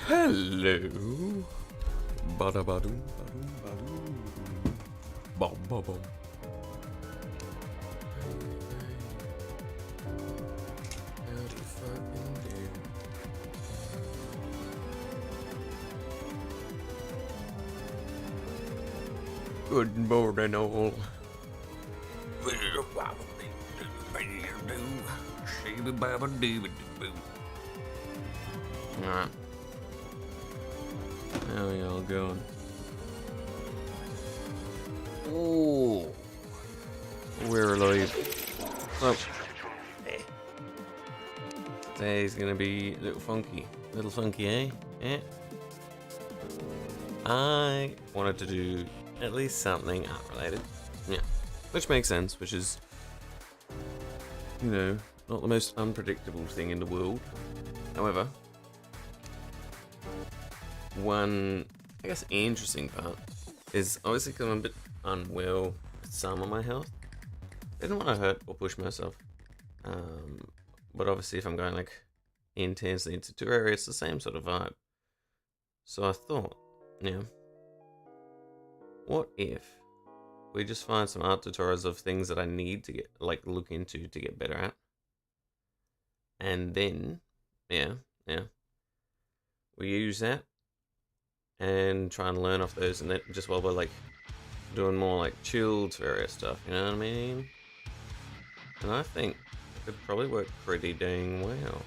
Hello. Bada badoo, badoo, badoo. Bom, bom, bom. Howdy fucking do. Good morning, all. Alright. How are y'all going? Oh, we're alive. So, today's gonna be a little funky. Eh? Eh? I wanted to do at least something art related. Yeah. Which makes sense, which is, you know, not the most unpredictable thing in the world. However, one, I guess, interesting part is obviously because I'm a bit unwell with some of my health. I didn't want to hurt or push myself. But obviously if I'm going like intensely into Terraria, it's the same sort of vibe. So I thought, yeah, what if we just find some art tutorials of things that I need to get, like, look into to get better at. And then, yeah, we use that and try and learn off those, and then just while we're like doing more like chilled Terraria stuff, you know what I mean? And I think it could probably work pretty dang well.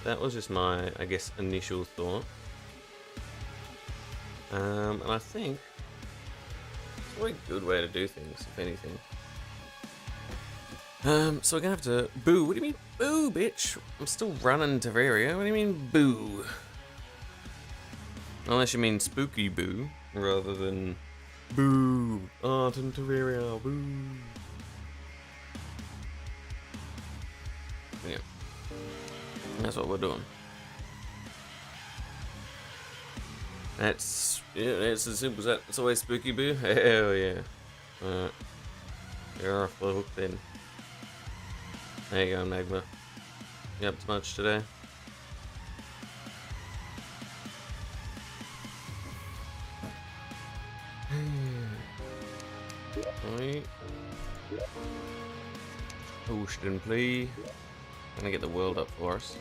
That was just my, I guess, initial thought. And I think it's a really good way to do things, if anything. So we're gonna have to boo. What do you mean boo, bitch? I'm still running Terraria. What do you mean boo? Unless you mean spooky boo, rather than boo, art and Terraria, boo. Yeah. That's what we're doing. That's, yeah, it's as simple as that. It's always spooky boo. Hell yeah. Alright. You're off the hook then. There you go, Magma. You up to much today? Right. Push and play. Gonna get the world up for us.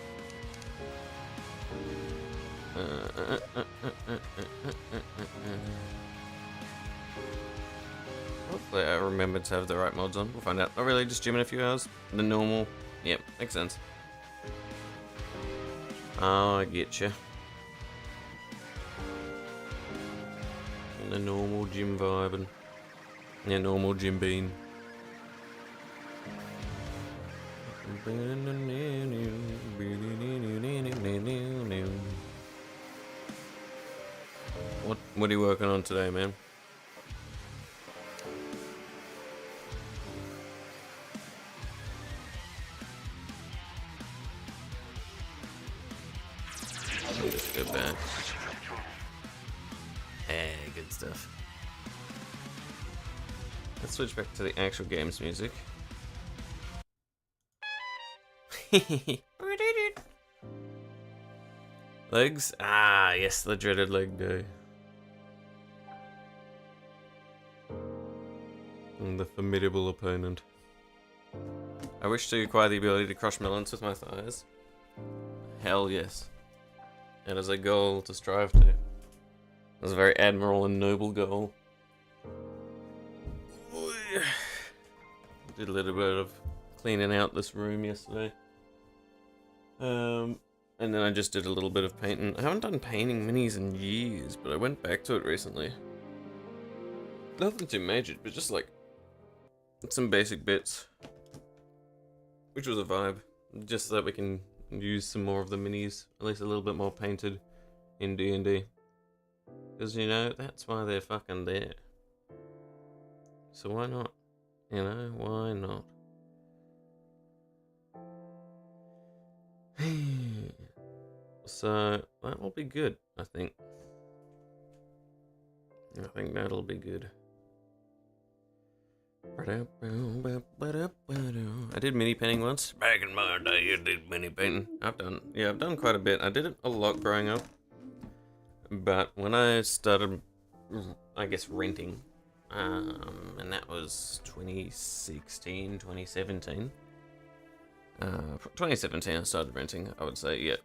Hopefully I remember to have the right mods on. We'll find out. Not really, just gymming a few hours. The normal. Yep, makes sense. Oh, I get you. The normal gym vibe and yeah, normal gym bean. What are you working on today, man? Just go back. Hey, good stuff. Let's switch back to the actual game's music. Legs? Ah, yes, the dreaded leg day. And the formidable opponent. I wish to acquire the ability to crush melons with my thighs. Hell yes. It is a goal to strive to. It's a very admirable and noble goal. Did a little bit of cleaning out this room yesterday. And then I just did a little bit of painting. I haven't done painting minis in years, but I went back to it recently. Nothing too major, but just like some basic bits. Which was a vibe. Just so that we can use some more of the minis, at least a little bit more painted in D&D. Because, you know, that's why they're fucking there. So why not? You know, why not? So, that will be good, I think. I think that'll be good. I did mini painting once. Back in my day, I did mini painting. I've done quite a bit. I did it a lot growing up. But when I started, I guess, renting, and that was 2016, 2017. 2017 I started renting, I would say, yeah.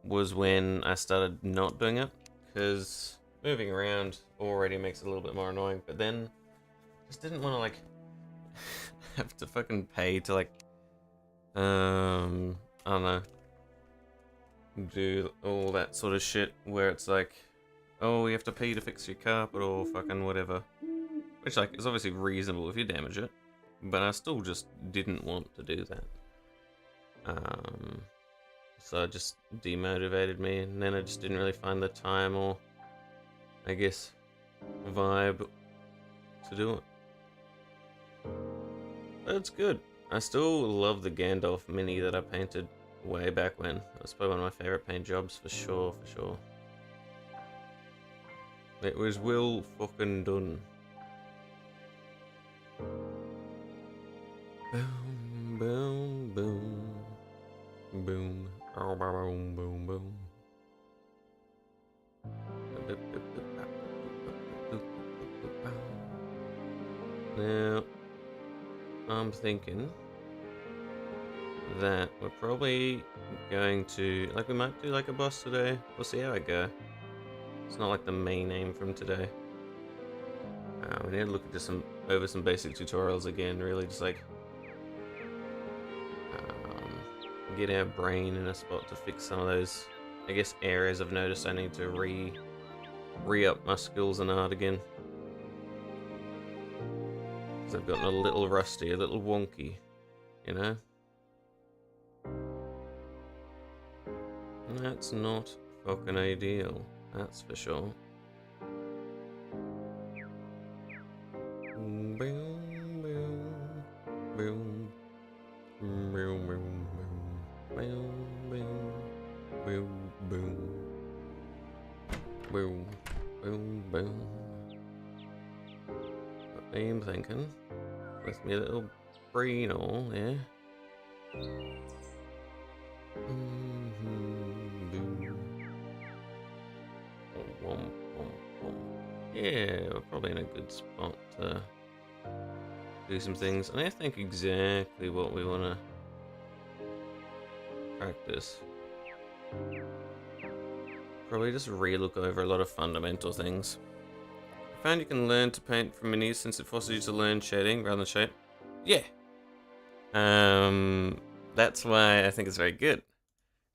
Was when I started not doing it, because moving around already makes it a little bit more annoying, but then just didn't want to, like, have to fucking pay to, like, I don't know, do all that sort of shit where it's like, oh, you have to pay to fix your carpet or fucking whatever. Which, like, is obviously reasonable if you damage it, but I still just didn't want to do that. So it just demotivated me, and then I just didn't really find the time or, I guess, vibe to do it. But it's good. I still love the Gandalf mini that I painted way back when. That's probably one of my favorite paint jobs, for sure, for sure. It was well fucking done. Boom, boom, boom. Boom. Oh, boom, boom, boom. Now, I'm thinking that we're probably going to, like, we might do like a boss today. We'll see how I go. It's not like the main aim from today. We need to look into over some basic tutorials again, really just like get our brain in a spot to fix some of those, I guess, areas I've noticed I need to re-up my skills in art again. Because I've gotten a little rusty, a little wonky, you know? And that's not fucking ideal, that's for sure. Boom, boom, boom, boom, boom, boom. Boom, boom, boom, boom, boom, boom, boom. I'm thinking, with me little brain all, yeah. Yeah, we're probably in a good spot to do some things, and I think exactly what we want to practice. Probably just re-look over a lot of fundamental things. I found you can learn to paint from minis since it forces you to learn shading rather than shape. Yeah. That's why I think it's very good.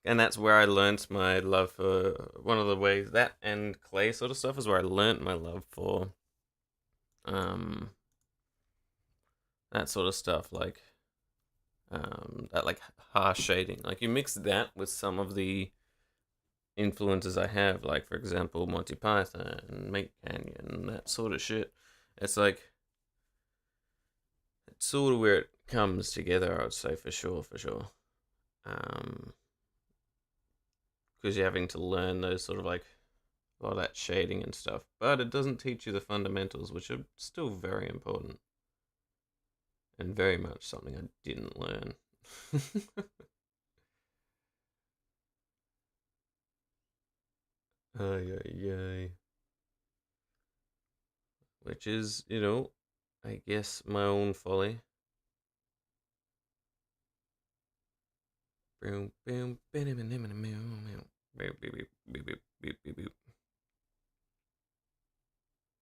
And that's where I learnt my love for, one of the ways, that and clay sort of stuff is where I learnt my love for that sort of stuff, like that like harsh shading. Like you mix that with some of the influences I have, like for example Monty Python, Meat Canyon, that sort of shit. It's like, it's sort of where it comes together, I would say, for sure, for sure. Because you're having to learn those sort of like a lot of that shading and stuff, but it doesn't teach you the fundamentals, which are still very important and very much something I didn't learn. Ay, ay, ay. Which is, you know, I guess my own folly.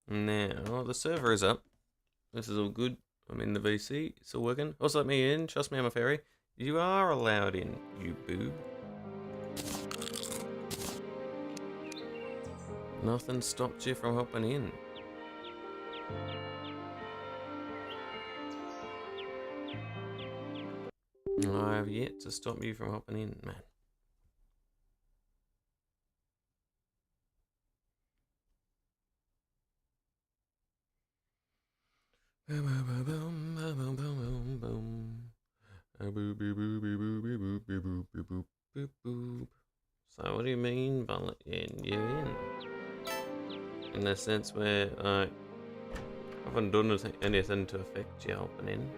Now, the server is up. This is all good. I'm in the VC. It's all working. Also, let me in. Trust me, I'm a fairy. You are allowed in, you boob. Nothing stopped you from hopping in. I have yet to stop you from hopping in, man. So what do you mean by letting you in? In the sense where, haven't done anything to affect your opening.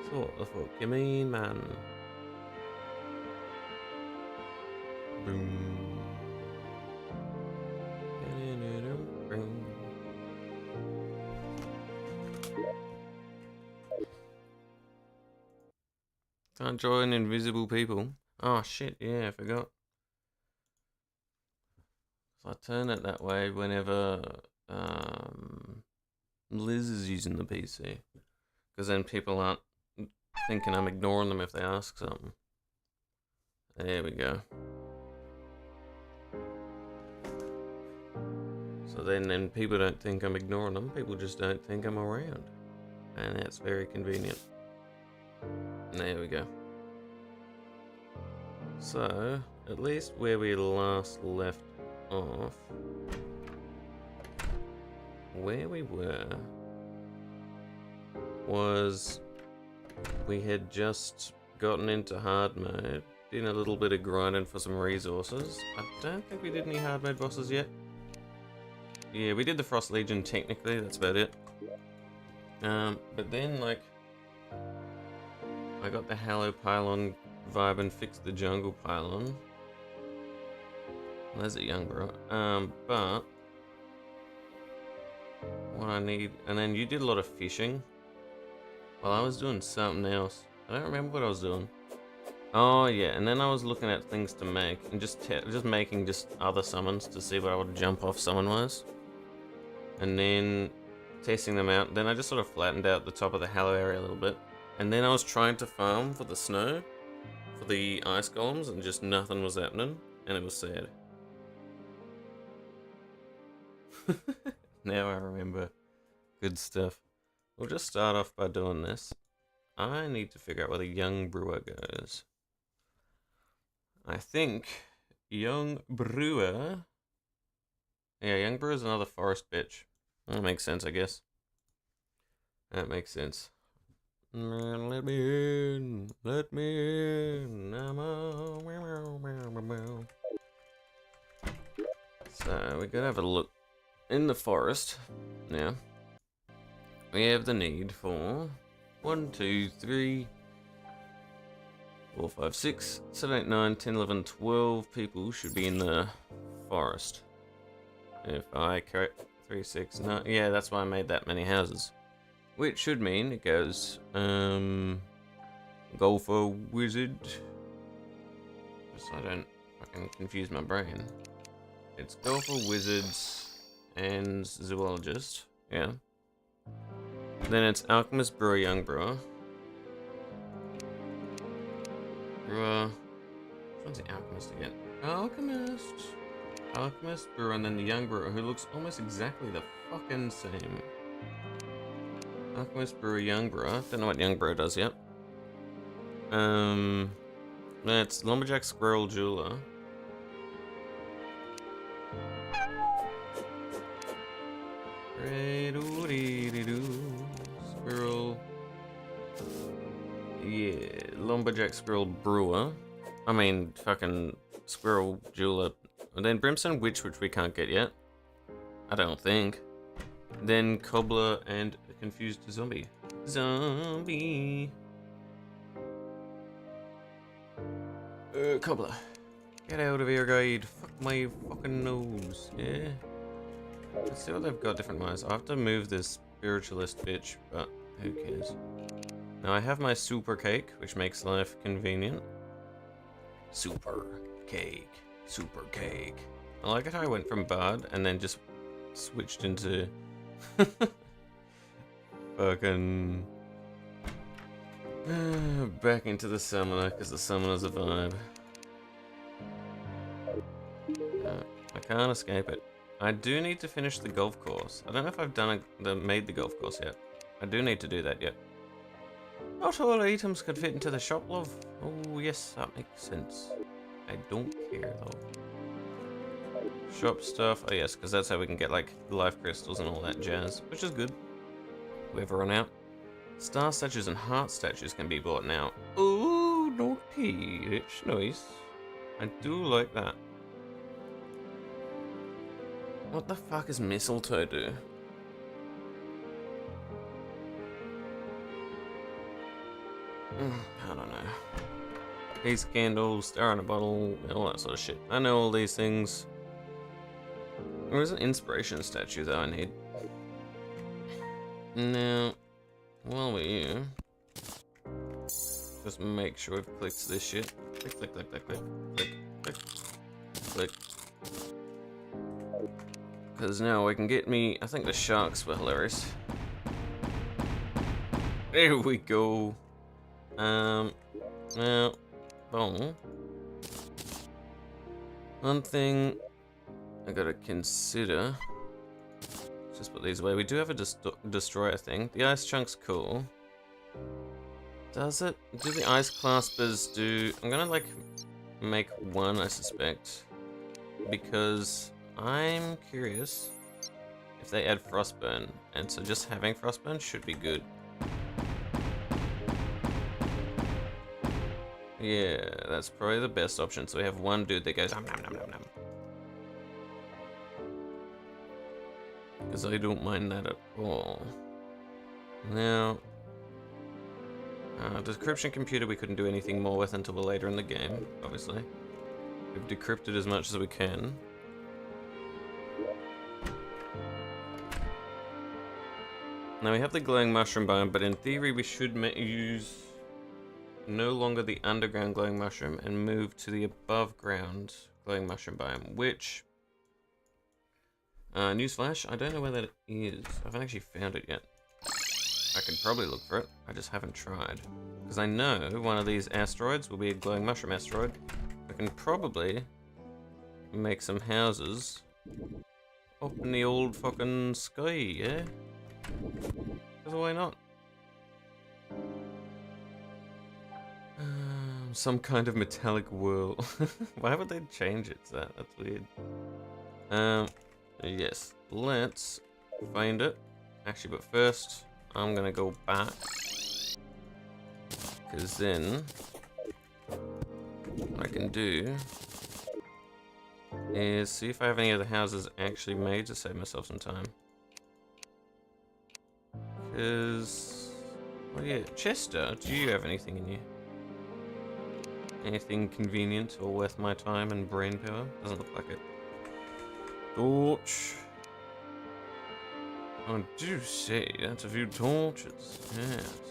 So what the fuck you mean, man? Boom. Can't join invisible people. Oh shit, yeah, I forgot. So I turn it that way whenever Liz is using the PC. Because then people aren't thinking I'm ignoring them if they ask something. There we go. So then people don't think I'm ignoring them, people just don't think I'm around. And that's very convenient. There we go. So, at least where we last left off, where we were, was we had just gotten into hard mode, doing a little bit of grinding for some resources. I don't think we did any hard mode bosses yet. Yeah, we did the Frost Legion technically, that's about it. But then, like, I got the Hallow Pylon vibe and fixed the Jungle Pylon. There's a young bro. But what I need, and then you did a lot of fishing while I was doing something else. I don't remember what I was doing. Oh yeah, and then I was looking at things to make and just making just other summons to see what I would jump off summon wise, and then testing them out. Then I just sort of flattened out the top of the Hallow area a little bit, and then I was trying to farm for the snow, for the ice golems, and just nothing was happening, and it was sad. Now I remember. Good stuff. We'll just start off by doing this. I need to figure out where the young brewer goes. I think young brewer... Yeah, young brewer's another forest bitch. That makes sense, I guess. That makes sense. Let me in. Let me in. So, we gotta have a look in the forest. Yeah. We have the need for 1, 2, 3, 4, 5, 6, 7, 8, 9, 10, 11, 12 people should be in the forest. If I correct 3, 6, 9. Yeah, that's why I made that many houses. Which should mean it goes, golfer, wizard. Just so I don't fucking confuse my brain. It's golfer, wizards, and zoologist. Yeah. Then it's alchemist, brewer, young brewer. Brewer. Which one's the alchemist again? Alchemist, brewer, and then the young brewer, who looks almost exactly the fucking same. Alchemist, brewer, young brewer. Don't know what young brewer does yet. That's lumberjack, squirrel, jeweler. Squirrel. Yeah, lumberjack, squirrel, brewer. I mean, fucking squirrel, jeweler. And then brimstone witch, which we can't get yet. I don't think. Then cobbler and a confused zombie. Zombie. Cobbler. Get out of here, guide. Fuck my fucking nose. Yeah. Let's see what they've got different wise. I have to move this spiritualist bitch, but who cares? Now I have my super cake, which makes life convenient. Super cake. Super cake. I like it how I went from bard and then just switched into fucking back into the summoner, because the summoner's a vibe. I can't escape it. I do need to finish the golf course. I don't know if I've made the golf course yet. I do need to do that yet. Not all items could fit into the shop, love. Oh yes, that makes sense. I don't care though. Shop stuff. Oh yes, because that's how we can get like life crystals and all that jazz, which is good. We've run out. Star statues and heart statues can be bought now. Oh, naughty. It's nice. I do like that. What the fuck is mistletoe do? I don't know. Piece of candle, star in a bottle, all that sort of shit. I know all these things. There's an inspiration statue that I need. Now, while we're here, just make sure we've clicked this shit. Click, click, click, click, click, click, click, click. Because now we can get me, I think the sharks were hilarious. There we go. Now, boom. One thing I gotta consider. Just put these away. We do have a destroyer thing. The ice chunk's cool. Does it? Do the ice claspers do? I'm gonna like make one, I suspect, because I'm curious if they add frostburn, and so just having frostburn should be good. Yeah, that's probably the best option. So we have one dude that goes nom nom nom nom nom. Because I don't mind that at all. Now, decryption computer we couldn't do anything more with until later in the game, obviously. We've decrypted as much as we can. Now we have the glowing mushroom biome, but in theory we should use no longer the underground glowing mushroom and move to the above ground glowing mushroom biome, which... newsflash, I don't know where that is. I haven't actually found it yet. I could probably look for it, I just haven't tried. Because I know one of these asteroids will be a glowing mushroom asteroid. I can probably make some houses up in the old fucking sky, yeah? Because why not? Some kind of metallic whirl. Why would they change it to that? That's weird. Yes, let's find it. Actually, but first, I'm gonna go back. Because then, what I can do is see if I have any other houses actually made to save myself some time. Because, oh yeah, Chester, do you have anything in you? Anything convenient or worth my time and brain power? Doesn't look like it. Torch. I do say that's a few torches. Yes.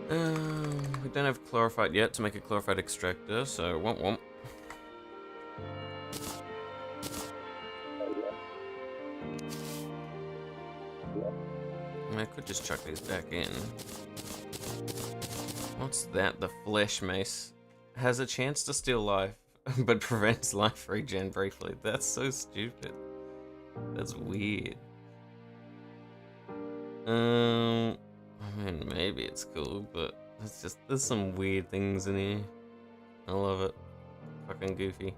We don't have chlorophyte yet to make a chlorophyte extractor, so womp. I could just chuck these back in. What's that? The flesh mace has a chance to steal life, but prevents life regen briefly. That's so stupid. That's weird. I mean, maybe it's cool, but it's just, there's some weird things in here. I love it. Fucking goofy.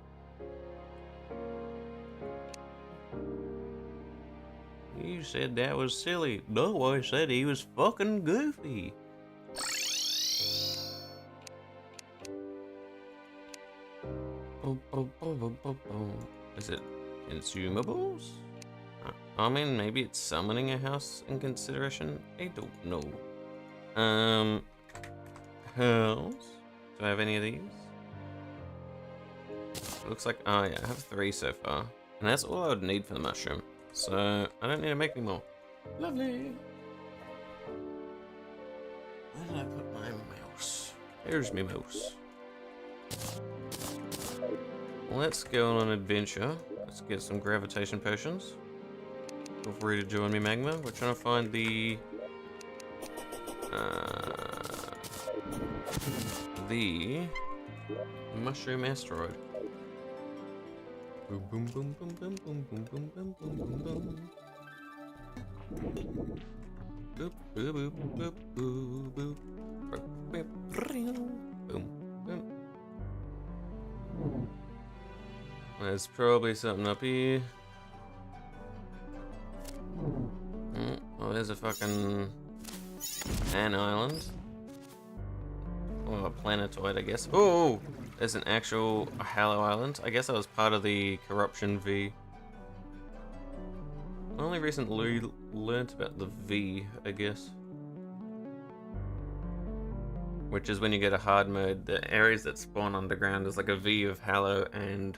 You said that was silly. No, I said he was fucking goofy. Is it consumables? I mean, maybe it's summoning a house in consideration. I don't know. House? Do I have any of these? Looks like, oh yeah, I have 3 so far. And that's all I would need for the mushroom. So, I don't need to make any more. Lovely! Where did I put my mouse? There's my mouse. Let's go on an adventure. Let's get some gravitation potions. Feel free to join me, Magma. We're trying to find the mushroom asteroid. Boom boom boom boom boom boom boom boom boom boom boom boom. Boop boop boop boop boop boop. Boom boom. There's probably something up here. Oh, there's a fucking an island. Or a planetoid, I guess. Oh, there's an actual Hallow Island. I guess that was part of the Corruption V. I only recently learnt about the V, I guess. which is when you get a hard mode, the areas that spawn underground is like a V of Hallow and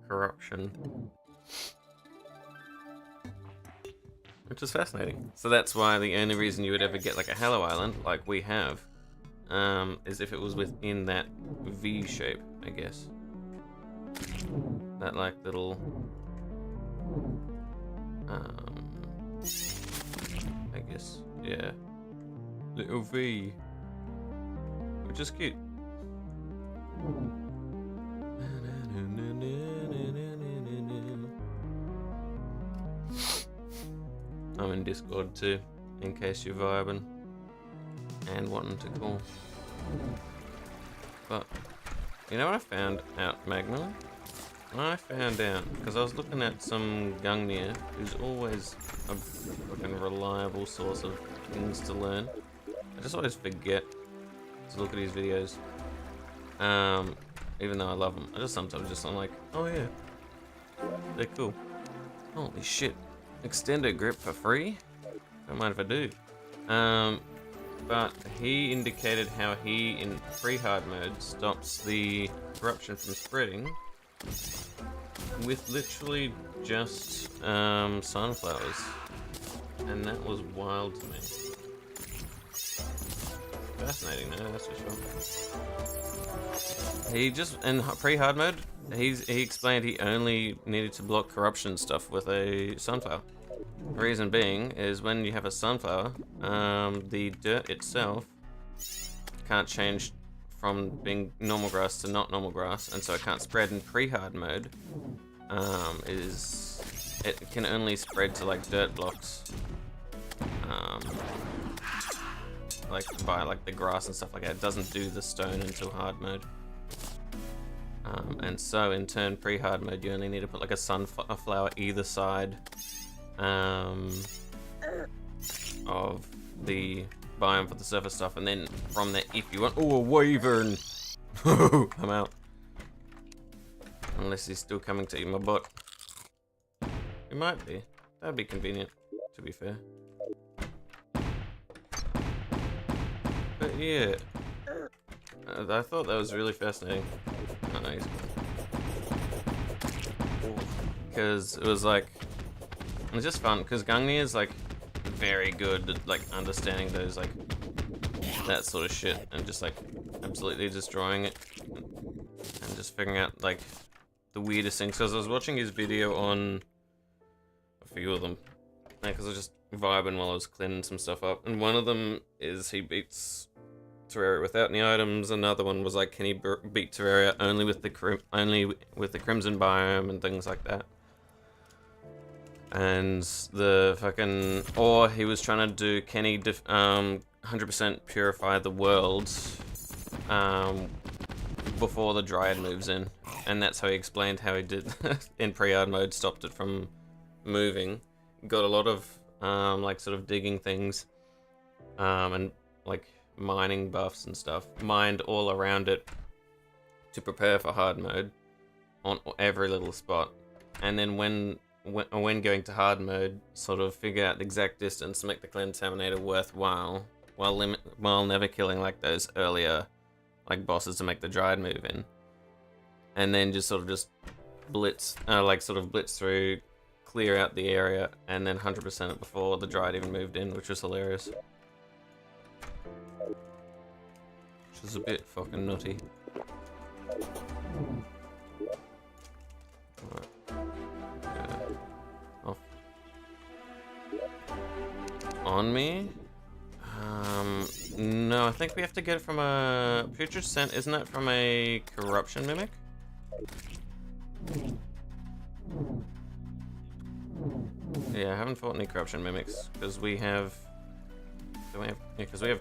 Corruption. Which is fascinating. So that's why the only reason you would ever get like a Hallow Island, like we have, is if it was within that V shape, I guess. That like little, I guess, yeah, little V, which is cute. I'm in Discord too, in case you're vibing and wanting to call. But you know what I found out, Magma? I found out because I was looking at some Gungnir, who's always a fucking reliable source of things to learn. I just always forget to look at his videos. Even though I love them, I just sometimes I'm like, oh yeah, they're cool. Holy shit. Extended grip for free? Don't mind if I do. But he indicated how he, in pre-hard mode, stops the corruption from spreading with literally just sunflowers. And that was wild to me. Fascinating, no, that's for sure. He just, in pre-hard mode, he explained he only needed to block corruption stuff with a sunflower. Reason being is when you have a sunflower, the dirt itself can't change from being normal grass to not normal grass, and so it can't spread in pre-hard mode. It can only spread to like dirt blocks, like by like the grass and stuff like that. It doesn't do the stone until hard mode. And so in turn, pre-hard mode, you only need to put like a sunflower either side of the biome for the surface stuff, and then from there, if you want, oh, a wyvern, I'm out. Unless he's still coming to eat my butt. He might be. That'd be convenient, to be fair. But yeah, I thought that was really fascinating. Oh, no, he's because it was like, it's just fun because Gungnir is like very good at like understanding those like that sort of shit and just like absolutely destroying it and just figuring out like the weirdest things. Because I was watching his video on a few of them because I was just vibing while I was cleaning some stuff up, and one of them is he beats Terraria without any items. Another one was like, can he beat Terraria only with the Crimson biome and things like that. And the fucking, or he was trying to do, can he 100% purify the world before the Dryad moves in, and that's how he explained how he did in pre-hard mode, stopped it from moving, got a lot of like sort of digging things and like mining buffs and stuff, mined all around it to prepare for hard mode on every little spot, and then when going to hard mode, sort of figure out the exact distance to make the Contaminator worthwhile, while never killing like those earlier like bosses to make the Dryad move in, and then just blitz, blitz through, clear out the area, and then 100% it before the Dryad even moved in, which was hilarious. Which was a bit fucking nutty. Alright. Off. On me? No, I think we have to get it from a Future Scent. Isn't that from a Corruption Mimic? Yeah, I haven't fought any Corruption Mimics because we have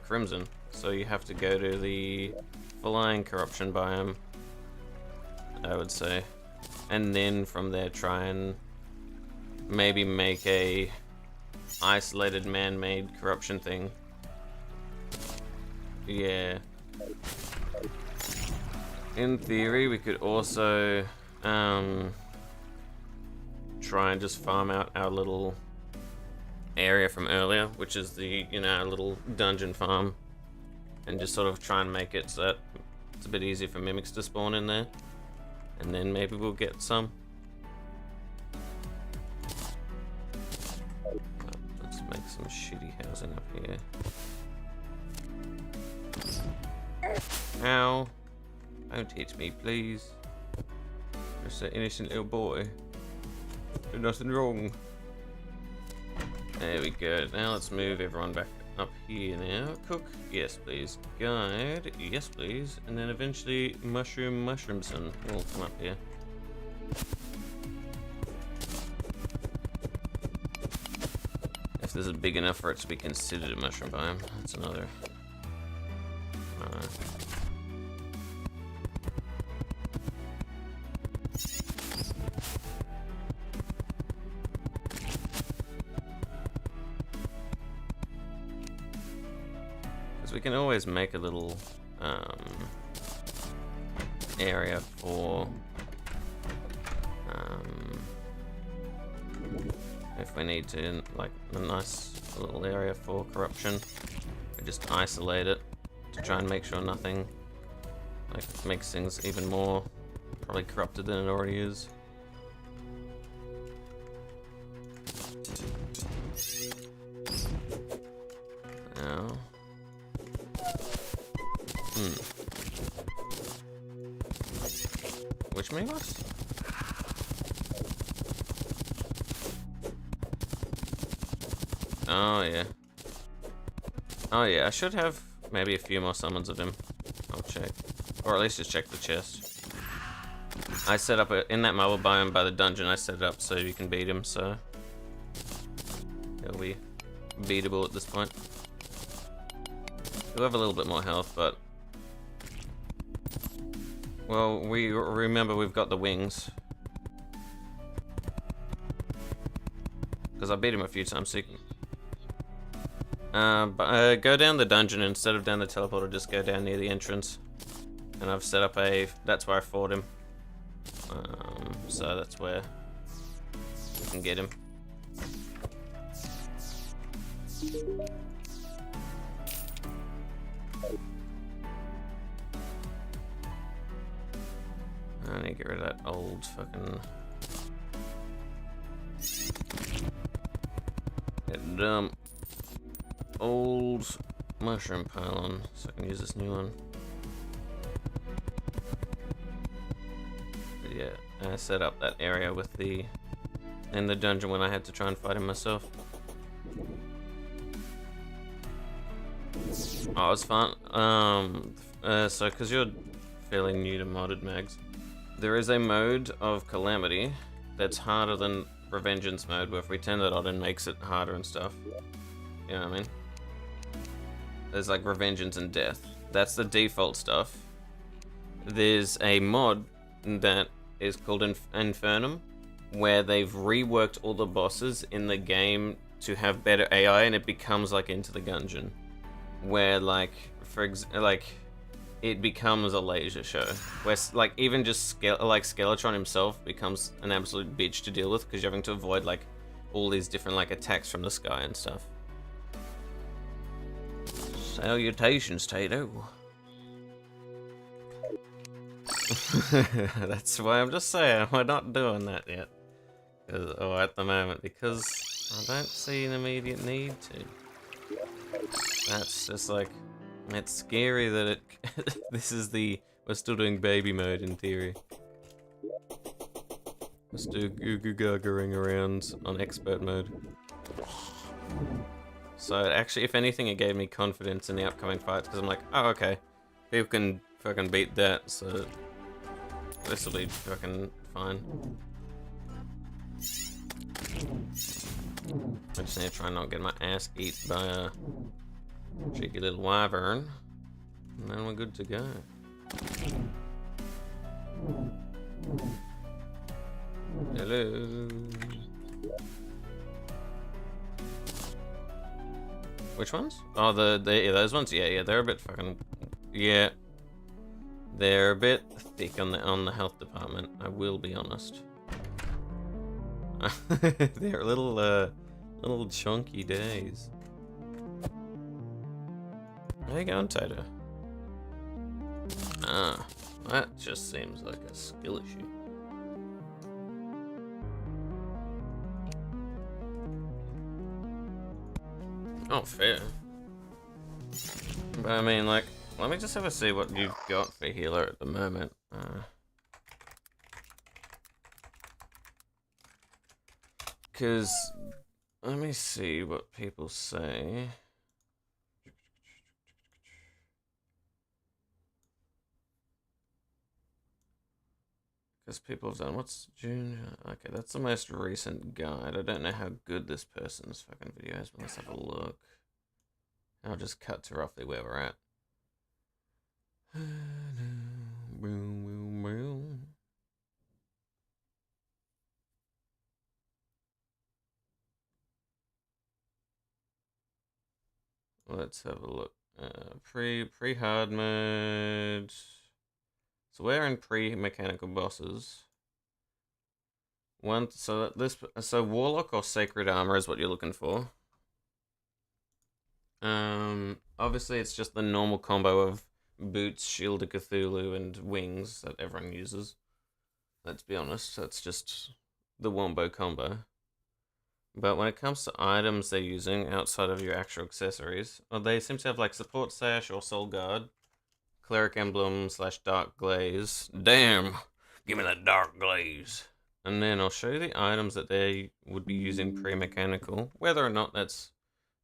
Crimson, so you have to go to the Flying Corruption biome, I would say, and then from there try and maybe make a isolated man-made corruption thing. Yeah. In theory, we could also try and just farm out our little area from earlier, which is the, our little dungeon farm. and just sort of try and make it so that it's a bit easier for mimics to spawn in there, and then maybe we'll get some. Let's make some shitty housing up here. Ow! Don't hit me, please. Just an innocent little boy. There's nothing wrong. There we go. Now let's move everyone back up here now. Cook, yes please. Guide, yes please. And then eventually Mushroomson will come up here. If this is big enough for it to be considered a mushroom biome, that's another. We can always make a little area for if we need to, like a nice little area for corruption. We just isolate it to try and make sure nothing like makes things even more probably corrupted than it already is. Now. Which Migos? Oh yeah. Oh yeah, I should have maybe a few more summons of him. I'll check. Or at least just check the chest. I set up in that marble biome by the dungeon, I set it up so you can beat him, so he'll be beatable at this point. He'll have a little bit more health, but well, we remember we've got the wings. Because I beat him a few times, so you can... go down the dungeon instead of down the teleporter, just go down near the entrance. And I've set up a... that's where I fought him. So that's where we can get him. I need to get rid of that old fucking... that dumb old mushroom pylon, so I can use this new one. But yeah, I set up that area with the... in the dungeon when I had to try and fight him myself. Oh, it was fun. So because you're fairly new to modded mags, there is a mode of Calamity that's harder than Revengeance mode, where if we turn that on, it makes it harder and stuff. You know what I mean? There's like Revengeance and Death. That's the default stuff. There's a mod that is called Infernum, where they've reworked all the bosses in the game to have better AI, and it becomes like Into the Gungeon, where like it becomes a laser show, where like even just Skeletron himself becomes an absolute bitch to deal with, because you're having to avoid like all these different like attacks from the sky and stuff. Salutations, Tato. That's why I'm just saying we're not doing that yet. Or at the moment, because I don't see an immediate need to. That's just like, it's scary that it this is we're still doing baby mode in theory. Let's do goo goo gaggering around on expert mode. So actually, if anything, it gave me confidence in the upcoming fights, because I'm like, oh okay, people can fucking beat that, so this will be fucking fine. I just need to try and not get my ass eat by a cheeky little wyvern, and then we're good to go. Hello. Which ones? Oh, yeah, those ones. Yeah, they're a bit fucking. Yeah, they're a bit thick on the health department. I will be honest. They're little chunky days. How you going, Tato? That just seems like a skill issue. Oh, fair. But I mean, like, let me just have a see what you've got for healer at the moment. Because, let me see what people say. Because people have done, what's June? Okay, that's the most recent guide. I don't know how good this person's fucking video is, but let's have a look. I'll just cut to roughly where we're at. Let's have a look. Pre-hard mode. So we're in pre-mechanical bosses. So Warlock or Sacred Armor is what you're looking for. Obviously it's just the normal combo of boots, Shield of Cthulhu, and wings that everyone uses. Let's be honest, that's just the wombo combo. But when it comes to items they're using outside of your actual accessories, they seem to have like Support Sash or Soul Guard, Cleric Emblem / Dark Glaze. Damn! Give me that Dark Glaze! And then I'll show you the items that they would be using pre-mechanical. Whether or not that's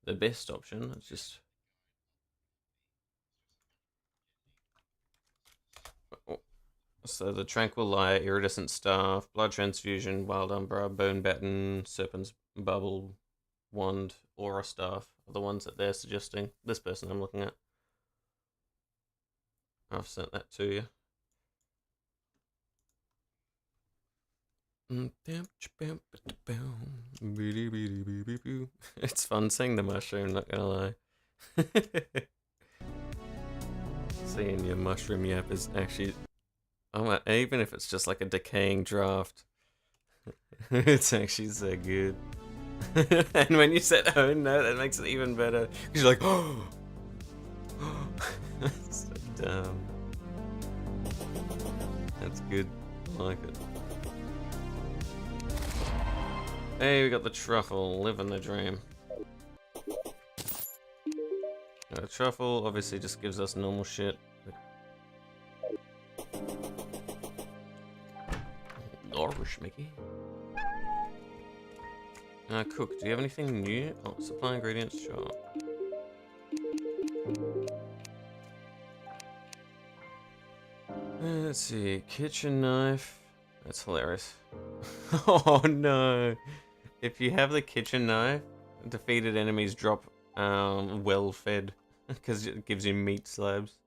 the best option, it's just... So the Tranquil Light, Iridescent Staff, Blood Transfusion, Wild Umbra, Bone Batten, Serpent's Bubble, Wand, Aura Staff are the ones that they're suggesting. This person I'm looking at. I've sent that to you. It's fun seeing the mushroom, not gonna lie. Seeing your mushroom yap is actually... even if it's just like a decaying draft, it's actually so good. And when you said oh no, that makes it even better. Because you're like, oh! That's so dumb. That's good. I like it. Hey, we got the truffle, living the dream. The truffle obviously just gives us normal shit. Orish, Mickey. Cook, do you have anything new? Oh, supply ingredients, sure. Let's see, kitchen knife. That's hilarious. Oh no! If you have the kitchen knife, defeated enemies drop well fed because it gives you meat slabs.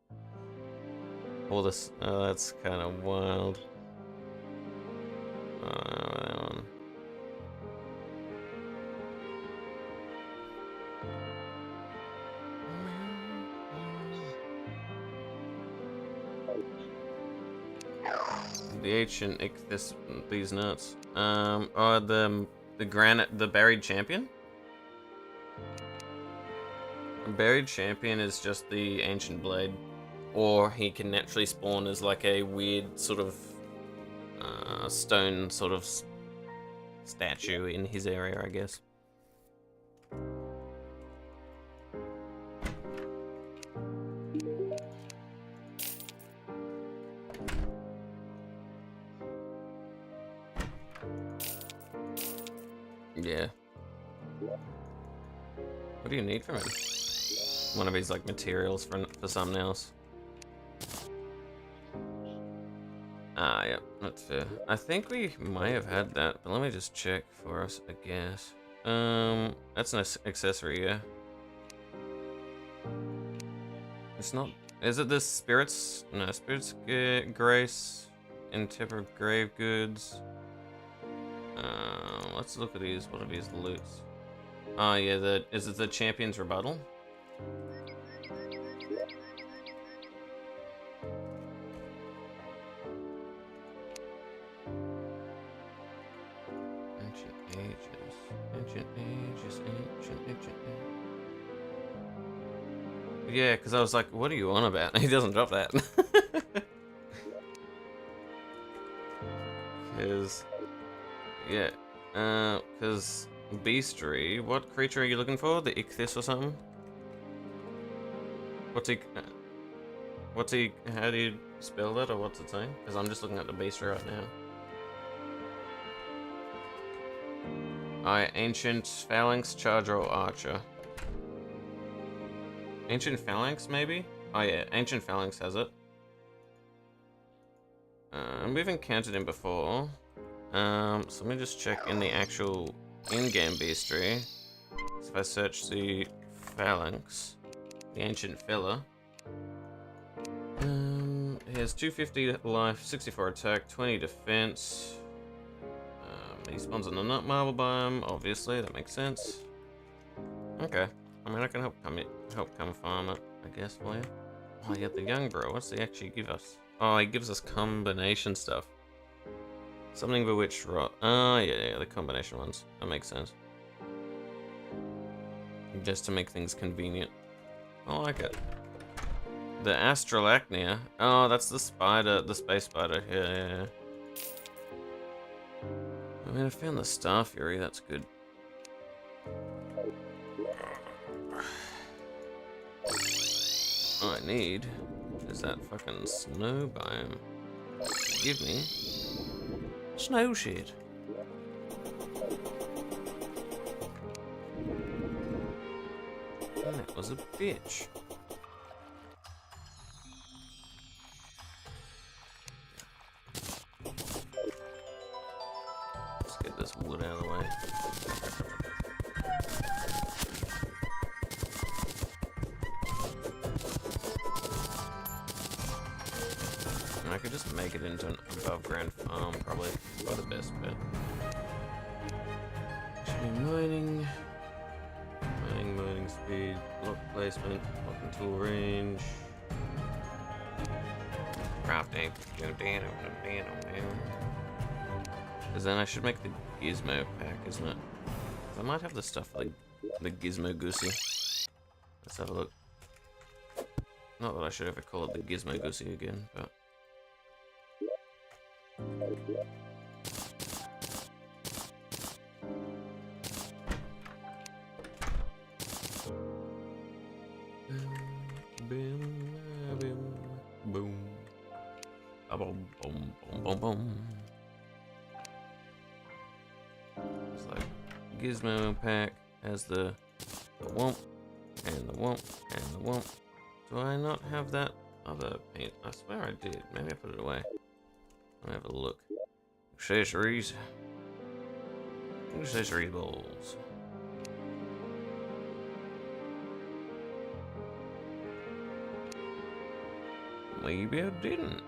All this, that's kind of wild. The ancient these nuts. Are the granite, the buried champion? A buried champion is just the ancient blade, or he can naturally spawn as like a weird sort of stone sort of statue in his area, I guess. Yeah. What do you need from him? One of his like materials for something else. Ah, yeah, that's fair. I think we might have had that, but let me just check for us, I guess. That's an accessory, yeah. It's not. Is it the spirits? No, spirits grace, intemperate grave goods. Let's look at these. What are these loots? Oh yeah, is it the champion's rebuttal? Ancient ages. Yeah, because I was like, what are you on about? He doesn't drop that. Cause yeah, cause beastery. What creature are you looking for? The ichthys or something? What's he? What's he? How do you spell that, or what's it saying? Because I'm just looking at the beastery right now. Ancient phalanx, charger, or archer. Ancient phalanx, maybe? Oh yeah, ancient phalanx has it. We've encountered him before. So let me just check in the actual in-game beastery. So if I search the phalanx, the ancient fella. He has 250 life, 64 attack, 20 defense. He spawns in the nut marble biome, obviously, that makes sense. Okay. I mean, I can help come farm it, I guess, for you. Oh, you got the young bro. What's he actually give us? Oh, he gives us combination stuff. Something bewitched rot. Oh, yeah, the combination ones. That makes sense. Just to make things convenient. I like it. The astralachnia. Oh, that's the spider, the space spider. Yeah. I mean, I found the Star Fury. That's good. All I need is that fucking snow biome. Give me snow shit. And that was a bitch. Let's get this wood out of the way. I could just make it into an above ground farm, probably by the best bet. Should be mining. Mining speed, block placement, block and tool range. Crafting. Because then I should make the gizmo pack, isn't it? I might have the stuff like the gizmo goosey. Let's have a look. Not that I should ever call it the gizmo goosey again, but. Boom. Boom, boom, boom, boom. It's like gizmo pack has the womp and the womp and the womp. Do I not have that other paint? I swear I did. Maybe I put it away. Let me have a look. Accessories. Accessory balls. Maybe I didn't.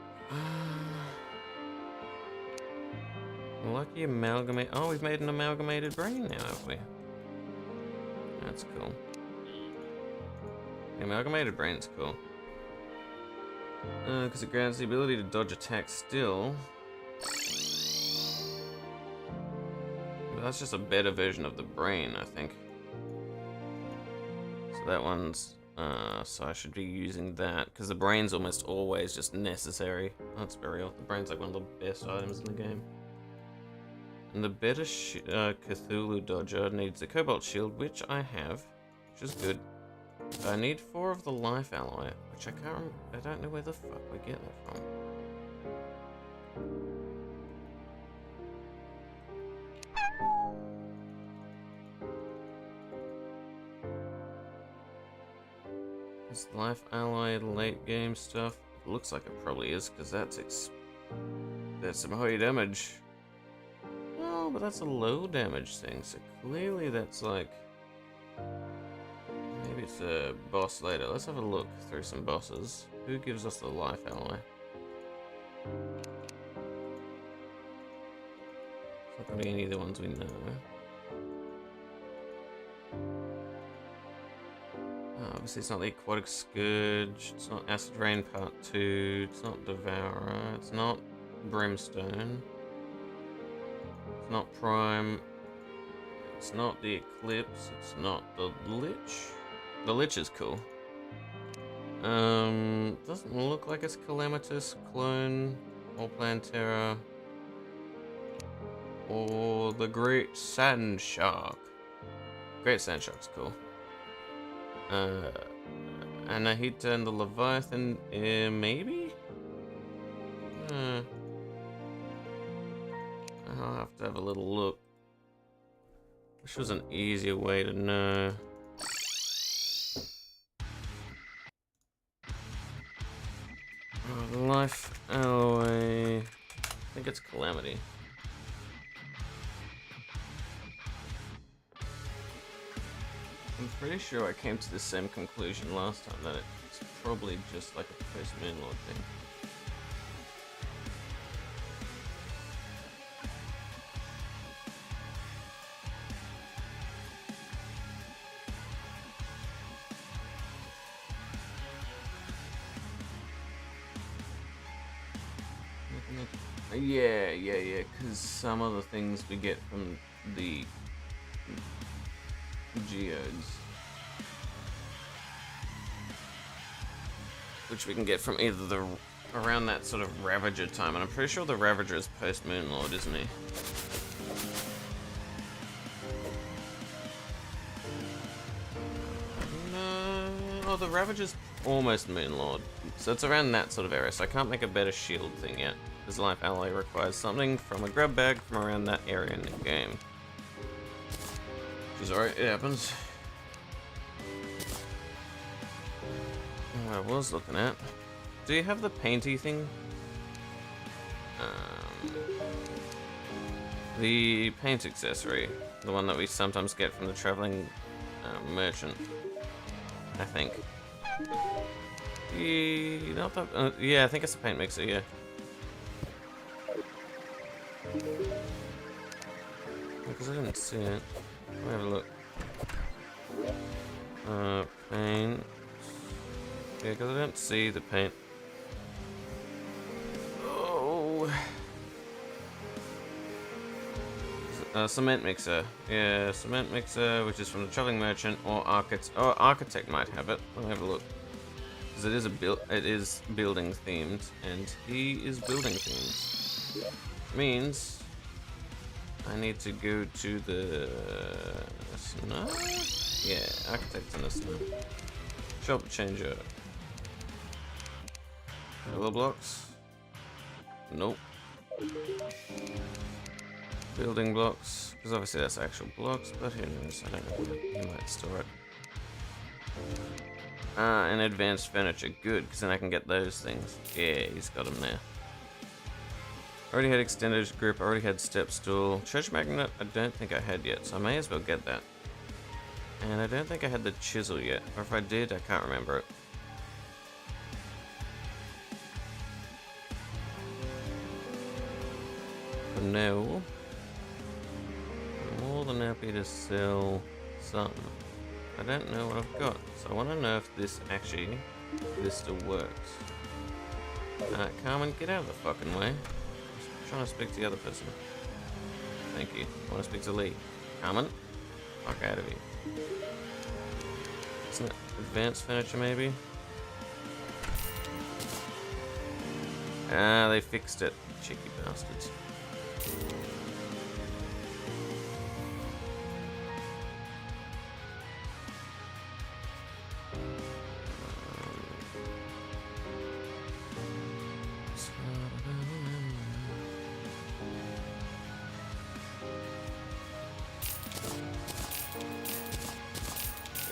Lucky amalgamate. Oh, we've made an amalgamated brain now, have we? That's cool. The amalgamated brain's cool. Because it grants the ability to dodge attacks still. But that's just a better version of the brain, I think. So that one's... so I should be using that, because the brain's almost always just necessary. That's burial. The brain's like one of the best items in the game. And the better Cthulhu Dodger needs a Cobalt Shield, which I have, which is good. So I need 4 of the Life Alloy, which I can't remember. I don't know where the fuck we get that from. Is Life Alloy late game stuff? It looks like it probably is, because that's some high damage. Oh, but that's a low damage thing, so clearly that's like... Maybe it's a boss later. Let's have a look through some bosses. Who gives us the Life Alloy? It's not going to be any of the ones we know. Obviously it's not the Aquatic Scourge, it's not Acid Rain Part 2, it's not Devourer, it's not Brimstone, it's not Prime, it's not the Eclipse, it's not the Lich. The Lich is cool. Doesn't look like it's Calamitous, Clone, or Plantera. Or the Great Sand Shark. Great Sand Shark's cool. Anahita and the Leviathan, maybe? I'll have to have a little look. Wish was an easier way to know. Life alloy. I think it's Calamity. I'm pretty sure I came to the same conclusion last time, that it's probably just like a post-Moonlord thing. Yeah, because some of the things we get from the geodes, which we can get from either the around that sort of Ravager time, and I'm pretty sure the Ravager is post Moonlord, isn't he? No, oh, the Ravager's almost Moonlord, so it's around that sort of area. So I can't make a better shield thing yet. This life alloy requires something from a grab bag from around that area in the game. Which is alright, it happens. What I was looking at. Do you have the painty thing? The paint accessory. The one that we sometimes get from the traveling merchant. I think. Not that, yeah, I think it's a paint mixer, yeah. Because I didn't see it. Let me have a look. Paint. Yeah, because I don't see the paint. Oh. Cement mixer. Yeah, cement mixer, which is from the traveling merchant or architect. Oh, architect might have it. Let me have a look. Because it is building themed, and he is building themed. Means I need to go to the snow? Yeah, architect in the snow. Shop changer. Color blocks? Nope. Building blocks, because obviously that's actual blocks, but who knows? I don't know. He might store it. And advanced furniture. Good, because then I can get those things. Yeah, he's got them there. Already had extended grip, already had step stool. Treasure magnet, I don't think I had yet, so I may as well get that. And I don't think I had the chisel yet, or if I did, I can't remember it. But no, I'm more than happy to sell something. I don't know what I've got, so I want to know if this still works. Carmen, get out of the fucking way. I'm trying to speak to the other person. Thank you. I want to speak to Lee. Carmen, fuck out of here. Isn't it advanced furniture, maybe? Ah, they fixed it. Cheeky bastards.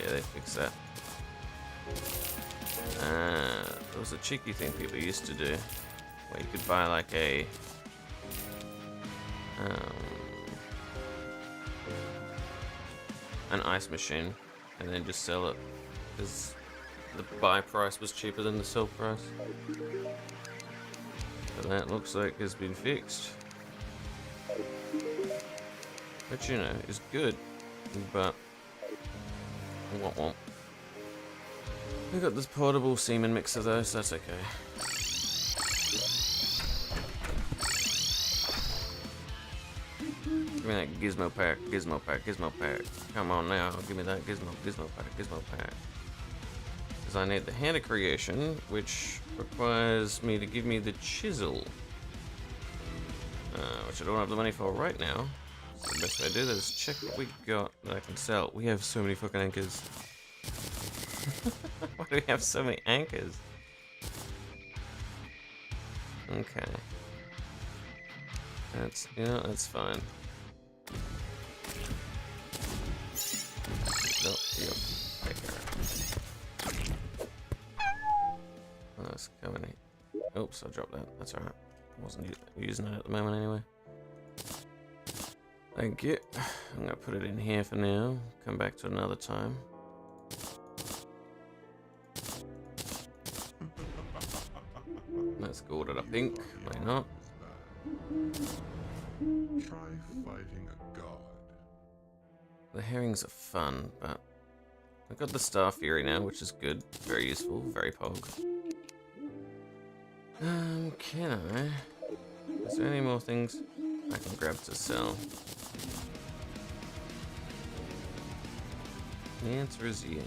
Yeah, they fixed that. It was a cheeky thing people used to do, where you could buy like a an ice machine and then just sell it, because the buy price was cheaper than the sell price. But that looks like it's been fixed. Which, you know, is good, but womp. We got this portable semen mixer though, so that's okay. Give me that gizmo pack. Come on now, give me that gizmo pack. Because I need the hand of creation, which requires me to give me the chisel. which I don't have the money for right now. So the best way to do that is check what we got that I can sell. We have so many fucking anchors. Why do we have so many anchors? Okay. That's, you know, that's fine. Nope, yep. Oh, that's coming in. Oops, I dropped that. That's alright. I wasn't using it at the moment anyway. Thank you. I'm gonna put it in here for now. Come back to another time. Let's go to the pink. Why not? Try fighting a god. The herrings are fun, but I've got the Star Fury now, which is good. Very useful. Very pog. Can I? Is there any more things I can grab to sell? The answer is yes.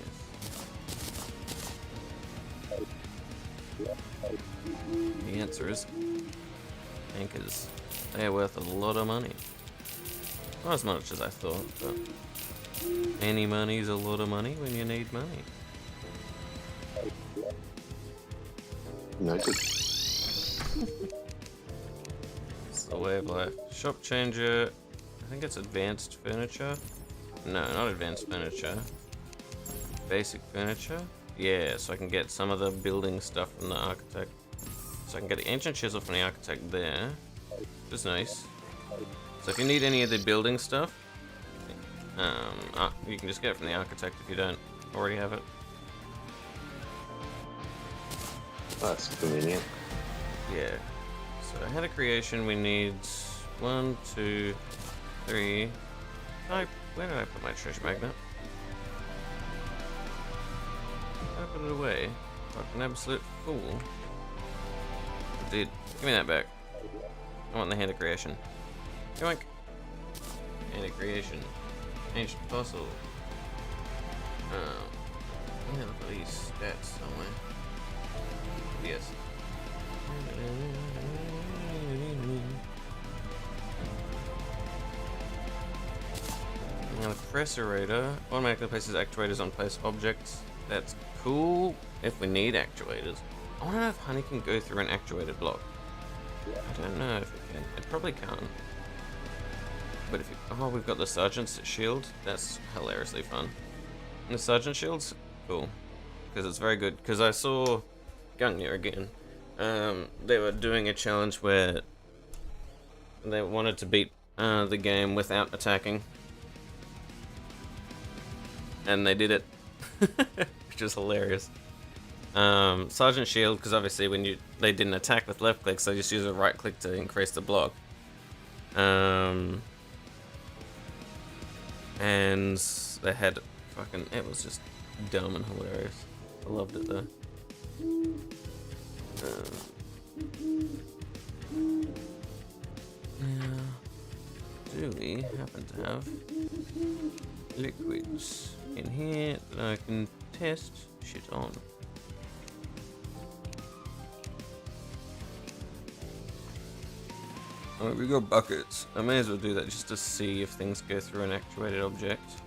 The answer is anchors. They are worth a lot of money. Not as much as I thought, but any money's a lot of money when you need money. Noted. It's the way of life. Shop changer. I think it's advanced furniture. No, not advanced furniture. Basic furniture. Yeah, so I can get some of the building stuff from the architect. So I can get the ancient chisel from the architect there. Which is nice. So if you need any of the building stuff, you can just get it from the architect if you don't already have it. That's convenient. Yeah. So ahead of creation we need 1, 2, 3. Where did I put my treasure magnet? I put it away. Like an absolute fool. I did. Give me that back. I want the hand of creation. Yoink. Hand of creation. Ancient fossil. Yeah, look at these stats somewhere. Yes. Now the pressurator automatically places actuators on place objects. That's cool if we need actuators. I want to know if honey can go through an actuated block. I don't know if it can. It probably can't. But if you, oh, we've got the sergeant's shield. That's hilariously fun. And the sergeant shield's cool because it's very good. Because I saw Gungnir again. They were doing a challenge where they wanted to beat the game without attacking, and they did it, which was hilarious. Sergeant Shield, because obviously when they didn't attack with left click, so they just use a right click to increase the block. And they had fucking, it was just dumb and hilarious. I loved it though. Now, do we happen to have liquids in here that I can test shit on? Alright, we got buckets. I may as well do that just to see if things go through an actuated object.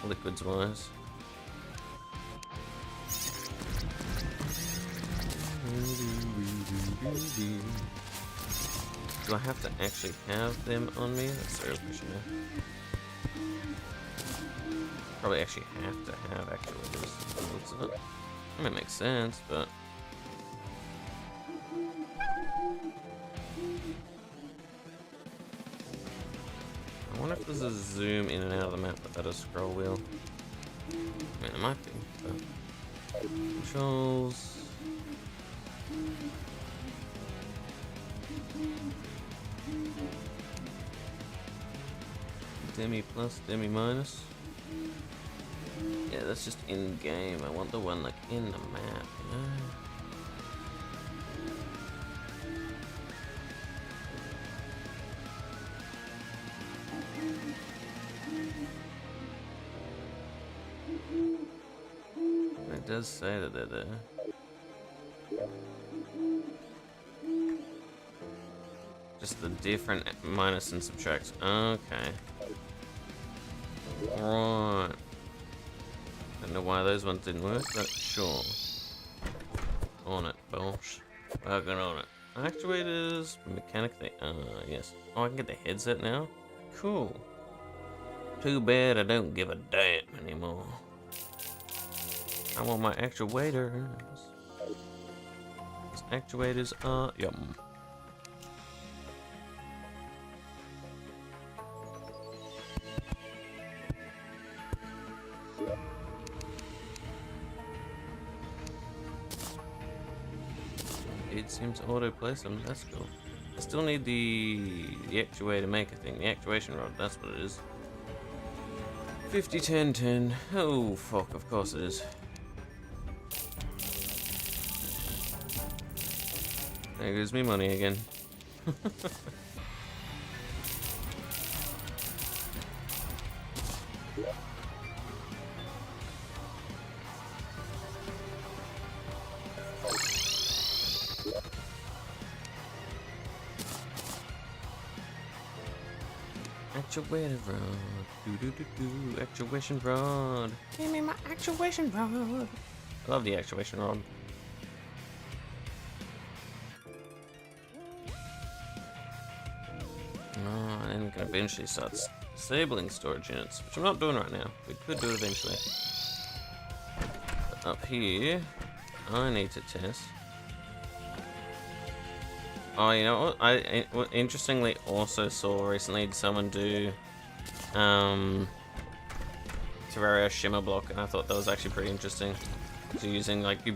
Liquids wise. Do I have to actually have them on me? That's the real question now. Probably actually have to have actuators. Looks of it. I mean, it makes sense, but I wonder if there's a zoom in and out of the map without a scroll wheel. I mean, it might be, but controls. Demi plus, demi minus. Yeah, that's just in game. I want the one like in the map, you know? It does say that they're there. Just the different minus and subtract. Okay. Right. Don't know why those ones didn't work, but sure. On it, boss. Working on it. Actuators, mechanic, they yes. Oh, I can get the headset now? Cool. Too bad I don't give a damn anymore. I want my actuators. These actuators are yum. It seems to auto-place them, that's cool. I still need the actuator maker thing, the actuation rod, that's what it is. 50, 10, 10. Oh, fuck, of course it is. There goes me money again. Actuator rod. Actuation rod. Give me my actuation rod. I love the actuation rod. Oh, and then we can eventually start disabling storage units, which I'm not doing right now. We could do it eventually. But up here, I need to test. Oh, you know what? I interestingly also saw recently someone do Terraria shimmer block, and I thought that was actually pretty interesting. So using like you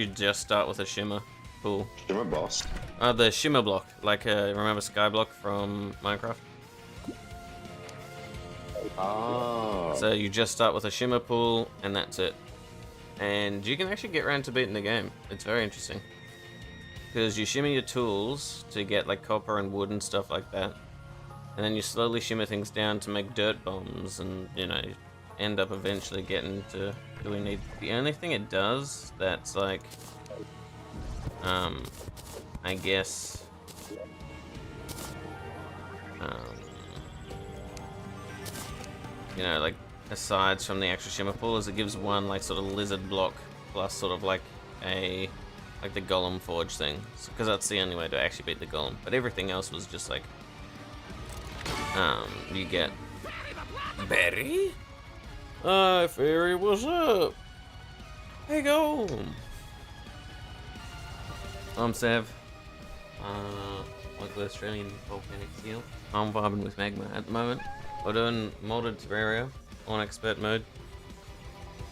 just start with a shimmer pool. Shimmer boss. The shimmer block, like remember Skyblock from Minecraft? Oh. So you just start with a shimmer pool, and that's it. And you can actually get around to beating the game. It's very interesting. Because you shimmer your tools to get like copper and wood and stuff like that. And then you slowly shimmer things down to make dirt bombs, and you know, end up eventually getting to doing need. The only thing it does that's like, I guess, you know, like aside from the actual shimmer pool, is it gives one like sort of lizard block plus sort of like a like the golem forge thing, because that's the only way to actually beat the golem. But everything else was just like, you get Barry. Hi, Fairy, what's up? Hey, go. I'm Sav. Local Australian volcanic seal. I'm vibing with magma at the moment. We're doing modded Terraria on expert mode.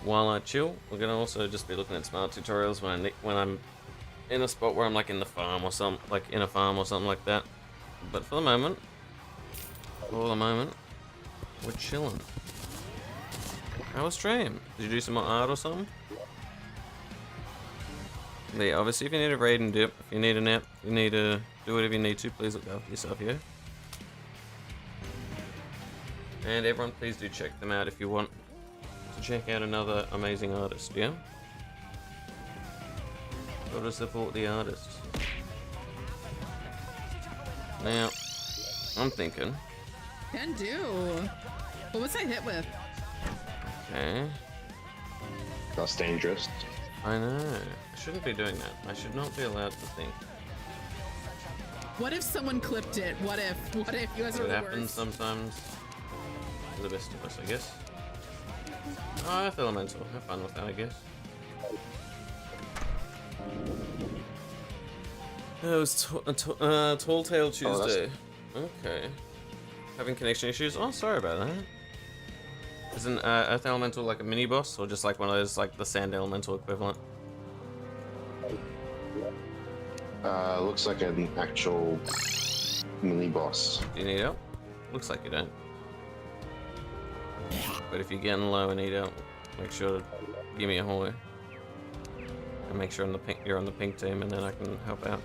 While I chill, we're gonna also just be looking at smart tutorials when I'm in a spot where I'm like in the farm or something, like in a farm or something like that. But for the moment, we're chilling. How was stream? Did you do some more art or something? But yeah, obviously if you need a raid and dip, if you need a nap, if you need to do whatever you need to, please look after yourself here. And everyone, please do check them out if you want to check out another amazing artist, yeah? Gotta support the artists. Now, I'm thinking. Can do. What was I hit with? Okay. That's dangerous. I know. I shouldn't be doing that. I should not be allowed to think. What if someone clipped it? What if you guys are It the happens worst? sometimes. For the best of us, I guess. Oh, Earth Elemental. Have fun with that, I guess. It was Tall Tale Tuesday. Okay. Having connection issues? Oh, sorry about that. Isn't Earth Elemental like a mini boss, or just like one of those, like the Sand Elemental equivalent? Looks like an actual mini boss. Do you need help? Looks like you don't. But if you're getting low and need help, make sure to give me a holler. And make sure you're on the pink team, and then I can help out.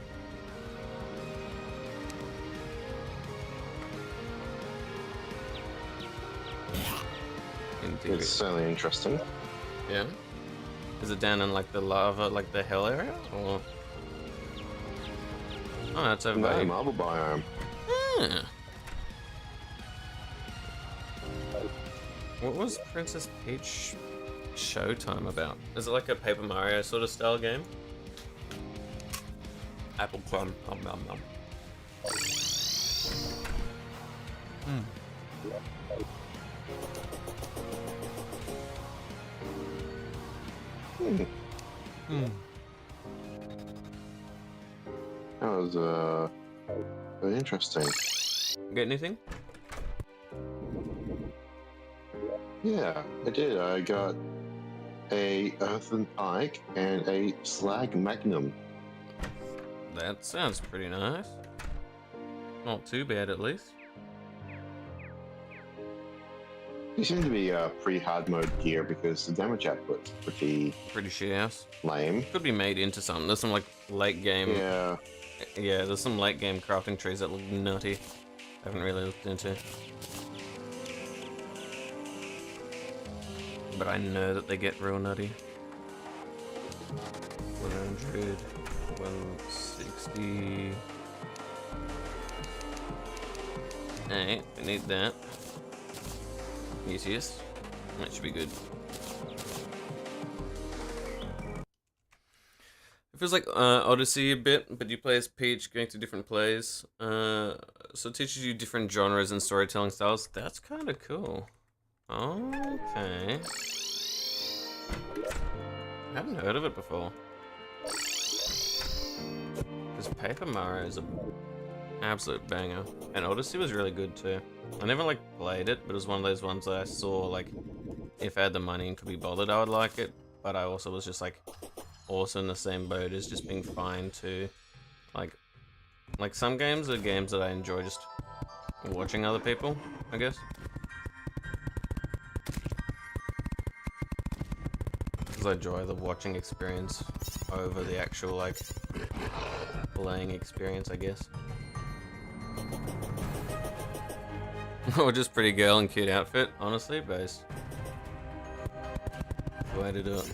Indeed. It's certainly interesting. Yeah? Is it down in like the lava, like the hell area? Or... Oh, no, it's over No, by you. marble biome. Huh. What was Princess Peach Showtime about? Is it like a Paper Mario sort of style game? Apple crumb. Nom nom nom. That was very interesting. Get anything? Yeah, I did. I got a earthen pike and a slag magnum. That sounds pretty nice. Not too bad, at least. These seem to be pre-hard mode gear because the damage output's pretty Pretty shit house. lame. Could be made into something. There's some like late game. Yeah. Yeah, there's some late game crafting trees that look nutty. Haven't really looked into. But I know that they get real nutty. 100, 160. Alright, we need that. Yes, yes. That should be good. It feels like Odyssey a bit, but you play as Peach going to different plays. So it teaches you different genres and storytelling styles. That's kind of cool. Okay. I haven't heard of it before. Because Paper Mario is an absolute banger. And Odyssey was really good too. I never like played it, but it was one of those ones that I saw like, if I had the money and could be bothered, I would like it. But I also was just like, also in the same boat as just being fine too. Like some games are games that I enjoy just watching other people, I guess. Because I enjoy the watching experience over the actual like playing experience, I guess. Or just pretty girl and cute outfit, honestly, based. Way to do it.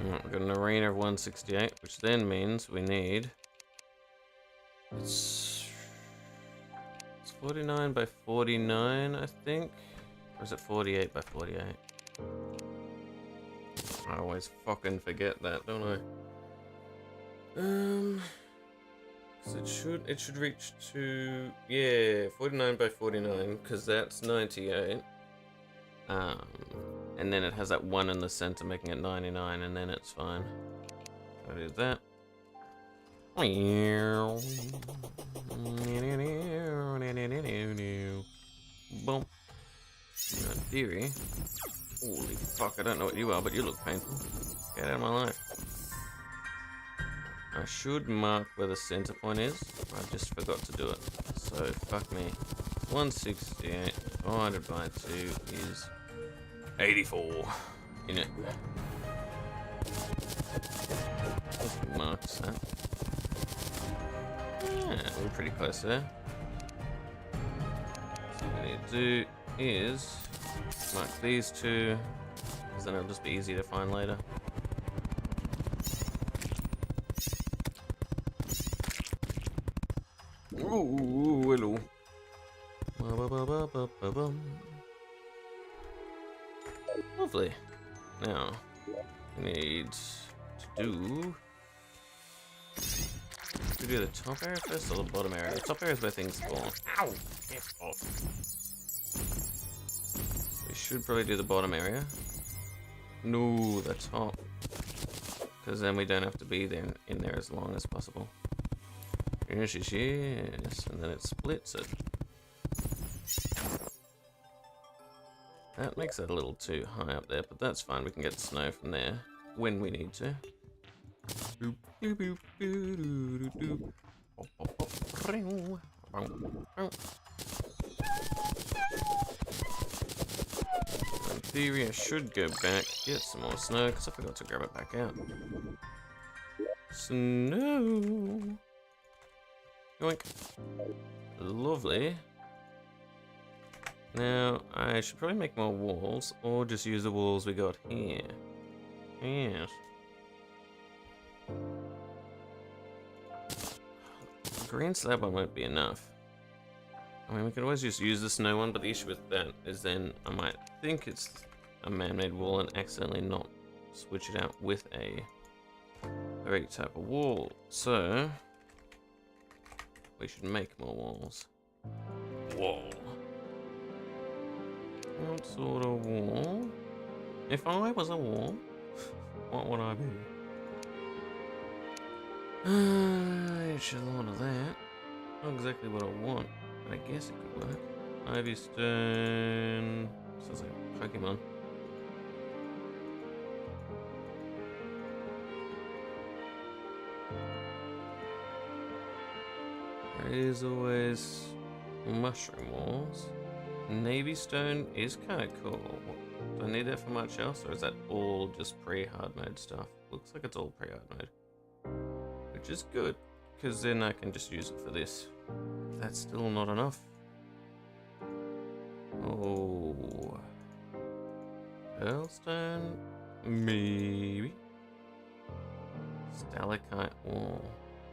We've got an arena of 168, which then means we need... It's 49 by 49, I think? Or is it 48 by 48? I always fucking forget that, don't I? So it should reach to... Yeah, 49 by 49, because that's 98. And then it has that 1 in the center, making it 99, and then it's fine. I do that. Boom. In theory. Holy fuck, I don't know what you are, but you look painful. Get out of my life. I should mark where the center point is. I just forgot to do it. So, fuck me. 168 divided by 2 is 84 in it. Marks that. Yeah, we're pretty close there. So what we need to do is mark these two, because then it'll just be easy to find later. Ooh, hello. Lovely. Now, we need to do the top area first or the bottom area? The top area is where things spawn. Ow! Get off. We should probably do the bottom area. No, the top. Because then we don't have to be there in there as long as possible. Yes, yes, yes. And then it splits it. That makes it a little too high up there, but that's fine. We can get snow from there when we need to. Boop, boop, boop, boop, boop, boop. In theory, I should go back, get some more snow, because I forgot to grab it back out. Snow! Yoink. Lovely. Now, I should probably make more walls, or just use the walls we got here. Yes. green slab one won't be enough. I mean, we could always just use the snow one, but the issue with that is then I might think it's a man-made wall and accidentally not switch it out with a very type of wall. So we should make more walls. Wall. What sort of wall? If I was a wall, what would I be? It's a lot of that. Not exactly what I want, but I guess it could work. Ivy stone. Sounds like a Pokemon. There is always mushroom walls. Navy stone is kind of cool. Do I need that for much else, or is that all just pre-hard mode stuff? Looks like it's all pre-hard mode. Which is good, because then I can just use it for this. That's still not enough. Oh. Pearlstone? Maybe. Stalactite wall.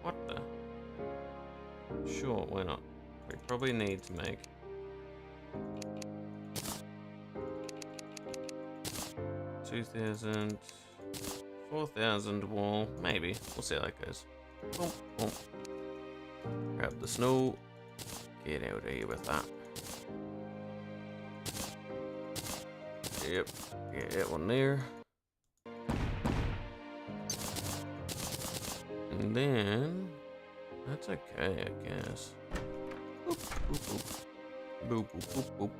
What the? Sure, why not? We probably need to make 2,000, 4,000 wall, maybe. We'll see how that goes. Boom, boom. Grab the snow. Get out of here with that. Yep, get that one there. And then that's okay, I guess. Boop, boop, boop. Boop, boop, boop, boop.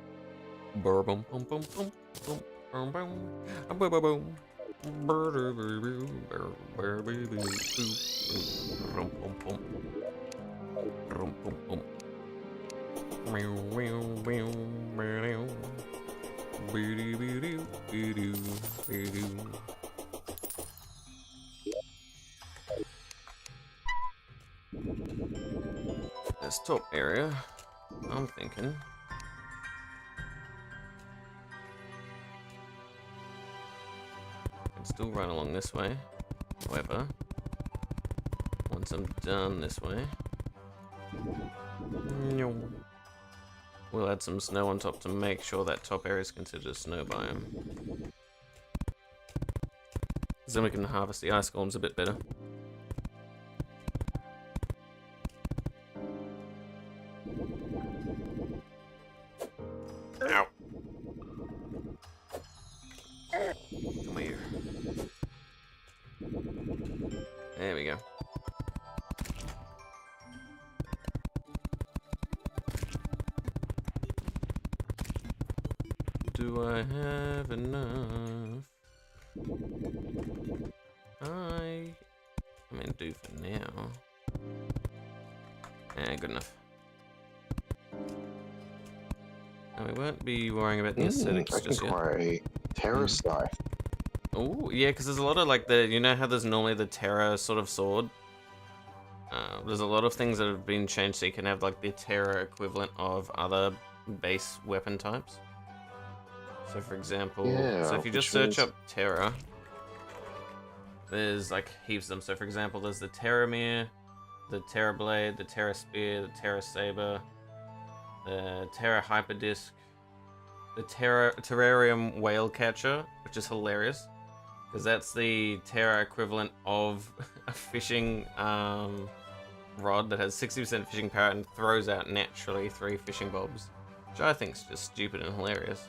Burr, boom, boom, boom, boom, boom, boom, boom, boom, boom, boom. Burr, burr, burr, burr, burr, burr, burr, boop, boom, boom, boom. Boom, boom, boom. Meow, meow, meow, meow. Boo-doo, boo-doo, boo-doo, boo-doo. This top area, I'm thinking. I can still run along this way. However, once I'm done this way, we'll add some snow on top to make sure that top area is considered a snow biome. Then we can harvest the ice golems a bit better. Ow! Come here. There we go. Do I have enough? I mean, do for now. Good enough. And we won't be worrying about the aesthetics I can just yet. acquire a terror scythe. Oh, yeah, because there's a lot of like the, you know how there's normally the Terra sort of sword? There's a lot of things that have been changed so you can have like the Terra equivalent of other base weapon types. So for example, so if you just search up Terra, there's like heaps of them. So for example, there's the Terramere, the Terra Blade, the Terra Spear, the Terra Saber, the Terra Hyperdisc, the Terrarium Whale Catcher, which is hilarious, because that's the Terra equivalent of a fishing rod that has 60% fishing power and throws out naturally 3 fishing bobs, which I think is just stupid and hilarious.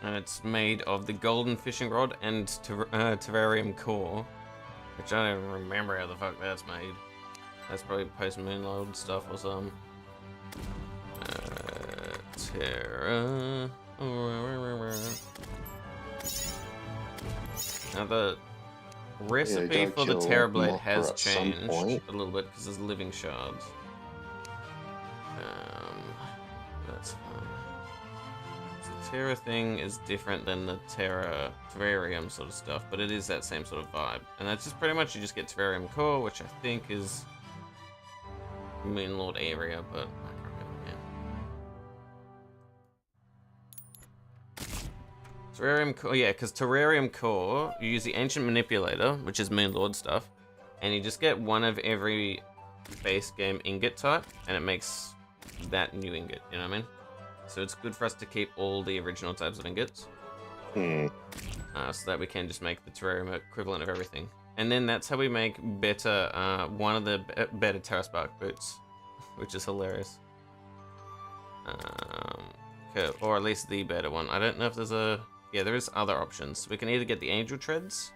And it's made of the golden fishing rod and terrarium core, which I don't even remember how the fuck that's made. That's probably post-moonload stuff or something. Terra. Now the recipe for the Terra Blade has changed a little bit because there's living shards. That's fine. So the Terra thing is different than the Terrarium sort of stuff, but it is that same sort of vibe. And that's just pretty much you just get Terrarium core, which I think is Moonlord area, but I can't remember Terrarium core, yeah, because terrarium core, you use the ancient manipulator, which is Moonlord stuff, and you just get one of every base game ingot type, and it makes that new ingot, you know what I mean? So it's good for us to keep all the original types of ingots. Hmm. So that we can just make the terrarium equivalent of everything. And then that's how we make better, one of the better Terra Spark boots, which is hilarious. Okay, or at least the better one. I don't know if there's a... Yeah, there is other options. We can either get the Angel Treads,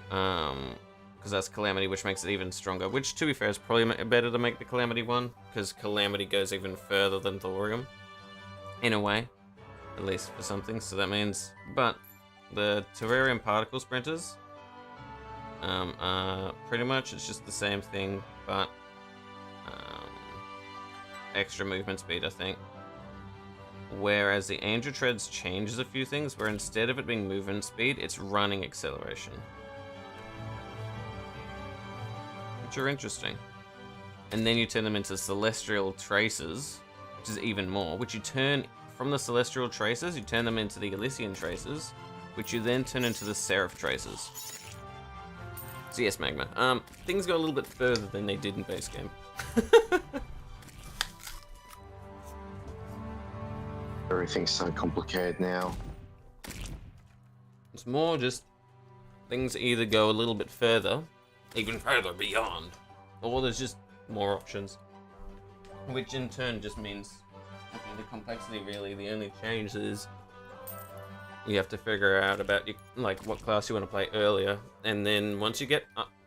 because that's Calamity, which makes it even stronger. Which, to be fair, is probably better to make the Calamity one, because Calamity goes even further than Thorium, in a way, at least for something. So that means, but the Terrarium Particle Sprinters, pretty much it's just the same thing, but extra movement speed, I think. Whereas the Angel Treads changes a few things, where instead of it being movement speed, it's running acceleration. Which are interesting. And then you turn them into Celestial Traces, which is even more, which you turn from the Celestial Traces, you turn them into the Elysian Traces, which you then turn into the Seraph Traces. So yes, Magma. Things go a little bit further than they did in base game. Everything's so complicated now. It's more just things either go a little bit further, even further beyond, or there's just more options. Which in turn just means, the complexity really, the only change is you have to figure out about like what class you want to play earlier, and then once you get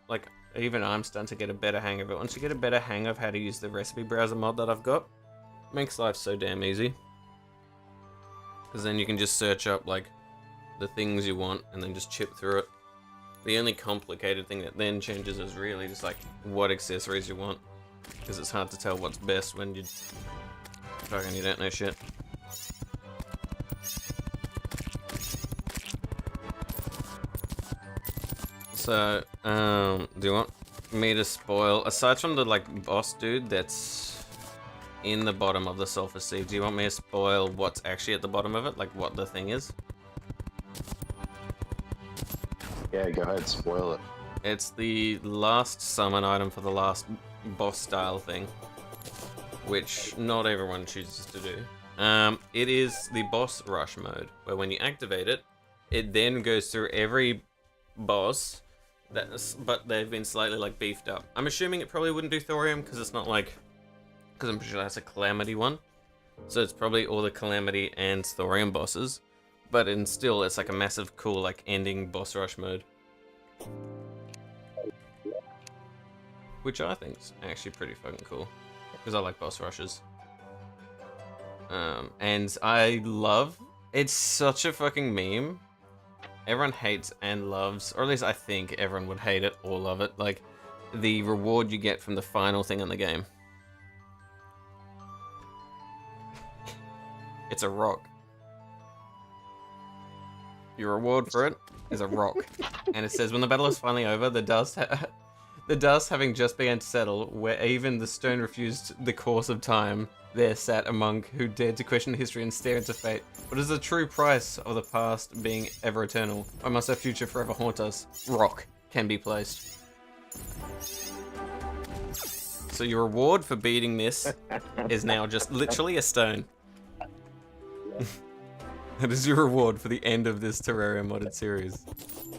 like, even I'm starting to get a better hang of it. Once you get a better hang of how to use the recipe browser mod that I've got, it makes life so damn easy. Because then you can just search up like the things you want and then just chip through it. The only complicated thing that then changes is really just like what accessories you want, because it's hard to tell what's best when you don't know shit. So, do you want me to spoil, aside from the like boss dude that's in the bottom of the sulfur seed, do you want me to spoil what's actually at the bottom of it, like what the thing is? Yeah, go ahead, spoil it. It's the last summon item for the last boss style thing, which not everyone chooses to do. It is the boss rush mode, where when you activate it, it then goes through every boss, but they've been slightly like beefed up. I'm assuming it probably wouldn't do thorium, because it's not like, because I'm pretty sure that's a Calamity one. So it's probably all the Calamity and Thorium bosses. But still, it's like a massive cool like ending boss rush mode. Which I think's actually pretty fucking cool. Because I like boss rushes. And I love, it's such a fucking meme. Everyone hates and loves, or at least I think everyone would hate it or love it, like the reward you get from the final thing in the game. It's a rock. Your reward for it is a rock. And it says, when the battle is finally over, the dust having just begun to settle, where even the stone refused the course of time, there sat a monk who dared to question history and stare into fate. What is the true price of the past being ever eternal? Or must our future forever haunt us? Rock can be placed. So your reward for beating this is now just literally a stone. That is your reward for the end of this Terraria modded series.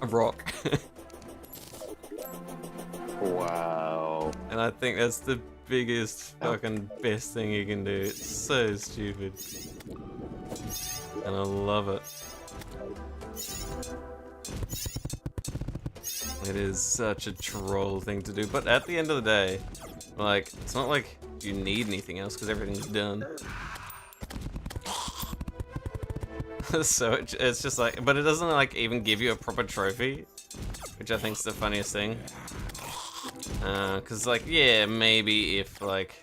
A rock. Wow. And I think that's the biggest fucking best thing you can do. It's so stupid. And I love it. It is such a troll thing to do. But at the end of the day, like, it's not like you need anything else because everything's done. So it's just like, but it doesn't like even give you a proper trophy, which I think is the funniest thing. Cause like, yeah, maybe if like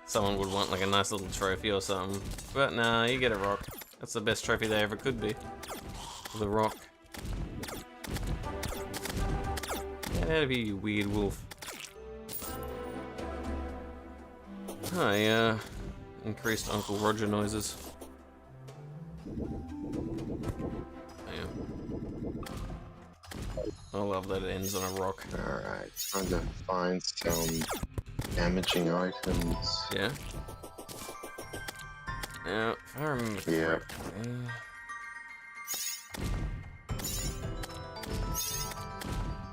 someone would want like a nice little trophy or something, but nah, you get a rock. That's the best trophy they ever could be. The rock. Get out of here, you weird wolf. Oh yeah, increased Uncle Roger noises. I love that it ends on a rock. Alright, trying to find some damaging items. Yeah. Now, if I remember Yeah. correctly...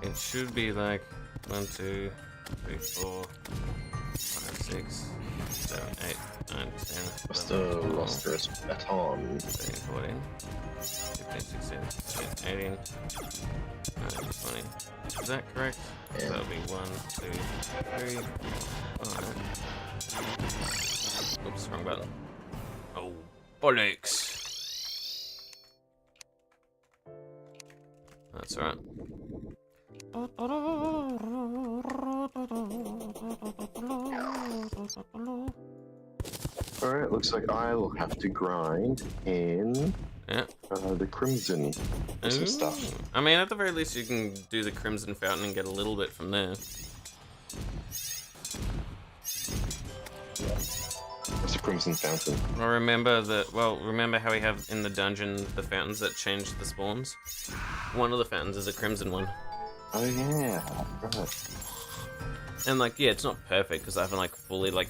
It should be like 1, 2, 3, 4, 5, 6, 7, 8, 9, 10, What's 11, the 12, lustrous baton? 13, 14, 15, 16, 17, 18, 19, 20. Is that correct? Yeah. That'll be 1, 2, 3, 5. Oops, wrong button. Oh, bollocks! That's right. Alright, looks like I'll have to grind in Yeah. the crimson for some Ooh. stuff. I mean, at the very least, you can do the Crimson Fountain and get a little bit from there. What's the crimson fountain? Well, remember that. Well, remember how we have in the dungeon the fountains that change the spawns. One of the fountains is a crimson one, Oh yeah, right. and like, yeah, it's not perfect because I haven't like fully like.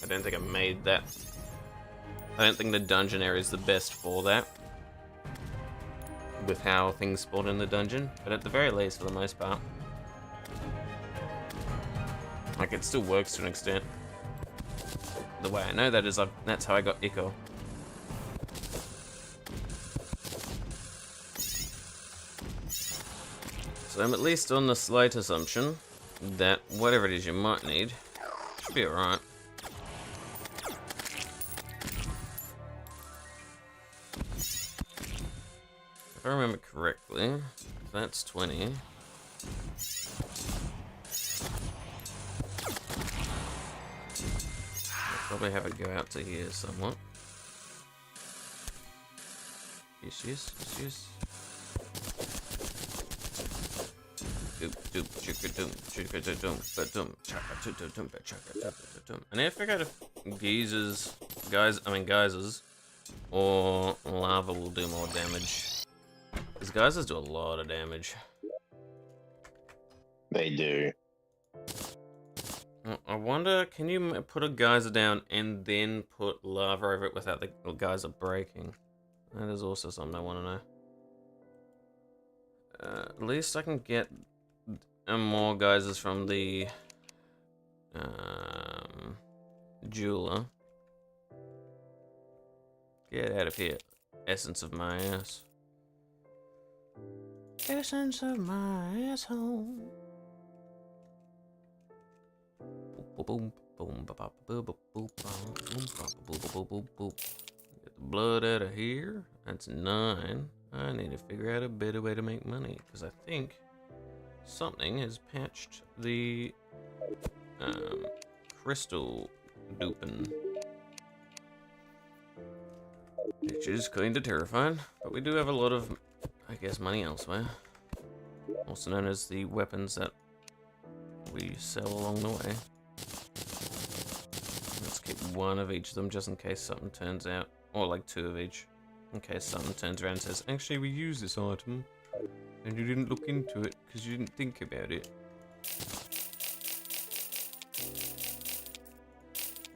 I don't think I made that. I don't think the dungeon area is the best for that. With how things spawn in the dungeon, but at the very least, for the most part, like it still works to an extent. The way I know that is that's how I got Echo. So I'm at least on the slight assumption that whatever it is you might need should be alright. If I remember correctly, that's 20. Probably have it go out to here somewhat. Yes. And I figured if geysers or lava will do more damage. Because geysers do a lot of damage. They do. I wonder, can you put a geyser down and then put lava over it without the geyser breaking? That is also something I want to know. At least I can get more geysers from the jeweler. Get out of here, essence of my ass. Essence of my asshole. Get the blood out of here. That's 9. I need to figure out a better way to make money because I think something has patched the crystal duping, which is kind of terrifying. But we do have a lot of, I guess, money elsewhere, also known as the weapons that we sell along the way. Let's keep 1 of each of them just in case something turns out, or like 2 of each, in case something turns around and says, actually we use this item, and you didn't look into it because you didn't think about it.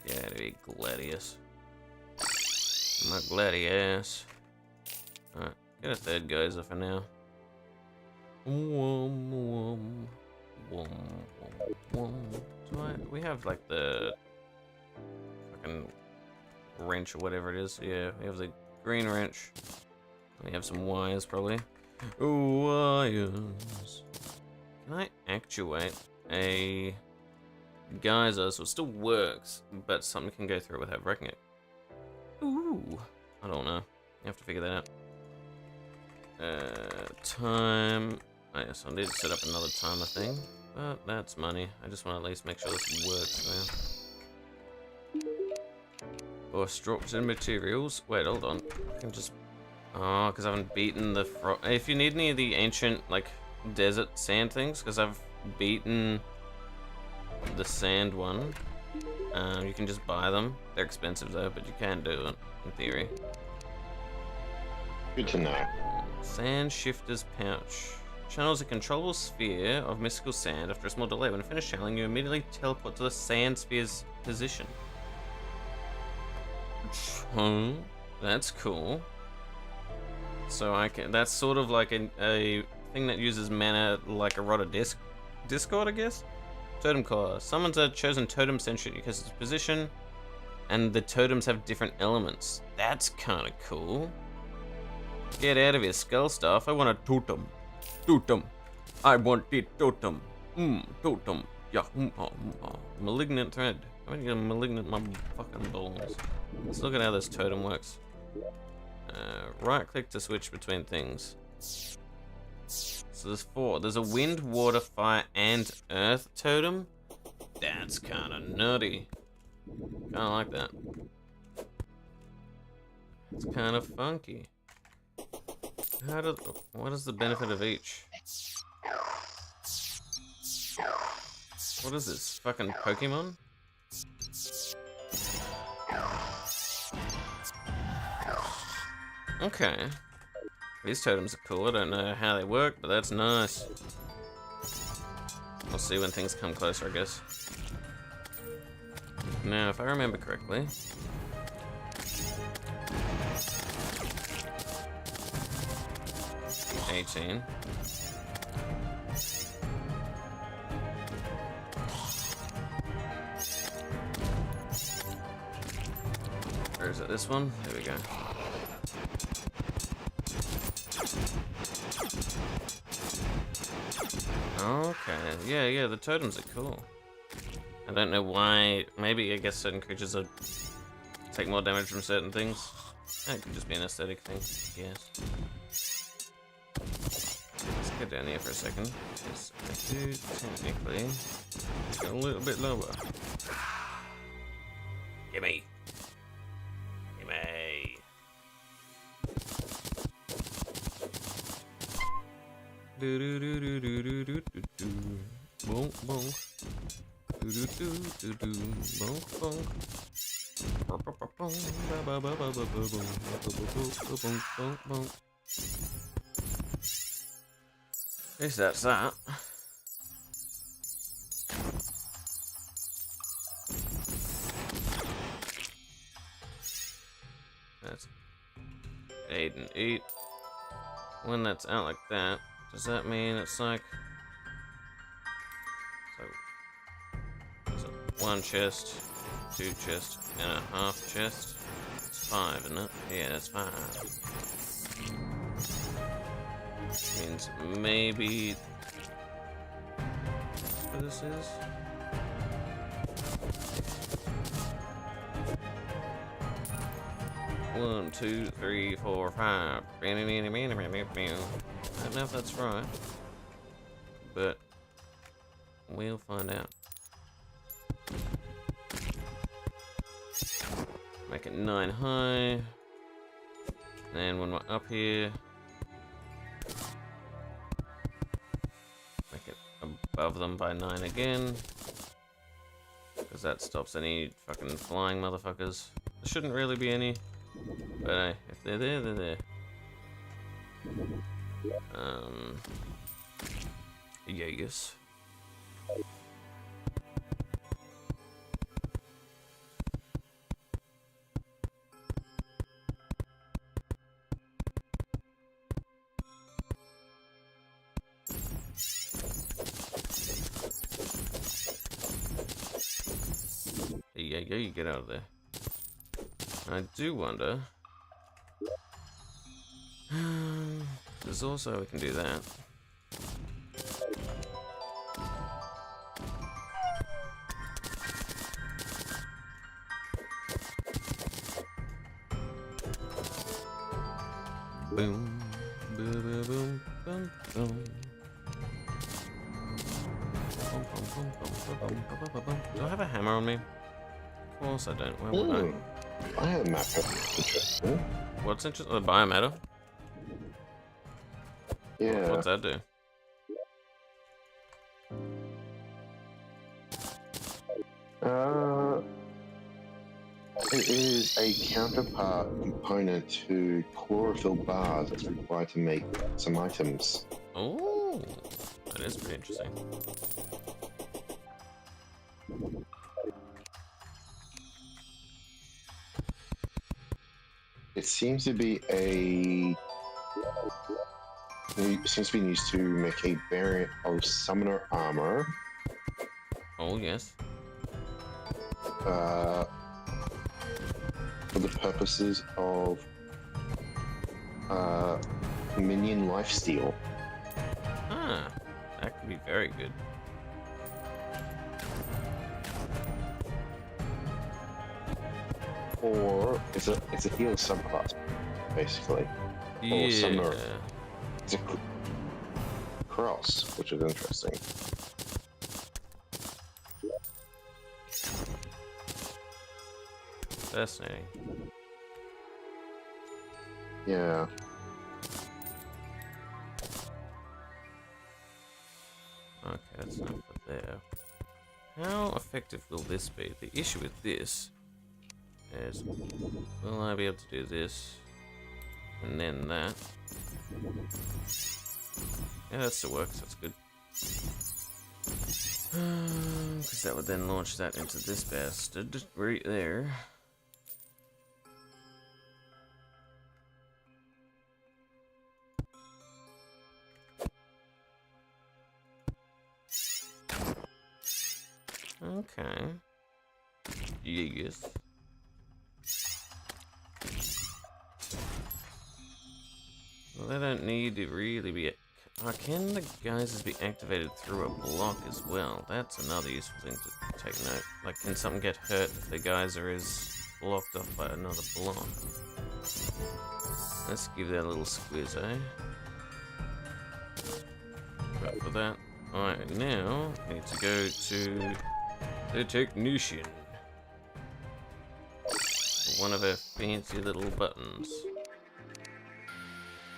Get out of here, Gladius. My Gladius. Alright, get a 3rd geyser for now. We have like the fucking wrench or whatever it is. Yeah, we have the green wrench. We have some wires probably. Wires. Can I actuate a geyser so it still works, but something can go through it without breaking it? Ooh, I don't know. You have to figure that out. Time. Oh, yes, I need to set up another timer thing, but that's money. I just want to at least make sure this works now. Or structured materials. Wait, hold on. I can just. Oh, because I haven't beaten the if you need any of the ancient, like, desert sand things, because I've beaten the sand one, you can just buy them. They're expensive though, but you can do it, in theory. Good to know. Sand shifter's pouch. channels a controllable sphere of mystical sand. After a small delay, when finished channeling, you immediately teleport to the sand sphere's position. That's cool. So I can. That's sort of like a thing that uses mana like a rod of Discord, I guess. Totem core. Summons a chosen totem sentient because its position, and the totems have different elements. That's kind of cool. Get out of here, skull stuff. I want a totem. Totem. I want the totem. Totem. Yeah. Malignant thread. I want to get a malignant motherfucking balls. Let's look at how this totem works. Right click to switch between things. So there's 4. There's a wind, water, fire, and earth totem. That's kind of nutty. Kind of like that. It's kind of funky. What is the benefit of each? What is this? Fucking Pokemon? Okay. These totems are cool. I don't know how they work, but that's nice. We'll see when things come closer, I guess. Now, if I remember correctly... $18. Or is it this one? There we go. Okay, yeah, the totems are cool. I don't know why. Maybe, I guess certain creatures are take more damage from certain things. That could just be an aesthetic thing, yes. Let's get down here for a second. Yes, I do technically go a little bit lower. Gimme. Gimme. Do do do do do do do do do. Bonk bonk. Do do do do do. Bonk bonk. At least that's that. That's 8 and 8. When that's out like that, does that mean it's like... So, there's a 1 chest, 2 chest, and a half chest. It's 5, isn't it? Yeah, that's 5. Means maybe... What this is? One, 2, 3, 4, 5. I don't know if that's right, but we'll find out. Make it 9 high. Then when we're up here, make it above them by 9 again. Because that stops any fucking flying motherfuckers. There shouldn't really be any. But hey, if they're there, they're there. Yes. Yeah, you get out of there. I do wonder. There's also, we can do that. Boom, boom, boom, boom, boom, boom. Do I have a hammer on me? Of course I don't. Where would I? I have a map. Interesting. What's interesting? The biomatter? Yeah. What's that do? It is a counterpart component to chlorophyll bars that's required to make some items. Oh. Oh, that is pretty interesting. It seems to be it seems to be used to make a variant of summoner armor. Oh, yes. For the purposes of minion lifesteal. Ah, that could be very good. Or it's a heal subclass, basically. Or summoner. It's a cross, which is interesting. Fascinating. Yeah. Okay, that's enough for there. How effective will this be? The issue with this is, will I be able to do this and then that? Yeah, that still works. That's good. Because that would then launch that into this bastard right there. Okay. Yes. Well, they don't need to really be. Can the geysers be activated through a block as well? That's another useful thing to take note. Like, can something get hurt if the geyser is blocked off by another block? Let's give that a little squeeze, eh? Right for that. Alright, now need to go to the technician. One of our fancy little buttons.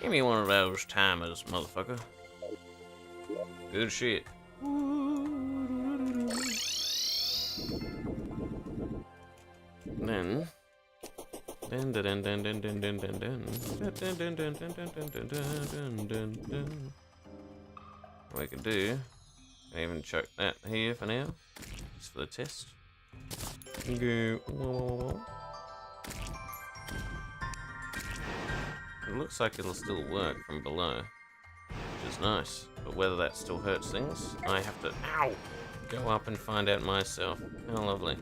Give me one of those timers, motherfucker. Good shit. Then we can do, I even chuck that here for now, just for the test. Go. It looks like it'll still work from below, which is nice. But whether that still hurts things, I have to go up and find out myself. How lovely.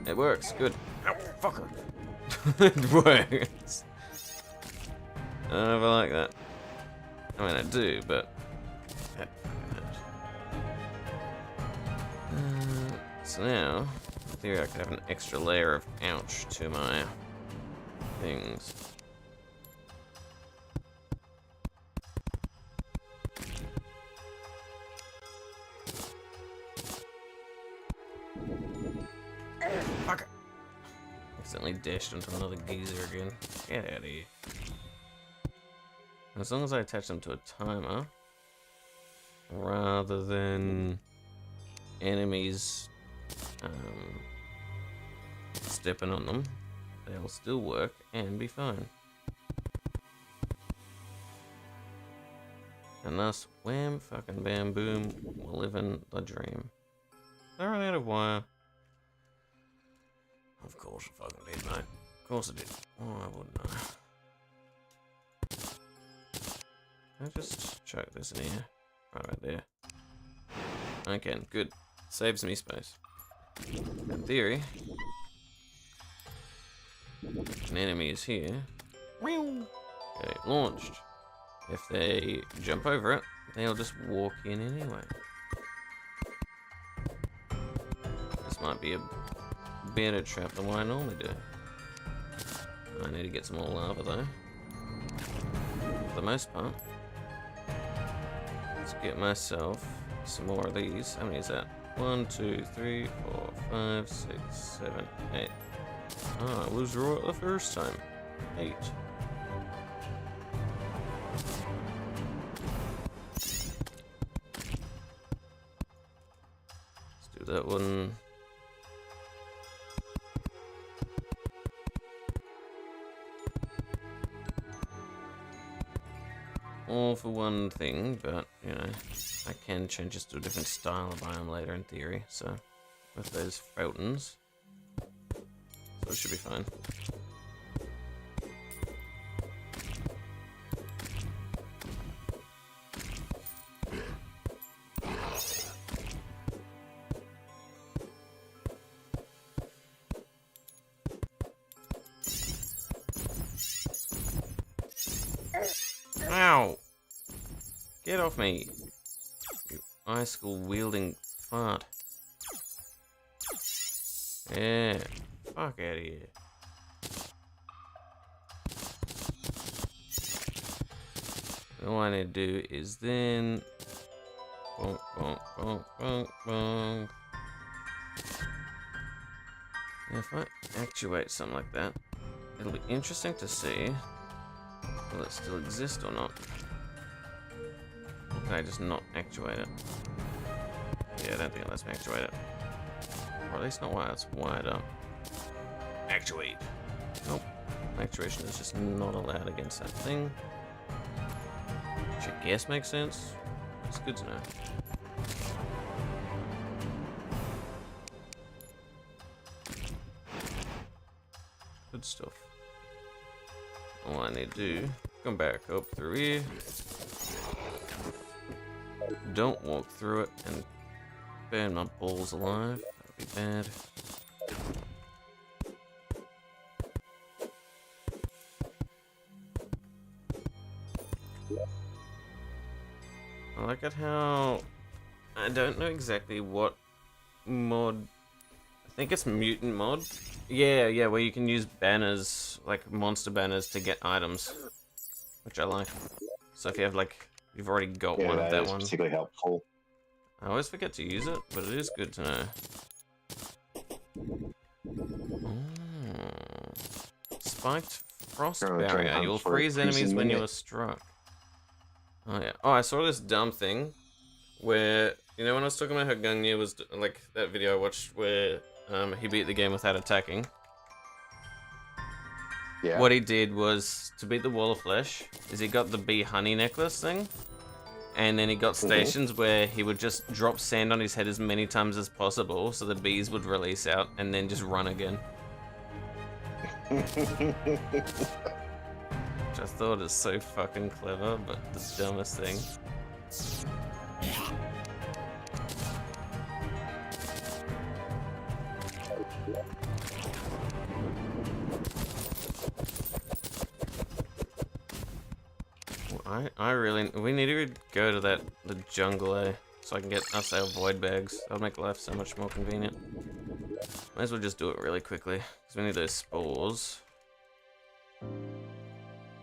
It works, good. Ow, fucker. It works. I don't know if I like that. I mean, I do, but that hurt. So now, in theory, I could have an extra layer of ouch to my things. Fuck it. Accidentally dashed into another geezer again. Get out of here. As long as I attach them to a timer, rather than enemies stepping on them, they'll still work and be fine. And thus, wham, fucking bam, boom, we're living the dream. I ran out of wire. Of course I fucking did, mate. Of course I did. Why wouldn't I? I just chuck this in here. Right there. Okay, good. Saves me space. In theory, an enemy is here. Okay, launched. If they jump over it, they'll just walk in anyway. This might be a better trap than what I normally do. I need to get some more lava though. For the most part. Let's get myself some more of these. How many is that? 1, 2, 3, 4, 5, 6, 7, 8. Ah, I was right the first time. 8. Let's do that one. all for one thing, but, you know, I can change this to a different style of biome later in theory, so with those fountains. So it should be fine. Ow! Get off me, you icicle wielding fart. Yeah, fuck out of here. All I need to do is then bonk, bonk, bonk, bonk, bonk. Now if I actuate something like that, it'll be interesting to see will it still exist or not. Can I just not actuate it? Yeah, I don't think it lets me actuate it. Or at least not while it's wired up. Actuate. Nope. Actuation is just not allowed against that thing. Which I guess makes sense. It's good to know. Good stuff. All I need to do, come back up through here. Don't walk through it and burn my balls alive. That'd be bad. I like it how I don't know exactly what mod. I think it's mutant mod. Yeah, where you can use banners, like monster banners, to get items, which I like. So if you have like, you've already got one of that one. Particularly helpful. I always forget to use it, but it is good to know. Spiked frost barrier. You'll freeze enemies when you are struck. Oh yeah. Oh, I saw this dumb thing where, you know when I was talking about how Gungnir was, like that video I watched where he beat the game without attacking. Yeah. What he did was, to beat the wall of flesh, is he got the bee honey necklace thing. And then he got stations where he would just drop sand on his head as many times as possible so the bees would release out and then just run again. Which I thought is so fucking clever, but the dumbest thing. We need to go to the jungle, so I can get us our void bags. That'll make life so much more convenient. Might as well just do it really quickly, because we need those spores.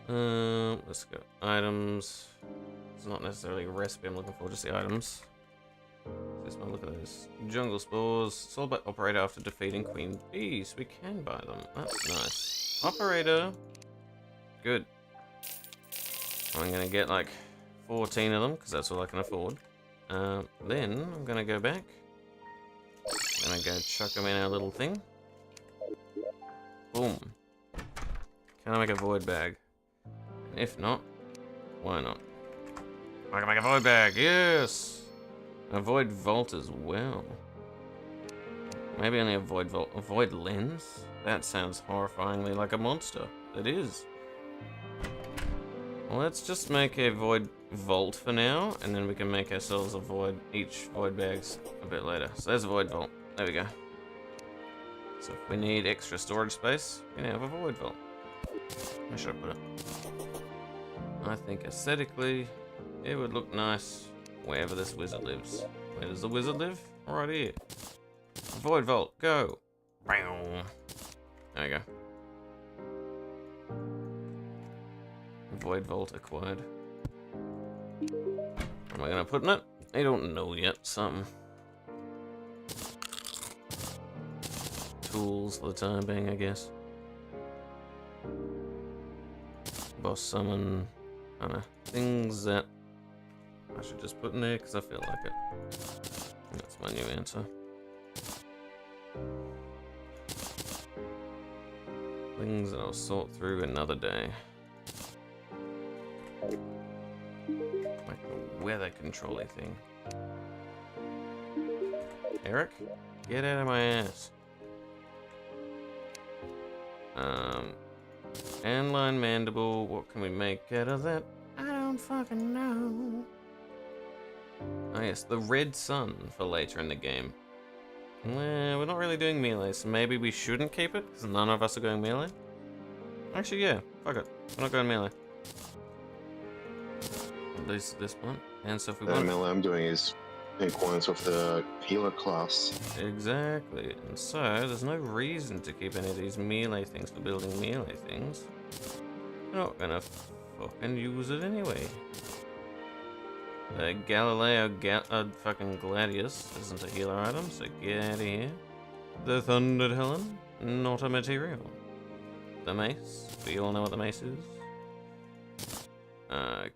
Let's go. Items. It's not necessarily a recipe I'm looking for, just the items. This one, look at those. Jungle spores. It's all about operator after defeating queen bees. We can buy them. That's nice. Operator. Good. I'm gonna get like 14 of them, because that's all I can afford. Then I'm gonna go back. I'm gonna go chuck them in our little thing. Boom. Can I make a void bag? If not, why not? I can make a void bag, yes! A void vault as well. Maybe only a void vault. A void lens? That sounds horrifyingly like a monster. It is. Well, let's just make a void vault for now, and then we can make ourselves a void, each void bags a bit later. So there's a void vault. There we go. So if we need extra storage space, we now have a void vault. Where should I put it? I think aesthetically, it would look nice wherever this wizard lives. Where does the wizard live? Right here. Void vault, go! There we go. Void vault acquired. Where am I gonna put in it? I don't know yet. Something. Tools for the time being, I guess. Boss summon. I don't know. Things that I should just put in there because I feel like it. That's my new answer. Things that I'll sort through another day. like the weather control-y thing. Eric? Get out of my ass. Handline mandible, what can we make out of that? I don't fucking know. Oh yes, the red sun for later in the game. Well, we're not really doing melee, so maybe we shouldn't keep it, because none of us are going melee. Actually, yeah, fuck it. We're not going melee. At least this one. And so if we The want... melee I'm doing is in accordance with the healer class. Exactly. And so, there's no reason to keep any of these melee things for building melee things. We're not gonna fucking use it anyway. The Galileo fucking Gladius isn't a healer item, so get out of here. The Thundered Helen, not a material. The mace, we all know what the mace is.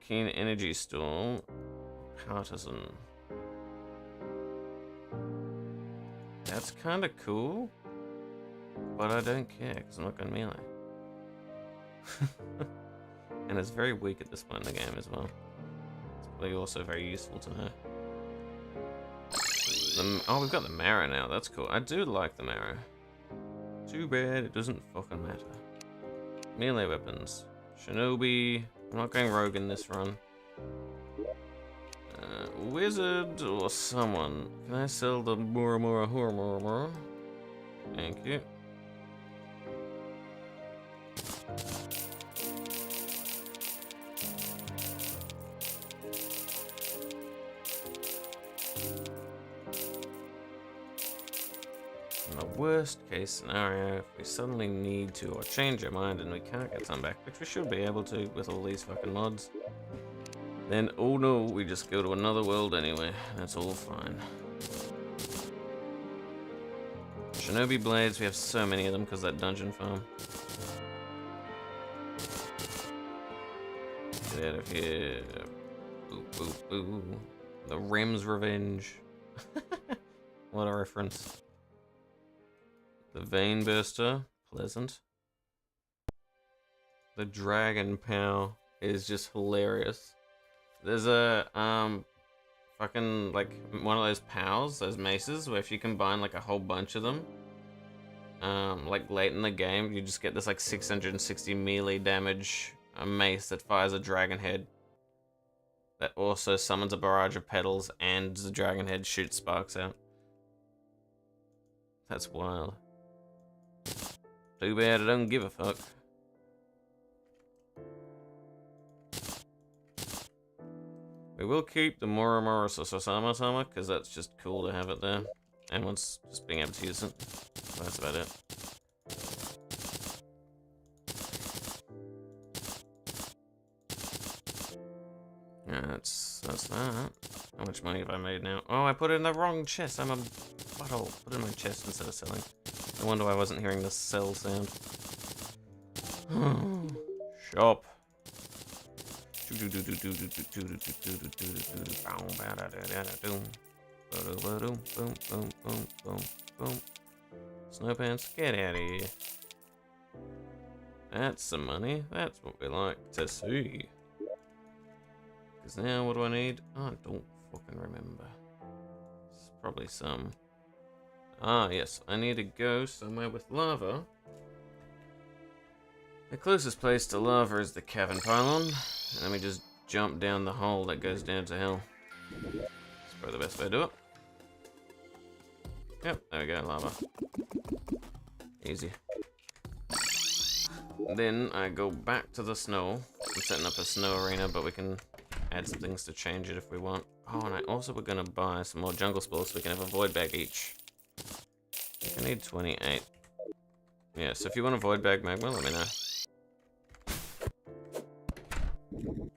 Keen Energy Storm, Partisan. That's kind of cool, but I don't care because I'm not going melee. And it's very weak at this point in the game as well. It's probably also very useful to know. Oh, we've got the Marrow now. That's cool. I do like the Marrow. Too bad it doesn't fucking matter. Melee weapons. Shinobi. I'm not going rogue in this run. Wizard or someone. Can I sell the Muramura Huramura? Thank you. In the worst case scenario, if we suddenly need to or change our mind and we can't get some back, which we should be able to with all these fucking mods, then, oh no, we just go to another world anyway. That's all fine. Shinobi blades, we have so many of them because that dungeon farm. Get out of here. Boo, boo, boo. The Rem's Revenge. What a reference. The Vein Burster, pleasant. The Dragon Pow is just hilarious. There's a, fucking, like, one of those POWs, those maces, where if you combine, like, a whole bunch of them, like, late in the game, you just get this, like, 660 melee damage mace that fires a dragon head. That also summons a barrage of petals, and the dragon head shoots sparks out. That's wild. Too bad I don't give a fuck. We will keep the Muramura Sosama because that's just cool to have it there. And once just being able to use it. That's about it. Yeah, that's that. How much money have I made now? Oh, I put it in the wrong chest. I'm a butthole. Put it in my chest instead of selling. No wonder I wasn't hearing the sell sound. Shop. Snow pants, get out of here. That's some money. That's what we like to see. Because now, what do I need? Oh, I don't fucking remember. It's probably some. Ah, yes. I need to go somewhere with lava. The closest place to lava is the cavern pylon. Let me just jump down the hole that goes down to hell. That's probably the best way to do it. Yep, there we go, lava. Easy. Then I go back to the snow. I'm setting up a snow arena, but we can add some things to change it if we want. Oh, and I also we're gonna buy some more jungle spores so we can have a void bag each. I need 28. Yeah, so if you want a void bag magma, let me know.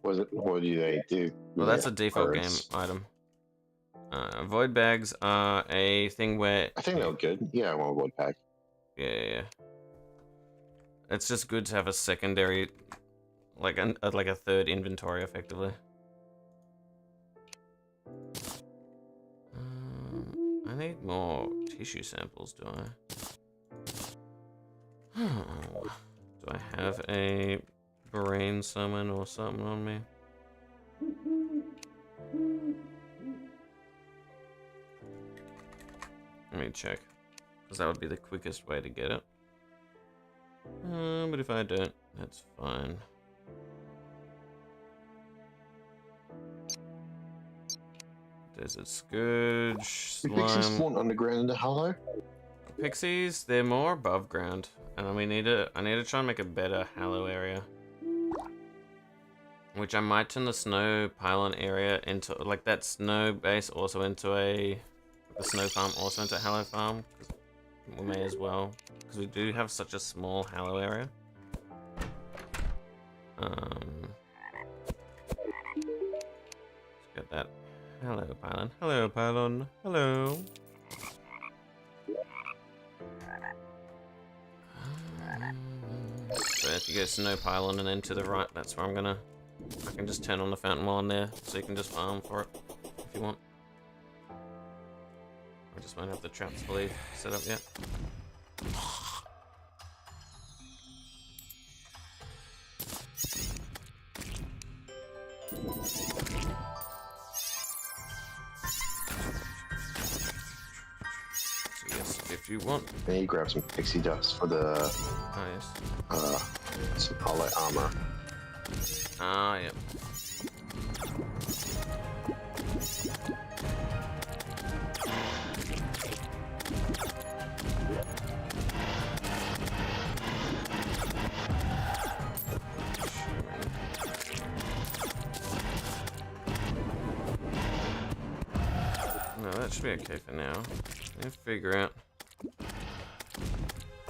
What do they do? Well, that's a default game Birds. item. Void bags are a thing where... I think they're good. Yeah, I want a wood pack. Yeah. It's just good to have a secondary, like a third inventory, effectively. I need more tissue samples, do I? Do I have a brain summon or something on me? Let me check. Because that would be the quickest way to get it. But if I don't, that's fine. Desert Scourge, Do pixies Slime. spawn underground in the hollow? Pixies, they're more above ground. And I need to try and make a better Hallow area. Which I might turn the snow pylon area into, like that snow base also into the snow farm also into a Hallow farm. We may as well, because we do have such a small Hallow area. Let's get that. Hello, pylon. Hello, pylon. Hello. So if you go snow pylon and then to the right, that's where I can just turn on the fountain while I'm there, so you can just farm for it if you want. I just won't have the traps fully set up yet. So yes, if you want. Then you grab some pixie dust for the Oh yes. some hollow armor. Ah, yep. No, that should be okay for now. I'll figure out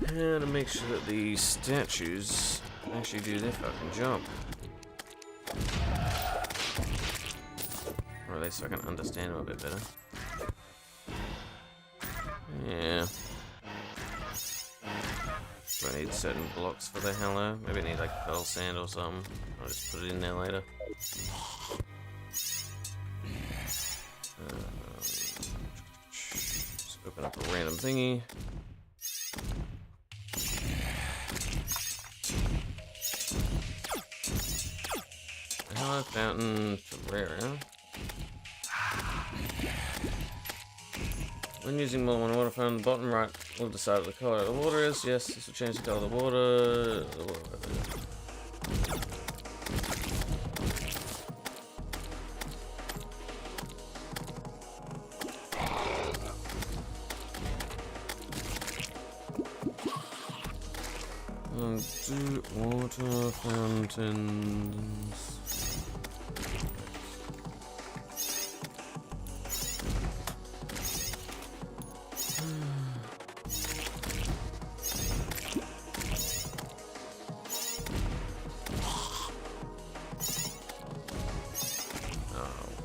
how to make sure that the statues actually do their fucking job. Or at least I can understand them a bit better. Yeah. Do I need certain blocks for the Hallow? Maybe I need like pearl sand or something. I'll just put it in there later. Just open up a random thingy. Hallow fountain Terraria. When using more than one water fountain, the bottom right will decide what the color of the water is. Yes, this will change the color of the water. Do water fountains.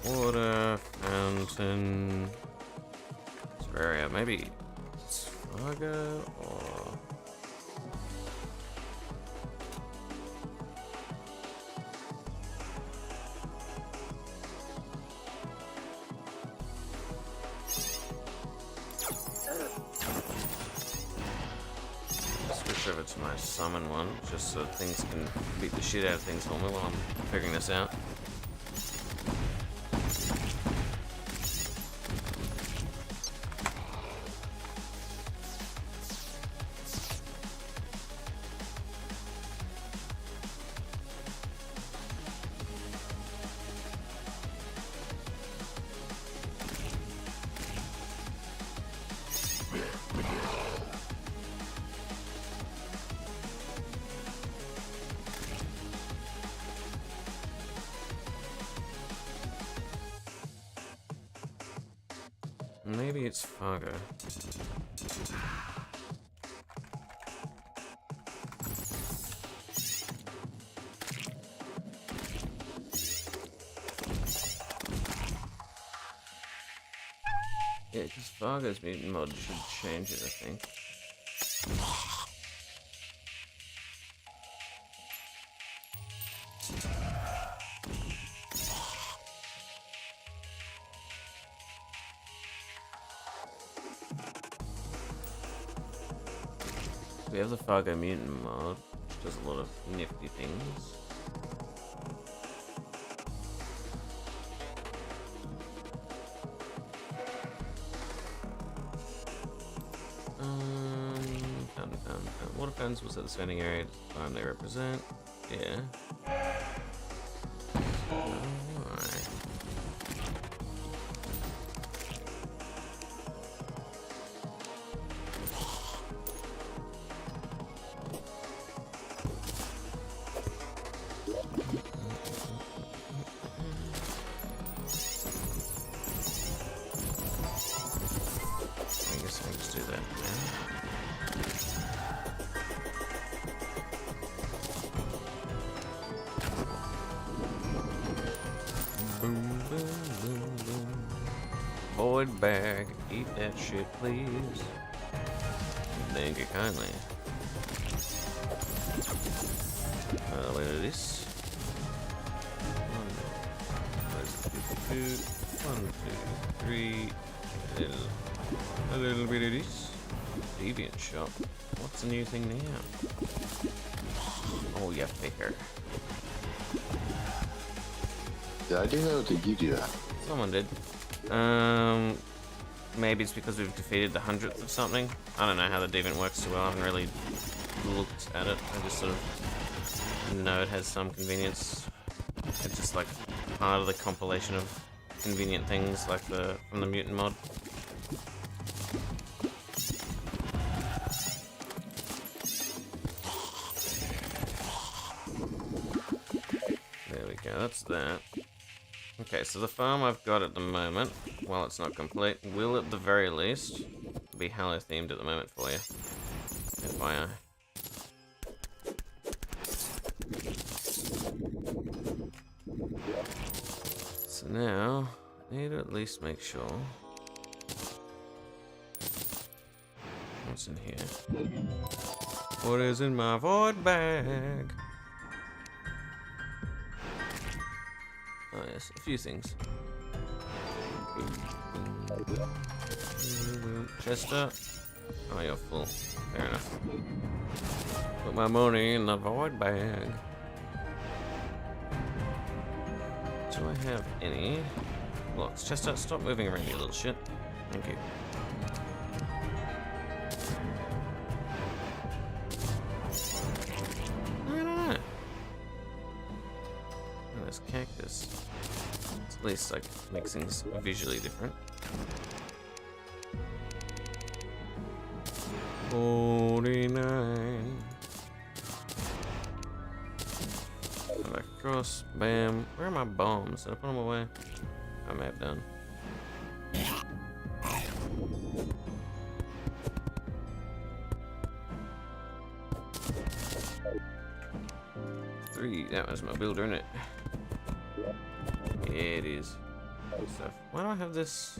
Water fountain. Terraria, maybe Saga or. Switch over to my summon one, just so things can beat the shit out of things for me while I'm figuring this out. Maybe it's Fargo. Yeah, because Fargo's mutant mod should change it, I think. We have the Fargo mutant mod, which does a lot of nifty things. Water fountains was at the surrounding area. They represent. Yeah. Alright. I guess I can just do that now. Boom, boom, boom, boom. Void bag, eat that shit, please. Thank you kindly. Look at this. 1, 2, 3. A little bit of this. Deviant shop. What's the new thing now? Oh, yeah, faker. Did I do that or did you do that? Someone did. Maybe it's because we've defeated the 100th of something. I don't know how the deviant works too well. I haven't really looked at it. I just sort of know it has some convenience. It's just like part of the compilation of convenient things like from the mutant mod. There we go, that's that. Okay, so the farm I've got at the moment, while it's not complete, will at the very least be Halo themed at the moment for you. FYI. So now, I need to at least make sure. What's in here? What is in my void bag? Oh yes, a few things. Chester. Oh, you're full. Fair enough. Put my money in the void bag. Do I have any blocks? Chester, stop moving around, you little shit. Thank you. I don't know. Oh, there's cactus. It's at least like makes things visually different. 49. Come back across. Bam. Where are my bombs? Did I put them away? I may have done. Three. That was my builder, isn't it? Yeah, it is. Good stuff. Why do I have this?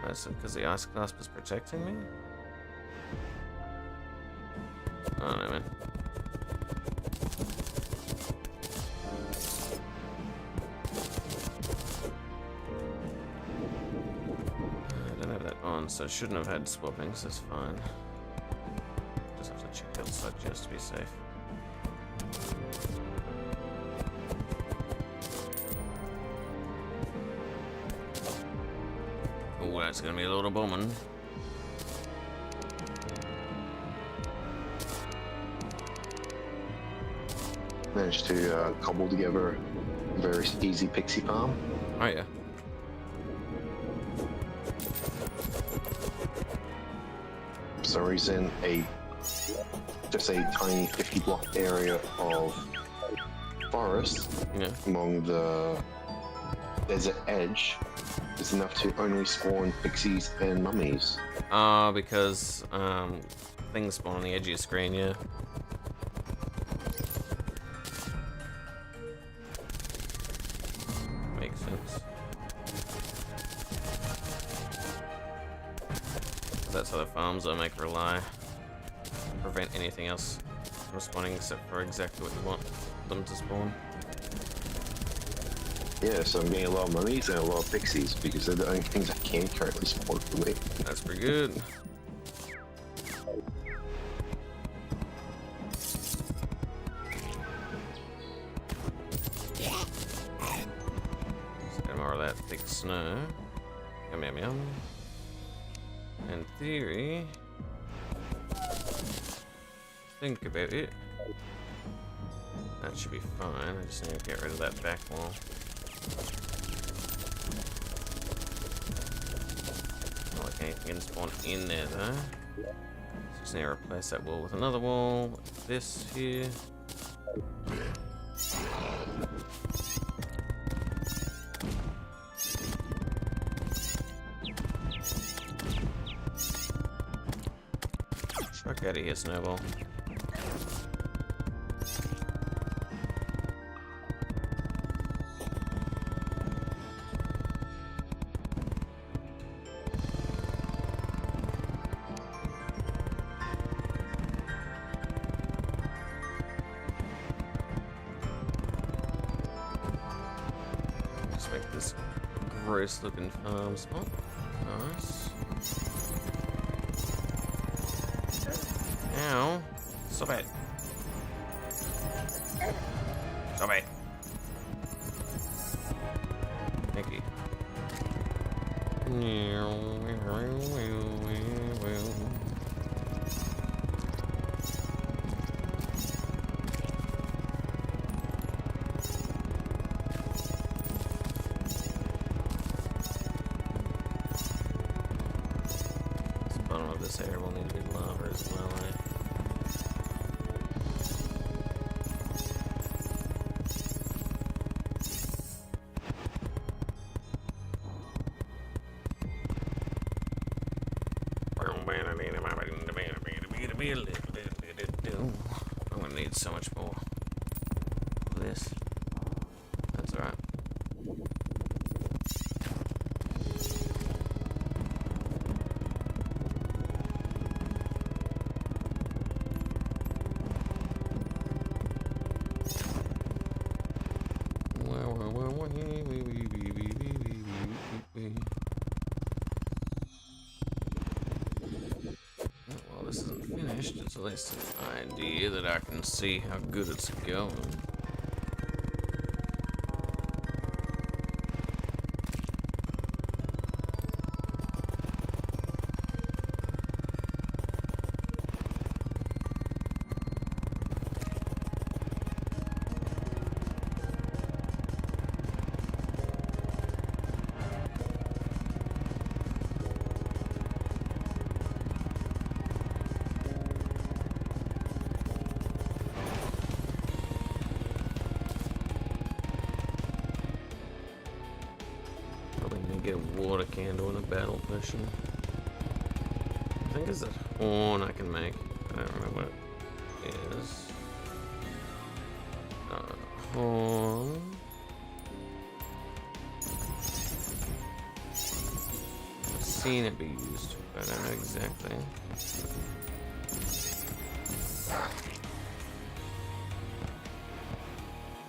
That's because the ice clasp is protecting me? I don't know, man. I don't have that on, so I shouldn't have had swappings, that's fine. Just have to check outside just to be safe. Oh, that's gonna be a lot of bombing. Managed to cobble together a very easy pixie farm. Oh yeah. For some reason, just a tiny 50-block area of forest among the desert edge is enough to only spawn pixies and mummies. Because things spawn on the edge of your screen, yeah. Makes sense. That's how the farms I make rely. Prevent anything else from spawning except for exactly what you want them to spawn. Yeah, so I'm getting a lot of mummies and a lot of pixies because they're the only things I can currently spawn for me. That's pretty good. Let's get more of that thick snow. Yum yum yum. In theory, think about it. That should be fine. I just need to get rid of that back wall. Not like anything can spawn in there though. Just need to replace that wall with another wall. This here. Fuck out of here, Snowball. Just make this gross looking farm spot. Nice. Ow. Stop it. Stop it. Thank you. The bottom of this area will need to be lava as well, eh? I'm gonna need so much more of this. That's alright. Well, this isn't finished. It's at least an idea that I can see how good it's going. Get a water candle and a battle potion. I think it's a horn I can make. I don't remember what it is. Horn. I've seen it be used, but I don't know exactly.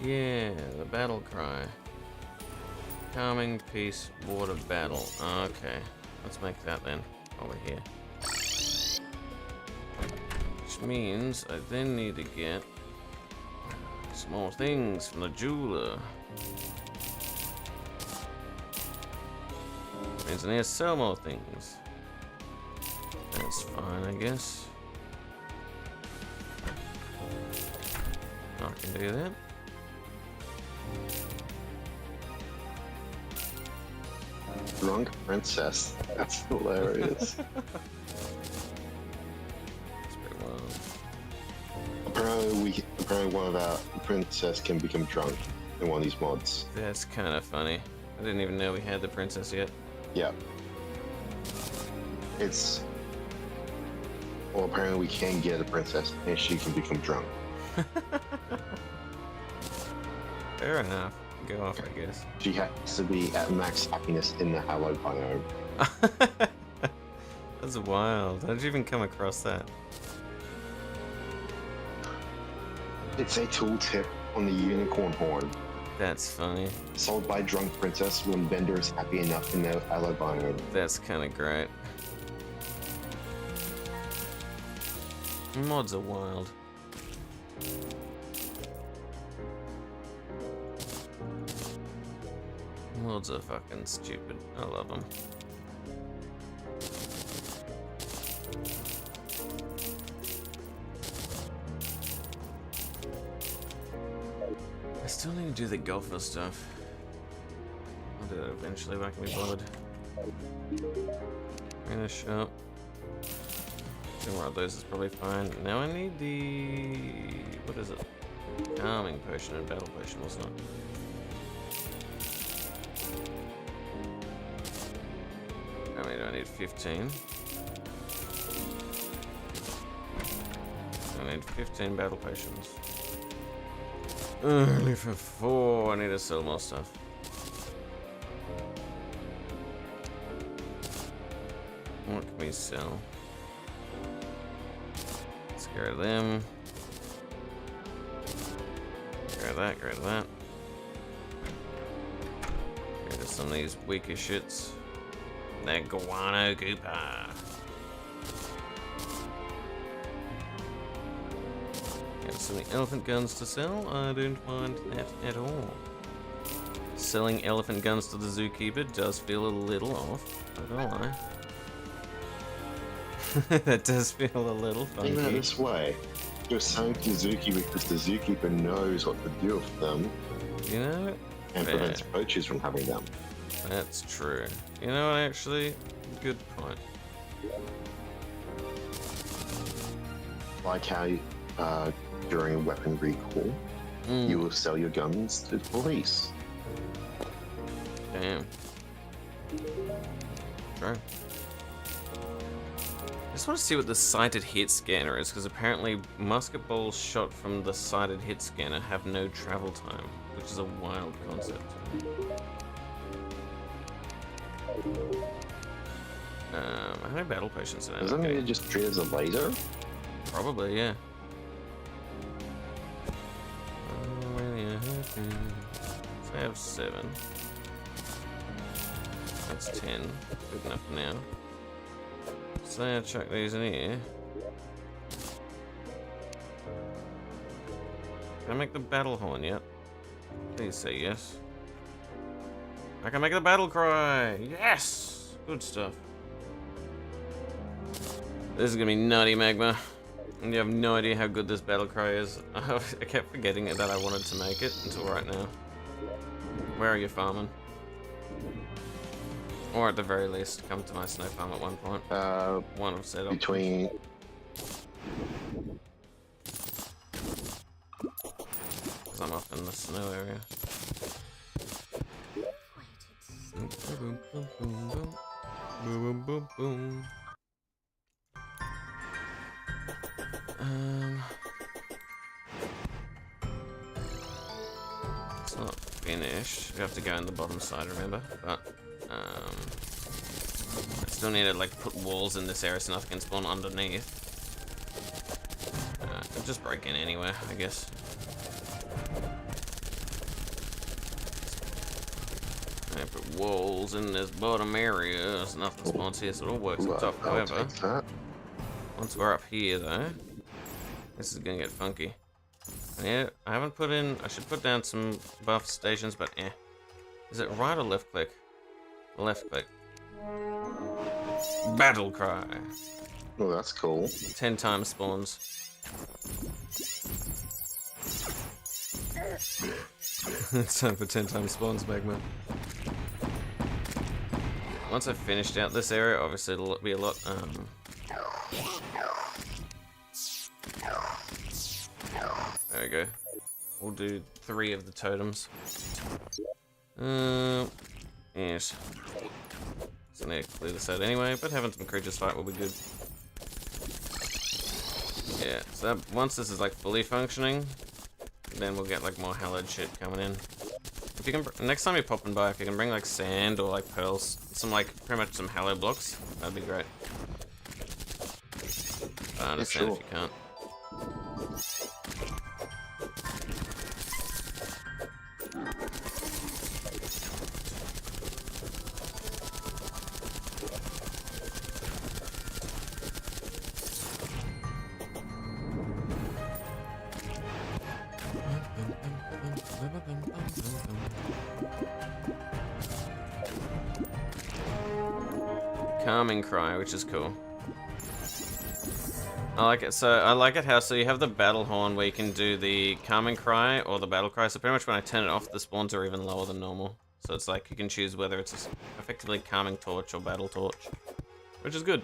Yeah, the battle cry. Calming, peace, water, battle. Okay, let's make that then, over here. Which means I then need to get some more things from the jeweler. Means I need to sell more things. That's fine, I guess. I can do that. Drunk princess. That's hilarious. That's pretty wild. Apparently one of our princess can become drunk in one of these mods. That's kind of funny. I didn't even know we had the princess yet. Yeah. Well, apparently we can get a princess and she can become drunk. Fair enough. Go off, I guess. She has to be at max happiness in the hallowed biome. That's wild. How did you even come across that? It's a tooltip on the unicorn horn. That's funny. Sold by drunk princess when vendor is happy enough in the hallowed biome. That's kind of great. Mods are wild. Mods are fucking stupid. I love them. still need to do the golfer stuff. I'll do that eventually, but I can be bothered. Finish up. Two more of those is probably fine. Now I need the... what is it? Calming potion and battle potion, wasn't it? How many do I need? 15. I need 15 battle potions. Only for 4. I need to sell more stuff. What can we sell? Let's get rid of them. Get rid of that, get rid of that. Get rid of some of these weaker shits. That guano gooper. Got some elephant guns to sell. I don't mind that at all. Selling elephant guns to the zookeeper does feel a little off. Not gonna lie. That does feel a little funky. Think about it this way. You're selling to the zookeeper because the zookeeper knows what to do with them. You know? And prevents poachers from having them. That's true. You know what, actually? Good point. Like how during a weapon recall, you will sell your guns to the police. Damn. True. I just want to see what the sighted hit scanner is, because apparently musket balls shot from the sighted hit scanner have no travel time, which is a wild concept. How many battle potions do I have? Doesn't it just treat as a laser? Probably, yeah. So I have 7. That's 10. Good enough now. So I'll chuck these in here. Can I make the battle horn yet? Please say yes. I can make the battle cry! Yes! Good stuff. This is gonna be nutty, Magma. And you have no idea how good this battle cry is. I kept forgetting that I wanted to make it until right now. Where are you farming? Or at the very least, come to my snow farm at one point. One of set up. Between... Because I'm up in the snow area. Boom, boom, boom, boom. Boom, boom, boom. It's not finished. We have to go in the bottom side, remember? But I still need to like put walls in this area so nothing can spawn underneath. I'll just break in anywhere, I guess. I put walls in this bottom area so nothing spawns here, so it all works on top. However, once we're up here though, this is gonna get funky. Yeah, I haven't put in. I should put down some buff stations, but eh. Is it right or left click? Left click. Battle cry. Oh, that's cool. 10 times spawns. It's time for 10 times spawns, Magma. Once I've finished out this area, obviously it'll be a lot. There we go. We'll do 3 of the totems. Yes. So I need to clear this out anyway, but having some creatures fight will be good. Yeah, so that, once this is like fully functioning, then we'll get like more hallowed shit coming in. If you can, next time you're popping by, if you can bring like sand or like pearls, some like pretty much some hallowed blocks, that'd be great. I understand if you can't. Calming cry, which is cool. I like it. So I like it how you have the battle horn where you can do the calming cry or the battle cry. So pretty much when I turn it off, the spawns are even lower than normal. So it's like you can choose whether it's effectively calming torch or battle torch, which is good.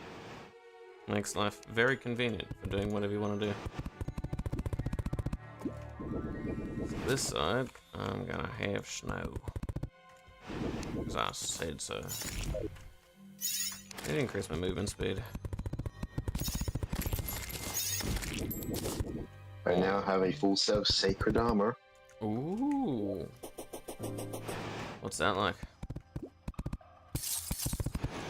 Makes life very convenient for doing whatever you want to do. So this side, I'm gonna have snow. Because I said so. It increased my movement speed. I now have a full set of sacred armor. Ooh. What's that like?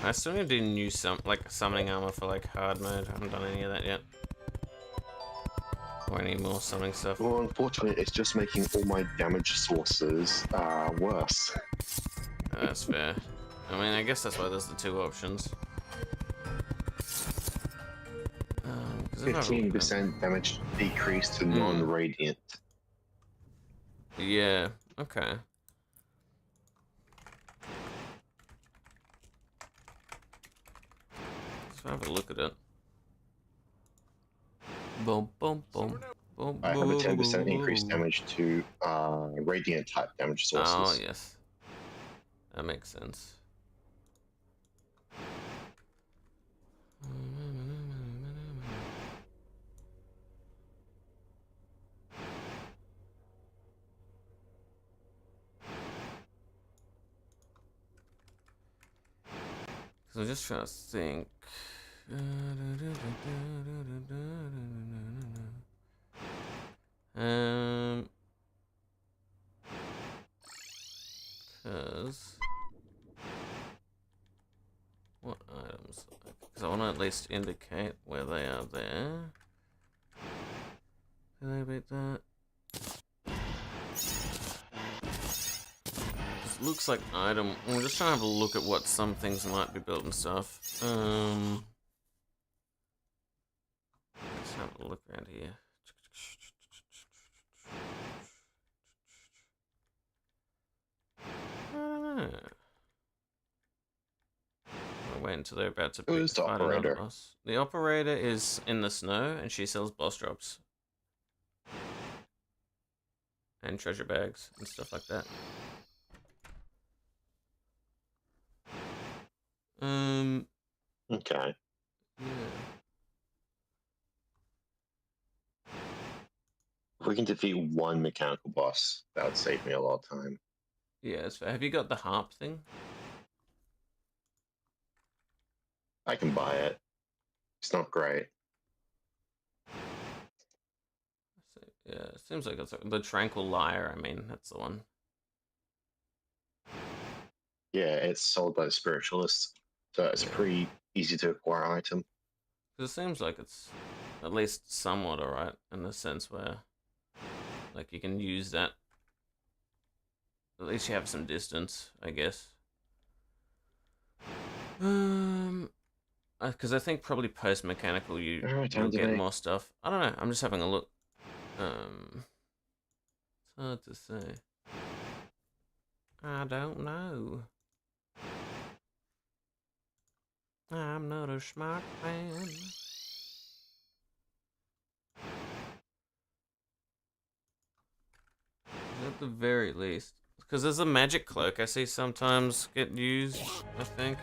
I still need to do new summoning armor for like hard mode. I haven't done any of that yet. Or any more summoning stuff. Well, unfortunately, it's just making all my damage sources worse. That's fair. I mean, I guess that's why there's the two options. 15% damage decrease to non-radiant. Yeah, okay. Let's have a look at it. Boom, boom, boom. Boom, I have a 10% increased damage to radiant type damage sources. Oh, yes. That makes sense. So I'm just trying to think. Because what items? Because I want to at least indicate where they are there. Can I beat that? This looks like item. I'm just trying to have a look at what some things might be built and stuff. Let's have a look around here. I'll wait until they're about to fight another boss. The operator is in the snow and she sells boss drops. And treasure bags and stuff like that. Okay. Yeah. If we can defeat one mechanical boss, that would save me a lot of time. Yeah, that's fair. Have you got the harp thing? I can buy it. It's not great. Yeah, it seems like it's the tranquil lyre. I mean, that's the one. Yeah, it's sold by the spiritualists, so it's a pretty easy to acquire item. Because it seems like it's at least somewhat alright in the sense where, like, you can use that. At least you have some distance, I guess. Because I think probably post mechanical you'll get more stuff. I don't know. I'm just having a look. It's hard to say. I don't know. I'm not a smart man. At the very least. Because there's a magic cloak I see sometimes get used, I think.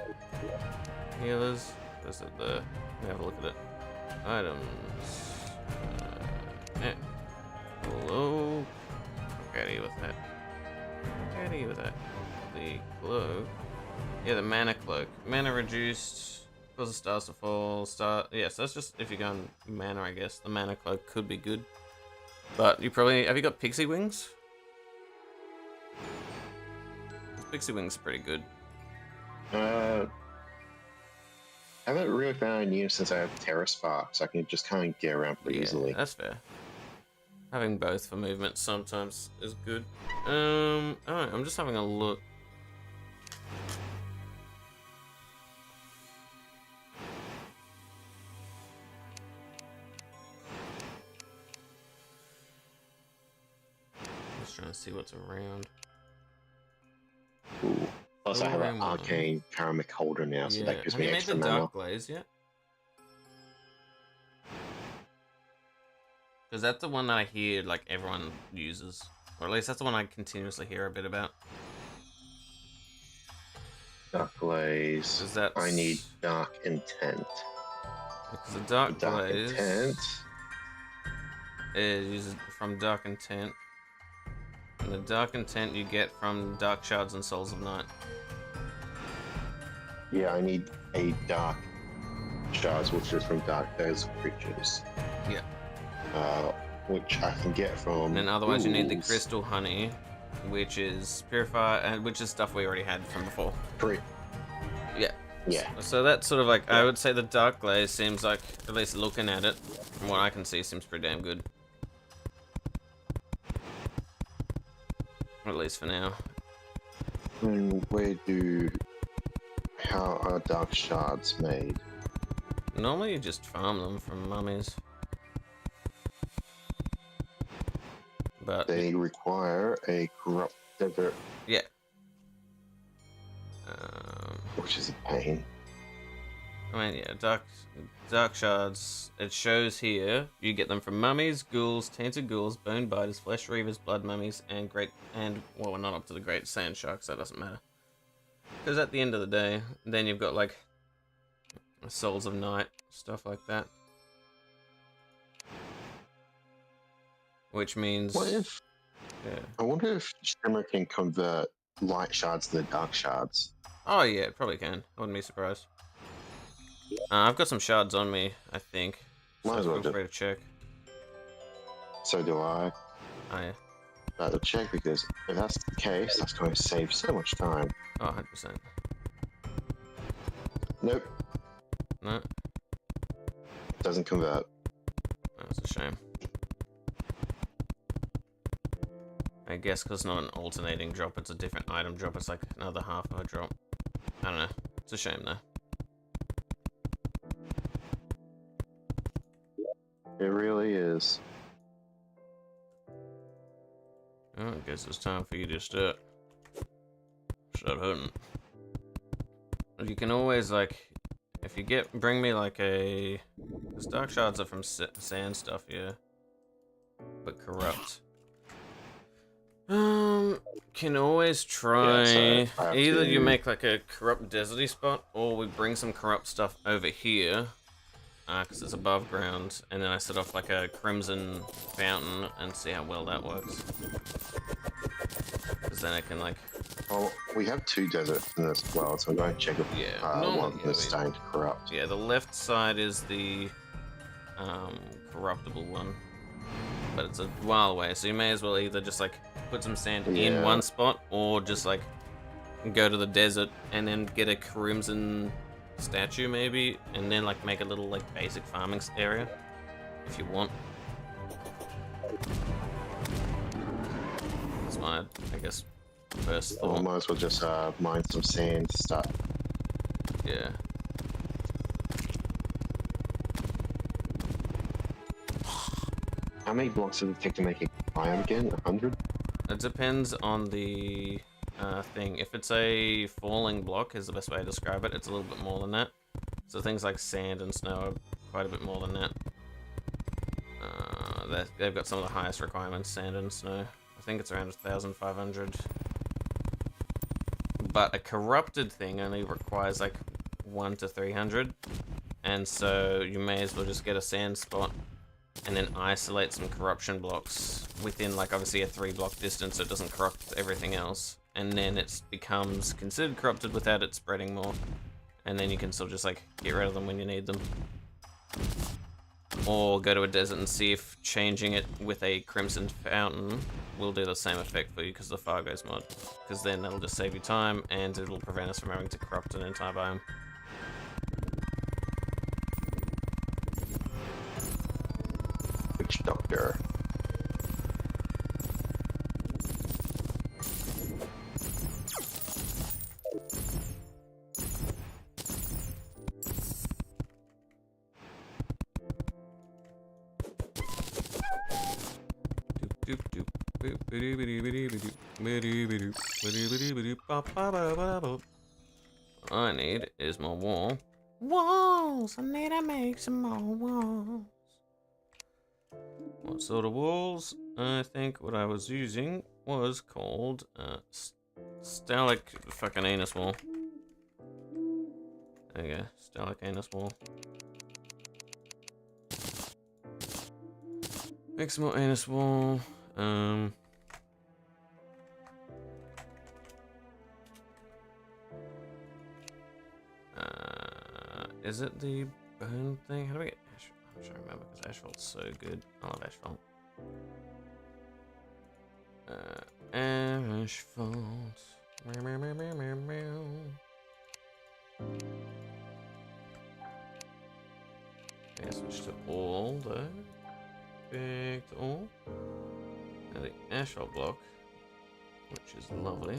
Healers. Is it the... Let me have a look at it. Items. Yeah. Hello. Ready with that. Ready with that. The cloak. Yeah, the mana cloak. Mana reduced. Causes stars to fall. Yes, that's just if you're going mana, I guess. The mana cloak could be good. But you probably... Have you got pixie wings? Pixie wings are pretty good. I haven't really found a new since I have Terra Spark, so I can just kind of get around pretty easily. That's fair. Having both for movement sometimes is good. Alright, I'm just having a look. Just trying to see what's around. Ooh. Plus, I have an arcane ceramic holder now, so that gives me extra mana. Have you made the dark glaze yet? Because that's the one that I hear like everyone uses. Or at least that's the one I continuously hear a bit about. Dark glaze. Is that... I need dark intent. Because the dark glaze intent is used from dark intent. And the dark intent you get from dark shards and souls of night. Yeah, I need a dark shards, which is from dark desert creatures. Yeah. Which I can get from. And then otherwise you need the ghouls. crystal honey, which is purify, and which is stuff we already had from before. Free. Yeah. Yeah. So that's sort of like, I would say the dark glaze seems like, at least looking at it, from what I can see, seems pretty damn good. At least for now. And how are dark shards made? Normally you just farm them from mummies. But They require a corrupt desert, yeah. which is a pain. I mean, yeah, dark shards. It shows here you get them from mummies, ghouls, tainted ghouls, bone biters, flesh reavers, blood mummies, and well, we're not up to the great sand sharks. That doesn't matter. Because at the end of the day, then you've got like souls of night, stuff like that. Which means, What if? yeah. I wonder if Shimmer can convert light shards to dark shards. Oh yeah, it probably can. I wouldn't be surprised. I've got some shards on me, I think. So Might as well feel free to check. So do I. Oh yeah. About to check, because if that's the case, that's going to save so much time. Oh, 100%. Nope, No, doesn't convert. that's a shame. I guess because it's not an alternating drop, it's a different item drop. It's like another half of a drop. I don't know. It's a shame though. It really is. Oh, I guess it's time for you to start hunting. You can always like, if you bring me like a, because dark shards are from sand stuff, yeah, but corrupt. Can always try, Yeah, so either you make like a corrupt deserty spot, or we bring some corrupt stuff over here, because it's above ground, and then I set off like a crimson fountain and see how well that works. Because then I can like... Well, we have two deserts in this world, so I'm going to check if one is starting to corrupt. Yeah, the left side is the corruptible one, but it's a while away, so you may as well either just like put some sand in one spot, or just like go to the desert and then get a crimson statue maybe, and then like make a little like basic farming area if you want. That's my, I guess, first thought. I might as well just mine some sand to start. Yeah. How many blocks does it take to make a biome again? 100? It depends on the thing. If it's a falling block, is the best way to describe it, it's a little bit more than that. So things like sand and snow are quite a bit more than that. They've got some of the highest requirements, sand and snow. I think it's around 1,500. But a corrupted thing only requires like 1 to 300. And so you may as well just get a sand spot and then isolate some corruption blocks within like obviously a 3-block distance so it doesn't corrupt everything else. And then it becomes considered corrupted without it spreading more. And then you can still just like get rid of them when you need them. Or go to a desert and see if changing it with a crimson fountain will do the same effect for you because of the Fargo's mod. Because then that'll just save you time and it'll prevent us from having to corrupt an entire biome. Witch Doctor. All I need is more walls. I need to make some more walls. What sort of walls? I think what I was using was called Stalic fucking anus wall. There you go, Stalic anus wall. Make some more anus wall. Is it the bone thing? How do we get asphalt? I'm trying to remember because asphalt's so good. I love asphalt. Asphalt. Okay, switch to all though. Perfect all. Now the asphalt block, which is lovely.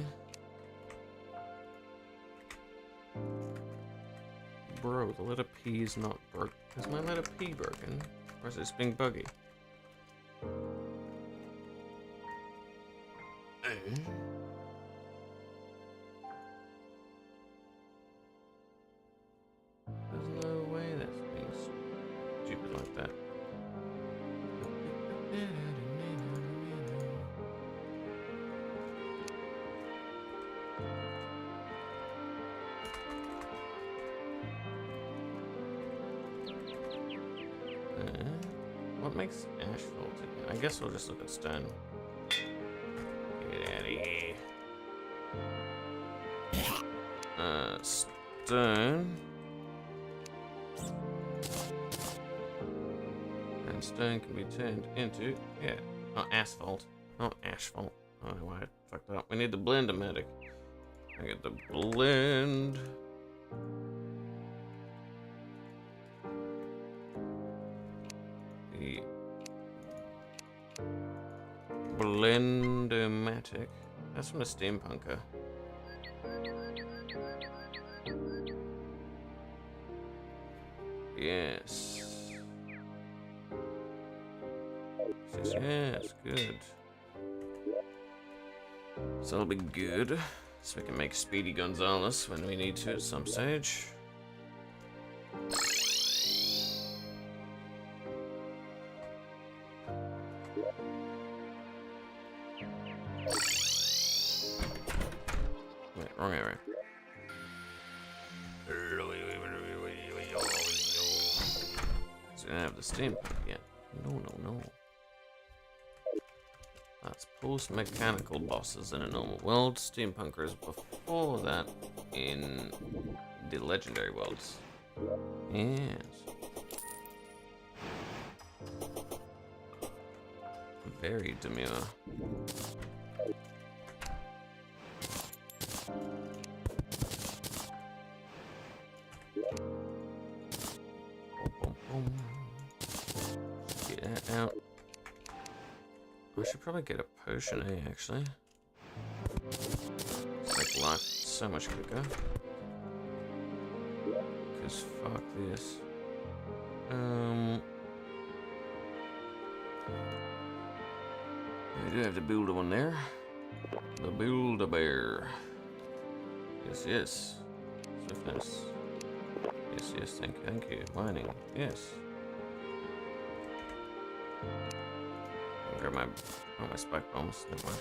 Bro, the letter P is not broke. Is my letter P broken? Or is it just being buggy? There's no way that's being stupid like that. What makes asphalt? I guess we'll just look at stone. Get out of here. Stone. And stone can be turned into, yeah, not asphalt. Not asphalt. I don't know why I fucked up. We need the blend-o-matic. I get the blend. The blend-o-matic. That's from the steampunker. Yes. Yes, good. So that'll be good. So we can make Speedy Gonzalez when we need to at some stage. Wait, wrong area. So we don't have the steampunk yet. No. That's post-mechanical bosses in a normal world. Steampunkers before that in the legendary worlds. Yes. Very demure. Get that out. I should probably get a potion, actually. Make life so much quicker. Because fuck this. We do have to build one there. The Build-A-Bear. Yes. Swiftness. Yes, thank you. Mining, yes. Grab my spike bombs. Never mind.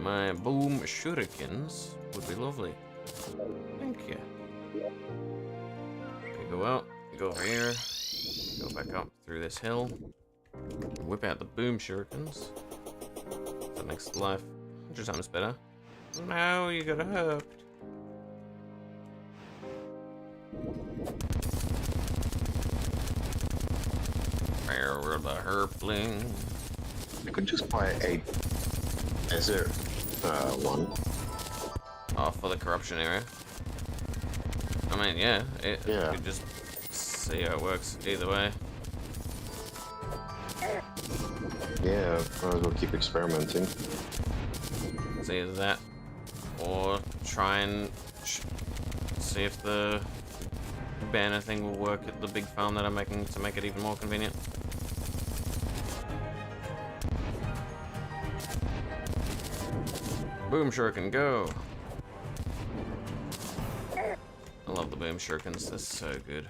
My boom shurikens would be lovely. Thank you. Okay, go out. Go over here. Go back up through this hill. Whip out the boom shurikens. That makes life 100 times better. No, you got hooked. Where were the herpling? I could just buy a desert one. Oh, for the corruption area. I mean, yeah, you could just see how it works either way. Yeah, might as well keep experimenting. It's either that, or try and see if the banner thing will work at the big farm that I'm making to make it even more convenient. Boom shuriken, go! I love the boom shurikens, they're so good.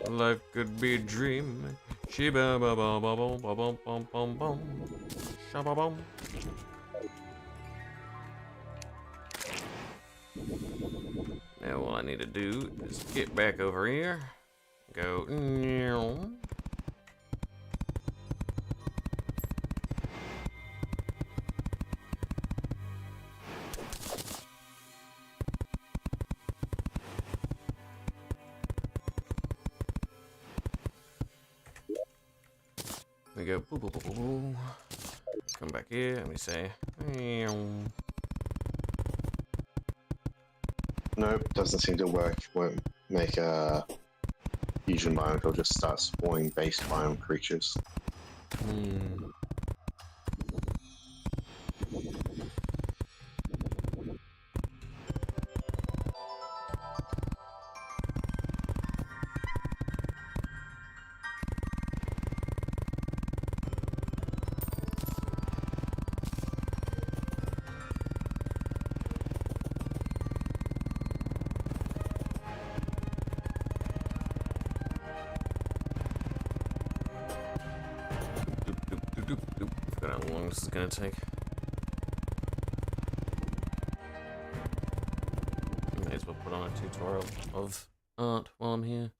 Life could be a dream. Shiba ba ba ba ba ba ba ba ba ba. Shabba bum. Now all I need to do is get back over here. Go. We go. Boo, boo, boo, boo, boo. Come back here and we say. Nope, doesn't seem to work. Won't make a fusion biome. It'll just start spawning base biome creatures. Forgot how long this is gonna take. May as well put on a tutorial of art while I'm here.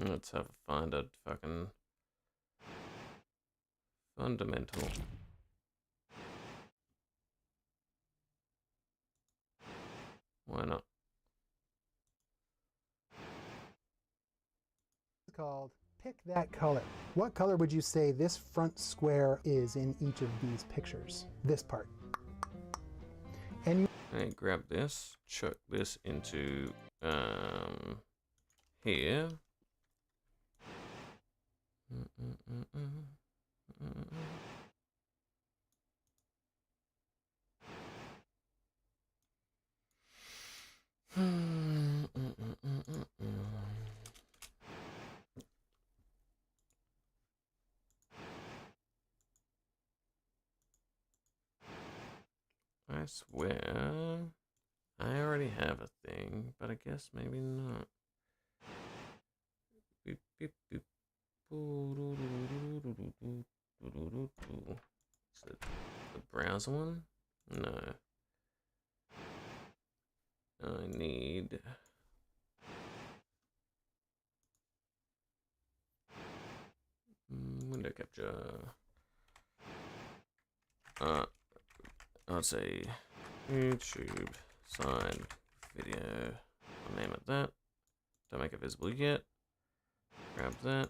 Let's have a find a fucking fundamental. Why not? It's called Pick That Color. What color would you say this front square is in each of these pictures? This part. And you grab this, chuck this into here. I swear I already have a thing, but I guess maybe not. Beep, beep, beep. Is it the browser one? No. I need window capture. I'd say YouTube side video. I'll name it that. Don't make it visible yet. Grab that.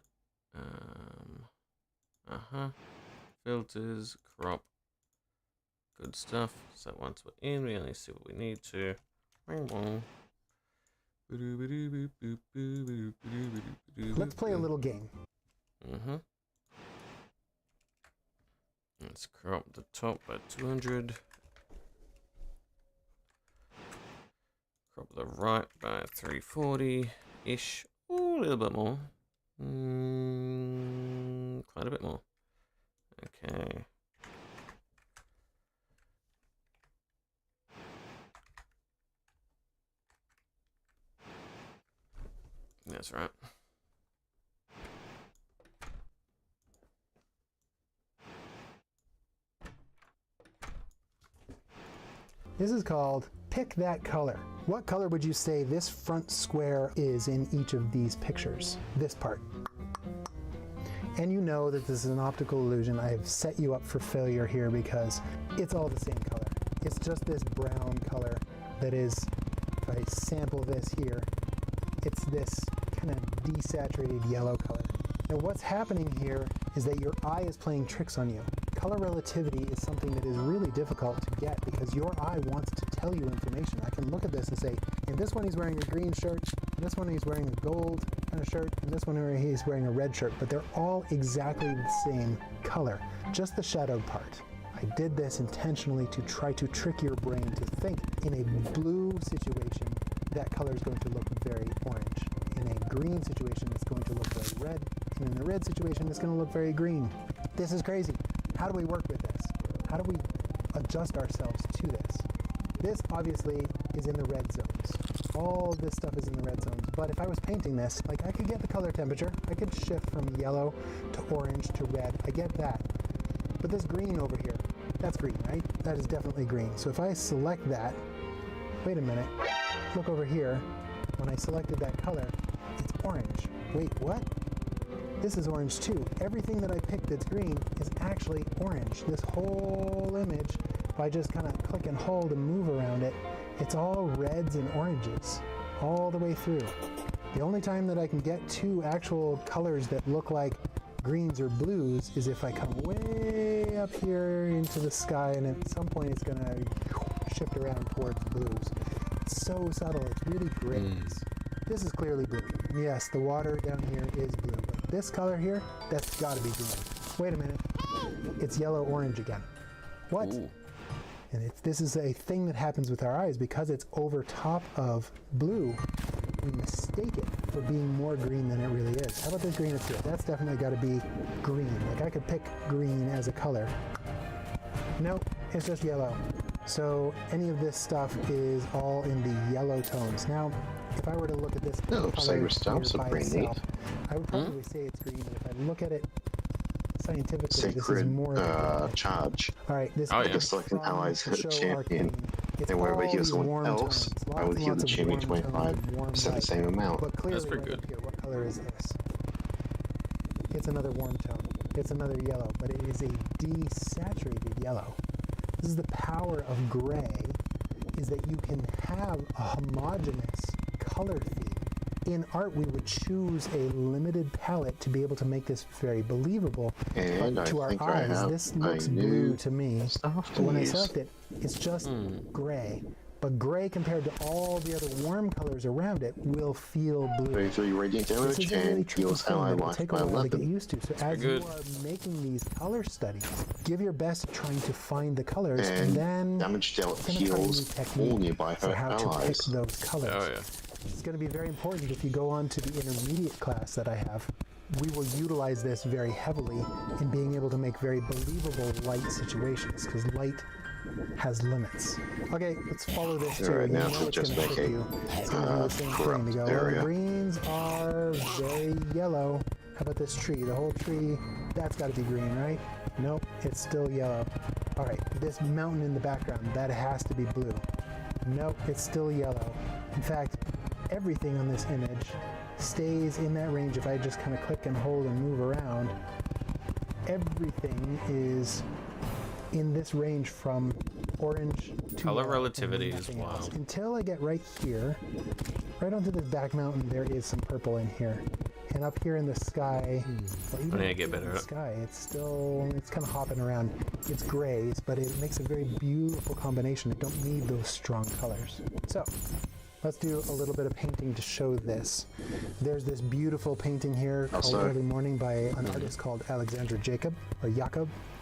Filters, crop. Good stuff. So once we're in, we only see what we need to. let's play a little game. Let's crop the top by 200. Crop the right by 340-ish. Ooh, a little bit more. Quite a bit more. Okay. That's right. This is called Pick That Color. What color would you say this front square is in each of these pictures? This part. And you know that this is an optical illusion. I have set you up for failure here because it's all the same color. It's just this brown color that is, if I sample this here, it's this kind of desaturated yellow color. Now what's happening here is that your eye is playing tricks on you. Color relativity is something that is really difficult to get because your eye wants to tell you information. I can look at this and say, in this one he's wearing a green shirt, in this one he's wearing a gold kind of shirt, and this one he's wearing a red shirt, but they're all exactly the same color, just the shadowed part. I did this intentionally to try to trick your brain to think in a blue situation, that color is going to look very orange. in a green situation, it's going to look very red, and in a red situation, it's going to look very green. This is crazy. How do we work with this? How do we adjust ourselves to this? This obviously is in the red zones. All this stuff is in the red zones. But if I was painting this, like I could get the color temperature. I could shift from yellow to orange to red. I get that. But this green over here, that's green, right? That is definitely green. So if I select that, wait a minute, look over here. When I selected that color, it's orange. Wait, what? This is orange too. Everything that I picked that's green is actually orange. This whole image, if I just kind of click and hold and move around it, it's all reds and oranges all the way through. The only time that I can get two actual colors that look like greens or blues is if I come way up here into the sky, and at some point it's gonna shift around towards blues. It's so subtle, it's really great. This is clearly blue. Yes, the water down here is blue, but this color here, that's gotta be green. Wait a minute, it's yellow-orange again. What? Ooh. And this is a thing that happens with our eyes because it's over top of blue. We mistake it for being more green than it really is. How about this green up here? That's definitely got to be green. Like I could pick green as a color. Nope, it's just yellow. So any of this stuff is all in the yellow tones. Now, if I were to look at this color here by itself, I would probably say it's green. But if I look at it scientifically, this is more charge. All right, this just like an allies champion. And wherever he was someone else, I would heal the champion 25% the same amount. But clearly, that's pretty good. Here, what color is this? It's another warm tone. It's another yellow, but it is a desaturated yellow. This is the power of gray, is that you can have a homogeneous color theme. In art, we would choose a limited palette to be able to make this very believable. And but to our eyes, this looks blue to me. But when I select it, it's just gray. But gray compared to all the other warm colors around it will feel blue. 33 radiant damage and heals ally life take by a while to get 11. used to. So as you are making these color studies, give your best at trying to find the colors, and then damage dealt heals all nearby her how allies. to pick those colors. Oh yeah. It's going to be very important if you go on to the intermediate class that I have. We will utilize this very heavily in being able to make very believable light situations, because light has limits. Okay, let's follow this too. Right, now it's just gonna make trick you. It's going to do the same thing. To go, well, the greens are very yellow. How about this tree? The whole tree, that's got to be green, right? Nope, it's still yellow. All right, this mountain in the background, that has to be blue. Nope, it's still yellow. In fact, everything on this image stays in that range. If I just kind of click and hold and move around, everything is in this range from orange to color relativity is wild. wild. Until I get right here, right onto this back mountain, there is some purple in here. And up here in the sky, well, even I get better in the at sky, it's kind of hopping around. It's grays, but it makes a very beautiful combination. I don't need those strong colors. So, let's do a little bit of painting to show this. There's this beautiful painting here called Early Morning by an artist called Alexander Jacob.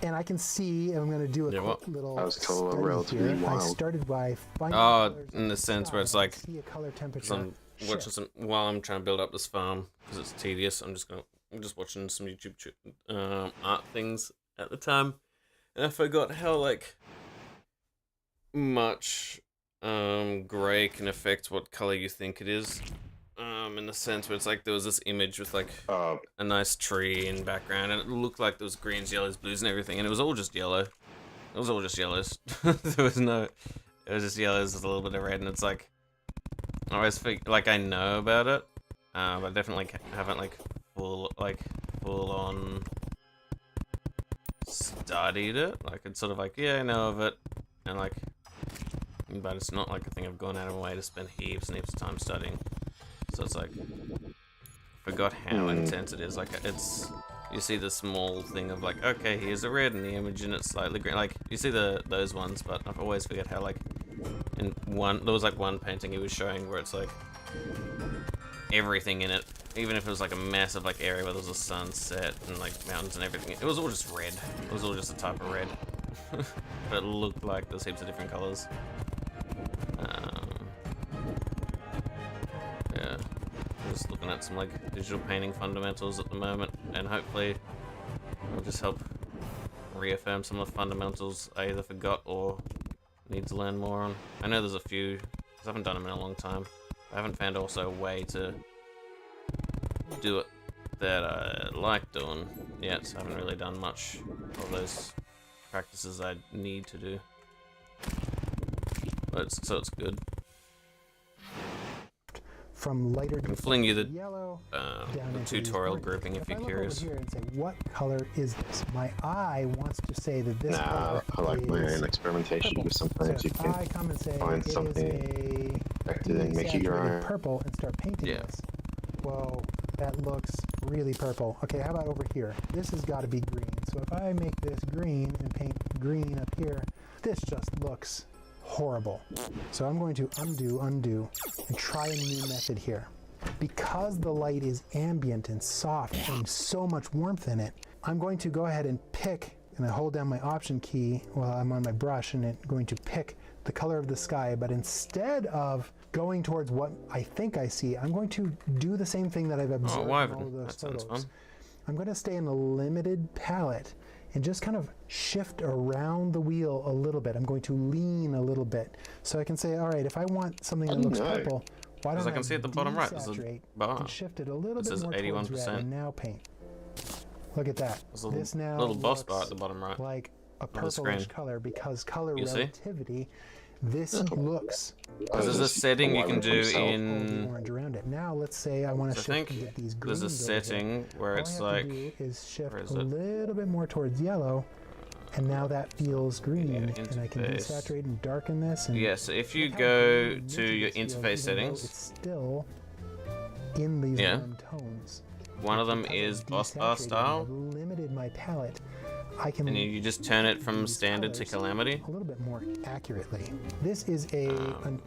And I can see, and I'm going to do a quick little study here. I started by finding colors in the sense where it's like, see a color temperature while I'm trying to build up this farm, because it's tedious, I'm just watching some YouTube art things at the time, and I forgot how like much gray can affect what color you think it is. In the sense where it's like there was this image with like a nice tree in background, and it looked like there was greens, yellows, blues, and everything, and it was all just yellow. It was all just yellows. It was just yellows with a little bit of red, and it's like I always think like I know about it, but I definitely haven't like full on studied it. Like it's sort of like, yeah, I know of it, and like, but it's not like a thing I've gone out of my way to spend heaps and heaps of time studying. So it's like, forgot how intense it is. Like it's, you see the small thing of like, okay, here's a red in the image and it's slightly green. Like you see those ones, but I've always forget how like in there was like one painting he was showing where it's like everything in it, even if it was like a massive like area where there was a sunset and like mountains and everything, it was all just red. It was all just a type of red. But it looked like there's heaps of different colors. Yeah, just looking at some like digital painting fundamentals at the moment, and hopefully it'll just help reaffirm some of the fundamentals I either forgot or need to learn more on. I know there's a few, because I haven't done them in a long time. I haven't found also a way to do it that I like doing yet, so I haven't really done much of those practices I need to do. But so it's good. From lighter I can fling you the yellow down into these tutorial oranges. grouping if I you're look curious. over here and say, what color is this? My eye wants to say that this color I like my is own experimentation purple. because sometimes So you if can I come and say find it is something affected and make it your desaturated own. purple and start painting Yeah. this. Whoa, that looks really purple. Okay, how about over here? This has got to be green. So if I make this green and paint green up here, this just looks horrible. So I'm going to undo, and try a new method here. Because the light is ambient and soft and so much warmth in it, I'm going to go ahead and pick, and I hold down my Option key while I'm on my brush, and it's going to pick the color of the sky, but instead of going towards what I think I see, I'm going to do the same thing that I've observed in all of Wyvern. those That sounds photos. fun. I'm going to stay in a limited palette and just kind of shift around the wheel a little bit. I'm going to lean a little bit. So I can say, all right, if I want something that looks purple, why don't I can see at the bottom right, there's a desaturate bar. and shift it a little It bit says more towards red 81%. and now paint. Look at that. There's a This now little boss bar looks at the bottom right. like a the screen. purplish color because color You see? relativity. This looks Because there's a setting you can do all the in. orange around it. Now let's say I want to So I shift and think get these there's a greens over here. setting where All it's I have like. to do is shift where is a it? little bit more towards yellow, and now that feels green, Yeah, and I can interface. desaturate and darken this. And Yeah, so if you look how go green to minty your this feels, interface even though settings, it's still in these Yeah. warm tones. one of them Because is I've boss bar desaturated and style, I've limited my palette. I can and you just turn it from these standard to colors calamity, a little bit more accurately. This is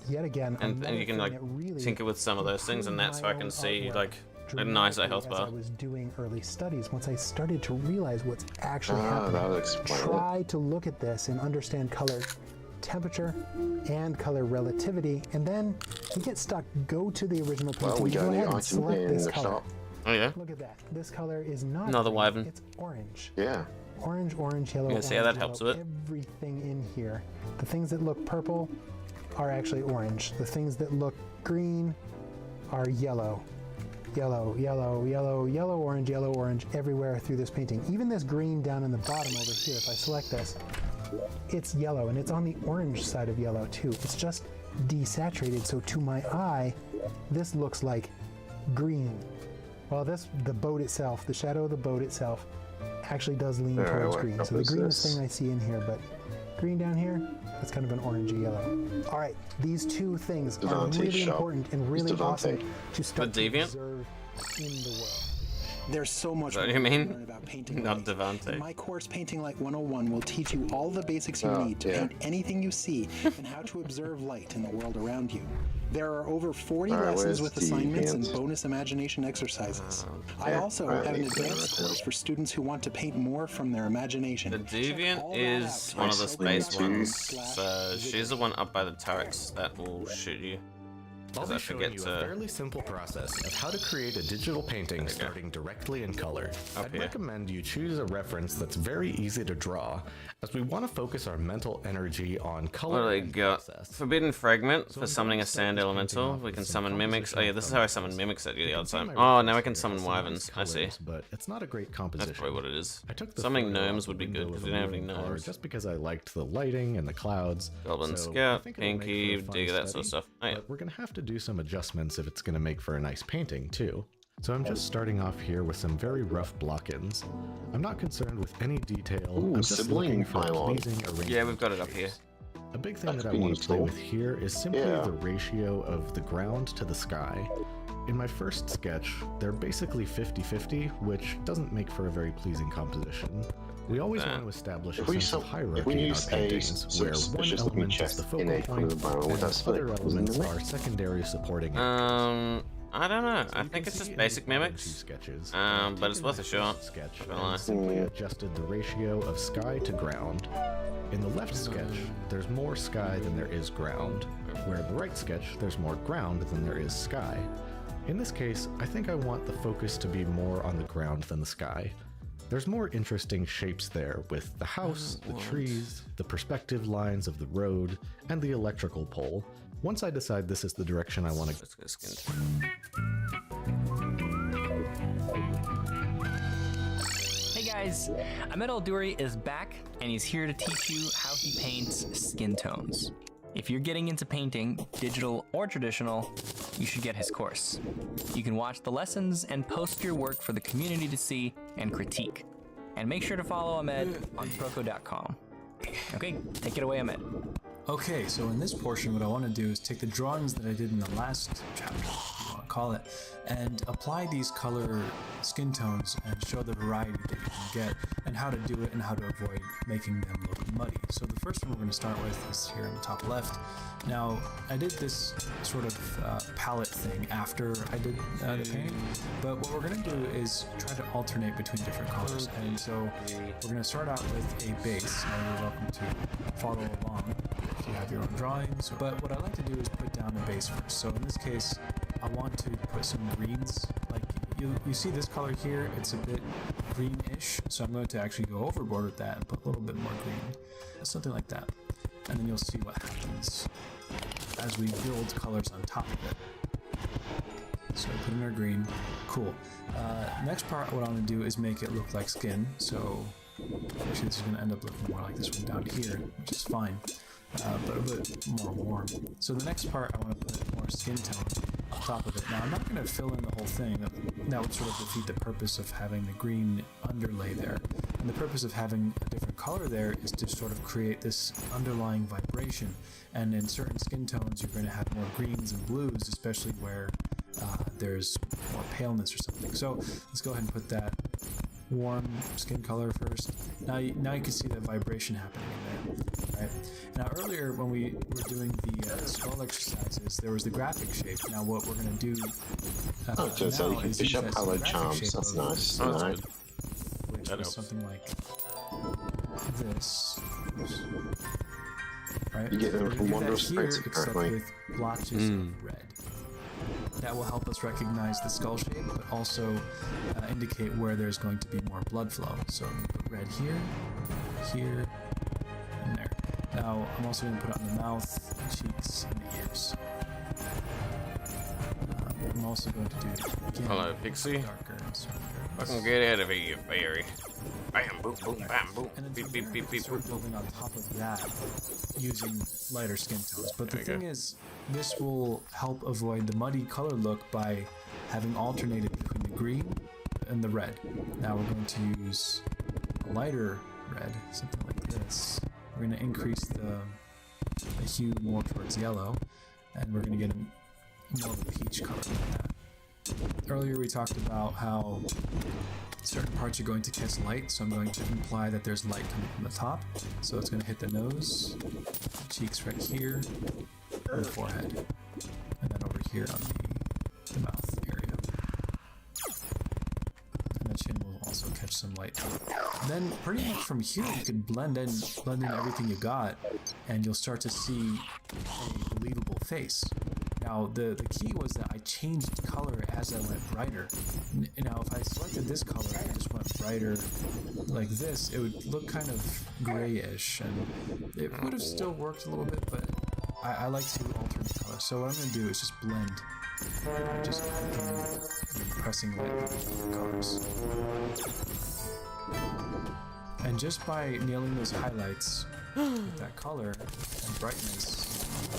yet again and another you can thing like that really tinker with some of those things, and that's how I can see like a nicer health as bar. I was doing early studies, once I started to realize what's actually that happening, would explain it. try to look at this and understand color temperature and color relativity, and then if you get stuck, go to the original painting. Well, we go got a new ahead and item select in this the color. shop. Oh yeah. Look at that. This color is not Another green, Wyvern. it's orange. Yeah. Orange, orange, yellow, Yeah, see how orange, that helps yellow. with it? Everything in here. The things that look purple are actually orange. The things that look green are yellow. Yellow, yellow, yellow, yellow, orange, everywhere through this painting. Even this green down in the bottom over here, if I select this, it's yellow, and it's on the orange side of yellow too. It's just desaturated, so to my eye, this looks like green. Well, the boat itself, the shadow of the boat itself, actually does lean Alright, towards what green. color So the is greenest this? thing I see in here, but green down here, that's kind of an orangey yellow. All right, these two things are Devante really shop. important and really Devante. awesome to start to Deviant? observe in the world. There's so much Is that more what you to mean? learn about painting Not light. Devante. In my course, Painting Light 101 will teach you all the basics you Oh, need to yeah. paint anything you see and how to observe light in the world around you. There are over 40 All right, lessons where's with the assignments and hands? bonus imagination exercises. I yeah. also All right, have an let's put it advanced right course for students who want to paint more from their imagination. The Check Deviant all that is out. one of the space Nice. ones, so she's the one up by the turrets that will shoot you. I'll 'Cause I be showing forget you to- a fairly simple process of how to create a digital painting you go. starting directly in color. Up I'd here. recommend you choose a reference that's very easy to draw, as we want to focus our mental energy on color. What do they and got? process. Forbidden Fragment So for I'm summoning going a to sand start this elemental. painting off We with can some summon mimics. Oh yeah, this is how I summon mimics at you the other time. My Oh, now I reference can here summon has some wyverns. nice I see. colors, but it's not a great composition. That's probably what it is. I took the Summoning photo gnomes out would be the good window because of we a don't have any moving car gnomes. just because I liked the lighting and the clouds. Goblin so I Scout, think it'll make for a Pinky, fun Digger, that sort of study, stuff. Oh yeah. But we're gonna have to do some adjustments if it's gonna make for a nice painting too. So I'm just starting off here with some very rough block-ins. I'm not concerned with any detail. Ooh, I'm just sibling looking for a pylon. pleasing arrangement. Yeah, we've got it up here. A big thing That's that I pretty want to play useful. with here is simply Yeah. the ratio of the ground to the sky. In my first sketch, they're basically 50-50, which doesn't make for a very pleasing composition. We always want to establish a If we sense of if hierarchy we in our use a paintings, where one suspicious looking element is chest the in focal a corner point, of the barrel with and that split, other wasn't elements it? are secondary supporting actors. I don't know. So I you think can it's see just in basic these other two mimics. sketches, But I've it's taken worth my a shot. first sketch Not gonna lie. and simply adjusted the ratio of sky to ground. In the left sketch, there's more sky than there is ground, where in the right sketch, there's more ground than there is sky. In this case, I think I want the focus to be more on the ground than the sky. There's more interesting shapes there with the house, the trees, the perspective lines of the road, and the electrical pole. Once I decide this is the direction I want to go. Let's go skin tone. Hey guys, Ahmed Al-Duri is back and he's here to teach you how he paints skin tones. If you're getting into painting, digital or traditional, you should get his course. You can watch the lessons and post your work for the community to see and critique. And make sure to follow Ahmed on proco.com. Okay, take it away, Ahmed. Okay, so in this portion, what I want to do is take the drawings that I did in the last chapter, if you want to call it, and apply these color skin tones and show the variety that you can get and how to do it and how to avoid making them look muddy. So the first one we're going to start with is here in the top left. Now, I did this sort of palette thing after I did the painting, but what we're going to do is try to alternate between different colors. And so we're going to start out with a base. Now you're welcome to follow along if you have your own drawings, but what I like to do is put down a base first. So in this case, I want to put some greens. Like you see this color here, it's a bit greenish, so I'm going to actually go overboard with that and put a little bit more green, something like that. And then you'll see what happens as we build colors on top of it. So put in our green, cool. Next part, what I'm going to do is make it look like skin. So actually this is going to end up looking more like this one down here, which is fine. But a bit more warm. So the next part, I want to put more skin tone on top of it. Now I'm not going to fill in the whole thing. That would sort of defeat the purpose of having the green underlay there. And the purpose of having a different color there is to sort of create this underlying vibration. And in certain skin tones, you're going to have more greens and blues, especially where there's more paleness or something. So let's go ahead and put that warm skin color first. Now you can see that vibration happening in there, right? Now earlier when we were doing the skull exercises, there was the graphic shape. Now what we're going to do so you can fish up colored charms. That's nice. Right. Which is something like this. Right? You get them from Wondrous Prince, except apparently. with blotches of red. That will help us recognize the skull shape, but also indicate where there's going to be more blood flow. So I'm going to put red here, here, and there. Now I'm also going to put it on the mouth, the cheeks, and the ears. I'm also going to do again, hello, Pixie. Darker and softer. Fucking get out of here, you fairy. Bam, boom, boom, bam, boom. And then Beep, beep, beep, beep, start boop. building on top of that using lighter skin tones. But the thing is, this will help avoid the muddy color look by having alternated between the green and the red. Now we're going to use a lighter red, something like this. We're going to increase the hue more towards yellow, and we're going to get more of a peach color like that. Earlier we talked about how certain parts are going to catch light, so I'm going to imply that there's light coming from the top. So it's going to hit the nose, the cheeks right here, and the forehead, and then over here on the mouth area. And the chin will also catch some light. Then pretty much from here you can blend in everything you got, and you'll start to see a believable face. Now, the key was that I changed color as I went brighter. Now, if I selected this color and just went brighter like this, it would look kind of grayish, and it would have still worked a little bit, but I like to alter the color. So what I'm going to do is just blend. Just pressing the colors. And just by nailing those highlights with that color and brightness,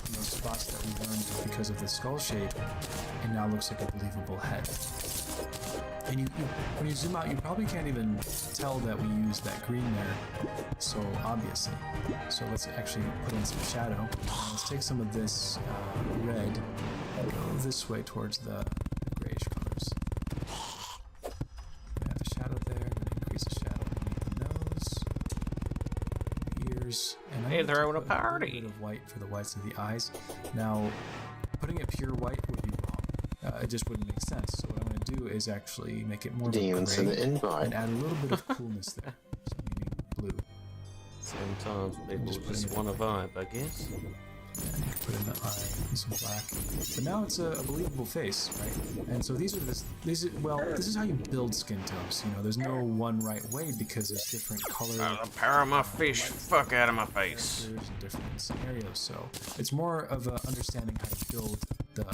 in those spots that we learned because of the skull shape, it now looks like a believable head. And when you zoom out, you probably can't even tell that we used that green there so obviously. So let's actually put in some shadow. Let's take some of this red and go this way towards the grayish colors. We have a shadow there. I'm going to increase the shadow underneath the nose, the ears, and Hey, they're having a put party. little bit of white for the whites of the eyes. Now, putting it pure white would be wrong. It just wouldn't make sense. So what I'm going to do is actually make it more of a Demons in gray the invite. and add a little bit of coolness there. So meaning blue. Sometimes people just want a vibe, I guess. And put in the eye and some black. But now it's a believable face, right? And so these are this is how you build skin tones. You know, there's no one right way because there's different color. A pair of my fish, fuck out of my face. And different scenarios. So it's more of a understanding how to build the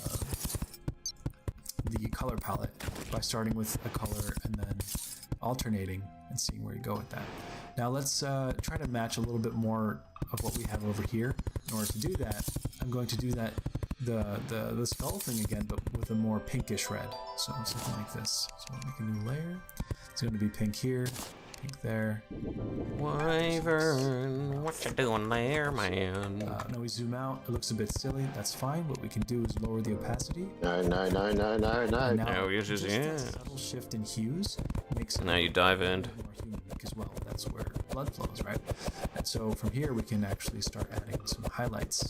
color palette by starting with a color and then alternating and seeing where you go with that. Now let's try to match a little bit more of what we have over here. In order to do that, I'm going to do that the skull thing again, but with a more pinkish red. So something like this. So I'll make a new layer. It's going to be pink here, pink there. Wyvern, what you doing there, man? Now we zoom out. It looks a bit silly. That's fine. What we can do is lower the opacity. No. Now you just that subtle shift in hues makes it Now you dive in. more human because, well, that's where blood flows, right? And so from here we can actually start adding some highlights.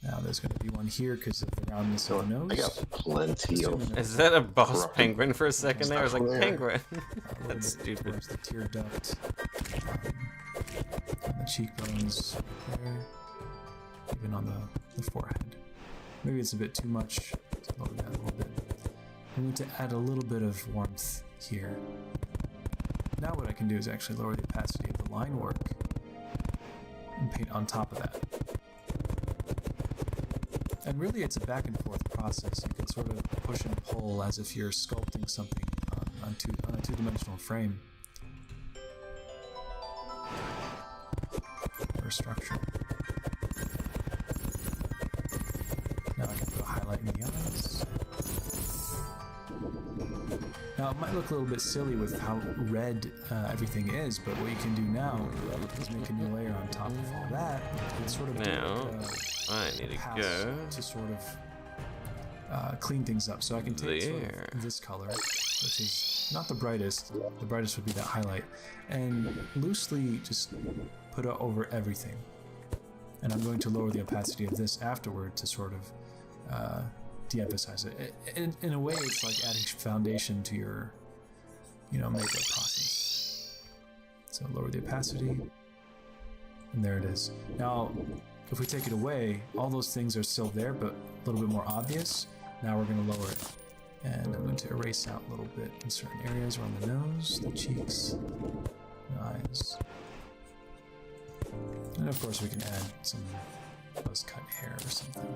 Now there's going to be one here because of the roundness of the nose. I got plenty of. Is that a boss Rocket. penguin for a second there? I was like, There. penguin. A little That's bit stupid. towards the tear duct, on the cheekbones there, even on the forehead. Maybe it's a bit too much. Let's lower that a little bit. I'm going to add a little bit of warmth here. Now what I can do is actually lower the opacity of the line work and paint on top of that. And really it's a back and forth process. You can sort of push and pull as if you're sculpting something on a two-dimensional frame or a structure. Now I can put a highlight in the eyes. Now it might look a little bit silly with how red everything is, but what you can do now is make a new layer on top of all that. It's sort of Now, I need to pass go to sort of clean things up. So I can take sort there. of this color, which is not the brightest. The brightest would be that highlight, and loosely just put it over everything. And I'm going to lower the opacity of this afterward to sort of de-emphasize it. In a way, it's like adding foundation to your, makeup process. So lower the opacity, and there it is. Now, if we take it away, all those things are still there, but a little bit more obvious. Now we're going to lower it. And I'm going to erase out a little bit in certain areas around the nose, the cheeks, the eyes. And of course we can add some buzz-cut hair or something.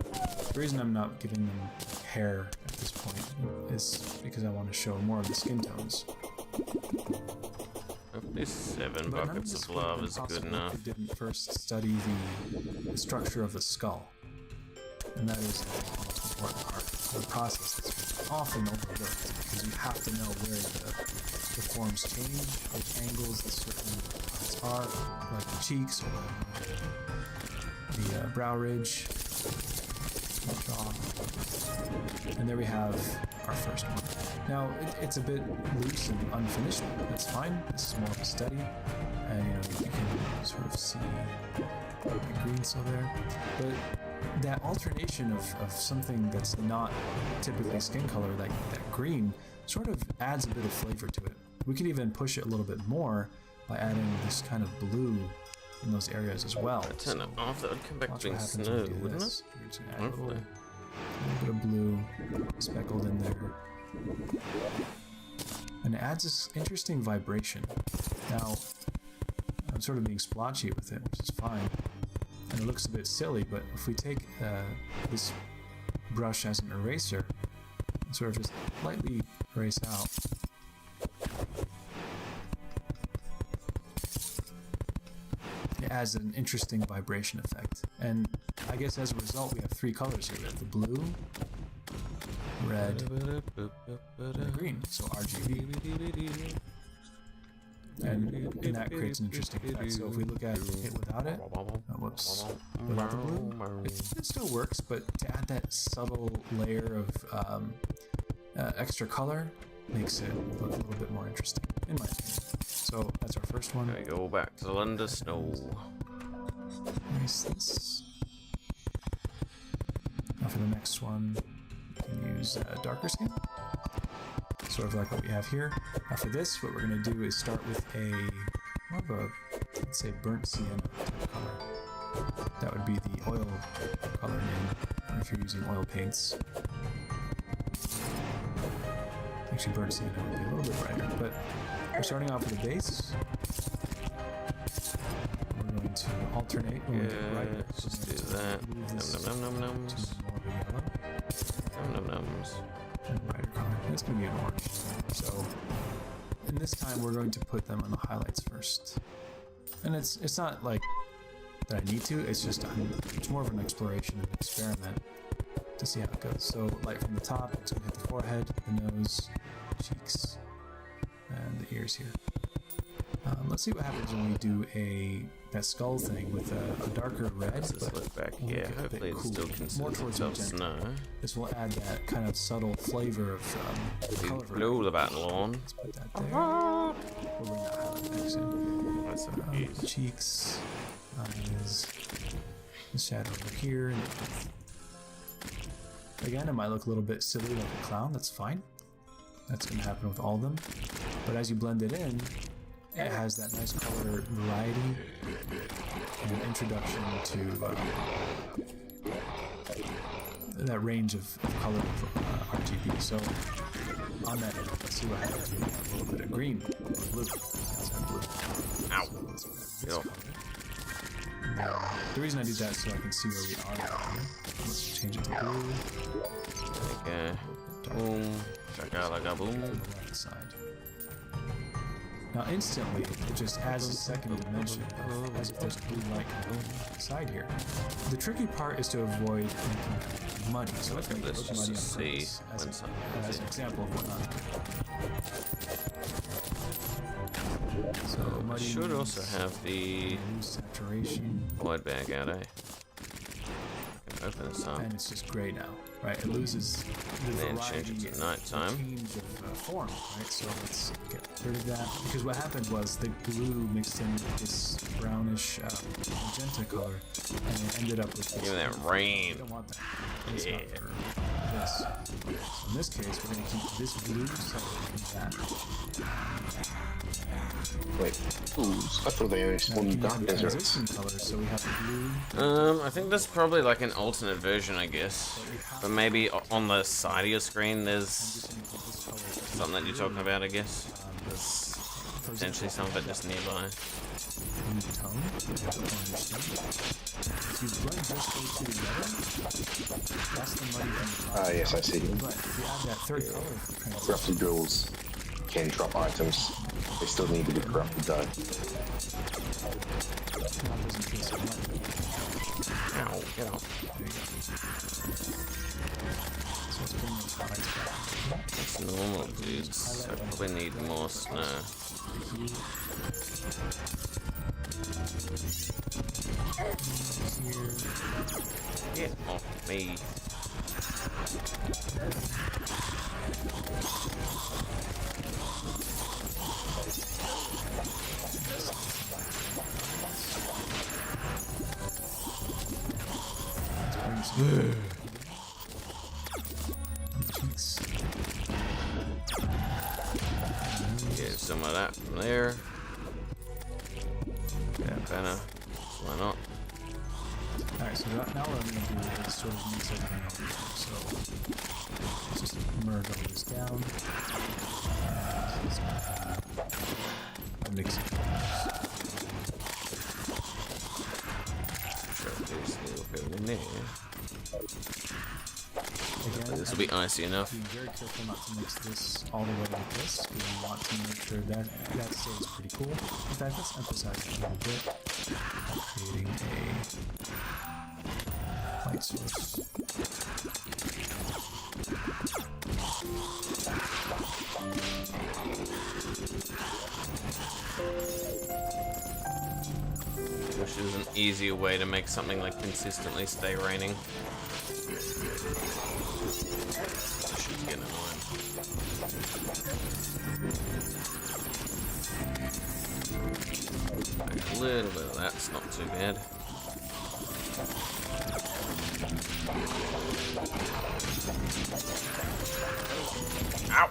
The reason I'm not giving them hair at this point is because I want to show more of the skin tones. Hopefully 7 But none of buckets this of would have lava been is good possible enough. if we didn't first study the structure of the skull. And that is the most important part of the process that's often overlooked, because you have to know where the forms change, which angles the certain parts are, like the cheeks or the brow ridge, the jaw. And there we have our first one. Now, it's a bit loose and unfinished. That's fine. This is more of a study. And, you can sort of see the green still there. But that alternation of something that's not typically skin color, like that green, sort of adds a bit of flavor to it. We can even push it a little bit more by adding this kind of blue in those areas as well. If I turn it off, that would come back Watch to being what happens snow, when we do wouldn't this. it? We're just gonna add a little Hopefully. bit of blue speckled in there. And it adds this interesting vibration. Now, I'm sort of being splotchy with it, which is fine. And it looks a bit silly, but if we take this brush as an eraser, and sort of just lightly erase out, it adds an interesting vibration effect. And I guess as a result, we have 3 colors here. We have the blue, red, and green, so RGB. And that creates an interesting effect. So if we look at it without it, without the blue, it still works, but to add that subtle layer of extra color makes it look a little bit more interesting, in my opinion. So that's our first one. There we go, back to the land of snow. Erase this. Now for the next one, we can use darker skin. Sort of like what we have here. Now for this, what we're going to do is start with more of a, let's say, burnt sienna type color. That would be the oil color name, or if you're using oil paints. Actually, burnt sienna would be a little bit brighter, but we're starting off with a base. We're going to alternate when we get right. Let's just do that. Num num num nums. Num num nums. And brighter color. It's going to be an orange. So, and this time we're going to put them on the highlights first. And it's not like that I need to. It's just it's more of an exploration and experiment to see how it goes. So, light from the top. It's going to hit the forehead, the nose, cheeks, and the ears here. Let's see what happens when we do that skull thing with a darker red. Let's just look back here. Hopefully it still considers itself snow. This will add that kind of subtle flavor of color. Blow the battle on. Let's put that there. We'll bring that highlight next in. That's some ease. Cheeks, eyes, the shadow over here. Again, it might look a little bit silly like a clown. That's fine. That's going to happen with all of them. But as you blend it in, it has that nice color variety and introduction to that range of color of RGB. So on that, let's see what happens. We have a little bit of green or blue. Let's have blue. Ow. So the reason I do that is so I can see where we are. Let's change it to blue. Okay. Boom. Shaka boom. To the left side. Now instantly, it just adds a second dimension as if there's blue light going inside here. The tricky part is to avoid making muddy, so let's make it look muddy on purpose as an example of what not to do. So muddy Should also have the saturation. void bag out, eh? Can open this up. And it's just gray now, right? It loses the Then variety change it to and nighttime. change of form, right? So let's get rid of that, because what happened was the glue mixed in with this brownish magenta color, and it ended up with this. Give me that We rain. don't want that. It's not for this. So in this case, we're going to keep this blue separate from that. Wait, ooh, I thought they only spawned Now, dark we have deserts. transition colors, so we have the blue. I think that's probably like an alternate version, I guess. But maybe on the side of your screen there's something that you're talking about, I guess. There's potentially some of it just nearby. Tone. If you blend just those two together, that's the muddy from the top. Ah, yes, I see. But if you add that third color for transition, Corrupted drills can drop items. They still need to be corrupted though. now it doesn't feel so muddy. Ow, get off. There you go. So let's bring those highlights back. It's normal, dudes. I probably need more snow. Get off me. Cheeks. Get some of that from there. Yeah, better. Why not? Alright, so now what I'm going to do is sort of mix everything over. So let's just merge all this down. I'm mixing Sure, there's a little bit in there. again. This will be icy enough. Be very careful not to mix this all the way like this, because we want to make sure that that stays pretty cool. In fact, let's emphasize it a little bit by creating a light source. Wish there was an easier way to make something like consistently stay raining. Should get annoying. A little bit of that's not too bad. Ow!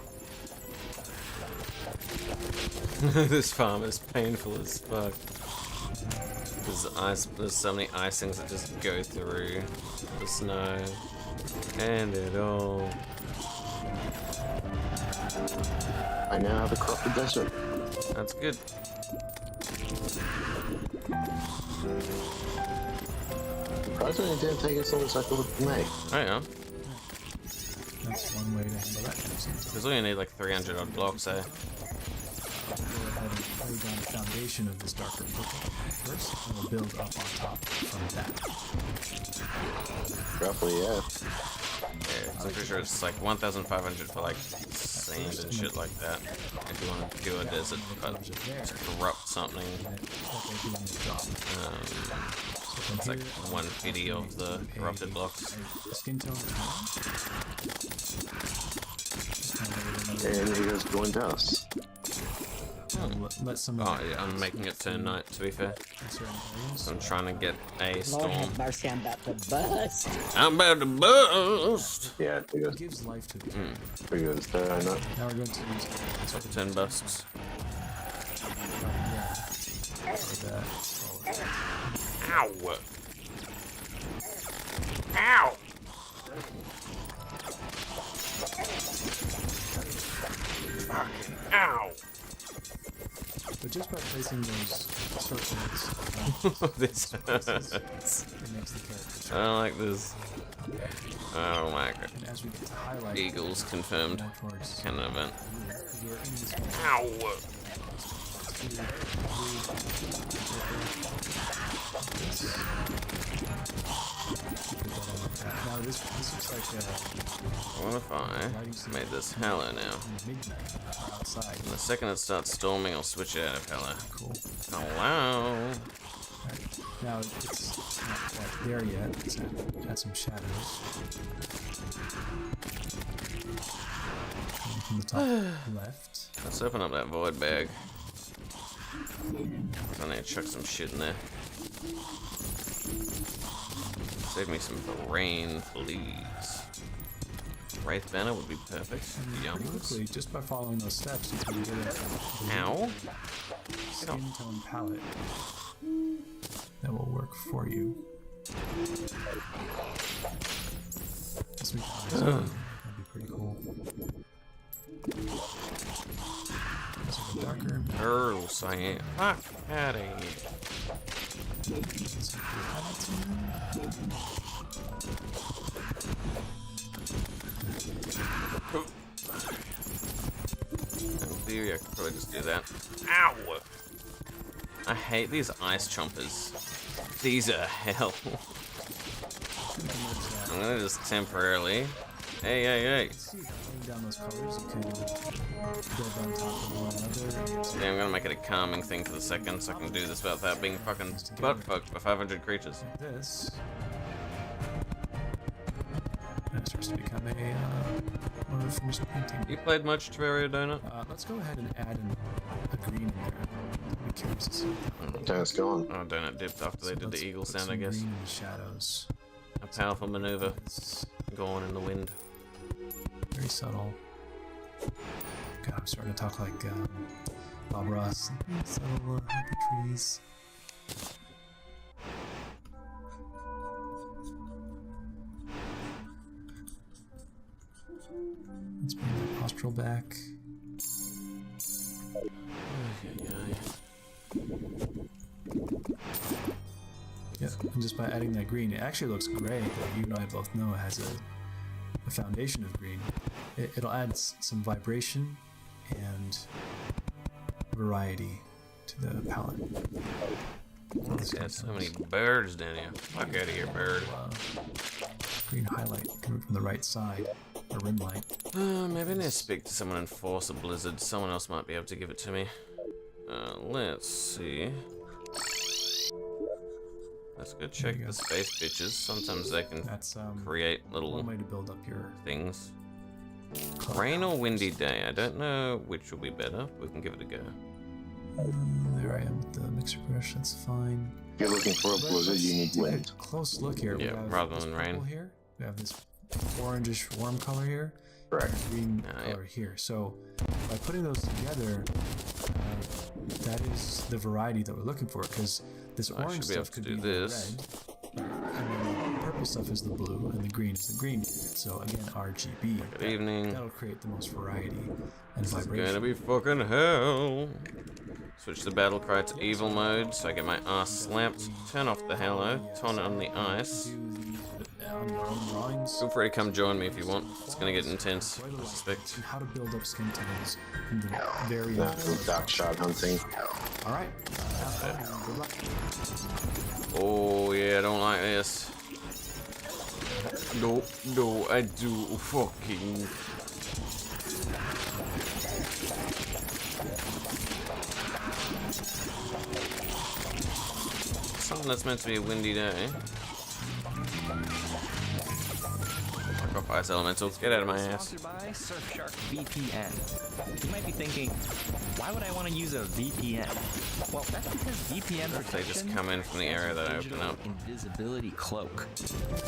This farm is painful as fuck. There's so many ice things that just go through the snow. And it all. I now have a crop of desert. That's good. Surprisingly, it didn't take as long as I thought it would make. Oh yeah. That's one way to handle that kind of symptom. Because we only need like 300 odd blocks, eh? Go ahead and lay down the foundation of this darker purple first, and we'll build up on top from that. Roughly, yeah. Yeah, I'm pretty sure it's like 1,500 for like sand and shit like that. If you want to do a desert, but to corrupt something. It's like 150 of the corrupted blocks. Skin tone. And he goes going dust. Let some. Oh yeah, I'm making it turn night, to be fair. So I'm trying to get a Lord storm. have mercy, I'm about to bust. I'm about to bust! Yeah, he goes. It gives life to these. He goes there, I know. Now we're going to use sort of 10 busts. Ow! Ow! Ow! But just by placing those circles, This hurts. it makes the character. I don't like this. I don't like it. And as we get to highlight, Eagles confirmed. more towards Cannon event. we're in this Ow! Now this looks like What if I made this hella now? midnight outside. And the second it starts storming, I'll switch it out of hella. Cool. Hello? Now it's not quite there yet. Let's add some shadows. And from the top left. Let's open up that void bag. I need to chuck some shit in there. Save me some rain, please. Wraith banner would be perfect. Pretty quickly, just by following those steps, you can get a Ow! skin tone palette that will work for you. This would that'd be pretty cool. This is darker. Girl, cyan. Fuck outta here. Some highlights in In theory, I could probably just do that. Ow! I hate these ice chompers. These are hell. I'm gonna just temporarily. Hey. See, laying down those colors, you can build on top of one another. Yeah, I'm gonna make it a calming thing for the second, so I can do this without being fucking butt fucked by 500 creatures. Like this. And it starts to become a more of a finished painting. You played much Terraria Donut? Let's go ahead and add a green in there. I'm curious to see. Donut's gone. Oh, Donut dipped after they did the eagle Let's put sound, I some guess. green in the shadows. A powerful maneuver. It's Going in the wind. very subtle. God, I'm starting to talk like Bob Ross. Subtle, happy trees. Let's bring the postural back. Yeah, and just by adding that green, it actually looks gray, but you and I both know it has a foundation of green. It'll add some vibration and variety to the palette. There's got so many birds down here. Fuck out of here, bird. Green highlight coming from the right side, or rim light. Maybe I need to speak to someone and force a blizzard. Someone else might be able to give it to me. Let's see. Let's go check the space bitches. Sometimes they can That's create little one way to build up your things. color Rain or palette. windy day. I don't know which will be better. We can give it a go. There I am with the mixer brush. That's fine. If you're looking for a blizzard, you need Take a wind. Close look here. Yeah, we have rather this than purple rain. Here. We have this orangish warm color here. Correct. green color here. So by putting those together, that is the variety that we're looking for, because this orange stuff could be the red, and then the purple stuff is the blue, and the green is the green. So again, RGB. Good evening. That'll create the most variety and It's vibration. gonna be fucking hell. Switch the battle cry to evil mode so I get my ass slapped. Turn off the halo. Turn on the ice. On your own drawings. Feel free to come join me if you want. It's gonna get intense, I suspect. How to build up skin tones in the very Dark shard hunting. All right. Have fun and good luck. Oh yeah, I don't like this. No, I do fucking. Something that's meant to be a windy day. Fuck off, ice elementals. Get out of my ass. Sponsored by Surfshark VPN. You might be thinking, why would I want to use a VPN? Well, that's because VPN They protection just come in from the area that I open digital up. invisibility cloak.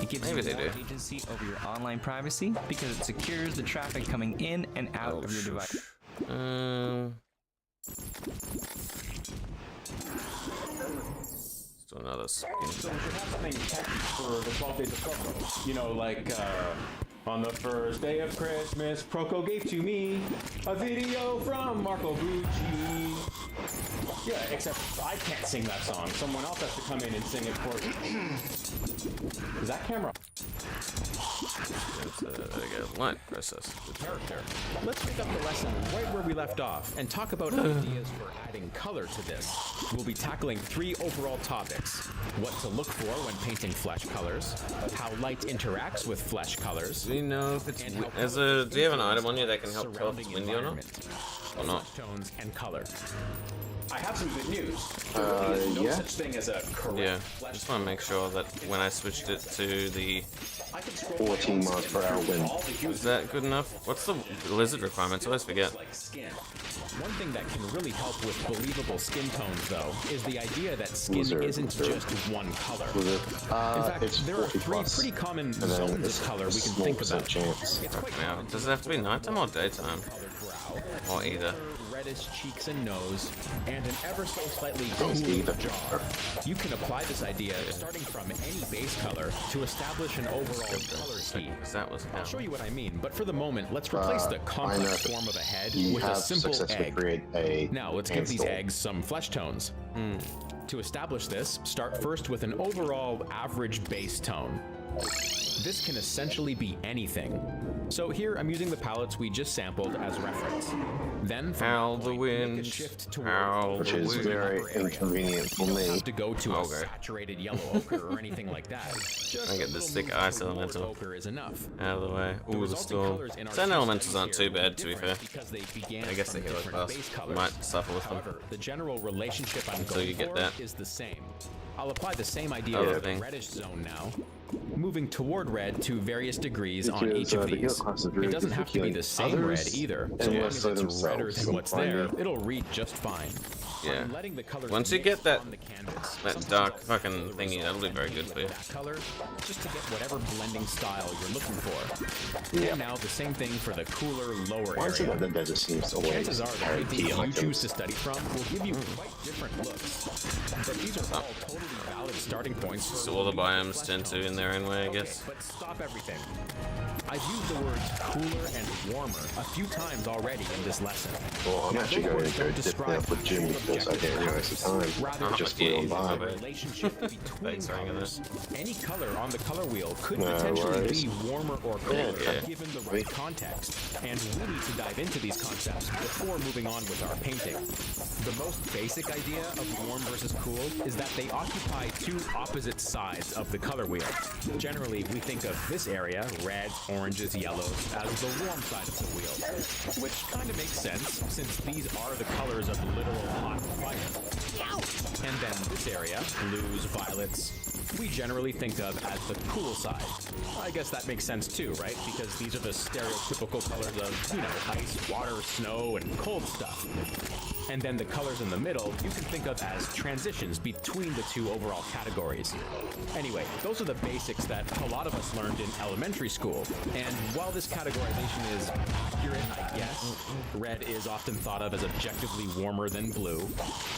It gives Maybe you they more do. agency over your online privacy because it secures the traffic coming in and out of your device. So another skin. So we should have something catchy for the 12 days of Proco. You know, like, on the first day of Christmas, Proco gave to me a video from Marco Bucci. Yeah, except I can't sing that song. Someone else has to come in and sing it for me. Is that camera? Light process. Character. Let's pick up the lesson right where we left off and talk about ideas for adding color to this. We'll be tackling 3 overall topics: what to look for when painting flesh colors, how light interacts with flesh colors. Do you know if it's do you have an item on you that can help tell if it's windy or not? Or not? Tones and color. I have some good news. There really is no yeah. such thing as a correct Yeah, flesh just want to make sure that when I switched it to the... I can scroll 14 miles per hour wind. all the Is hues that good enough? What's the lizard requirements? I always forget. like skin. One thing that can really help with believable skin tones, though, is the idea that skin Lizard, isn't lizard. just one color. Was it? In fact, It's there are 40 3 plus. pretty common And then zones it's of color a we can small think percent about. chance. It's quite Now, does it have to be nighttime or daytime? colored brow, Or either? reddish cheeks and nose, and an ever so slightly It's cooler either. jaw. You can apply this idea starting from any base color to establish an overall color scheme. Because that was I'll hell. show you what I mean, but for the moment, let's replace the I know complex that form of a head You with a have simple successfully egg. created a Now, let's give these handful. eggs some flesh tones. To establish this, start first with an overall average base tone. This can essentially be anything. So here I'm using the palettes we just sampled as reference. Then from Howl that the point, make a wind. shift toward Howl Which the is wind. very inconvenient for you don't me. have to go to a Okay. saturated yellow ochre or anything like that. Just I get a this little thick move ice toward elemental. ochre is enough. Out of the way. Ooh, the resulting storm. colors in our Sand two elementals studies aren't too here are bad, to be fair. different because they began I guess from they heal different fast. base You colors. might suffer with them. However, the general relationship I'm Until going you get for that is the same. I'll apply the same idea other to the thing. reddish zone now, moving toward red to various degrees on Because, each of the heal these. class is really It doesn't good for have to be healing the same red others, either. and So long less as so it's redder themselves. than what's there, Finding- it'll read just fine. Yeah. I'm letting the colors Once you mix get that- on the canvas. that Sometimes dark I'll fucking sample the thingy, that'll be very good for you. that color, just to get whatever blending style you're looking for. And now the same thing for the cooler lower Why is it area. that the desert seems to always Chances are the carry paintings key you items? choose to study from will give you quite different looks. But these are all totally valid starting points. So all the biomes tend to in their own way, I guess. But stop everything. I've used the words cooler and warmer a few times already in this lesson. Well, I'm Now, actually those going words to go don't dip describe there with Jim actual because I objective didn't realize the colors. time. Rather, It just yeah, flew easy, by. my bad. relationship between Thanks, hanging colors. Any color on the color wheel could No potentially worries. be warmer or cooler Yeah. given the right context. And we need to dive into these concepts before moving on with our painting. The most basic idea of warm versus cool is that they occupy 2 opposite sides of the color wheel. Generally, we think of this area, reds, oranges, yellows, as the warm side of the wheel, which kind of makes sense since these are the colors of literal hot fire. And then this area, blues, violets, we generally think of as the cool side. I guess that makes sense too, right? Because these are the stereotypical colors of, ice, water, snow, and cold stuff. And then the colors in the middle you can think of as transitions between the two overall categories. Anyway, those are the basics that a lot of us learned in elementary school. And while this categorization is accurate, I guess, red is often thought of as objectively warmer than blue,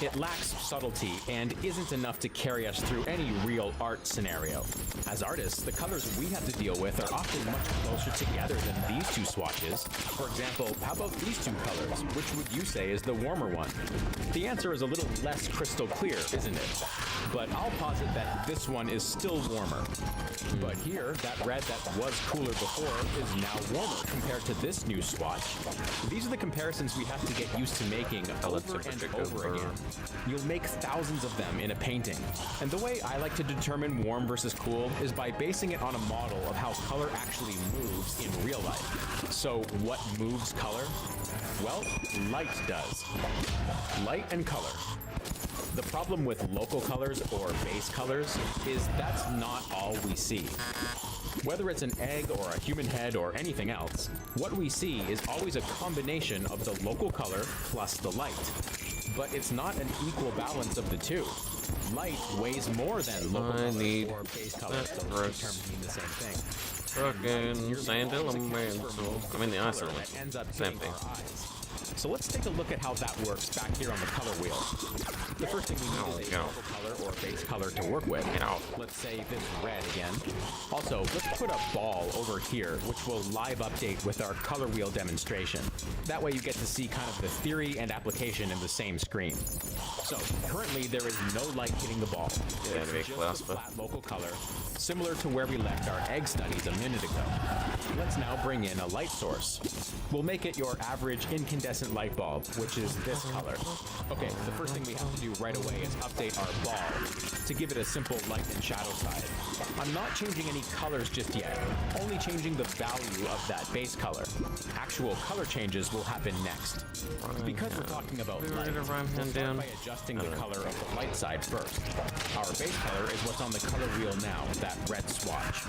it lacks subtlety and isn't enough to carry us through any real art scenario. As artists, the colors we have to deal with are often much closer together than these two swatches. For example, how about these two colors? Which would you say is the warmer one? The answer is a little less crystal clear, isn't it? But I'll posit that this one is still warmer. But here, that red that was cooler before is now warmer compared to this new swatch. These are the comparisons we have to get used to making over and over again. You'll make thousands of them in a painting. And the way I like to determine warm versus cool is by basing it on a model of how color actually moves in real life. So what moves color? Well, light does. Light and color. The problem with local colors or base colors is that's not all we see. Whether it's an egg or a human head or anything else, what we see is always a combination of the local color plus the light. But it's not an equal balance of the two. Light weighs more than local color or base color, so those terms mean the same thing. Fucking sand elemental. I mean the ice element. Same thing. So let's take a look at how that works back here on the color wheel. The first thing we need is a local color or base color to work with. Let's say this red again. Also, let's put a ball over here, which will live update with our color wheel demonstration. That way you get to see kind of the theory and application in the same screen. So, currently there is no light hitting the ball. It's just a flat local color, similar to where we left our egg studies a minute ago. Let's now bring in a light source. We'll make it your average incandescent light bulb, which is this color. Okay, the first thing we have to do right away is update our ball to give it a simple light and shadow side. I'm not changing any colors just yet, only changing the value of that base color. Actual color changes will happen next. Because we're talking about light, we'll start by adjusting the color of the light side first. Our base color is what's on the color wheel now, that red swatch.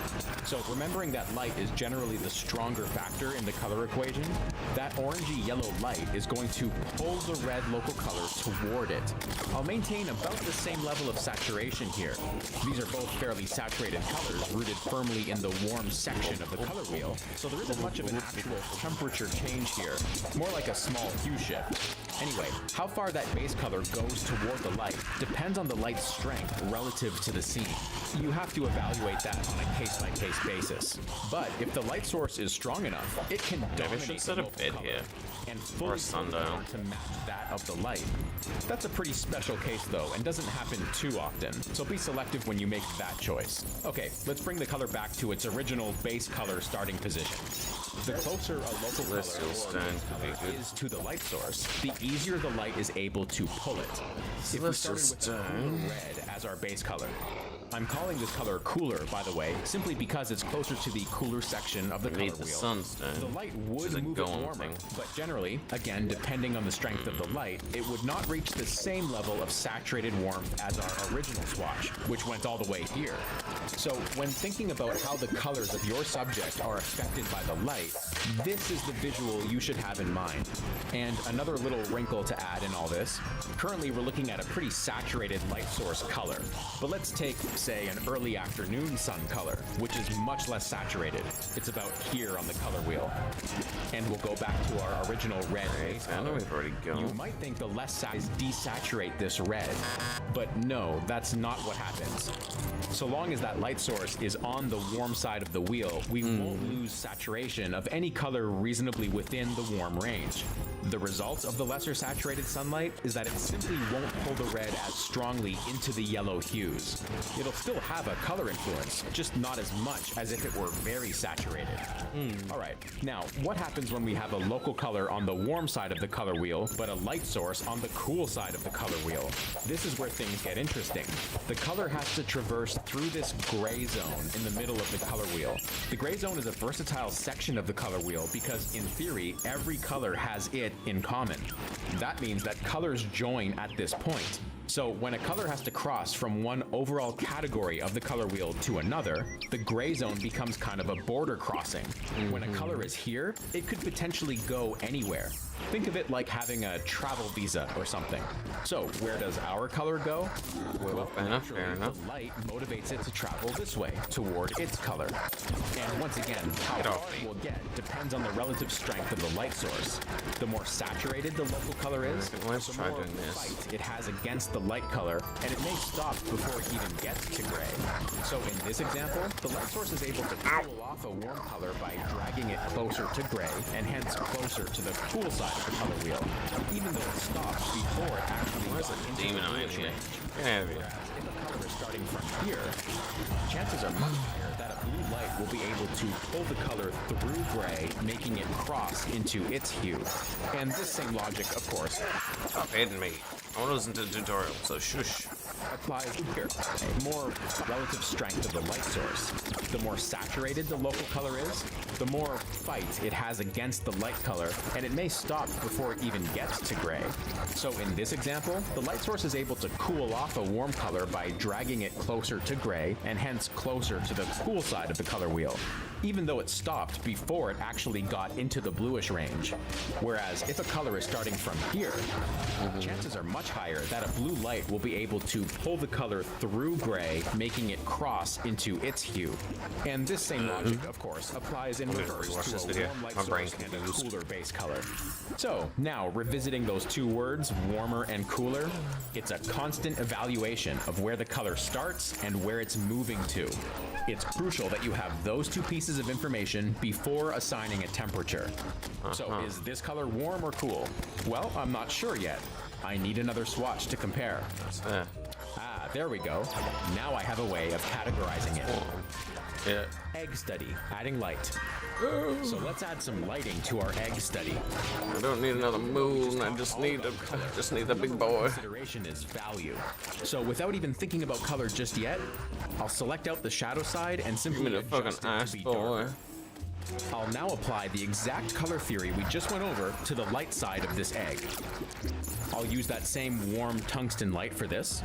So remembering that light is generally the stronger factor in the color equation, that orangey yellow light is going to pull the red local color toward it. I'll maintain about the same level of saturation here. These are both fairly saturated colors rooted firmly in the warm section of the color wheel, so there isn't much of an actual temperature change here, more like a small hue shift. Anyway, how far that base color goes toward the light depends on the light's strength relative to the scene. You have to evaluate that on a case-by-case basis. But if the light source is strong enough, it can dominate the local color and fully sundial to match that of the light. That's a pretty special case though, and doesn't happen too often, so be selective when you make that choice. Okay, let's bring the color back to its original base color starting position. The closer a local color is to the light source, the easier the light is able to pull it. If we started with red as our base color, I'm calling this color cooler, by the way, simply because it's closer to the cooler section of the color wheel. The light would move it warmer, but generally, again, depending on the strength of the light, it would not reach the same level of saturated warmth as our original swatch, which went all the way here. So when thinking about how the colors of your subject are affected by the light, this is the visual you should have in mind. And another little wrinkle to add in all this, currently we're looking at a pretty saturated light source color, but let's take say an early afternoon sun color, which is much less saturated. It's about here on the color wheel. And we'll go back to our original red base color. You might think the less size desaturate this red, but no, that's not what happens. So long as that light source is on the warm side of the wheel, we won't lose saturation of any color reasonably within the warm range. The result of the lesser saturated sunlight is that it simply won't pull the red as strongly into the yellow hues. It'll still have a color influence, just not as much as if it were very saturated. Alright, now what happens when we have a local color on the warm side of the color wheel, but a light source on the cool side of the color wheel? This is where things get interesting. The color has to traverse through this gray zone in the middle of the color wheel. The gray zone is a versatile section of the color wheel because, in theory, every color has it in common. That means that colors join at this point. So when a color has to cross from one overall category of the color wheel to another, the gray zone becomes kind of a border crossing. When a color is here, it could potentially go anywhere. Think of it like having a travel visa or something. So where does our color go? Well, fair enough, fair enough. The light motivates it to travel this way, toward its color. And once again, how far it will get depends on the relative strength of the light source. The more saturated the local color is, the more fight it has against the light color, and it may stop before it even gets to gray. So in this example, the light source is able to cool off a warm color by dragging it closer to gray, and hence closer to the cool side of the color wheel, even though it stops before it actually got into demon the eye bluish here. range. Yeah, Whereas if a color is starting from here, chances are much higher that a blue light will be able to pull the color through gray, making it cross into its hue. And this same logic, of course, stop hitting me. I want to listen to the tutorial, so shush. applies here. More relative strength of the light source. The more saturated the local color is, the more fight it has against the light color, and it may stop before it even gets to gray. So in this example, the light source is able to cool off a warm color by dragging it closer to gray, and hence closer to the cool side of the color wheel, even though it stopped before it actually got into the bluish range. Whereas if a color is starting from here, chances are much higher that a blue light will be able to pull the color through gray, making it cross into its hue. And this same logic, of course, applies in reverse to a warm light source and a cooler base color. So now, revisiting those two words, warmer and cooler, it's a constant evaluation of where the color starts and where it's moving to. It's crucial that you have those two pieces of information before assigning a temperature. So is this color warm or cool? Well, I'm not sure yet. I need another swatch to compare. Ah, there we go. Now I have a way of categorizing it. Yeah. Egg study, adding light. So let's add some lighting to our egg study. I don't need another moon. I just need the big boy. Consideration is value. So without even thinking about color just yet, I'll select out the shadow side and simply Give me the adjust fucking it ice to be boy. darker. I'll now apply the exact color theory we just went over to the light side of this egg. I'll use that same warm tungsten light for this.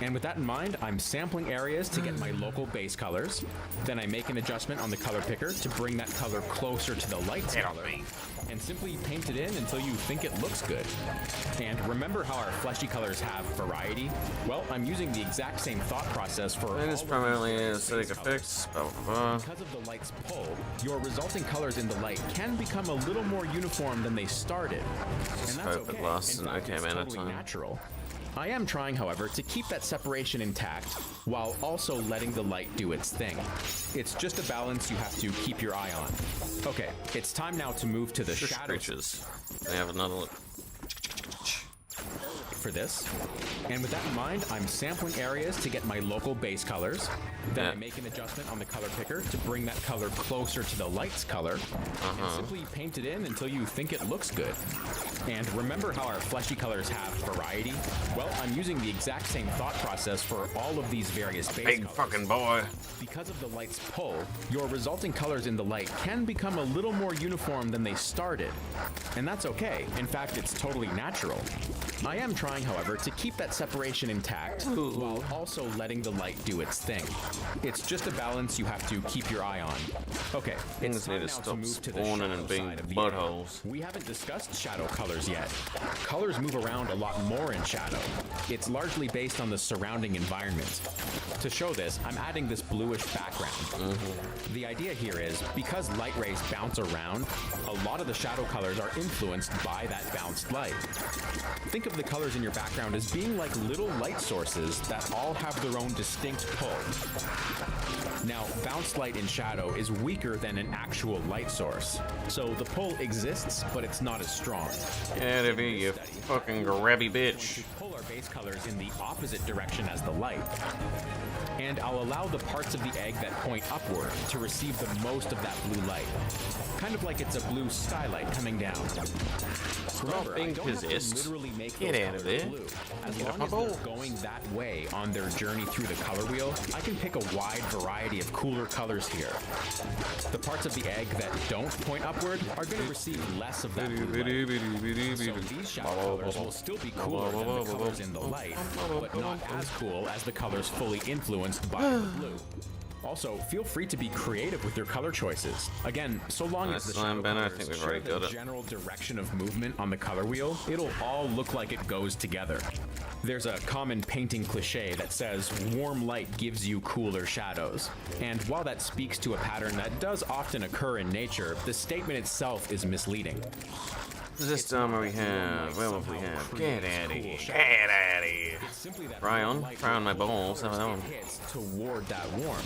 And with that in mind, I'm sampling areas to get my local base colors. Then I make an adjustment on the color picker to bring that color closer to the light's color. And simply paint it in until you think it looks good. And remember how our fleshy colors have variety? Well, I'm using the exact same thought process for And it's primarily aesthetic effects. Blah, blah, blah. Because of the light's pull, your resulting colors in the light can become a little more uniform than they started. And that's hope it okay. lasts In an fact, okay it's amount of totally time. natural. I am trying, however, to keep that separation intact while also letting the light do its thing. It's just a balance you have to keep your eye on. Okay, it's time now to move to the Shush shadows creatures. They have another look. for this. And with that in mind, I'm sampling areas to get my local base colors. Then I make an adjustment on the color picker to bring that color closer to the light's color. And simply paint it in until you think it looks good. And remember how our fleshy colors have variety? Well, I'm using the exact same thought process for all of these various base Big colors. fucking boy. Because of the light's pull, your resulting colors in the light can become a little more uniform than they started. And that's okay. In fact, it's totally natural. I am trying, however, to keep that separation intact while also letting the light do its thing. It's just a balance you have to keep your eye on. Okay, Things it's need time to now to stop move to the spawning shadow and being side of the buttholes. egg. We haven't discussed shadow colors yet. Colors move around a lot more in shadow. It's largely based on the surrounding environment. To show this, I'm adding this bluish background. The idea here is, because light rays bounce around, a lot of the shadow colors are influenced by that bounced light. Think of the colors in your background as being like little light sources that all have their own distinct pull. Now, bounced light in shadow is weaker than an actual light source, so the pull exists, but it's not as strong. Get out of here, you fucking grabby bitch. Pull our base colors in the opposite direction as the light. And I'll allow the parts of the egg that point upward to receive the most of that blue light. Kind of like it's a blue skylight coming down. Remember, I being don't have to possessed. literally make Get those out of colors there. blue. As Get off long my as bowl. they're going that way on their journey through the color wheel, I can pick a wide variety of cooler colors here. The parts of the egg that don't point upward are going to receive less of that blue light. So these shadow colors will still be cooler than the colors in the light, but not as cool as the colors fully influenced by the blue. Also, feel free to be creative with your color choices. Again, so long as the shadow I colors think we've share already got the it. general direction of movement on the color wheel, it'll all look like it goes together. There's a common painting cliche that says warm light gives you cooler shadows. And while that speaks to a pattern that does often occur in nature, the statement itself is misleading. This summer we have, well, if we have, get out of here, get out of here. Fry on my balls, have that one. Hits toward that warm,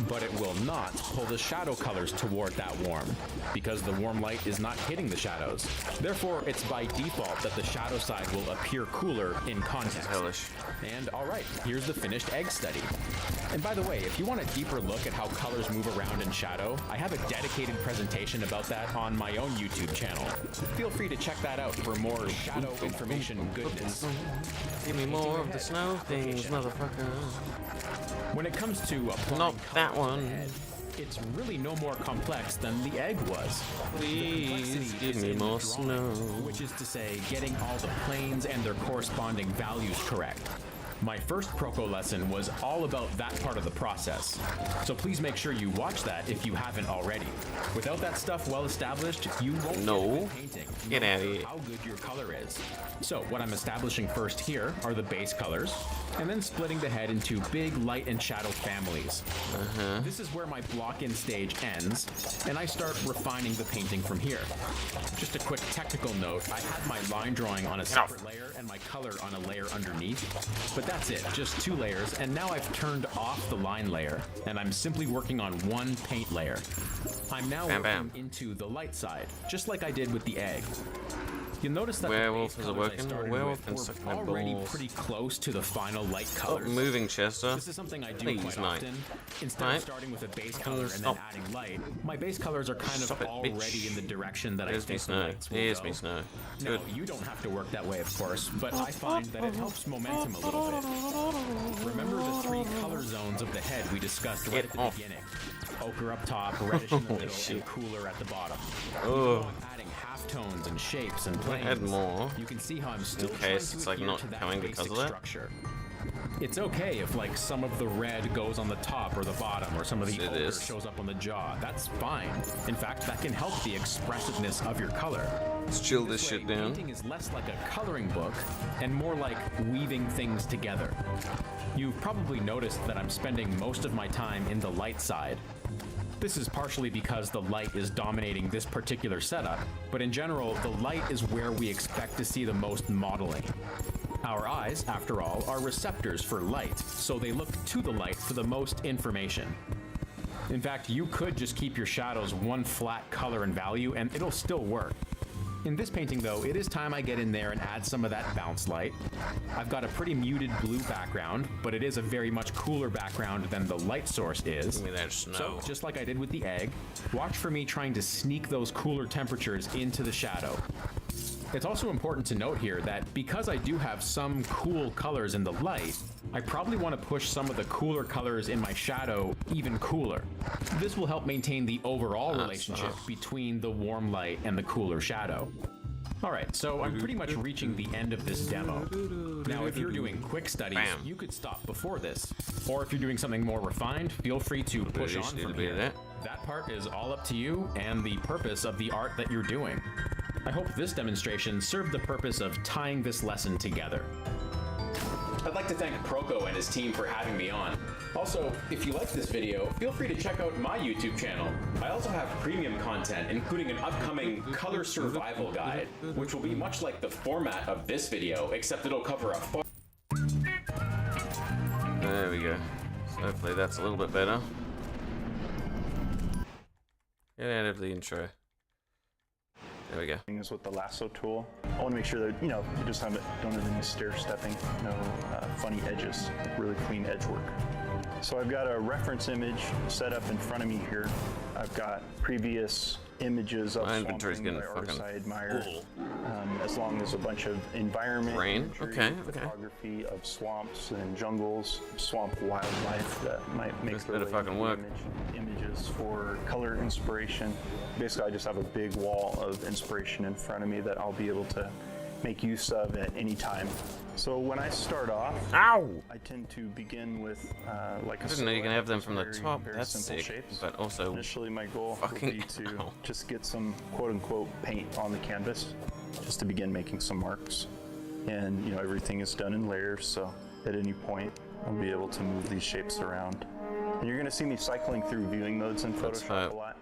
but it will not pull the shadow colors toward that warm, because the warm light is not hitting the shadows. Therefore, it's by default that the shadow side will appear cooler in context. Hellish. And alright, here's the finished egg study. And by the way, if you want a deeper look at how colors move around in shadow, I have a dedicated presentation about that on my own YouTube channel. Feel free to check that out for more shadow information goodness. Give me more of the snow things, motherfucker. When it comes to applying Not that one. it's really no more complex than the egg was. Please give me more snow. Which is to say, getting all the planes and their corresponding values correct. My first Proco lesson was all about that part of the process, so please make sure you watch that if you haven't already. Without that stuff well established, you won't get good painting. Get out of here. How good your color is. So what I'm establishing first here are the base colors, and then splitting the head into big light and shadow families. This is where my block-in stage ends, and I start refining the painting from here. Just a quick technical note, I had my line drawing on a separate layer and my color on a layer underneath, but that's it, just 2 layers, and now I've turned off the line layer, and I'm simply working on 1 paint layer. I'm now working into the light side, just like I did with the egg. You'll notice that werewolf is working. Werewolf can suck my already balls. pretty close to the final light colors. Stop moving, Chester. This is something I do Please, quite mate. often. Instead of starting with a base color and then adding light, my base colors are kind of already in the direction that I think the lights will Here's go. me snow. No, Good. you don't have to work that way, of course, but I find that it helps momentum a little bit. Remember the 3 color zones of the head we discussed right at the beginning? Ochre up top, reddish in the middle, and cooler at the bottom. Oh. Adding halftones and shapes and I planes. add more. You can see how I'm still In trying case to it's like adhere not to that coming because basic of that. structure. It's okay if like some of the red goes on the top or the bottom, or some of the It ochre is. shows up on the jaw. That's fine. In fact, that can help the expressiveness of your color. Let's chill this shit down. Painting is less like a coloring book and more like weaving things together. You've probably noticed that I'm spending most of my time in the light side. This is partially because the light is dominating this particular setup, but in general, the light is where we expect to see the most modeling. Our eyes, after all, are receptors for light, so they look to the light for the most information. In fact, you could just keep your shadows 1 flat color and value, and it'll still work. In this painting, though, it is time I get in there and add some of that bounce light. I've got a pretty muted blue background, but it is a very much cooler background than the light source is. Give me that snow. So, just like I did with the egg, watch for me trying to sneak those cooler temperatures into the shadow. It's also important to note here that because I do have some cool colors in the light, I probably want to push some of the cooler colors in my shadow even cooler. This will help maintain the overall relationship between the warm light and the cooler shadow. Alright, so I'm pretty much reaching the end of this demo. Now, if you're doing quick studies, you could stop before this. Or if you're doing something more refined, feel free to push on from here. That part is all up to you and the purpose of the art that you're doing. I hope this demonstration served the purpose of tying this lesson together. I'd like to thank Proco and his team for having me on. Also, if you like this video, feel free to check out my YouTube channel. I also have premium content, including an upcoming color survival guide, which will be much like the format of this video, except it'll cover a far... There we go. So hopefully that's a little bit better. Get out of the intro. There we go. Is with the lasso tool. I want to make sure that, you just don't have any stair stepping, no funny edges, really clean edge work. So I've got a reference image set up in front of me here. I've got previous images of my inventory's swamping getting by artists fucking I admire, as long as a bunch of environment imagery, photography of swamps and jungles, swamp wildlife that might make their way into images for color inspiration. Basically, I just have a big wall of inspiration in front of me that I'll be able to make use of at any time. So when I start off, Ow! I tend to begin with like I a didn't know you can have them from the very, top. very That's simple sick. shapes. But also, Initially, my goal would fucking be to ow. just get some quote-unquote paint on the canvas, just to begin making some marks. And you know, everything is done in layers, so at any point, I'll be able to move these shapes around. And you're going to see me cycling through viewing modes in Let's Photoshop hope a lot.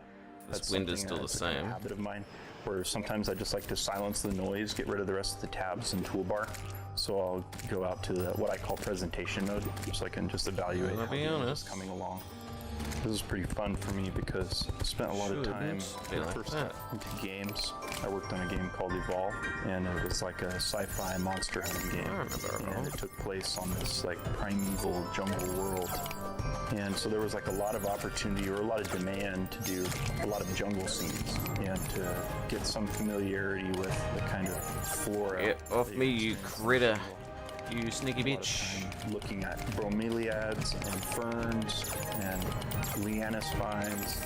this wind is still the That's a kind of same. habit of mine, where sometimes I just like to silence the noise, get rid of the rest of the tabs and toolbar. So I'll go out to what I call presentation mode, so I can just evaluate how the image is coming along. This is pretty fun for me because I spent a lot of time when I first got into games. I worked on a game called Evolve, and it was like a sci-fi monster hunting game. And it took place on this like primeval jungle world. And so there was like a lot of opportunity or a lot of demand to do a lot of jungle scenes and to get some familiarity with the kind of flora. Get off me, you critter. You sneaky bitch. Looking at bromeliads and ferns and liana spines,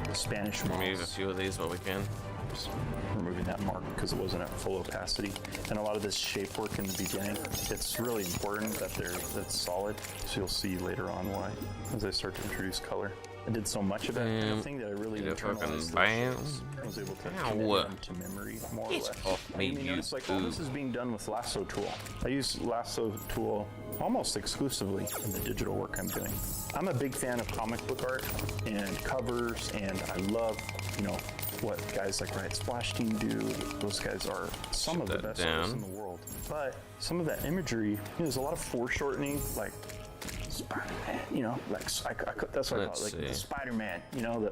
the Spanish moss. Remove a few of these while we can. Just removing that mark because it wasn't at full opacity. And a lot of this shape work in the beginning, it's really important that that's solid. So you'll see later on why as I start to introduce color. I did so much of it. The thing that I really internalized I was able to commit them to memory more or less. Off me, you like all this is being done with lasso tool. I use lasso tool almost exclusively in the digital work I'm doing. I'm a big fan of comic book art and covers, and I love, you know, what guys like Riot Splash Team do. Those guys are some of the best artists in the world. But some of that imagery, you know, there's a lot of foreshortening, like Spider-Man, you know, like that's what I call it, like the Spider-Man, you know,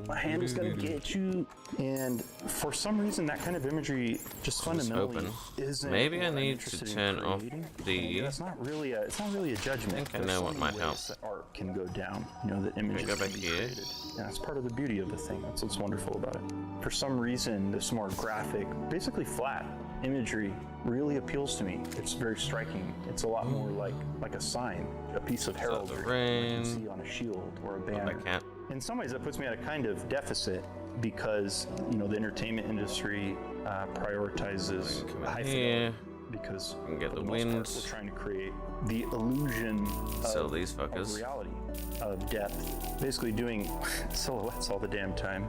my hand is gonna get you. And for some reason, that kind of imagery just fundamentally isn't. Maybe I need to turn off the. It's not really a judgment. I think I know what might help. That art can go down, you know, the images go back can be here. created. And that's part of the beauty of the thing. That's what's wonderful about it. For some reason, this more graphic, basically flat imagery really appeals to me. It's very striking. It's a lot more like a sign, a piece of heraldry you can see on a shield or a banner. In some ways, that puts me at a kind of deficit because, you know, the entertainment industry prioritizes high fidelity because we can get for the most wind. part, we're trying to create the illusion of reality, of depth. Basically doing silhouettes all the damn time.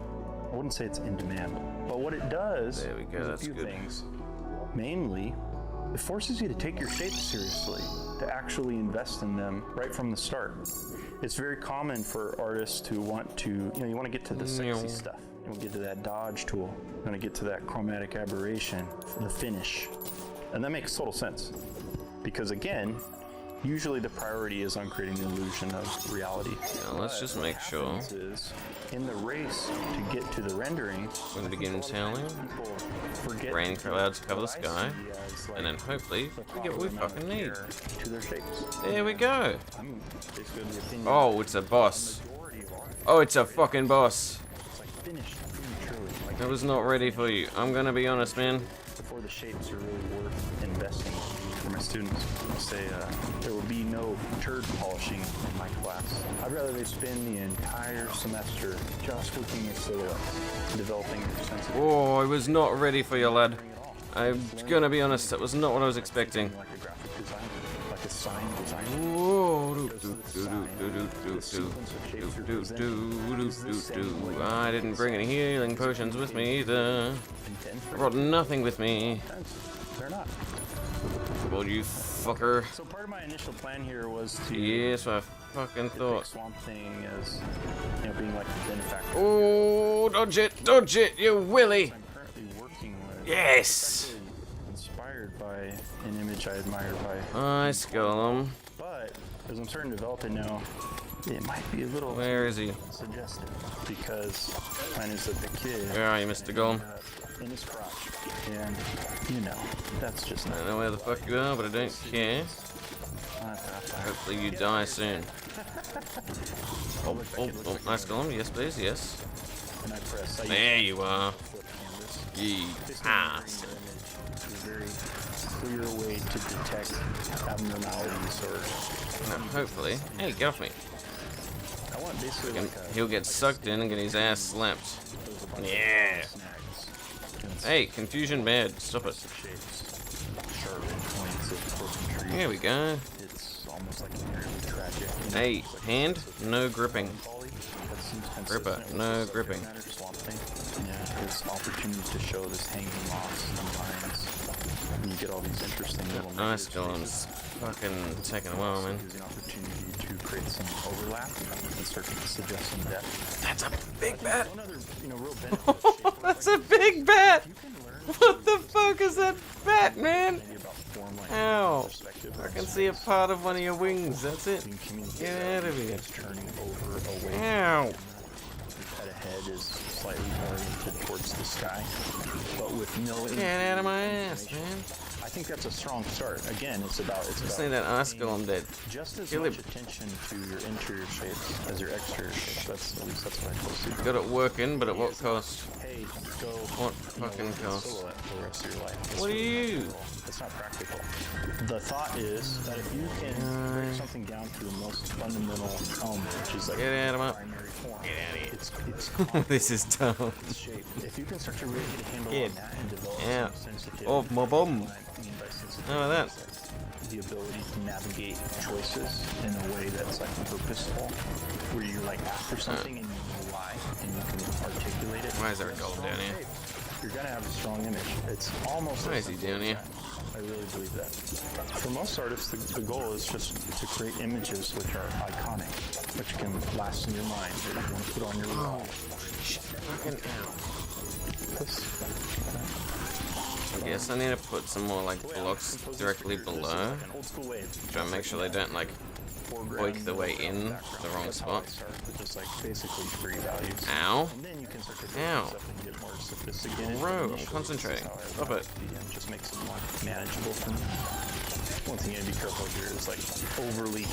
I wouldn't say it's in demand, but what it does there we go, is that's a few good. things. Mainly, it forces you to take your shapes seriously, to actually invest in them right from the start. It's very common for artists to want to, you know, you want to get to the sexy stuff. You want to get to that dodge tool. You want to get to that chromatic aberration, the finish. And that makes total sense. Because again, usually the priority is on creating the illusion of reality. Now let's just make sure. In the race to get to the rendering, When it begins hailing, rain clouds cover the sky, and then hopefully we get what we fucking need. There we go. Oh, it's a boss. Oh, it's a fucking boss. I was not ready for you. I'm gonna be honest, man. Before the shapes are really worth investing for my students, I say there will be no turd polishing in my class. I'd rather they spend the entire semester just working with silhouettes, developing their sense of. Oh, I was not ready for you, lad. I'm gonna be honest, that was not what I was expecting. Like a graphic designer, like a sign designer. Whoa, I didn't bring any healing potions with me either. I brought nothing with me. They're not. Well, you fucker. So part of my initial plan here was to. Yes, I fucking thought. Swamp Thing as, you know, being like the benefactor. Oh, dodge it, you willy. I'm currently working with. Yes. Inspired by an image I admire by. Ice Golem. But as I'm starting to develop it now, it might be a little. Where is he? Suggestive because mine is that the kid. Where are you, Mr. Golem? In his crotch, and you know that's just. I don't know where the fuck you are, but I don't care. Hopefully you die soon. Oh, nice Golem. Yes, please. Yes. There you are. Ye ass. It's a very clear way to detect abnormalities or. Now, hopefully. Hey, get off me. I want basically He'll get sucked in and get his ass slapped. Yeah. Hey, confusion bad. Stop it. Here we go. It's almost like nearly tragic. Hey, hand, no gripping. Gripper, no gripping. Yeah, there's opportunities to show this hanging moss sometimes. And you get all these interesting little Ice golems fucking taking a while, man. Using opportunity to create some overlap and start to suggest some depth. That's a big bat. One other, real benefit. That's a big bat. What the fuck is that bat, man? Ow. I can see a part of one of your wings. That's it. Get out of here. Ow. Head ahead is slightly oriented towards the sky, but with no. Get out of my ass, man. I think that's a strong start. Again, it's about Just need that ice golem dead. just as Kill much him. attention to your interior shapes as your exterior shapes. At least that's what I supposed to. Got it working, but at what cost? Hey, go. What fucking cost? Silhouette for the rest of your life. What do you? It's not practical. The thought is that if you can break something down to the most fundamental element, which is like Get out of my. primary form, Get out of here. it's This is dumb. its shape. If you can start to really get a handle Get on that and develop out some sensitivity, of my bum. what I mean by sensitivity How about that? is like the ability to navigate choices in a way that's like purposeful, where you're like after something and you know why, and you can articulate it. Why is there a golem down here? You're gonna have a strong image. It's almost. Why is he down here? I really believe that. For most artists, the goal is just to create images which are iconic, which can last in your mind, that you want to put on your wall. Fucking I guess I need to put some more like blocks directly below. Try and make sure they don't like poke the way in the wrong spot. Just like basically free values. Ow. And then you can start to Ow. and get more sophisticated. Bro, I'm concentrating. Stop it. Just makes it more manageable for me. One thing you gotta be careful here is like overly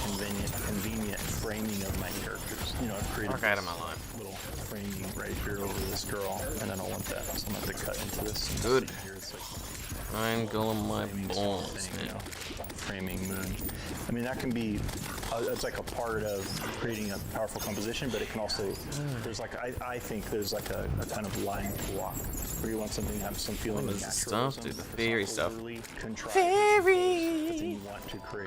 convenient framing of my characters. I've created Fuck out of my life. little framing right here over this girl, and I don't want that, so I'm gonna have to cut into this. Good. Here it's like I'm going my balls, man. framing moon. I mean, that can be, it's like a part of creating a powerful composition, but it can also, there's like, I think there's like a kind of line block where you want something to have some feeling What of is the stuff? naturalism. Dude, the fairy stuff. Fairy!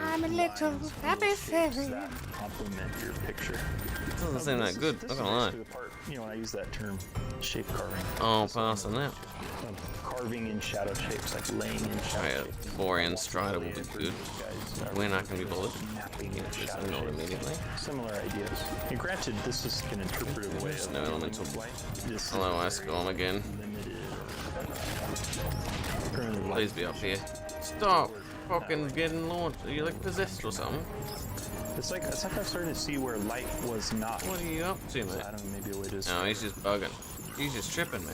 I'm a little happy fairy. That complement your picture. Doesn't seem that good, not gonna lie. The part, when I use that term, shape carving. Oh, pass on that. Carving in shadow shapes, like laying in shadow Yeah, shapes. Borean Strider will be good. We're not gonna be bothered. Mapping Yeah, in just shadow ignore it shapes. immediately. Similar ideas. And granted, this is an interpretive way There's of no dealing elemental. with light. This is Hello, a Ice very Golem again. limited, primitive light. Please be up here. Stop fucking getting launched. Are you like possessed or something? It's like I'm starting to see where light was not. What are you up to, man? I don't know, maybe a way to. No, he's just bugging. He's just tripping, man.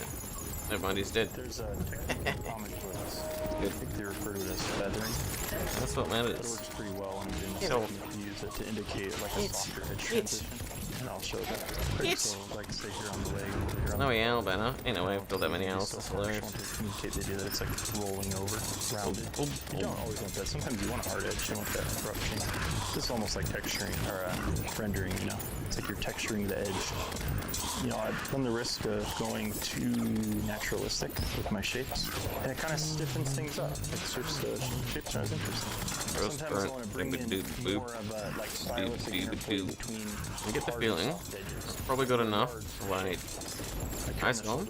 Never mind, he's dead. There's a technical comic for this. I Good. think they refer to it as feathering. That's what It matters. works pretty well, and in a Get off. second you can use it to indicate like a Get. softer edge Get. transition. And I'll show that. Get. So, like say here on the leg, here on No the owl banner. Ain't no way I've built that many owls. so That's far, I hilarious. just want to communicate the idea that it's like rolling over, rounded. You don't always want that. Sometimes you want a hard edge. You want that abrupt change. This is almost like texturing or rendering. It's like you're texturing the edge. I run the risk of going too naturalistic with my shapes, and it kind of stiffens things up. It starts the shapes are as interesting. Sometimes I want to bring in more of a like stylistic interplay between. I get the hard feeling and soft edges. probably got enough for what I need. Nice one.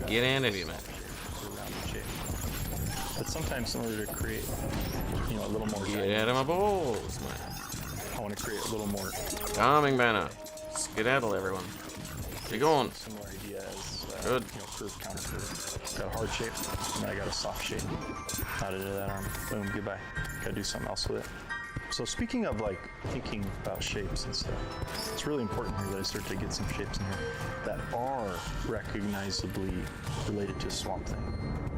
Get in of you, man. But sometimes in order to create, a little more. Get out of my balls, man. I want to create a little more. Calming banner. Skedaddle, everyone. Be gone. Similar idea as Good. curve counter curve. Got a hard shape, and then I got a soft shape. Out into that arm. Boom. Goodbye. Gotta do something else with it. So speaking of like thinking about shapes and stuff, it's really important here that I start to get some shapes in here that are recognizably related to Swamp Thing.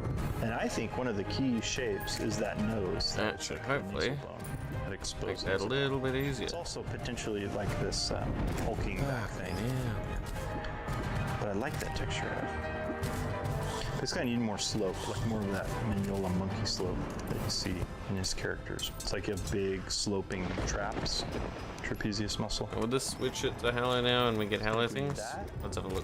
And I think one of the key shapes is that nose. That should hopefully that make exposes that a little bit easier. It's also potentially like this hulking back thing. But I like that texture of it. This guy needs more slope, like more of that Mignola monkey slope that you see in his characters. It's like you have big sloping traps, trapezius muscle. Would this switch it to Hallow now and we get Hallow things? Let's have a look.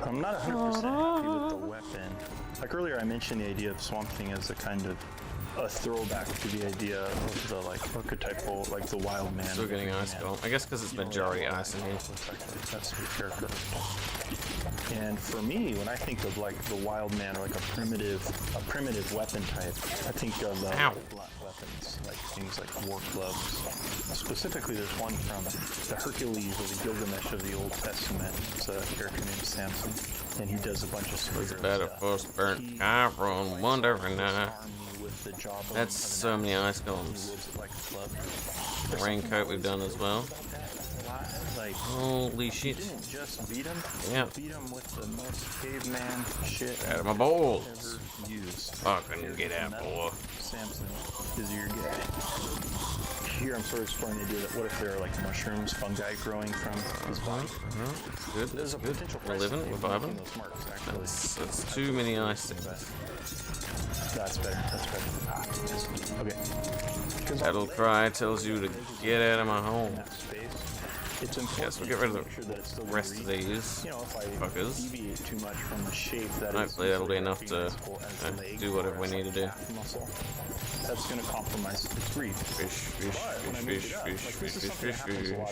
I'm not 100% happy with the weapon. Like earlier I mentioned the idea of Swamp Thing as a kind of a throwback to the idea of the like archetypal, like the wild man. Still getting ice golem. I guess because it's majority ice in here. That's the character. And for me, when I think of like the wild man or like a primitive weapon type, I think of blunt weapons, like things like war clubs. Specifically, there's one from the Hercules or the Gilgamesh of the Old Testament. It's a character named Samson, and he does a bunch of It's better first burnt copper on wonder and that's so many ice golems. Raincoat we've done as well. Like, holy shit. Didn't just beat him. Yeah. Beat him with the most caveman shit out of my balls. Ever used. Fucking get out, boy. Samson is your guy. Here I'm sort of exploring the idea that what if there are like mushrooms, fungi growing from his body? Good, that's good. We're living, we're vibing. That's too many ice things. That's better, that's better. Okay. Battle cry tells you to get out of my home. It's important. Yes, we'll get rid of the rest of these fuckers. Deviate too much from the shape that hopefully that'll be enough to do whatever we need to do. That's going to compromise its breed. Fish.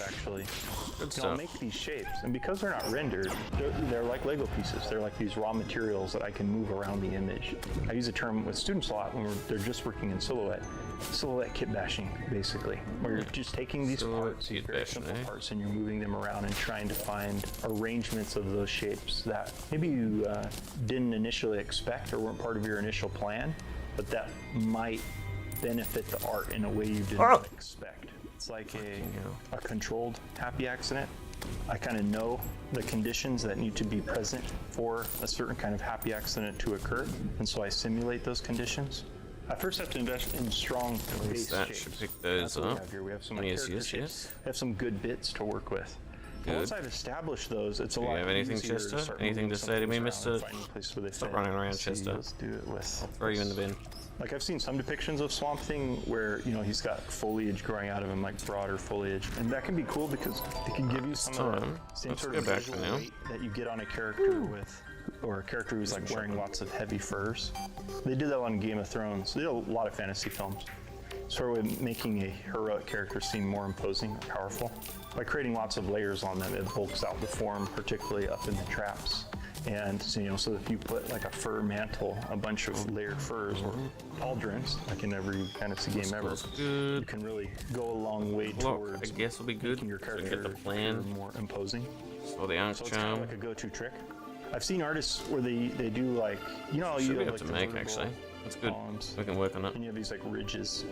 Actually. Good stuff. I'll make these shapes, and because they're not rendered, they're like Lego pieces. They're like these raw materials that I can move around the image. I use a term with students a lot when they're just working in silhouette kit bashing, basically, where you're just taking these parts, very simple parts, and you're moving them around and trying to find arrangements of those shapes that maybe you didn't initially expect or weren't part of your initial plan, but that might benefit the art in a way you didn't expect. It's like a controlled happy accident. I kind of know the conditions that need to be present for a certain kind of happy accident to occur, and so I simulate those conditions. I first have to invest in strong base shapes. Should pick those up. We have some Yes. We have some good bits to work with. Once I've established those, it's a lot easier. Do you have anything, easier Chester? to start Anything to say to me, Mister? Stop running around, Chester. Let's do it with. I'll throw you in the bin. Like I've seen some depictions of Swamp Thing where he's got foliage growing out of him, like broader foliage, and that can be cool because it can give you some of the same sort of visual weight that you get on a character or a character who's like wearing lots of heavy furs. They did that on Game of Thrones. They did a lot of fantasy films. Sort of making a heroic character seem more imposing or powerful. By creating lots of layers on them, it bulks out the form, particularly up in the traps. And so if you put like a fur mantle, a bunch of layered furs or pauldrons, like in every fantasy game ever, you can really go a long way towards I guess will be good. making your character get the plan more imposing. So the So it's kind of like a go-to trick. I've seen artists where they do like, should you be have able like to make actually. That's good. columns, We can work on it. and you have these like ridges.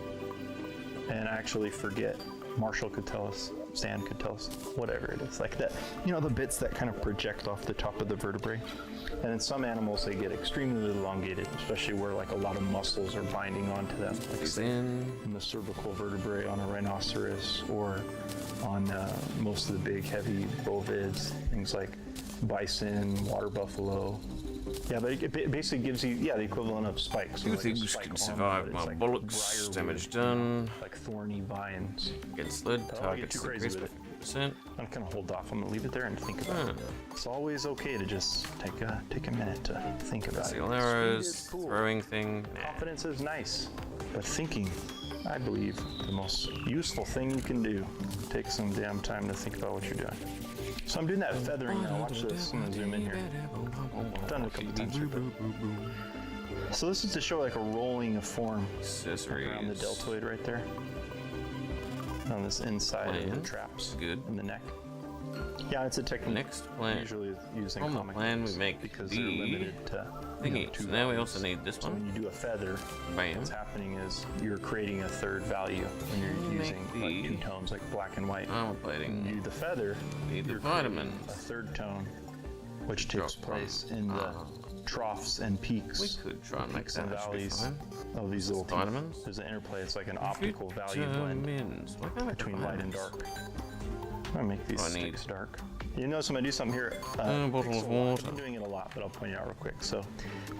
And I actually forget. Marshall could tell us, Stan could tell us, whatever it is, like that. The bits that kind of project off the top of the vertebrae. And in some animals, they get extremely elongated, especially where like a lot of muscles are binding onto them. Like say, in the cervical vertebrae on a rhinoceros, or on most of the big heavy bovids, things like bison, water buffalo. Yeah, but it basically gives you, the equivalent of spikes. Two things can survive my bullets. Damage done. Like thorny vines. Get slid. Targets increased by 50%. I'm gonna hold off. I'm gonna leave it there and think about it. It's always okay to just take a minute to think about it. Arrows, throwing thing. Confidence is nice, but thinking, I believe, the most useful thing you can do. Take some damn time to think about what you're doing. So I'm doing that feathering now. Watch this. I'm gonna zoom in here. I've done it a couple times here. So this is to show like a rolling of form around the deltoid right there. On this inside of the traps in the neck. Yeah, it's a technique. Next plant. Usually using on the plan we make because they're limited to thingy. So now we also need this So one. when you do a feather, what's happening is you're creating a third value when you're using like two tones, like black and white. Armor plating. When you do the feather, Need the you're vitamin. creating a third tone, which takes place in the troughs and peaks. We could try and make peaks that and actually valleys fine. of these little teeth. Vitamins? There's an interplay. It's like an optical value blend between light and dark. I'm gonna make these sticks dark. You notice I'm gonna do something here. Bottle of water. I'm doing it a lot, but I'll point it out real quick. So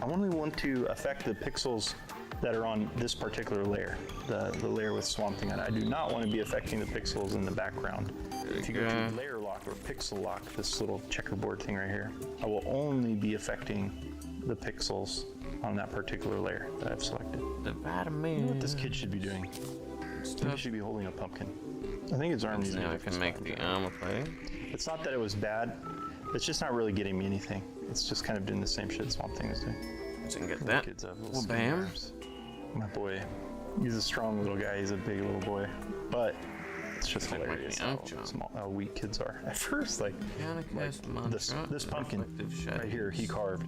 I only want to affect the pixels that are on this particular layer, the layer with Swamp Thing on it. I do not want to be affecting the pixels in the background. If you go to layer lock or pixel lock, this little checkerboard thing right here, I will only be affecting the pixels on that particular layer that I've selected. The vitamin. You know what this kid should be doing? He should be holding a pumpkin. I think his arm needs now I can make the armor plating. It's not that it was bad. It's just not really getting me anything. It's just kind of doing the same shit Swamp Thing is doing. So you can get that. Kids have little Well, skin bam. arms. My boy. He's a strong little guy. He's a big little boy. But it's just hilarious how weak kids are. At first, like this pumpkin right here, he carved.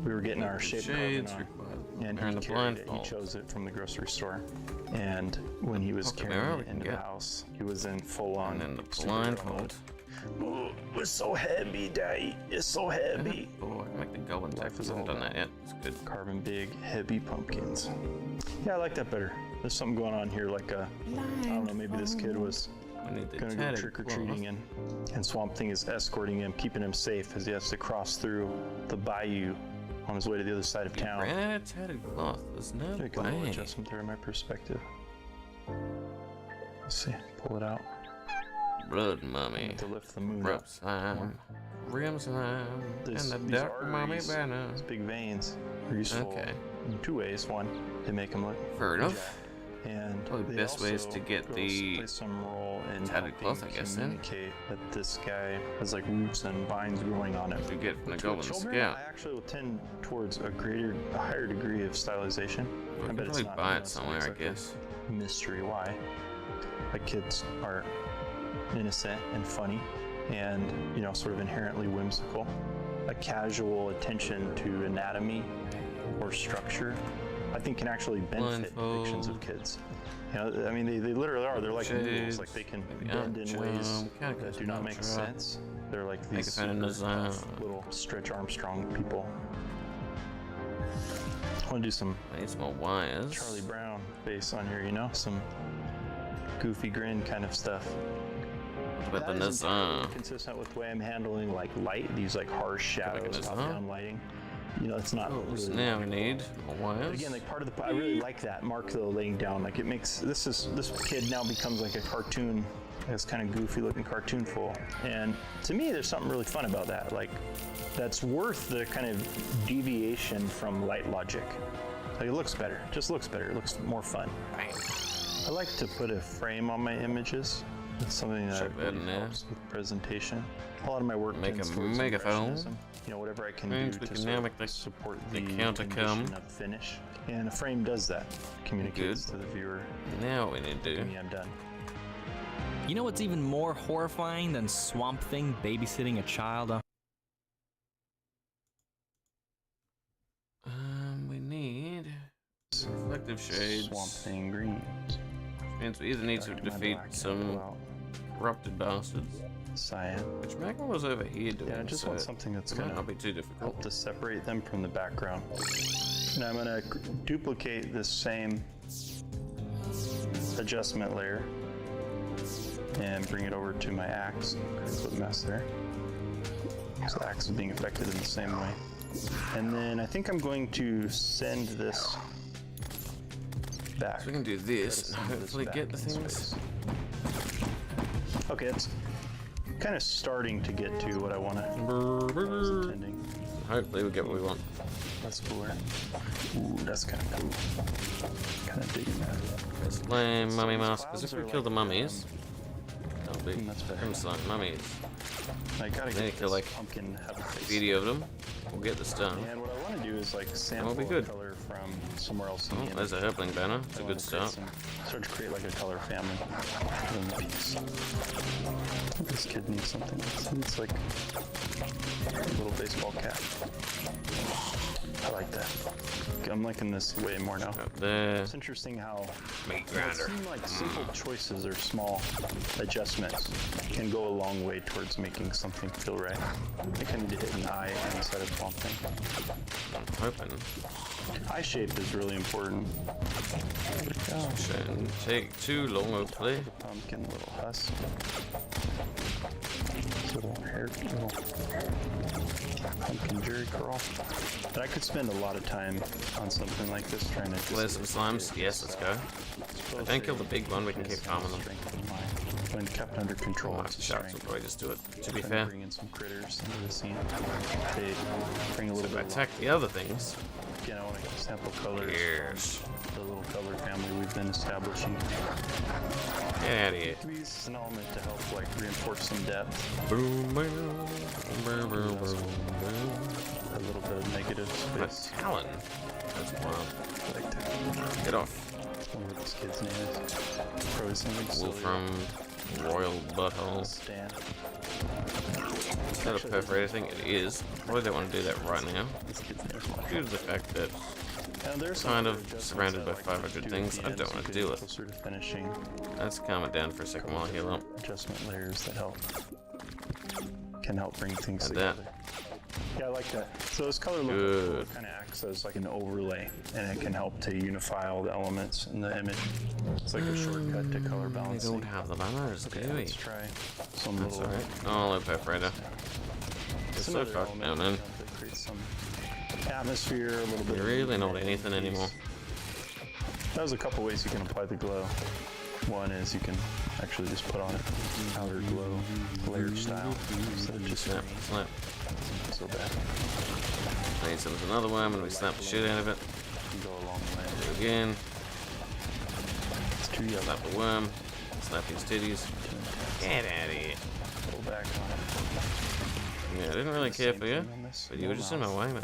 We were getting our shape carving on, and he carried it. He chose it from the grocery store. And when he was carrying it into the house, he was in full-on. And then the blindfold. Oh, it's so heavy, Daddy. It's so heavy. Oh, I can make the goblin type. I haven't done that yet. It's good. Carving big, heavy pumpkins. Yeah, I like that better. There's something going on here, like I don't know, maybe this kid was gonna go trick-or-treating and Swamp Thing is escorting him, keeping him safe as he has to cross through the bayou on his way to the other side of town. Ran out of tatted cloth. There's no way. Make a little adjustment there in my perspective. Let's see, pull it out. Blood mummy. To lift the moon Rub up. slime. Rim slime. And the These dark mummy arteries, banner. these big veins are useful in two ways. One, they make them look fair enough. And probably the best way is to get the play some role in tatted cloth, I guess, then. communicate that this guy has like roots and vines growing on it. You get from the Goblin Children, Scout. I actually will tend towards a higher degree of stylization. Well, I bet probably it's not buy it somewhere, I guess. Mystery why. Like kids are innocent and funny, and sort of inherently whimsical. A casual attention to anatomy or structure, I think, can actually benefit depictions of kids. I mean, they literally are. They're like noodles. Like they can bend in ways that do not make sense. They're like these little Stretch Armstrong people. I want to do some more wires. Charlie Brown face on here, some goofy grin kind of stuff. With the consistent with the way I'm handling like light, these like harsh shadows, top-down lighting. It's not really. Now we need more wires. But again, like part of the, I really like that Mark though laying down. Like it makes this kid now becomes like a cartoon, this kind of goofy looking cartoon fool. And to me, there's something really fun about that. Like that's worth the kind of deviation from light logic. Like it looks better. It just looks better. It looks more fun. I like to put a frame on my images. It's something that really helps with presentation. A lot of my work make a megaphone. Whatever I can do to support the condition of finish. And a frame does that. Communicates to the viewer. Now we need to. I'm done. You know what's even more horrifying than Swamp Thing babysitting a child? We need reflective shades. Swamp Thing greens. Means we either need to defeat some corrupted bastards. Cyan. Which Magma was over here doing. Yeah, I just want something that's going to not be too difficult. Help to separate them from the background. And I'm going to duplicate this same adjustment layer and bring it over to my axe. Put a mess there. So the axe is being affected in the same way. And then I think I'm going to send this back. So we can do this and hopefully get the things. Okay, it's kind of starting to get to what I want to. Hopefully we get what we want. That's cooler. Ooh, that's kind of cool. Kind of digging that. Let's lame mummy mask, because if we kill the mummies, that'll be crimson mummies. I gotta then kill like pumpkin 80 of them. We'll get this done. And what I want to do is like sample be good. color from somewhere else. Oh, there's a Herpling banner. It's a good start. Start to create like a color family. This kid needs something. He needs like a little baseball cap. I like that. I'm liking this way more now. It's interesting how meat it grinder. seems like simple choices or small adjustments can go a long way towards making something feel right. I think I need to hit an eye instead of Swamp Thing. I'm hoping. Eye shape is really important. Shouldn't take too long, hopefully. Pumpkin, little husk. Little hair, little pumpkin jerry curl. But I could spend a lot of time on something like this trying to. There's some slimes. Yes, let's go. If I don't kill the big one, we can keep farming them. when kept under control, Oh, it's a sharks strength. will probably just do it. To be Trying fair, bring in some critters into the scene. They bring a little if I bit of attack the other things, again, I want to sample colors. yes. The little color family we've been establishing. Get out of here. These an element to help like reinforce some depth. Boom, boom, boom, boom, boom, boom. A little bit of negative My space. talon. That's wild. Like to Get off. whatever this kid's name is. Probably something silly. Wolfram, Royal Butthole. Stan. Is that a perforated thing? It is. Probably don't want to do that right now. This kid's name is Mark. Due to the fact that And there's some kind other of adjustments surrounded by I like to 500 do at things the I end don't so want to getting deal with. closer to finishing. Let's calm it down for a second while I heal up. Adjustment layers that can help bring things And together. that. Yeah, I like that. So this color Good. look kind of acts as like an overlay, and it can help to unify all the elements in the image. It's like a shortcut to color We balancing. don't have the banners, do Okay, we? let's try some That's little. alright. Oh, low perforator. It's so another fucked now, element man. that creates some atmosphere, a little bit. You're of really not humidity. anything anymore. There's a couple ways you can apply the glow. One is you can actually just put on outer glow layered style instead of just Snap, green. snap. So bad. Need some another one and we snap the shit out of it. Can go a long way. Do it again. It's too yellow. Snap the worm. Snap his titties. Get out of here. Pull back on it. Yeah, I didn't really care for you, Same thing on this but you were just in my way, man.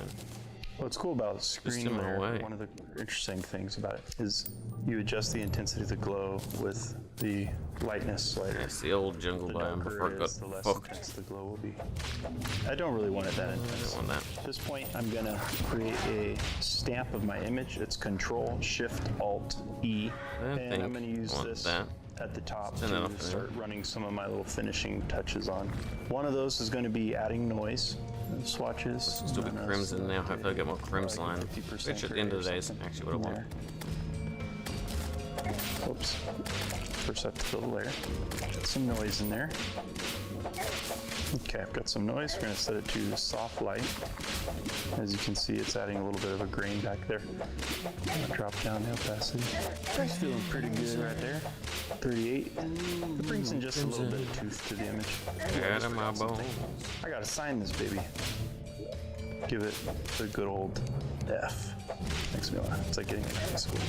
What's cool about screen in my layer, way. one of the interesting things about it is you adjust the intensity of the glow with the lightness slider. It's the old jungle The biome darker before it it got is, the less fucked. intense the glow will be. I don't really want it that I intense. don't want that. At this point, I'm gonna create a stamp of my image. It's Control Shift Alt E, I don't and I'm think gonna use I want this that. at the top Turn that off to there. start running some of my little finishing touches on. One of those is going to be adding noise swatches. Let's do a bit crimson now. Hopefully I get more crimson line. Which at the end of the day is actually what I want. Oops. First I have to fill the layer. Get some noise in there. Okay, I've got some noise. We're going to set it to soft light. As you can see, it's adding a little bit of a grain back there. Drop down the opacity. That's feeling pretty good right there. 38. It brings in just a little bit of tooth to the image. Out of my bowl. I gotta sign this baby. Give it the good old F. Makes me laugh. It's like getting into high school.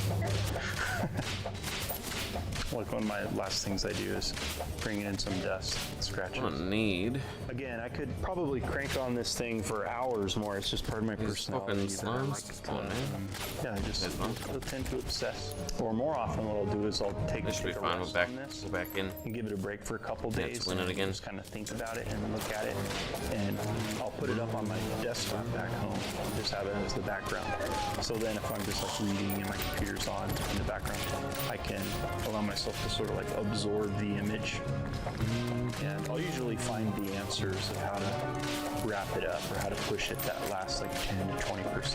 Like one of my last things I do is bring in some dust, scratches. I don't need. Again, I could probably crank on this thing for hours more. It's just part of my These personality. fucking that I slimes. Come on, man. yeah, I just That's fun. tend to obsess. Or more often, what I'll do is I'll take This should be a fine. We're rest back. on this We're back in. and give it a break for a couple Yeah, days. it's winning and again. Just kind of think about it and look at it, and I'll put it up on my desktop back home. Just have it as the background. So then, if I'm just like reading and my computer's on in the background, I can allow myself to sort of like absorb the image. And I'll usually find the answers of how to wrap it up or how to push it that last like 10 to 20%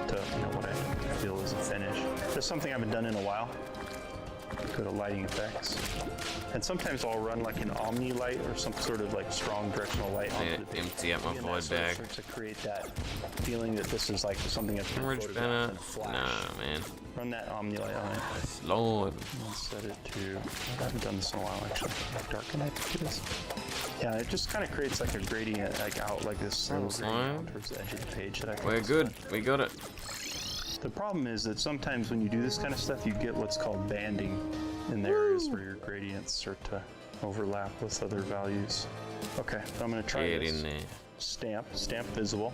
to what I feel is a finish. That's something I haven't done in a while. Go to lighting effects. And sometimes I'll run like an omni light or some sort of like strong directional light I onto need the to empty out my Again, that void sort of bag. starts to create that feeling that this is like something that's been Orange photographed banner. in flash. Nah, man. Run that omni light on it. Lord. And set it to, I haven't done this in a while actually. How dark can I do this? Yeah, it just kind of creates like a gradient, like out like this little Slime. gradient out towards the edge of the page that I think We're is good. fun. We got it. The problem is that sometimes when you do this kind of stuff, you get what's called banding in the areas where your gradients start to overlap with other values. Okay, so I'm going to try Get this. in there. Stamp visible,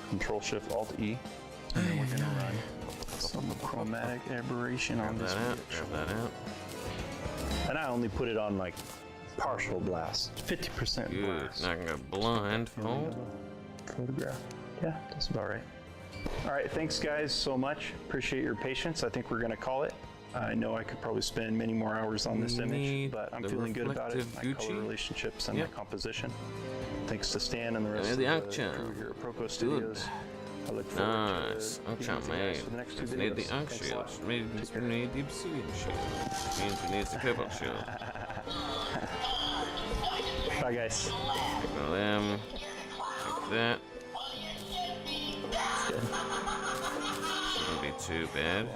Control Shift Alt E, and then we're going to run some chromatic aberration on Grab this that out. bitch. Grab that out. And I only put it on like partial blast, 50% Good. blast. Now I can go blind. Oh. Photograph. Yeah, that's about right. All right, thanks guys so much. Appreciate your patience. I think we're going to call it. I know I could probably spend many more hours on this We image, need but I'm the feeling good about it. reflective My color Gucci. relationships and Yep. my composition. Thanks to Stan and the rest Yeah, of the the action. crew here at Proco Studios. I look forward Nice. to being Action with you guys made. for the next two We need the videos. unk Thanks a lot. shield. We need the obsidian shield. Which means we need the cobalt shield. Bye guys. Take one of them. Take that. Shouldn't be too bad.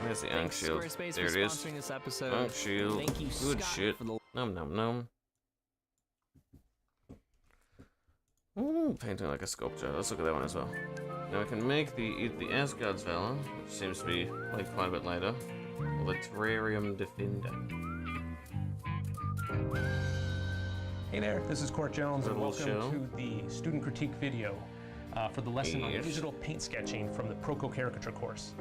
Where's the Unk Thanks, Shield? Squarespace, There it for is. sponsoring this episode. Unk Shield. Thank you, Good Scott, shit. for the Num num num. Ooh, painting like a sculpture. Let's look at that one as well. Now we can make the Asgard's Valor, which seems to be like quite a bit later. Or the Terrarium Defender. Hey there, this is Court Jones, and Little welcome show. to the student critique video for the lesson on Yes. digital paint sketching from the Proco Caricature course.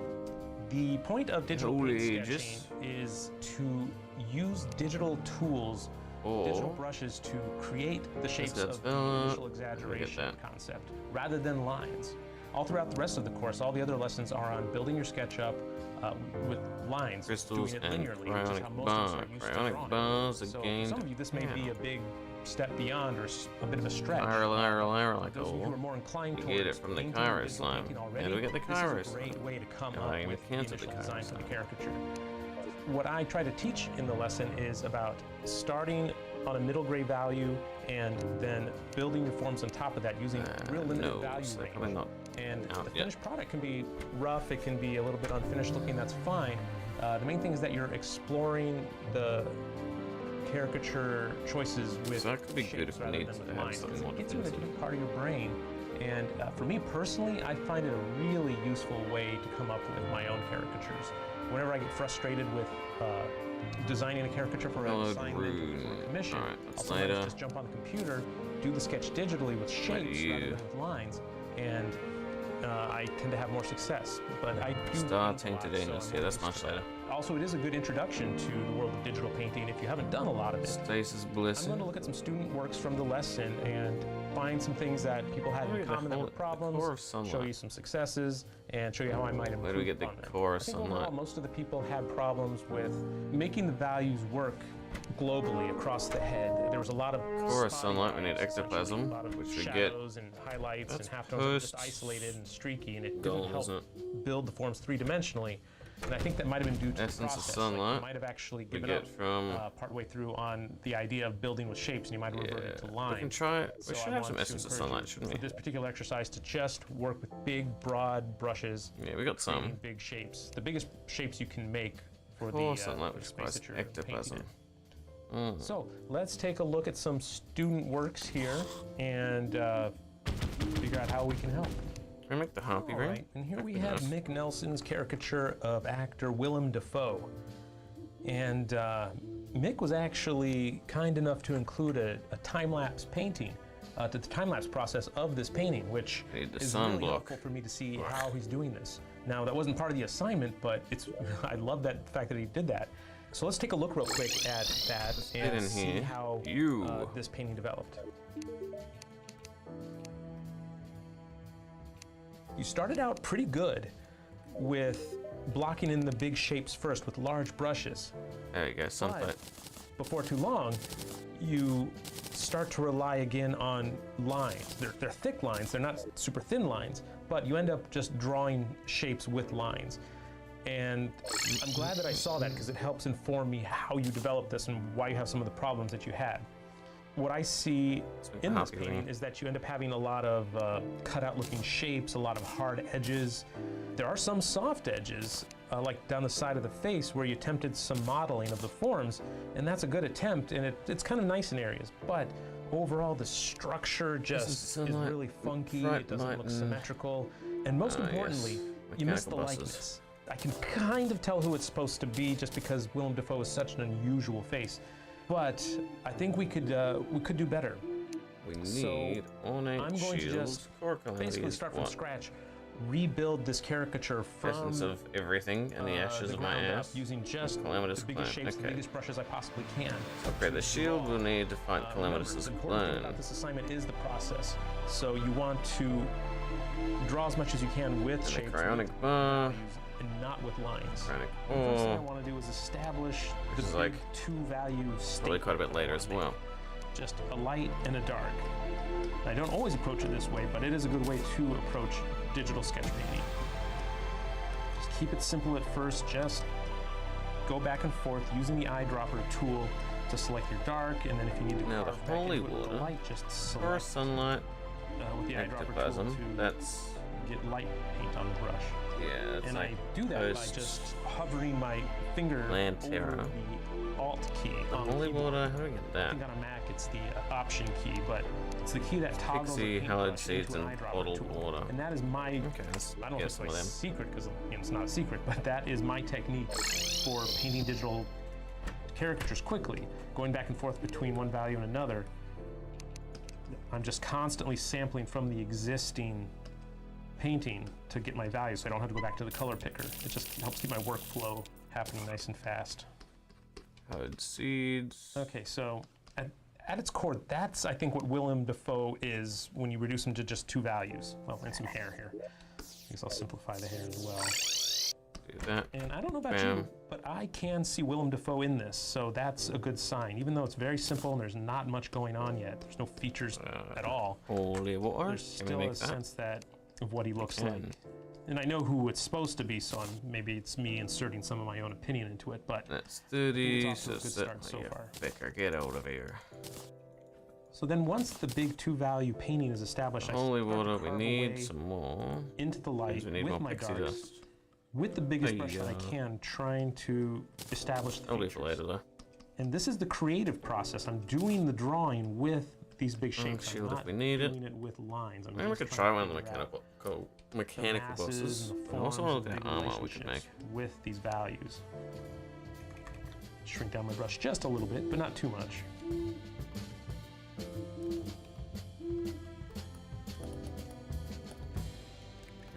The point of digital Holy paint ages. sketching is to use digital tools, digital brushes to create the shapes of visual exaggeration concept, rather than lines. All throughout the rest of the course, all the other lessons are on building your SketchUp with lines, Crystals doing it and linearly, which is how most of us are used to cryonic drawing. bars So for again. some of you, this may be a big step beyond or a bit of a stretch. Like Those of you who are more inclined you towards get it from the painting Cairo digital slime. painting How already, do we get the Cairo this is a great slime? way to come No, up I even with the canceled the initial Cairo design for the slime. caricature. What I try to teach in the lesson is about starting on a middle grade value and then building your forms on top of that using real limited value range. And the finished product can be rough, it can be a little bit unfinished looking, that's fine. The main thing is that you're exploring the caricature choices with So that could be good shapes if we rather need than to with have lines, something because more it gets you in a definitive. different part of your brain. And for me personally, I find it a really useful way to come up with my own caricatures. Whenever I get frustrated with designing a caricature for an assignment or for a commission, I'll sometimes just jump on the computer, do the sketch digitally with shapes rather than with lines, and I tend to have more success. But I do Star paint a lot, Tainted so Anus. I'm Yeah, that's used much to later. that. Also, it is a good introduction to the world of digital painting if you haven't done a lot of it. Stasis I'm Blessing. going to look at some student works from the lesson and find some things that people had in common that were problems, show you some successes, and show you how I might improve Where do we get the on them. core I of think overall, sunlight? most of the people had problems with making the values work globally across the head. There was a lot of Core of spotty sunlight, we need lines, ectoplasm, essentially, a lot of which we get. shadows and highlights and halftones that were just isolated and streaky, and it didn't help build the forms three-dimensionally. And I think that might have been due to Essence the of process. sunlight. You might have actually We given get up from partway through on the idea of building with shapes, and you might have reverted to lines. We can try it. So We should I have some want to essence of encourage sunlight, you shouldn't for we? this particular exercise to just work with big, broad brushes. Yeah, we got some. creating big shapes. The biggest shapes you can make for Core the sunlight, for which the space that is you're ectoplasm. painting in. So let's take a look at some student works here and figure out how we can help. Can we make the harpy ring? Right, and here we have Mick Nelson's caricature of actor Willem Dafoe. And Mick was actually kind enough to include a time-lapse painting to the time-lapse process of this painting, which is really helpful for me to see how he's doing this. Now, that wasn't part of the assignment, but I love that fact that he did that. So let's take a look real quick at that and see how this painting developed. You started out pretty good with blocking in the big shapes first with large brushes. There you go, sunlight. But before too long, you start to rely again on lines. They're thick lines, they're not super thin lines, but you end up just drawing shapes with lines. And I'm glad that I saw that because it helps inform me how you developed this and why you have some of the problems that you had. What I see in this painting is that you end up having a lot of cut-out looking shapes, a lot of hard edges. There are some soft edges, like down the side of the face where you attempted some modeling of the forms, and that's a good attempt, and it's kind of nice in areas. But overall, the structure just is really funky, it doesn't look symmetrical, and most importantly, you miss the likeness. I can kind of tell who it's supposed to be just because Willem Dafoe is such an unusual face. But I think we could do better. We need ornate I'm going to shields, just core basically start from scratch, rebuild this caricature from essence of everything and the ashes of my ass. using just Calamitous the biggest clan. shapes, the biggest brushes I possibly can. Okay, the shield we'll need to fight Calamitous' The important thing clan. about this assignment is the process. So you want to draw as much as you can with And shapes the cryonic bar. and not with lines. Cryonic The first thing I ore. want to do is establish the is big like two-value state. Probably quite a bit later as well. Just a light and a dark. I don't always approach it this way, but it is a good way to approach digital sketch painting. Just keep it simple at first, just go back and forth using the eyedropper tool to select your dark, and then if you need to Now the carve back holy into it with the water, light, just core select sunlight, with the eyedropper tool ectoplasm. to That's get light paint on the brush. Yeah, it's and like I do that by just hovering my finger over the Alt key. On holy water, how do we get that? I think on a Mac it's the Option key, but it's the key that toggles the haloed seeds and bottled water. And that is my, I don't know if it's my secret, because it's not a secret, but that is my technique for painting digital caricatures quickly. Going back and forth between one value and another, I'm just constantly sampling from the existing painting to get my values, so I don't have to go back to the color picker. It just helps keep my workflow happening nice and fast. Haloed seeds. Okay, so at its core, that's, I think, what Willem Dafoe is when you reduce him to just 2 values. Well, and some hair here. I guess I'll simplify the hair as well. Do that. And I don't know about you, but I can see Willem Dafoe in this, so that's a good sign. Even though it's very simple and there's not much going on yet, there's no features at all. Holy water. There's still a sense of what he looks like. And I know who it's supposed to be, so maybe it's me inserting some of my own opinion into it, but let's do these. It's off to a good start so far. Vicar, get out of here. So then once the big 2-value painting is established, holy water, we need some more. Into the light with my darks, with the biggest brush that I can, trying to establish the features. Later, though. And this is the creative process. I'm doing the drawing with these big shapes. Shield I'm not if we need doing it with lines. Maybe we could try one of the mechanical bosses. I also want to look at armor we can make. With these values. Shrink down my brush just a little bit, but not too much.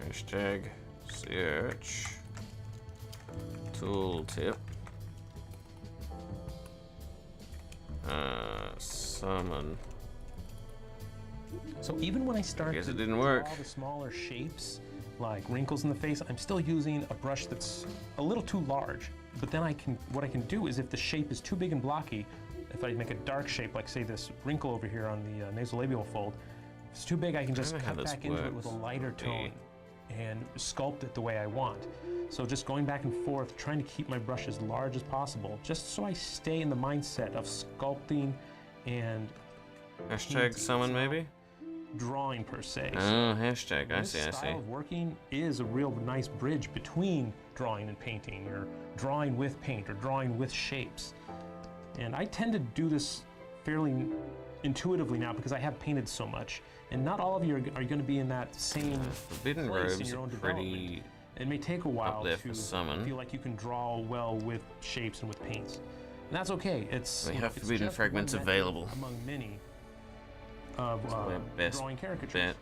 Hashtag search tooltip summon. So even when I start to draw the smaller shapes, like wrinkles in the face, I'm still using a brush that's a little too large. But then what I can do is if the shape is too big and blocky, if I make a dark shape, like say this wrinkle over here on the nasolabial fold, if it's too big, I can just cut back into it with a lighter tone and sculpt it the way I want. So just going back and forth, trying to keep my brush as large as possible, just so I stay in the mindset of sculpting and hashtag summon maybe? Drawing per se. Oh, hashtag, I see. This style of working is a real nice bridge between drawing and painting, or drawing with paint, or drawing with shapes. And I tend to do this fairly intuitively now because I have painted so much. And not all of you are going to be in that same Forbidden place in robes your own are development. pretty It may take a while to summon. feel like you can draw well with shapes and with paints. And that's okay. We have forbidden fragments available. Among many of drawing caricatures.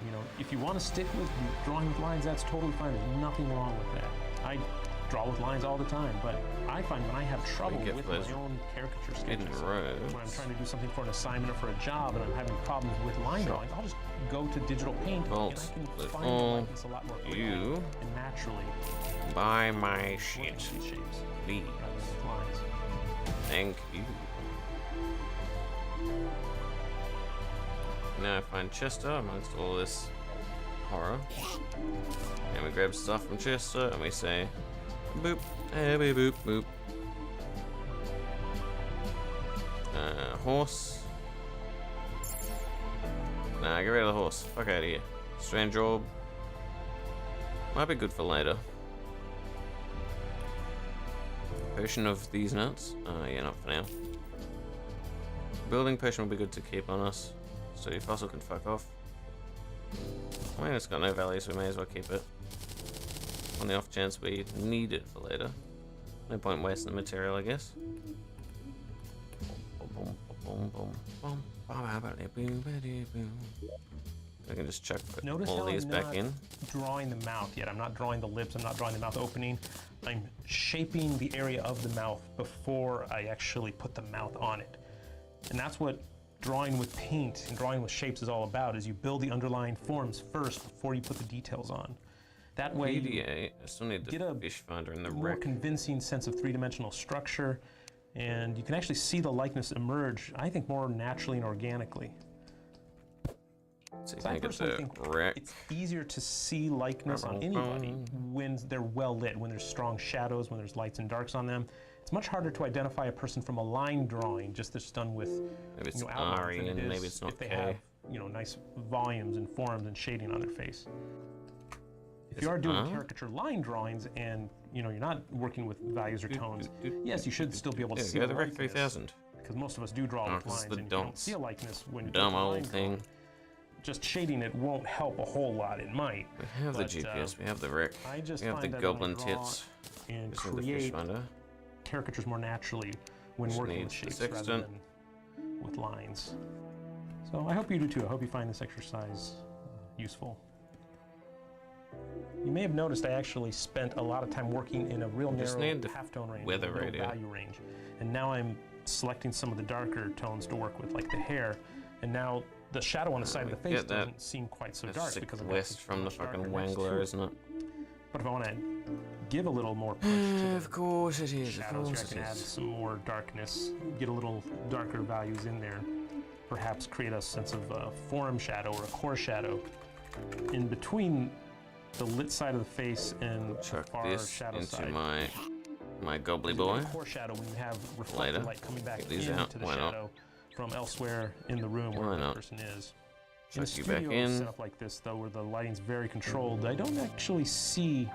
You know, if you want to stick with drawing with lines, that's totally fine. There's nothing wrong with that. I draw with lines all the time, but I find when I have trouble with my own caricature sketches, when I'm trying to do something for an assignment or for a job and I'm having problems with line drawings, I'll just go to digital paint and I can find the likeness a lot more quickly and naturally. Buy my shit, shapes, please. Lines. Thank you. Now I find Chester amongst all this horror. And we grab stuff from Chester and we say, boop, hey, boop, boop. Horse. Nah, get rid of the horse. Fuck out of here. Strange orb. Might be good for later. Potion of these nuts. Yeah, not for now. Building potion will be good to keep on us. So your fossil can fuck off. I mean, it's got no value, so we may as well keep it. On the off chance we need it for later. No point wasting the material, I guess. I can just chuck all these back in. Drawing the mouth yet. I'm not drawing the lips. I'm not drawing the mouth opening. I'm shaping the area of the mouth before I actually put the mouth on it. And that's what drawing with paint and drawing with shapes is all about, is you build the underlying forms first before you put the details on. That way I still need the fish finder in the more convincing sense of three-dimensional structure, and you can actually see the likeness emerge, I think, more naturally and organically. So I personally think it's easier to see likeness on anybody when they're well lit, when there's strong shadows, when there's lights and darks on them. It's much harder to identify a person from a line drawing, just that's done with maybe it's outlines, and maybe it's not if they have nice volumes and forms and shading on their face. If you are doing caricature line drawings and you're not working with values or tones, yes, you should still be able to see go the the Rec likeness, 3000. because most of us do draw with this is lines, the and you don't dunce. see a likeness when you Dumb do a old line thing. drawing. Just shading it won't help a whole lot. It might. We have the GPS. We have the Rec. I just We have the find that goblin I draw tits. and This is the fish create finder. caricatures more naturally when Which working with needs the shapes rather sextant. than with lines. So I hope you do too. I hope you find this exercise useful. You may have noticed I actually spent a lot of time working in a real Just narrow need the halftone range, weather a real radio. value range, and now I'm selecting some of the darker tones to work with, like the hair, and now the shadow on the side of the face Get that. doesn't seem quite so That's dark sick because I'm west from the fucking Wangler, isn't it? But if I want to give a little more punch to the Of course it is. Of shadows, course I can it add is. some more darkness, get a little darker values in there, perhaps create a sense of a forearm shadow or a core shadow in between the lit side of the face and Chuck the far this shadow into side. my gobbly Because boy. in core shadow, when you have reflected Later. light coming back Get these into out. the Why not? shadow from elsewhere in the room where Why the not? person is. In a Chuck you back studio in. setup like this, though, where the lighting's very controlled, I don't actually see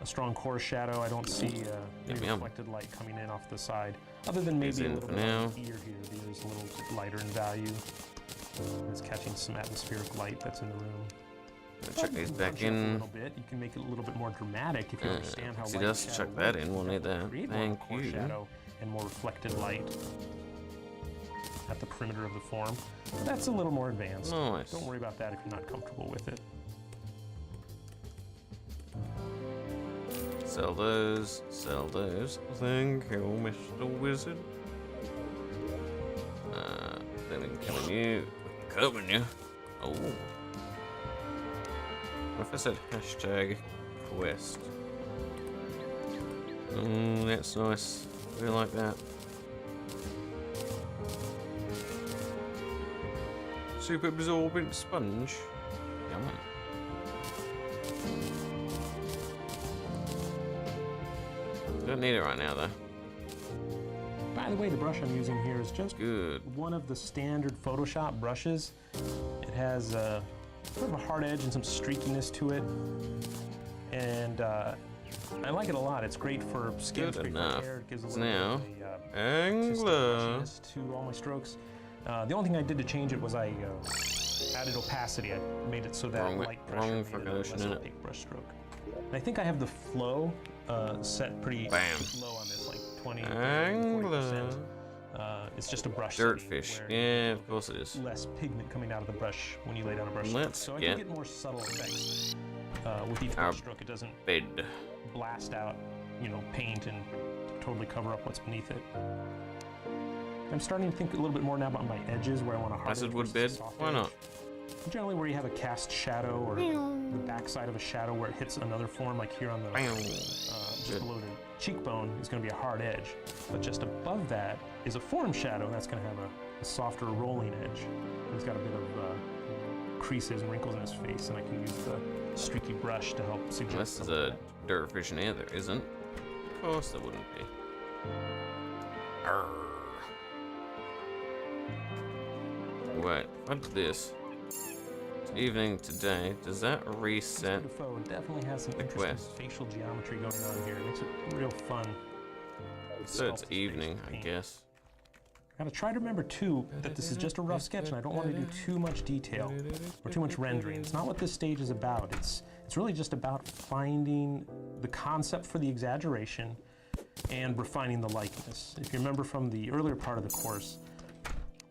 a strong core shadow. I don't see any Yum, yum. reflected light coming in off the side, other than These maybe a in little for bit now. on the ear here. The ear is a little lighter in value. It's catching some atmospheric light that's in the room. Chuck these back Punch it up a in. little bit. You can make it a little bit more dramatic if you understand how See, light just and chuck shadow that work. in. We'll need that. Create more of a Thank core you. shadow and more reflected light at the perimeter of the form. That's a little more advanced. Nice. Don't worry about that if you're not comfortable with it. Sell those. Sell those. Thank you, Mr. Wizard. Then we can come in you. Come in you. Oh. What if I said hashtag quest? That's nice. We like that. Super absorbent sponge. Yum. Don't need it right now though. By the way, the brush I'm using here is just Good. one of the standard Photoshop brushes. It has sort of a hard edge and some streakiness to it. And I like it a lot. It's great for skin, it's Good great for enough. hair. It gives a It's little now bit of a, Angler. brushiness to all my strokes. The only thing I did to change it was I added opacity. I made it so that light pressure made it a less opaque brush stroke. And I think I have the flow set pretty low on this, like 20, 40%. It's just a brush Dirtfish. Yeah, of course it is. less pigment coming out of the brush when you lay down a brush Let's stroke. So I get can get more subtle effects with each our brush stroke. It doesn't bed. blast out, paint and totally cover up what's beneath it. I'm starting to think a little bit more now about my edges, where I want a hard Acid edge wood versus a bed? soft Why edge. not? Generally where you have a cast shadow or the backside of a shadow where it hits another form, like here on the just below the cheekbone is going to be a hard edge, but just above that is a form shadow, and that's going to have a softer rolling edge. And he's got a bit of creases and wrinkles in his face, and I can use the streaky brush to help suggest. Unless there's a dirtfish in here, there isn't. Of course there wouldn't be. Arrgh. Wait, what's this? It's evening today. Does that reset Definitely has some the interesting quest? facial geometry going on here. It makes it real fun. So it's evening, I guess. Gotta try to remember too that this is just a rough sketch, and I don't want to do too much detail or too much rendering. It's not what this stage is about. It's really just about finding the concept for the exaggeration and refining the likeness. If you remember from the earlier part of the course,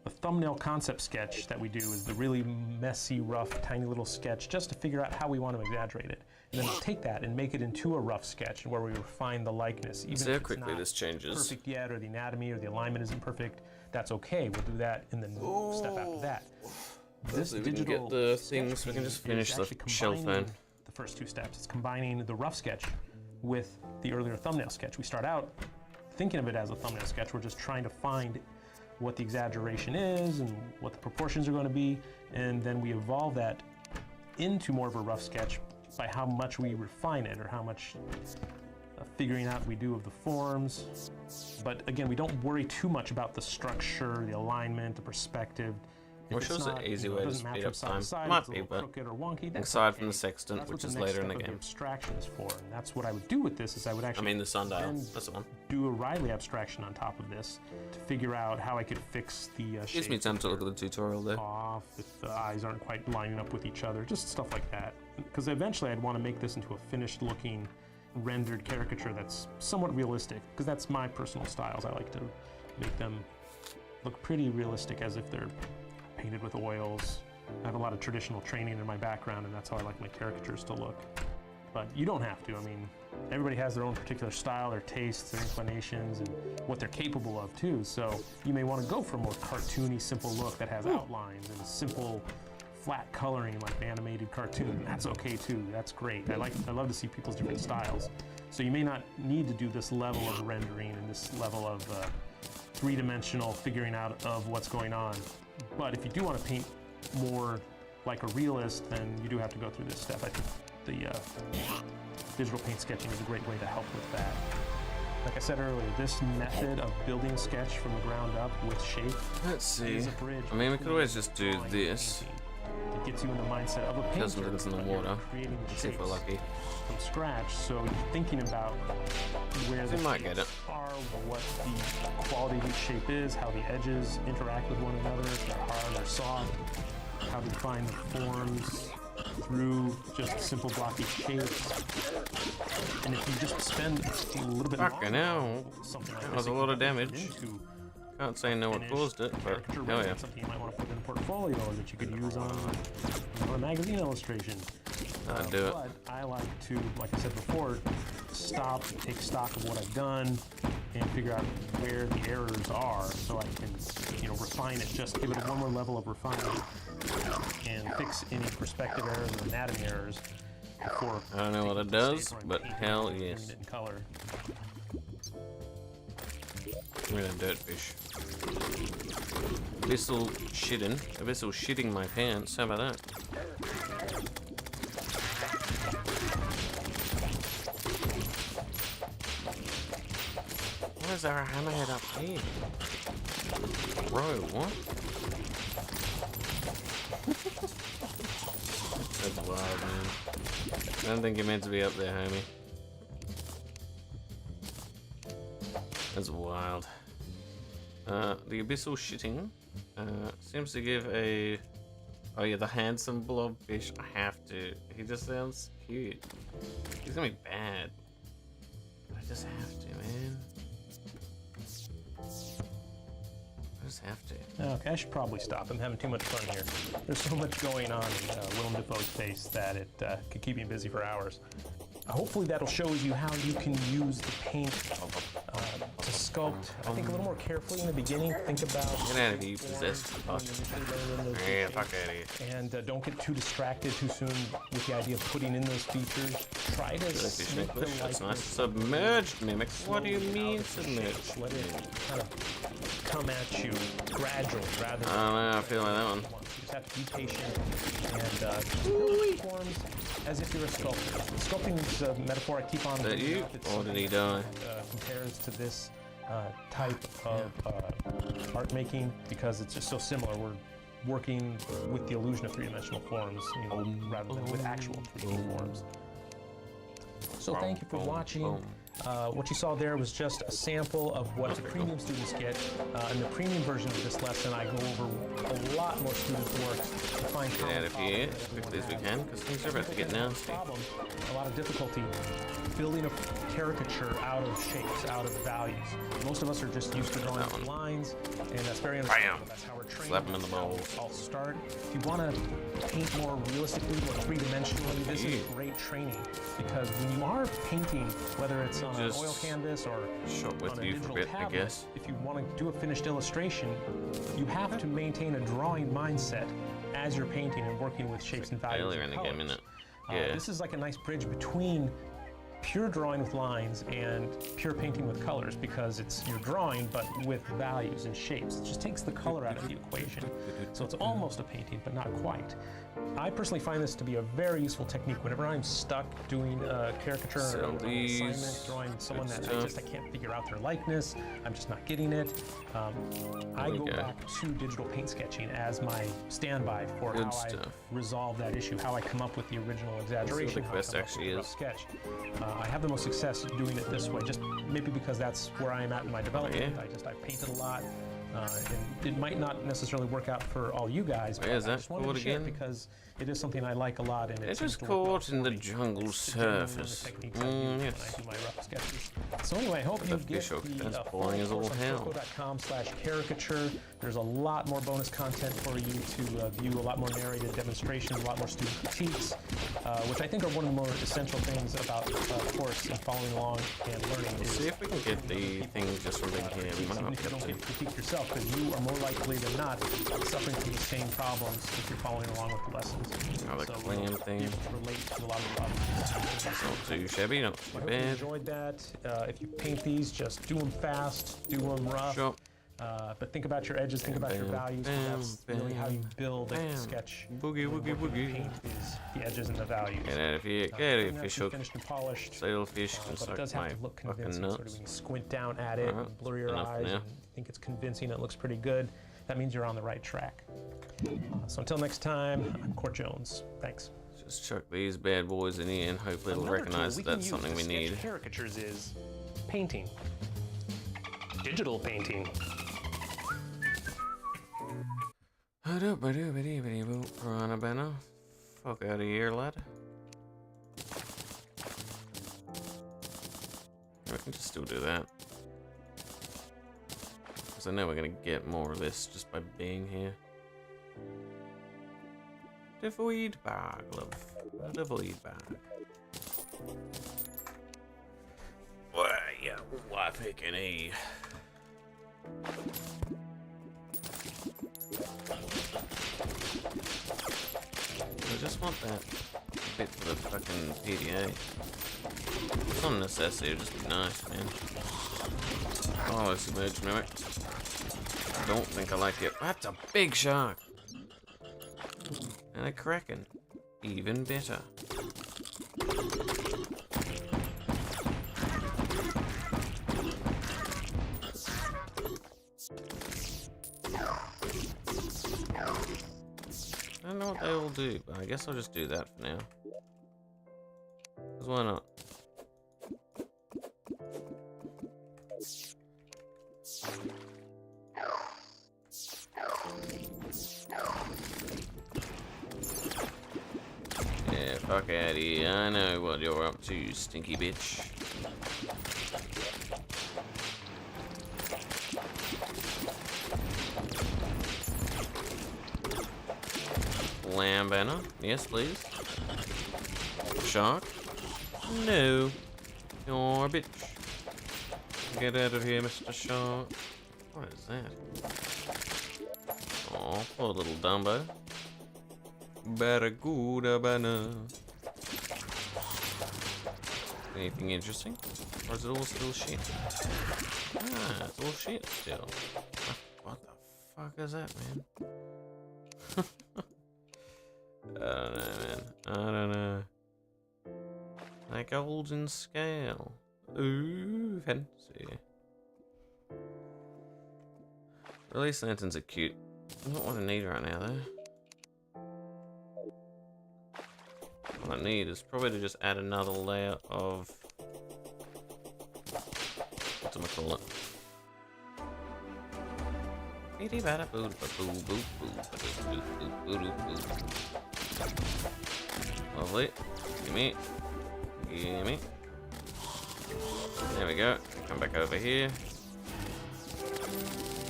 the thumbnail concept sketch that we do is the really messy, rough, tiny little sketch just to figure out how we want to exaggerate it. And then we'll take that and make it into a rough sketch where we refine the likeness. Even See if how it's quickly not this changes. perfect yet, or the anatomy or the alignment isn't perfect, that's okay. We'll do that in the step after that. Hopefully we can get the things, we can just finish the shelf then. The first two steps. It's combining the rough sketch with the earlier thumbnail sketch. We start out thinking of it as a thumbnail sketch. We're just trying to find what the exaggeration is and what the proportions are going to be, and then we evolve that into more of a rough sketch by how much we refine it, or how much figuring out we do of the forms. But again, we don't worry too much about the structure, the alignment, the perspective. Well, If sure, it's it's an not, easy you know, way it to doesn't match speed up up side to time. side, Might it's a be, little but crooked or wonky, that's aside okay. from the sextant, That's which what is the next later in the step of game. abstraction is for, and that's what I would do with this. Is I would actually the sundial. then That's the one. do a Riley abstraction on top of this to figure out how I could fix the Gives me shape time to look at the tutorial there. off, if the eyes aren't quite lining up with each other, just stuff like that. Because eventually I'd want to make this into a finished looking rendered caricature that's somewhat realistic, because that's my personal styles. I like to make them look pretty realistic, as if they're painted with oils. I have a lot of traditional training in my background, and that's how I like my caricatures to look. But you don't have to. I mean, everybody has their own particular style, their tastes, their inclinations, and what they're capable of too. So you may want to go for a more cartoony, simple look that has outlines and simple, flat coloring like an animated cartoon. That's okay too. That's great. I love to see people's different styles. So you may not need to do this level of rendering and this level of three-dimensional figuring out of what's going on. But if you do want to paint more like a realist, then you do have to go through this step. I think the digital paint sketching is a great way to help with that. Like I said earlier, this method of building sketch from the ground up with shape Let's see. is a bridge. I mean, we could always just do this. It gets you in the mindset of a painter. Because it's in the water. Creating the See if we're shapes lucky. from scratch, so you're thinking about where the We might get shapes are, what the quality of each shape is, how the edges interact with one another, if they're hard or soft, how to define the forms through just simple blocky shapes. And if you just spend a little bit Fucking hell. something like That this, was a it lot of can turn damage. into Can't say no what caused it, but caricature hell rather yeah. than something you might want to put in a portfolio or that you could use on a magazine illustration. I'd do it. But I like to, like I said before, stop, take stock of what I've done, and figure out where the errors are, so I can, refine it. Just give it one more level of refinement, and fix any perspective errors or anatomy errors before. I don't know what it does, but hell yes. In color. I'm gonna dirtfish. Abyssal shitting. Abyssal shitting my pants. How about that? Why is there a hammerhead up here? Bro, what? That's wild, man. I don't think you're meant to be up there, homie. That's wild. The abyssal shitting seems to give a... Oh yeah, the handsome blobfish. I have to. He just sounds cute. He's gonna be bad. I just have to, man. I just have to. Okay, I should probably stop. I'm having too much fun here. There's so much going on in Willem Dafoe's face that it could keep me busy for hours. Hopefully that'll show you how you can use the paint to sculpt, I think, a little more carefully in the beginning. Think about... Get out of here, you possessed fuck. Yeah, fuck out of here. And don't get too distracted too soon with the idea of putting in those features. Try to sneak the That's nice. likeness. Submerged mimic. What do you mean submerged? Let it kind of come at you gradually rather than... I don't know, I feel like that one. You just have to be patient and build forms as if you're a sculptor. Sculpting is a metaphor I keep on. Is that you? Or did he die? Compares to this type of art making because it's just so similar. We're working with the illusion of three-dimensional forms, rather than with actual 3D forms. So thank you for watching. What you saw there was just a sample of what the premium students get. In the premium version of this lesson, I go over a lot more students' works to find Get out of here as quickly as we can, because things are about to get nasty. a lot of difficulty building a caricature out of shapes, out of values. Most of us are just used to drawing lines, and that's very understandable. That's how we're trained. Slap him in the balls. I'll start. If you want to paint more realistically, more three-dimensionally, this is great training, because when you are painting, whether it's on an oil canvas or shot with on a you for a digital bit, tablet, I guess. if you want to do a finished illustration, you have to maintain a drawing mindset as you're painting and working with shapes and values. Earlier in and the game, colors. innit? Yeah. This is like a nice bridge between pure drawing with lines and pure painting with colors, because you're drawing but with values and shapes. It just takes the color out of the equation. So it's almost a painting, but not quite. I personally find this to be a very useful technique whenever I'm stuck doing a caricature or an assignment, drawing someone that I can't figure out their likeness, I'm just not getting it. I go back to digital paint sketching as my standby for how I resolve that issue, how I come up with the original exaggeration, how I come up with a rough sketch. I have the most success doing it this way, just maybe because that's where I am at in my development. I painted a lot. And it might not necessarily work out for all you guys, but I just wanted to share it because it is something I like a lot. And it is caught in the jungle surface. Yes. So anyway, I hope you get the pt.5/caricature. There's a lot more bonus content for you to view, a lot more narrated demonstrations, a lot more student critiques, which I think are one of the more essential things about the course and following along and learning. We'll see if we can get the thing just from in here. We might not be able to critique yourself, because you are more likely than not suffering from the same problems if you're following along with the lessons. Another clam thing. Relate to a lot of the problems. Not too shabby, not too bad. I hope you enjoyed that. If you paint these, just do them fast, do them rough. Sure. But think about your edges, think about your values. That's really how you build a sketch. Boogie, woogie, woogie. Paint is the edges and the values. Get out of here, get out of fish hook. Finished and polished. Sailfish can but it does suck have my to look fucking convincing. nuts. Sort of when you squint down at it and blur your eyes and think it's convincing, it looks pretty good. That means you're on the right track. So until next time, I'm Court Jones. Thanks. Just chuck these bad boys in here and hopefully it'll recognize that that's something we need. Caricatures is painting. Digital painting. Fuck out of here, lad. We can just still do that. Because I know we're gonna get more of this just by being here. The void bag, love. The void bag. Why pick an E? I just want that bit for the fucking PDA. It's not a necessity, it'd just be nice, man. Oh, this emerged mimic. I don't think I like it. That's a big shark! And a kraken. Even better. I don't know what they all do, but I guess I'll just do that for now. Because why not? Yeah, fuck out of here. I know what you're up to, stinky bitch. Lamb banner, yes please. Shark? No. You're a bitch. Get out of here, Mr. Shark. What is that? Oh, poor little Dumbo. Barracuda banner. Anything interesting? Or is it all still shit? Ah, it's all shit still. What the fuck is that, man? I don't know, man. I don't know. Like golden scale. Ooh, fancy. Release lanterns are cute. Not what I need right now, though. What I need is probably to just add another layer of... whatchamacallit? Lovely. Gimme. Gimme. There we go. Come back over here.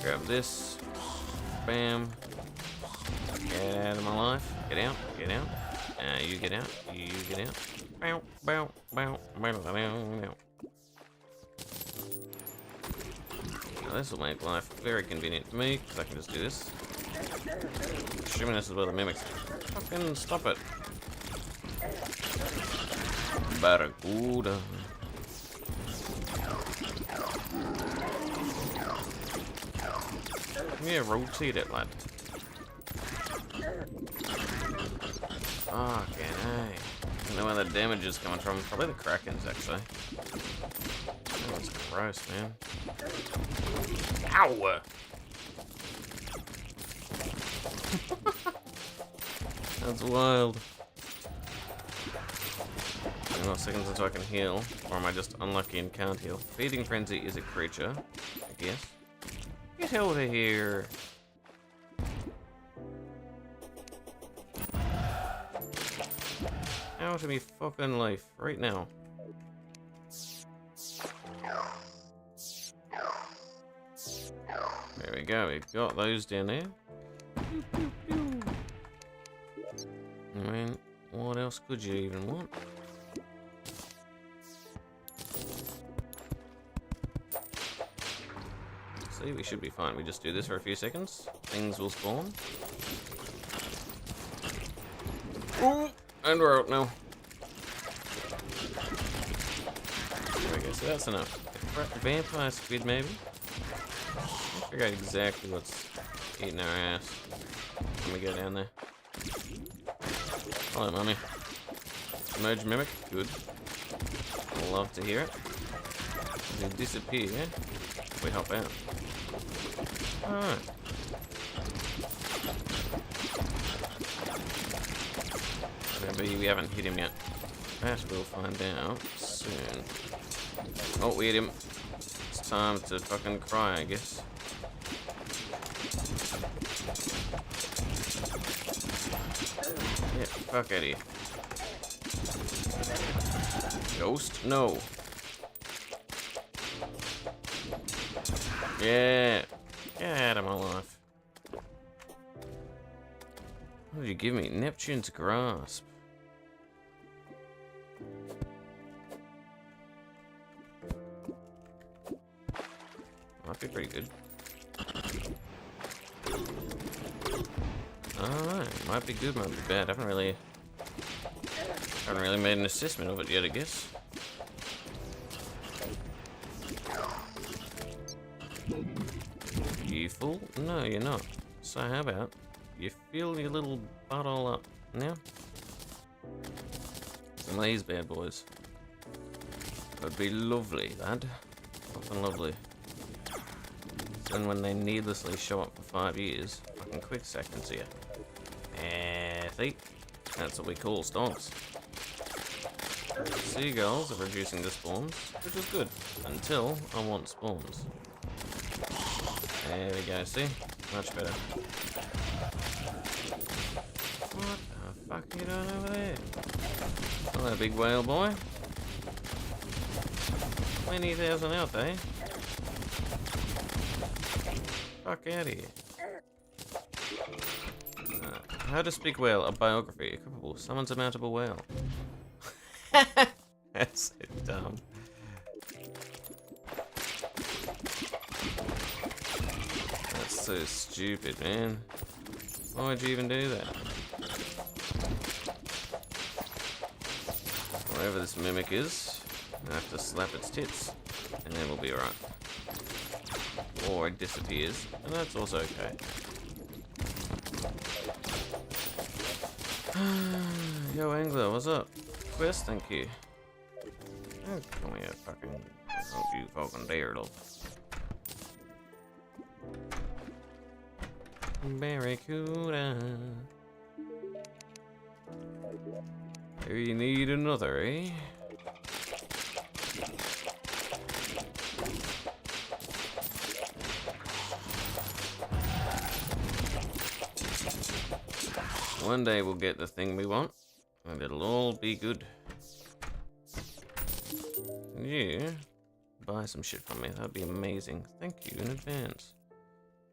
Grab this. Bam. Get out of my life. Get out. Get out. You get out. You get out. Bow, bow, bow, bow, bow, bow. Now this will make life very convenient to me, because I can just do this. Assuming this is where the mimics. Fucking stop it. Barracuda. Yeah, rotate it, lad. Fucking hey. I don't know where the damage is coming from. Probably the Krakens, actually. That was gross, man. Ow! That's wild. 10 more seconds until I can heal. Or am I just unlucky and can't heal? Feeding Frenzy is a creature, I guess. Get out of here! Out of me fucking life, right now. There we go, we've got those down there. I mean, what else could you even want? See, we should be fine. We just do this for a few seconds. Things will spawn. Ooh, and we're out now. There we go, so that's enough. Vampire squid, maybe? I forgot exactly what's eating our ass. Let me go down there. Hello, mummy. Emerge mimic, good. Love to hear it. They disappear. We hop out. Alright. Remember, we haven't hit him yet. That we'll find out soon. Oh, we hit him. It's time to fucking cry, I guess. Yeah, fuck out of here. Ghost? No. Yeah. Get out of my life. What did you give me? Neptune's Grasp. Might be pretty good. Alright, might be good, might be bad. I haven't really made an assessment of it yet, I guess. You full? No, you're not. So how about you fill your little butthole up now? Some of these bad boys. Would be lovely, lad. Fucking lovely. And when they needlessly show up for 5 years, fucking quick seconds here. See? That's what we call stonks. Seagulls are reducing the spawns, which is good. Until I want spawns. There we go, see? Much better. What the fuck are you doing over there? Hello, big whale boy. 20,000 out, eh? Fuck out of here. How to Speak Whale, a biography. Equipable. Summons a mountable whale. That's so dumb. That's so stupid, man. Why would you even do that? Wherever this mimic is, I have to slap its tits, and then we'll be alright. Or it disappears, and that's also okay. Yo, Angler, what's up? Quest, thank you. Oh, come here, fucking. Don't you fucking dare, love. Barracuda. You need another, eh? One day we'll get the thing we want, and it'll all be good. Yeah, buy some shit from me. That'd be amazing. Thank you in advance.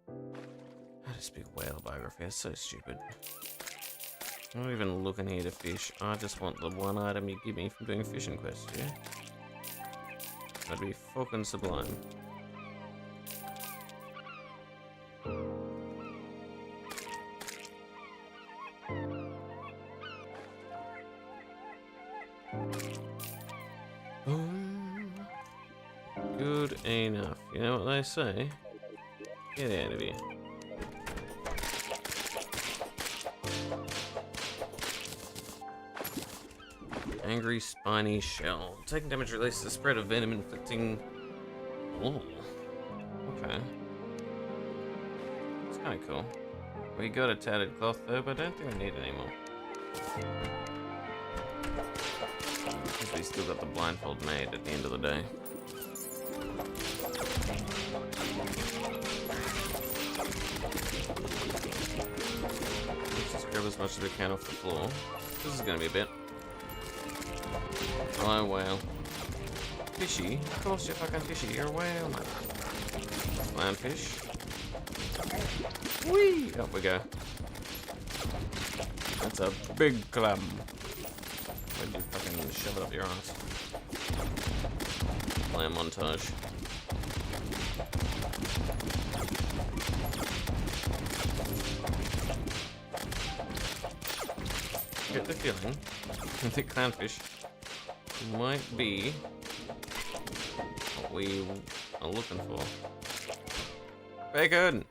How to Speak Whale biography? That's so stupid. I'm not even looking here to fish. I just want the one item you give me from doing fishing quests, yeah? That'd be fucking sublime. Good enough. You know what they say? Get out of here. Angry spiny shell. Taking damage releases the spread of venom inflicting. Oh. Okay. It's kinda cool. We got a tattered cloth though, but I don't think we need it anymore. Because we still got the blindfold made at the end of the day. Let's just grab as much as we can off the floor. This is gonna be a bit. Oh, whale. Fishy? Of course you're fucking fishy. You're a whale, man. Clownfish. Whee! Up we go. That's a big clam. Why'd you fucking shove it up your ass? Clam montage. Get the feeling. I think clownfish might be what we are looking for. Bacon!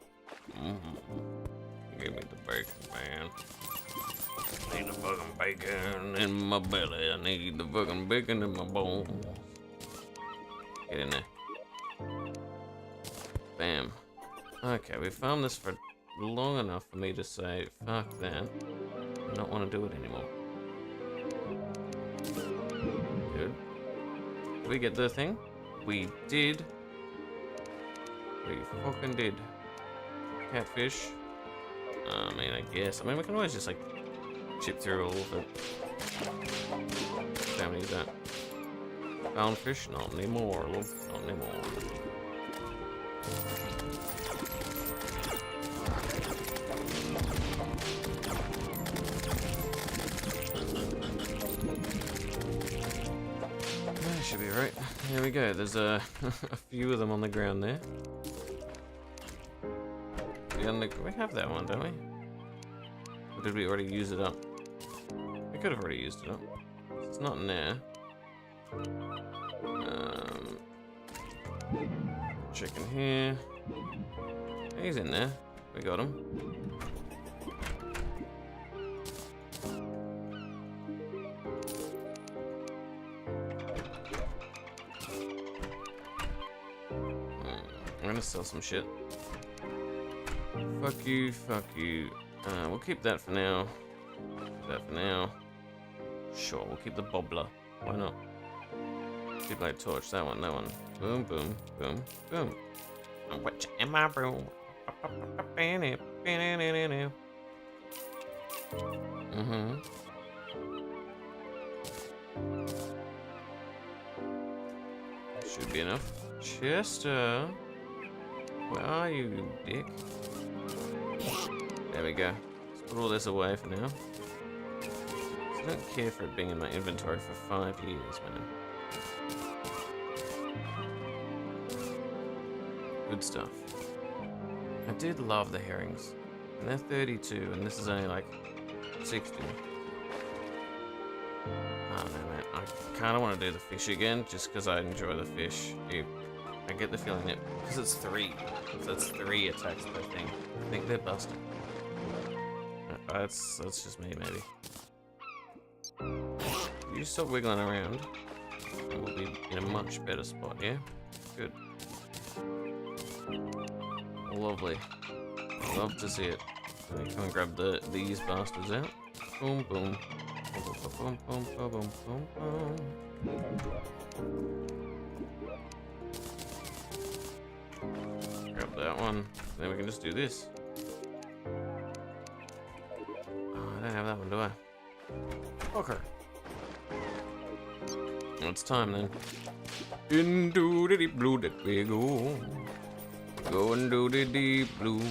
Give me the bacon, man. I need the fucking bacon in my belly. I need the fucking bacon in my bones. Get in there. Bam. Okay, we farmed this for long enough for me to say, fuck that. I don't want to do it anymore. Good. Did we get the thing? We did. We fucking did. Catfish. I mean, I guess. I mean, we can always just, like, chip through all of it. How many is that? Poundfish? Not anymore, love. Not anymore. That should be right. Here we go. There's a few of them on the ground there. We have that one, don't we? Or did we already use it up? We could have already used it up. It's not in there. Chicken here. He's in there. We got him. I'm gonna sell some shit. Fuck you, fuck you. We'll keep that for now. Keep that for now. Sure, we'll keep the bobbler. Why not? Keep light torch, that one, that one. Boom, boom, boom, boom. I'm watching in my room. Should be enough. Chester. Where are you, you dick? There we go. Let's put all this away for now. I don't care for it being in my inventory for 5 years, man. Good stuff. I did love the herrings. And they're 32, and this is only like 60. I don't know, man. I kind of want to do the fish again, just because I enjoy the fish. I get the feeling that, because it's 3. So it's 3 attacks per thing. I think they're busted. That's just me, maybe. You stop wiggling around, and we'll be in a much better spot, yeah? Good. Lovely. Love to see it. Let me come and grab these bastards out. Boom, boom. Boom, boom, boom, boom, boom, boom, boom. Grab that one. Then we can just do this. Oh, I don't have that one, do I? Okay. Well, it's time then. Into the deep blue that we go. Go into the deep blue.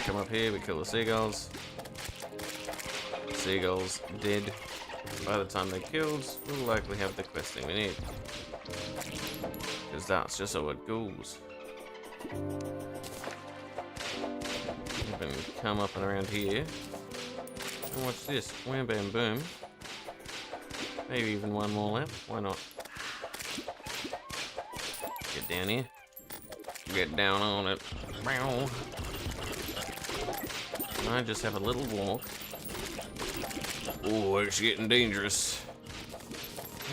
Come up here, we kill the seagulls. Seagulls dead. By the time they're killed, we'll likely have the questing we need. Because that's just how it goes. You can come up and around here. And watch this. Wham bam boom. Maybe even one more left. Why not? Get down here. Get down on it. I just have a little walk. Oh, it's getting dangerous.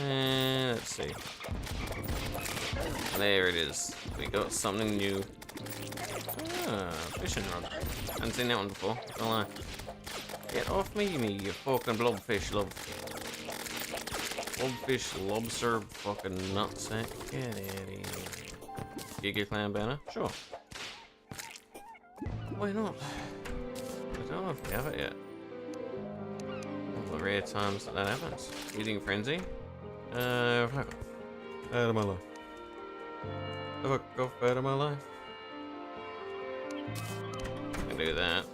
And let's see. There it is. We got something new. Ah, fishing rod. Haven't seen that one before. Don't lie. Get off me, you fucking blobfish lob. Blobfish lobster fucking nutsack. Get out of here. Giga clan banner? Sure. Why not? I don't know if we have it yet. All the rare times that happens. Eating frenzy? Fuck off. Out of my life. Fuck off out of my life. I can do that.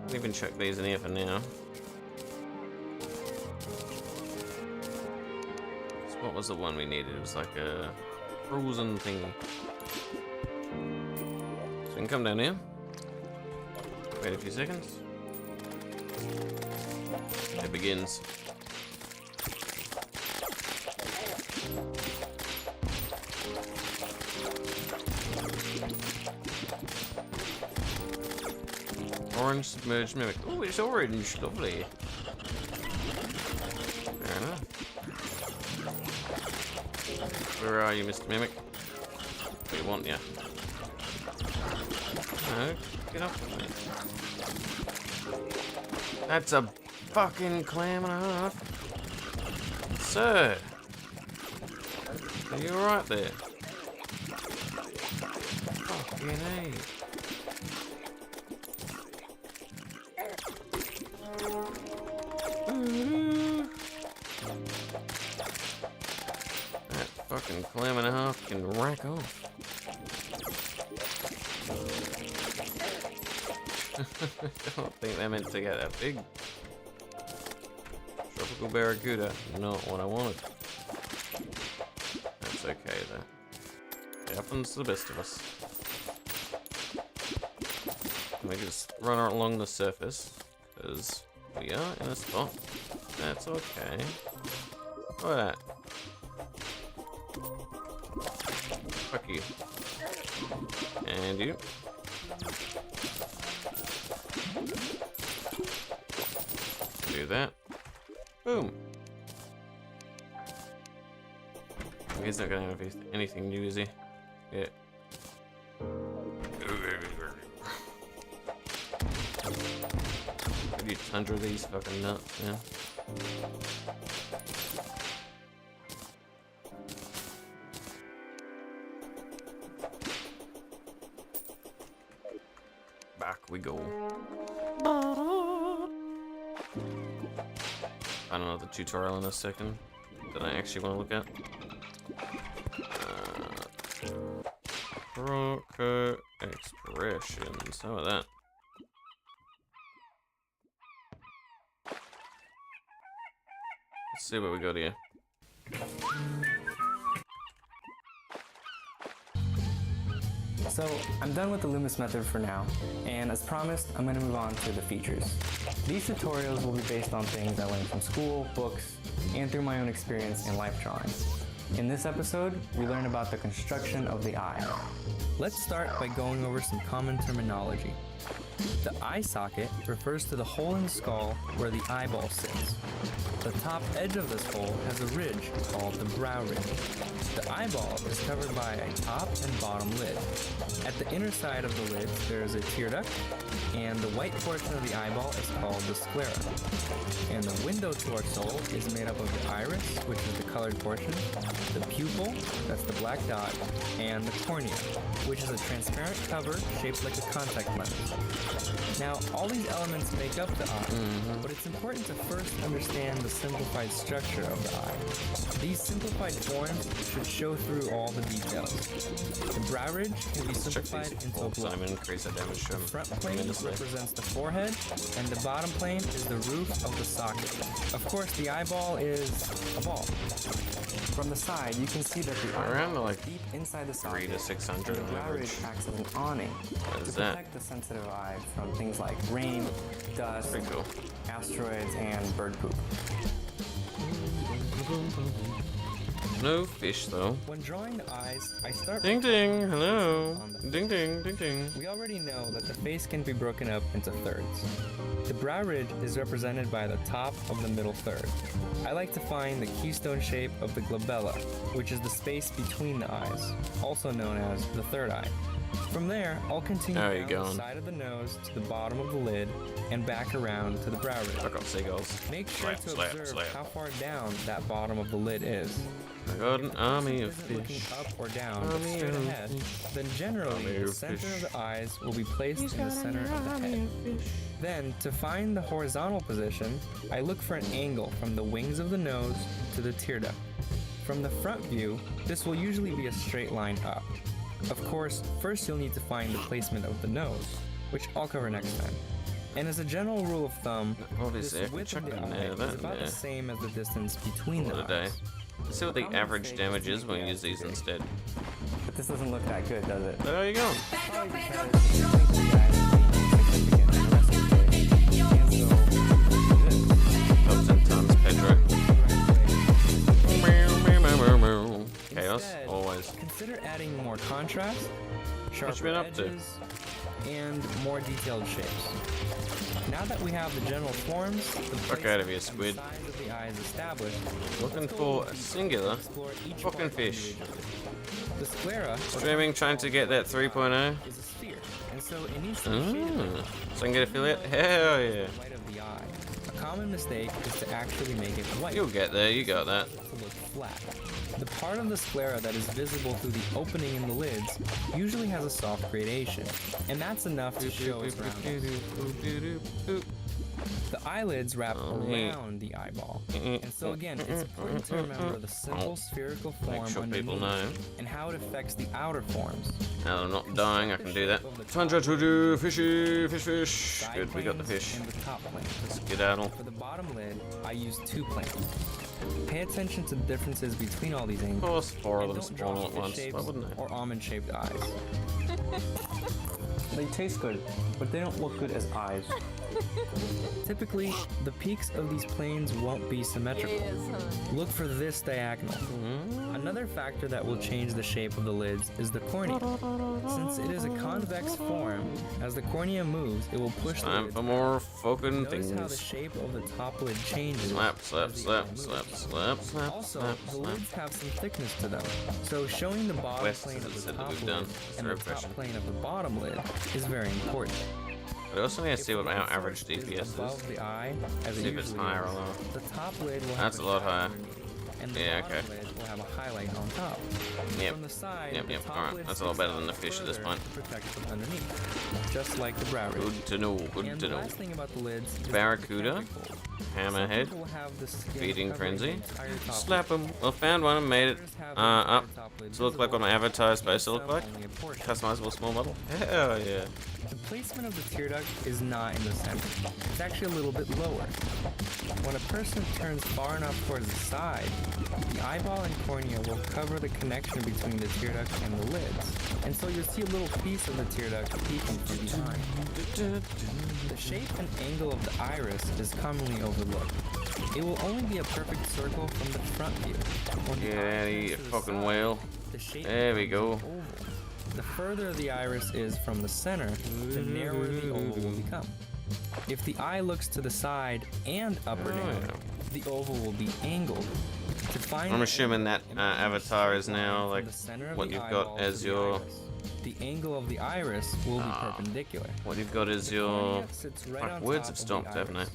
I'll even chuck these in here for now. So what was the one we needed? It was like a frozen thingy. So we can come down here. Wait a few seconds. It begins. Orange submerged mimic. Oh, it's orange. Lovely. Fair enough. Where are you, Mr. Mimic? We want you. No, get up. That's a fucking clam and a half. Sir. Are you alright there? Fucking A. That fucking clam and a half can rack off. I don't think they're meant to get that big. Tropical barracuda, not what I wanted. That's okay though. It happens to the best of us. We just run along the surface, because we are in a spot. That's okay. Look at that. Fuck you. And you. Do that. Boom. He's not gonna have anything new, is he? Yeah. Could you tundra these fucking nuts, man? Back we go. I don't know the tutorial in a second that I actually want to look at. Rocker expressions. How about that? Let's see what we got here. So I'm done with the Loomis method for now, and as promised, I'm going to move on to the features. These tutorials will be based on things I learned from school, books, and through my own experience in life drawing. In this episode, we learn about the construction of the eye. Let's start by going over some common terminology. The eye socket refers to the hole in the skull where the eyeball sits. The top edge of this hole has a ridge called the brow ridge. The eyeball is covered by a top and bottom lid. At the inner side of the lid, there is a tear duct, and the white portion of the eyeball is called the sclera. And the window to our soul is made up of the iris, which is the colored portion, the pupil, that's the black dot, and the cornea, which is a transparent cover shaped like a contact lens. Now, all these elements make up the eye, but it's important to first understand the simplified structure of the eye. These simplified forms should show through all the details. The brow ridge can be simplified into a block. The front plane represents the forehead, and the bottom plane is the roof of the socket. Of course, the eyeball is a ball. From the side, you can see that the eyeball is deep inside the socket. 300 to 600 and the brow ridge acts as an awning to protect the sensitive eye from things like rain, dust, asteroids, and bird poop. No fish though. When drawing the eyes, I start Ding ding, hello. Ding ding, ding ding. We already know that the face can be broken up into thirds. The brow ridge is represented by the top of the middle third. I like to find the keystone shape of the glabella, which is the space between the eyes, also known as the third eye. From there, I'll continue down the side of the nose to the bottom of the lid and back around to the brow ridge. I got seagulls. Make sure to observe how far down that bottom of the lid is. I got an army of Looking fish. up or down, but straight ahead, then generally the center of the eyes will be placed in the center of the head. Then, to find the horizontal position, I look for an angle from the wings of the nose to the tear duct. From the front view, this will usually be a straight line up. Of course, first you'll need to find the placement of the nose, which I'll cover next time. And as a general rule of thumb, this width of the eye is about the same as the distance between the eyes. Let's see what the average damage is when we use these instead. But this doesn't look that good, does it? There you go. Ups and tons, Pedro. Chaos, always. Consider adding more contrast, sharper edges, and more detailed shapes. Now that we have the general forms, the Fuck out of here, squid. size of the eye is established, Looking for a singular fucking fish. the sclera Streaming, trying to get that 3.0. is a sphere, and so it needs to be shaded So I can get affiliate? Hell yeah. the white of the eye. A common mistake is to actually make it white. You'll get there, you got that. To look flat. The part of the sclera that is visible through the opening in the lids usually has a soft gradation, and that's enough to show its roundness. The eyelids wrap around the eyeball, and so again, it's important to remember the simple spherical form people know. underneath and how it affects the outer forms. Now that I'm not dying, I can do that. Tundra to do fishy, fish. Side Good, we got the planes fish. and the top plane. Skedaddle. For the bottom lid, I use 2 planes. Pay attention to the differences between all these angles. Of course, 4 of them And don't draw spawn at once. fish Why wouldn't shapes they? or almond-shaped eyes. They taste good, but they don't look good as eyes. Typically, the peaks of these planes won't be symmetrical. Look for this diagonal. Another factor that will change the shape of the lids is the cornea. Since it is a convex form, as the cornea moves, it will push the Time lids for more fucking Notice how the things. shape of the top lid changes. Slap, slap, as the slap, eye moves. slap, slap, slap, Also, slap, the slap. lids have some thickness to them, so showing the bottom West plane is of the the set that top we've lid done. and the Third top plane of the bottom lid is very important. But I also need to see what our average DPS is. Above the eye, as See it if it's usually higher or is, lower. the top lid will That's have a lot shadow higher. underneath, and the Yeah, bottom okay. lid will have a highlight on top. Yep. From the side, Yep, the yep. top Alright, lid that's a lot sticks better than out the fish at this further point. to protect from underneath, just like the brow ridge. Good to know, good And to the know. last thing about the lids is the Barracuda, fold. hammerhead, Some people have the skin feeding covering the frenzy. entire top Slap lid. him. Well, found one and made it Others have the up entire top lid to look like what my avatar is supposed to look some like. only a portion. Customizable small model. Hell yeah. The placement of the tear duct is not in the center. It's actually a little bit lower. When a person turns far enough towards the side, the eyeball and cornea will cover the connection between the tear duct and the lids. And so you'll see a little piece of the tear duct peeking from behind. The shape and angle of the iris is commonly overlooked. It will only be a perfect circle from the front view. When the eye Yeah, turns you to the fucking side, whale. the shape There we becomes go. an oval. The further the iris is from the center, the narrower the oval will become. If the eye looks to the side and up or down, the oval will be angled. To find I'm the assuming that angle, avatar is line now from like the center of what the you've eyeball got as to the your iris. The angle of the iris will be perpendicular. what you've got is The your cornea sits right fuck, on words top have of the stopped, haven't they? iris.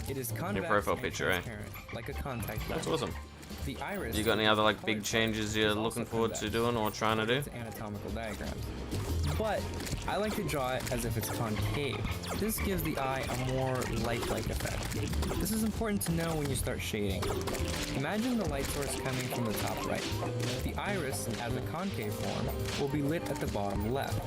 It is convex profile and picture, eh? transparent, like a contact That's lens. awesome. The iris. You got any other like colored big part changes you're is also looking forward to convex. doing or trying to do? It's anatomical diagrams. But I like to draw it as if it's concave. This gives the eye a more lifelike effect. This is important to know when you start shading. Imagine the light source coming from the top right. The iris, as a concave form, will be lit at the bottom left.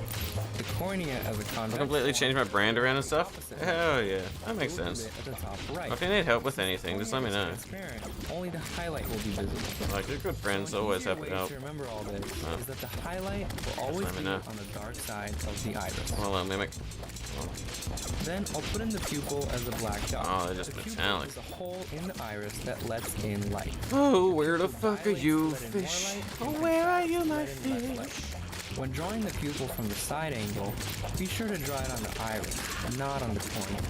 The cornea, as a convex I completely form, changed my brand around and stuff? opposite. Hell yeah, that makes will be sense. lit at the top right. If you need help with anything, just let me know. Transparent, only the highlight will be visible. Like, your good friends So an always easier happy way to help. to remember all this Oh. is that the highlight will always let me be know. on the dark sides of the iris. Hold on, mimic. Then I'll put in the pupil as a black dot. Oh, they're just the metallic. pupil is a hole in the iris that lets in light. Oh, where the fuck are you, Let in more fish? light, Oh, and where are contrast you, to my let in less fish? light. When drawing the pupil from the side angle, be sure to draw it on the iris, not on the point.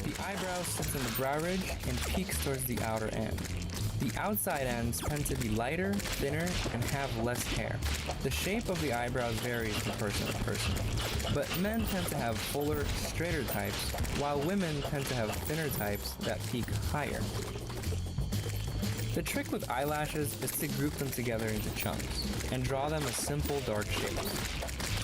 The eyebrow sits in the brow ridge and peaks towards the outer end. The outside ends tend to be lighter, thinner, and have less hair. The shape of the eyebrows varies from person to person, but men tend to have fuller, straighter types, while women tend to have thinner types that peak higher. The trick with eyelashes is to group them together into chunks, and draw them as simple dark shapes.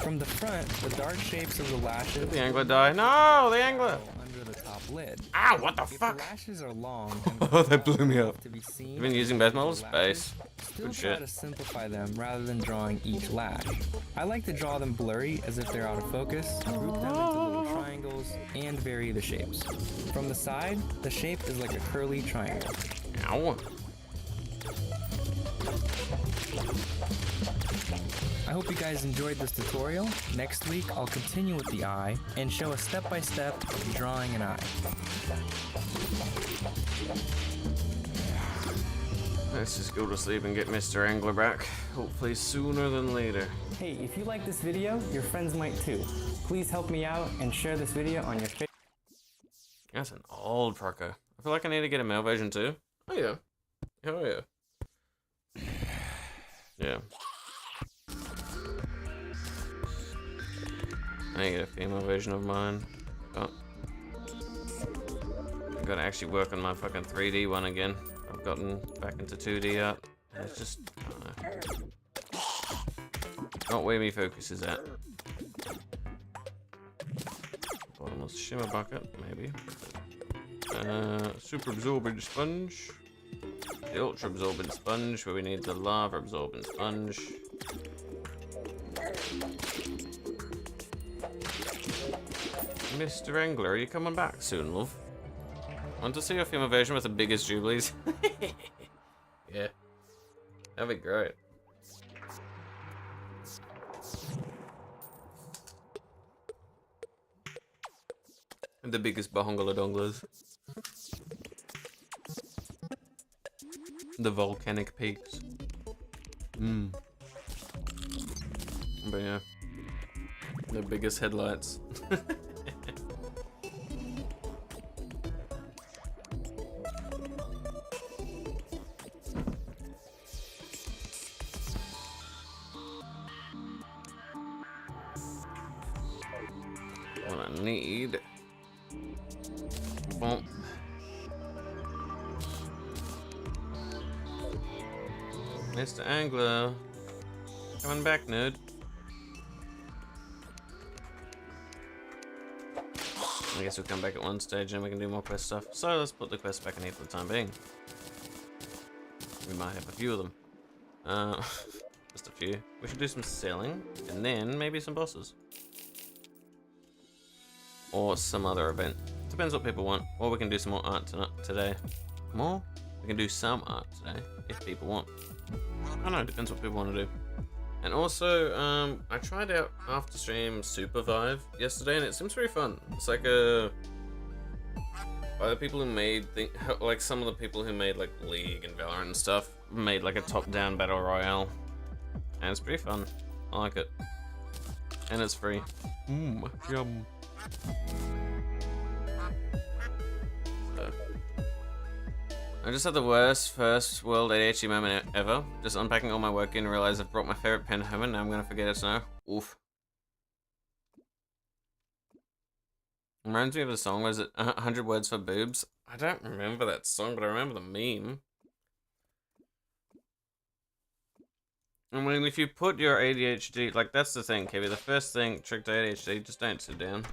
From the front, the dark shapes of the lashes... The angler die. No, the angler! ...under the top lid. Ow, what the If fuck? the lashes are long Oh, that blew me up. to be seen, You've been using best model space. still Good try shit. to simplify them rather than drawing each lash. I like to draw them blurry as if they're out of focus, group them into little triangles, and vary the shapes. From the side, the shape is like a curly triangle. Ow. I hope you guys enjoyed this tutorial. Next week, I'll continue with the eye and show a step-by-step of drawing an eye. Let's just go to sleep and get Mr. Angler back. Hopefully sooner than later. Hey, if you like this video, your friends might too. Please help me out and share this video on your Facebook. That's an old Proco. I feel like I need to get a male version too. Oh yeah. Oh yeah. Yeah. I need to get a female version of mine. Oh. I've got to actually work on my fucking 3D one again. I've gotten back into 2D art. And it's just, I don't know. Not where my focus is at. Bottomless shimmer bucket, maybe. Super absorbent sponge. The ultra absorbent sponge, where we need the lava absorbent sponge. Mr. Angler, are you coming back soon, love? Want to see your female version with the biggest jubilees? Yeah. That'd be great. The biggest bahongaladonglers. The volcanic peaks. But yeah. The biggest headlights. What I need. Bump. Mr. Angler. Coming back, nerd. I guess we'll come back at one stage and we can do more quest stuff. So let's put the quest back in here for the time being. We might have a few of them. Just a few. We should do some selling and then maybe some bosses. Or some other event. Depends what people want. Or we can do some more art today. More? We can do some art today if people want. I don't know, depends what people want to do. And also, I tried out after stream Super Vive yesterday, and it seems very fun. It's like a by the people who made like some of the people who made like League and Valorant and stuff made like a top-down battle royale, and it's pretty fun. I like it, and it's free. Yum. I just had the worst first world ADHD moment ever. Just unpacking all my work and realize I've brought my favorite pen home and now I'm gonna forget it now. Oof. Reminds me of the song, was it 100 Words for Boobs? I don't remember that song, but I remember the meme. I mean, if you put your ADHD, like that's the thing, Kevin, the first thing, trick to ADHD, just don't sit down.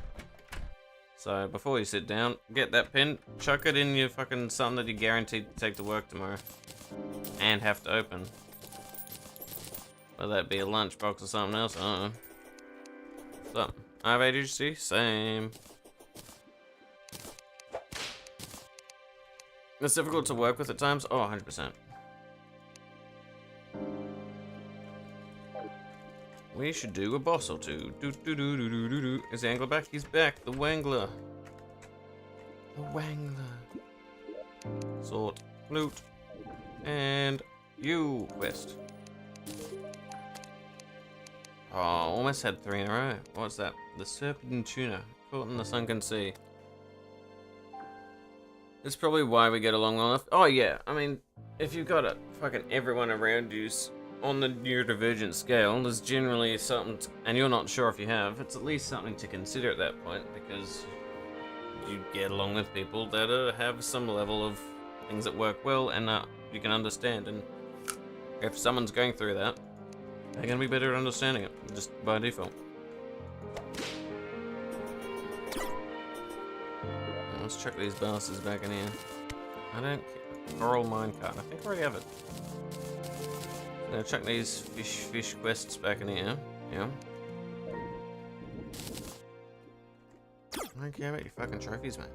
So before you sit down, get that pen, chuck it in your fucking something that you're guaranteed to take to work tomorrow. And have to open. Whether that be a lunchbox or something else, I don't know. So, I have ADHD, same. It's difficult to work with at times, oh 100%. We should do a boss or two. Is the angler back? He's back. The Wangler. The Wangler. Sword, flute, and you quest. Oh, almost had 3 in a row. What's that? The serpent tuna caught in the sunken sea. That's probably why we get along well enough. Oh yeah, I mean, if you've got fucking everyone around you's on the neurodivergent scale, there's generally something, and you're not sure if you have, it's at least something to consider at that point, because you get along with people that have some level of things that work well and you can understand. And if someone's going through that, they're going to be better at understanding it, just by default. Let's check these bastards back in here. I don't care. Coral minecart. I think I already have it. I'm gonna check these fish quests back in here. Yeah. I don't care about your fucking trophies, man.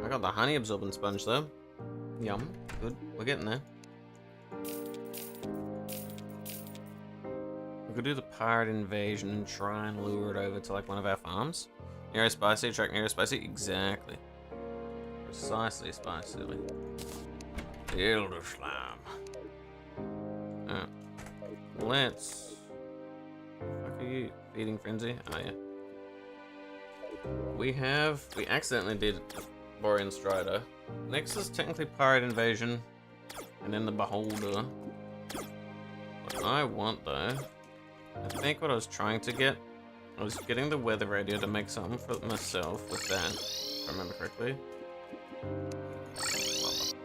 I got the honey absorbing sponge though. Yum. Good. We're getting there. We could do the pirate invasion and try and lure it over to like one of our farms. Nero spicy, track Nero spicy. Exactly. Precisely spicily. The Elder Slime. Let's. Fuck are you? Feeding frenzy? Oh yeah. We accidentally did Borean Strider. Next is technically Pirate Invasion. And then the Beholder. What I want though, I think what I was trying to get, I was getting the weather radio to make something for myself with that, if I remember correctly.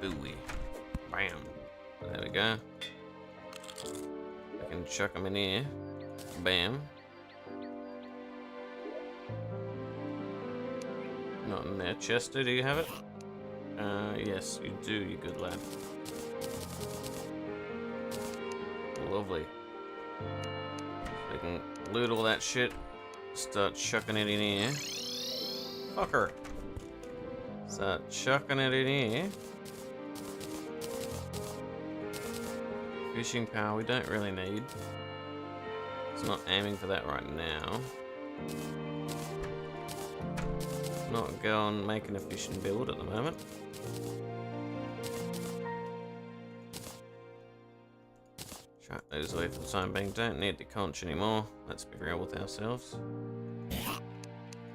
Booey. Bam. There we go. I can chuck them in here. Bam. Not in there. Chester, do you have it? Yes, you do, you good lad. Lovely. I can loot all that shit. Start chucking it in here. Fucker. Start chucking it in here. Fishing power we don't really need. It's not aiming for that right now. Not going making a fishing build at the moment. Chuck those away for the time being. Don't need the conch anymore. Let's be real with ourselves.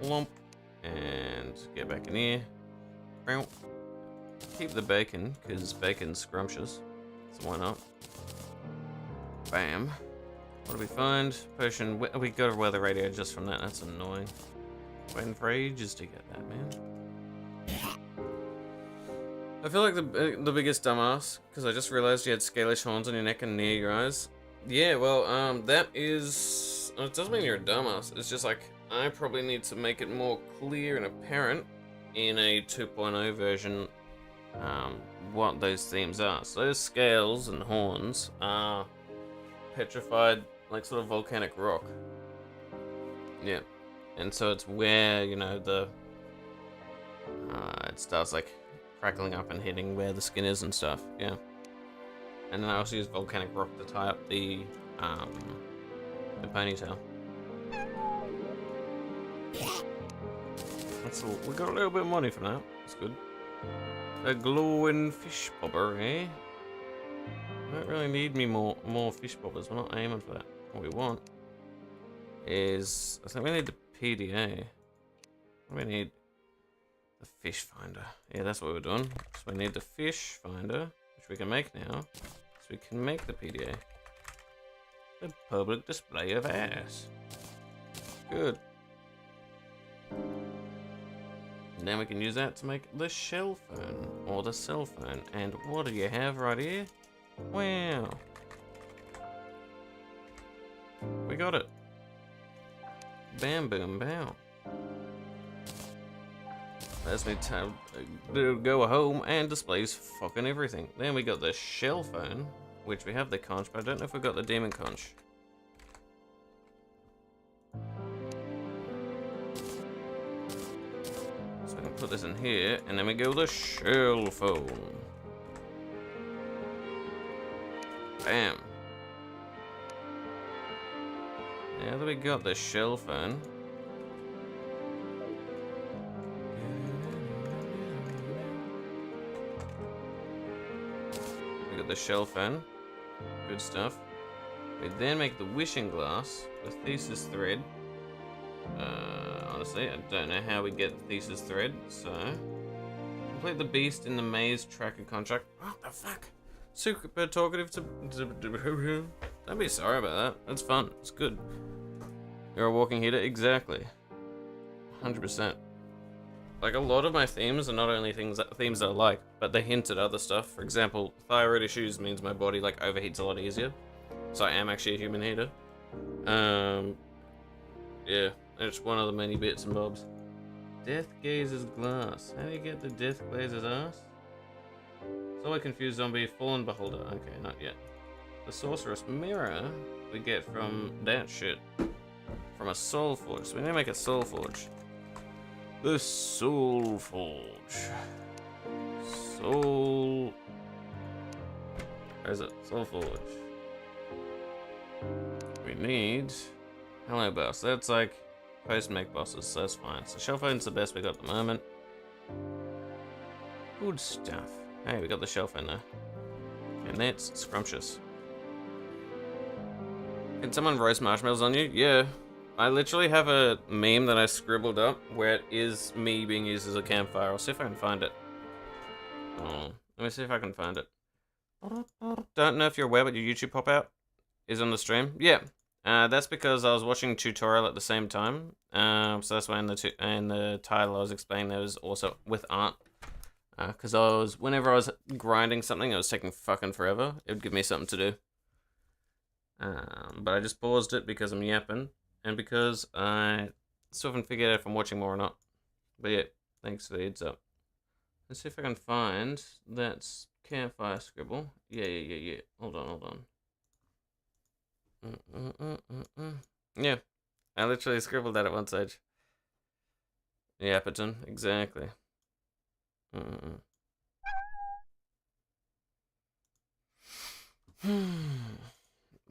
Lump. And get back in here. Keep the bacon, because bacon's scrumptious. So why not? Bam. What do we find? Potion. We got a weather radio just from that. That's annoying. Waiting for ages to get that, man. I feel like the biggest dumbass, because I just realized you had scalish horns on your neck and near your eyes. Yeah, well, that is... It doesn't mean you're a dumbass. It's just like, I probably need to make it more clear and apparent in a 2.0 version what those themes are. So those scales and horns are petrified, like sort of volcanic rock. Yeah. And so it's where, you know, the it starts like crackling up and hitting where the skin is and stuff, yeah. And then I also use volcanic rock to tie up the ponytail. We got a little bit of money from that. That's good. A glowing fish bobber, eh? I don't really need me more fish bobbers. We're not aiming for that. What we want is, I think we need the PDA. We need the fish finder. Yeah, that's what we're doing. So we need the fish finder, which we can make now. So we can make the PDA. The public display of ass. Good. And then we can use that to make the shell phone, or the cell phone. And what do you have right here? Wow. We got it. Bam, boom, bow. Let's me go home and displays fucking everything. Then we got the shell phone, which we have the conch, but I don't know if we got the demon conch. So I can put this in here, and then we go the shell phone. Bam. we got the shell phone. We got the shell phone. Good stuff. We then make the wishing glass, the thesis thread. Honestly, I don't know how we get the thesis thread, so... Complete the beast in the maze tracker contract. What the fuck? Super talkative to... Don't be sorry about that. That's fun. It's good. You're a walking heater? Exactly. 100%. Like, a lot of my themes are not only themes that I like, but they hint at other stuff. For example, thyroid issues means my body, like, overheats a lot easier. So I am actually a human heater. Yeah, it's one of the many bits and bobs. Death Gazer's glass. How do you get the Death Gazer's ass? So I confused zombie, fallen beholder. Okay, not yet. The sorceress mirror we get from that shit. From a soul forge. So we need to make a soul forge. The soul forge. Soul. Where is it? Soul forge. We need. Hello boss. That's like post-make bosses, so that's fine. So shell phone's the best we got at the moment. Good stuff. Hey, we got the shell phone though. And that's scrumptious. Can someone roast marshmallows on you? Yeah. I literally have a meme that I scribbled up where it is me being used as a campfire. I'll see if I can find it. Oh, let me see if I can find it. Don't know if you're aware, but your YouTube pop-out is on the stream. Yeah. That's because I was watching tutorial at the same time. So that's why in the title I was explaining there was also with art. Because whenever I was grinding something, it was taking fucking forever. It would give me something to do. But I just paused it because I'm yapping. And because I still haven't figured out if I'm watching more or not. But yeah, thanks for the heads up. Let's see if I can find that campfire scribble. Yeah. Hold on. Yeah, I literally scribbled that at one stage. Yeah, Apperton, exactly.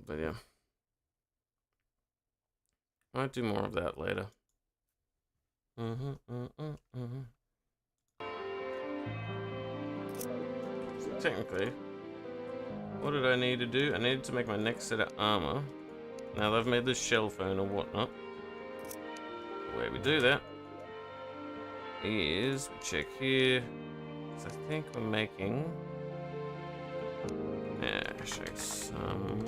But yeah, might do more of that later. Technically, what did I need to do? I needed to make my next set of armor. Now that I've made this shell phone or whatnot, the way we do that is we check here. So I think we're making some.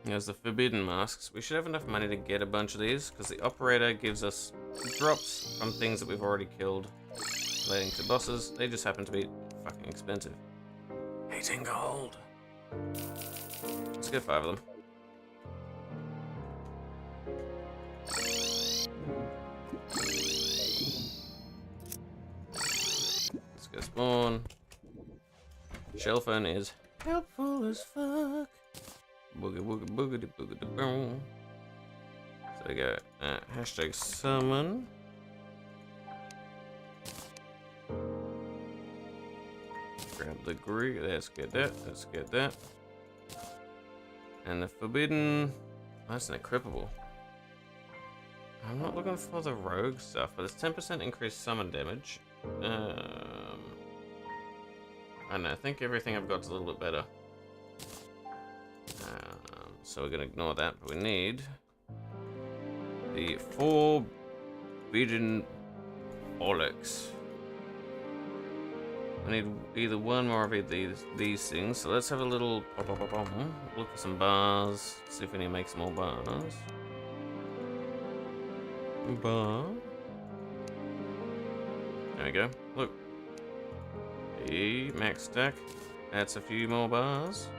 There's the forbidden masks. We should have enough money to get a bunch of these because the operator gives us drops from things that we've already killed relating to bosses. They just happen to be fucking expensive. 18 gold. Let's get 5 of them. Let's go spawn. Shell phone is helpful as fuck. Boogity boom. So we go hashtag summon. Grab the green. Let's get that. And the forbidden. That's an equipable. I'm not looking for the rogue stuff, but it's 10% increased summon damage. I don't know. I think everything I've got is a little bit better. So we're gonna ignore that, but we need the forbidden bollocks. I need either one more of these things. So let's have a little look for some bars. See if we need to make some more bars. Bar. There we go. Look. Max stack. That's a few more bars.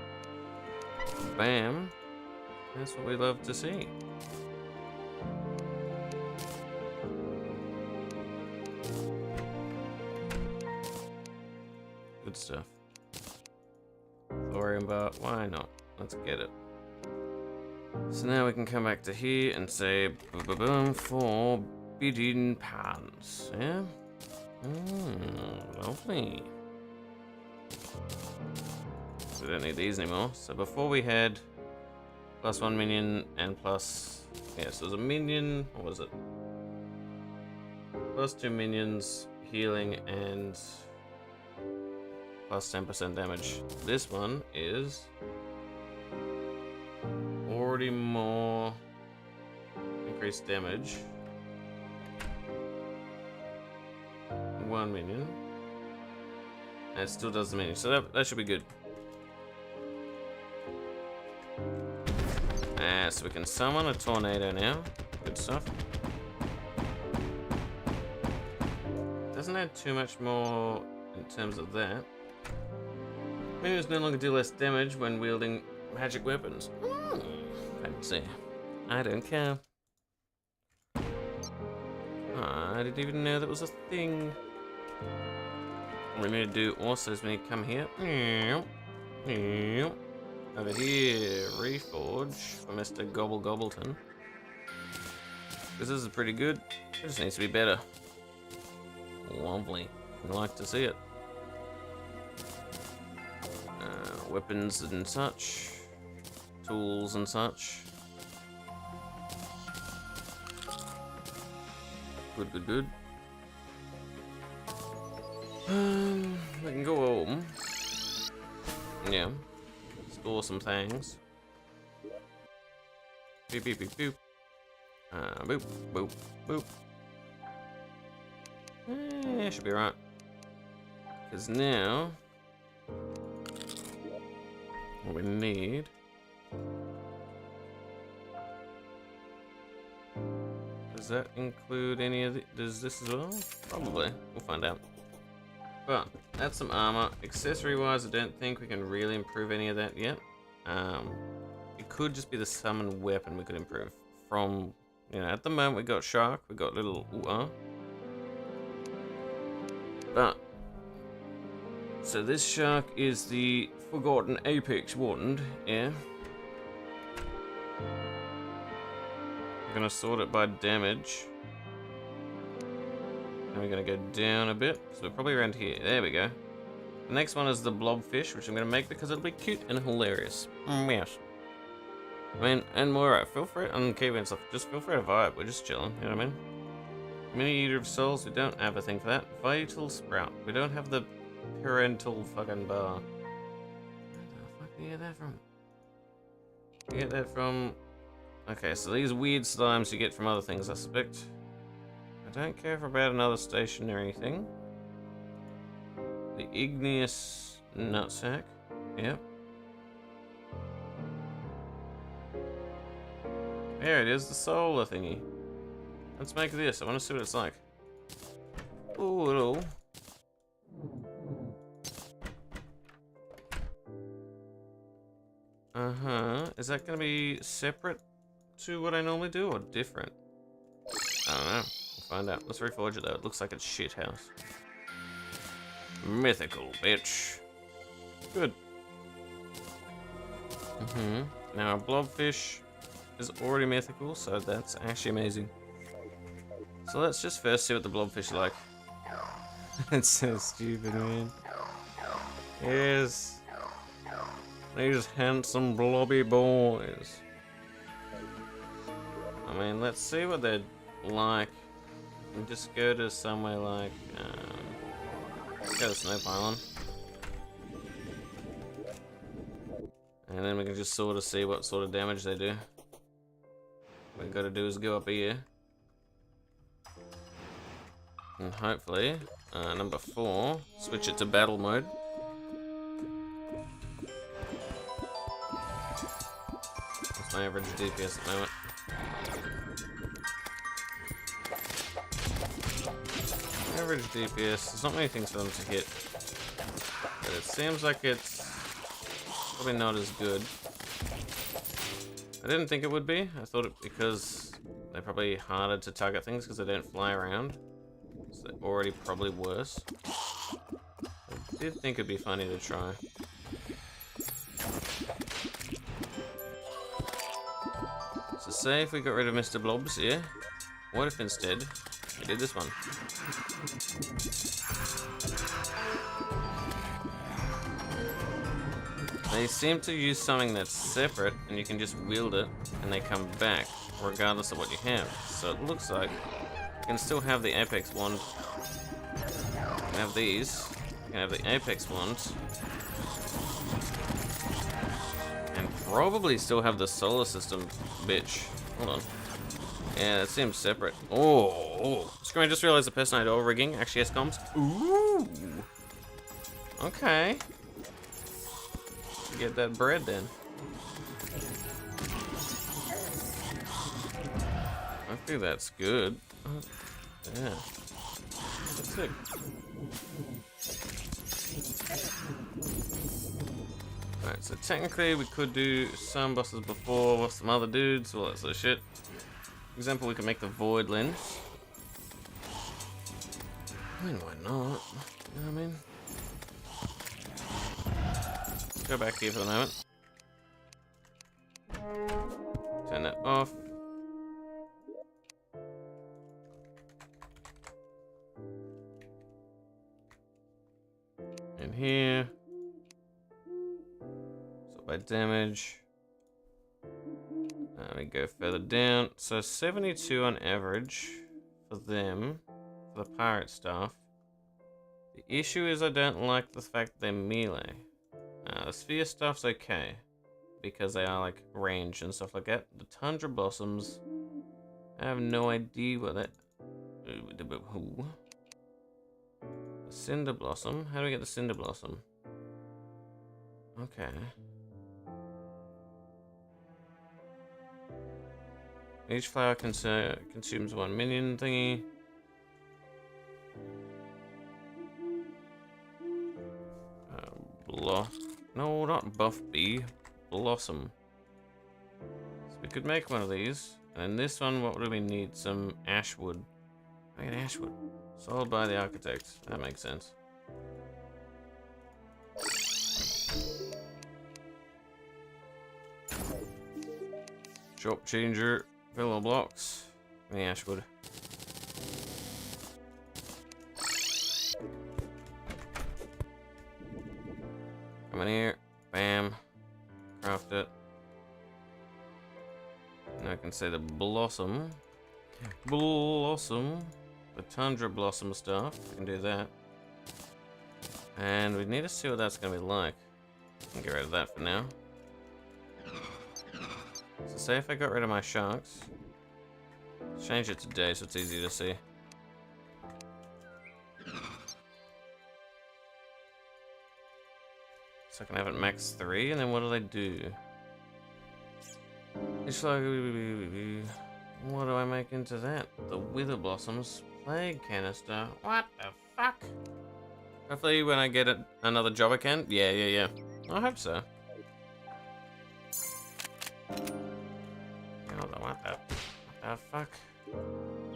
Bam. That's what we love to see. Good stuff. Thorium bar. Why not? Let's get it. So now we can come back to here and say boom forbidden pants. Yeah? Lovely. We don't need these anymore. So before we had Plus 1 minion and plus... Yeah, so there's a minion... What was it? Plus 2 minions, healing, and... Plus 10% damage. This one is... Already more... Increased damage. 1 minion. And it still does the minion, so that should be good. So we can summon a tornado now. Good stuff. Doesn't add too much more in terms of that. Minions no longer do less damage when wielding magic weapons. Fancy. I don't care. I didn't even know that was a thing. What we need to do also is we need to come here. Over here, reforge for Mr. Gobble Gobbleton. This is pretty good. It just needs to be better. Lovely. I'd like to see it. Weapons and such. Tools and such. Good, good, good. We can go home. Yeah. Store some things. Beep, beep, beep, boop. Boop, boop, boop. Should be right. Because now, what we need. Does that include any of the? Does this as well? Probably. We'll find out. But that's some armor. Accessory wise, I don't think we can really improve any of that yet. It could just be the summon weapon we could improve from, you know, at the moment we got shark, we got little But so this shark is the forgotten apex wand, yeah. We're gonna sort it by damage. And we're gonna go down a bit, so we're probably around here. There we go. The next one is the blobfish, which I'm gonna make because it'll be cute and hilarious. Yes. I mean, and more. Feel free on Kiwi and stuff. Just feel free to vibe. We're just chilling. You know what I mean? Mini eater of souls. We don't have a thing for that. Vital sprout. We don't have the parental fucking bar. Where the fuck do you get that from? You get that from. Okay, so these weird slimes you get from other things, I suspect. I don't care about another stationary thing. The igneous nutsack. Yep. There it is, the solar thingy. Let's make this. I want to see what it's like. Ooh, hello. Is that going to be separate to what I normally do or different? I don't know. We'll find out. Let's reforge it though. It looks like it's shit house. Mythical, bitch. Good. Now our blobfish is already mythical, so that's actually amazing. So let's just first see what the blobfish are like. It's so stupid, man. Yes. These handsome blobby boys. I mean, let's see what they're like. And just go to somewhere like, let's go to Snow Island. And then we can just sort of see what sort of damage they do. What we gotta do is go up here. And hopefully, number 4, switch it to battle mode. That's my average DPS at the moment. Average DPS, there's not many things for them to hit. But it seems like it's probably not as good. I didn't think it would be. I thought it because they're probably harder to target things because they don't fly around. So they're already probably worse. I did think it'd be funny to try. So say if we got rid of Mr. Blobs here, what if instead we did this one? They seem to use something that's separate, and you can just wield it, and they come back, regardless of what you have. So it looks like you can still have the Apex Wand. You can have these. You can have the Apex Wand. And probably still have the Solar System bitch. Hold on. Yeah, it seems separate. Oh. Screen, I just realized the person I had all rigging actually has comms. Ooh. Okay. Get that bread then. I think that's good. Yeah. That's it. Alright, so technically we could do some bosses before some other dudes, all that sort of shit. For example, we could make the void lens. I mean, why not? You know what I mean? Go back here for the moment. Turn that off. In here. So by damage. Let me go further down. So 72 on average for them, for the pirate staff. The issue is I don't like the fact they're melee. The sphere stuff's okay, because they are like range and stuff like that. The tundra blossoms, I have no idea what that... The cinder blossom, how do we get the cinder blossom? Okay. Each flower consumes 1 minion thingy. No, not buff B. Blossom. So we could make one of these. And in this one, what would we need? Some ashwood. I get ashwood. Sold by the architect. That makes sense. Shop changer. Pillow blocks. And the ashwood. Come in here. Bam. Craft it. And I can say the blossom. Blossom. The tundra blossom stuff. I can do that. And we need to see what that's going to be like. I can get rid of that for now. So say if I got rid of my sharks. Change it to day so it's easy to see. So I can have it max 3, and then what do they do? It's like, what do I make into that? The wither blossoms, plague canister. What the fuck? Hopefully, when I get another job, I can. Yeah. I hope so. What the fuck?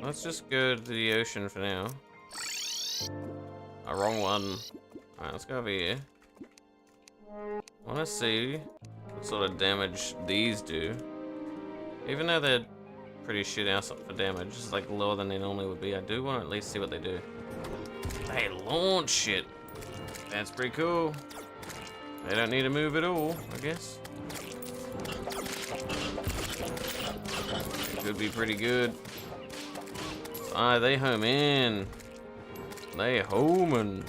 Let's just go to the ocean for now. Wrong one. Alright, let's go over here. I want to see what sort of damage these do. Even though they're pretty shit ass for damage, it's like lower than they normally would be, I do want to at least see what they do. They launch shit. That's pretty cool. They don't need to move at all, I guess. It could be pretty good. Ah, they home in. They homing.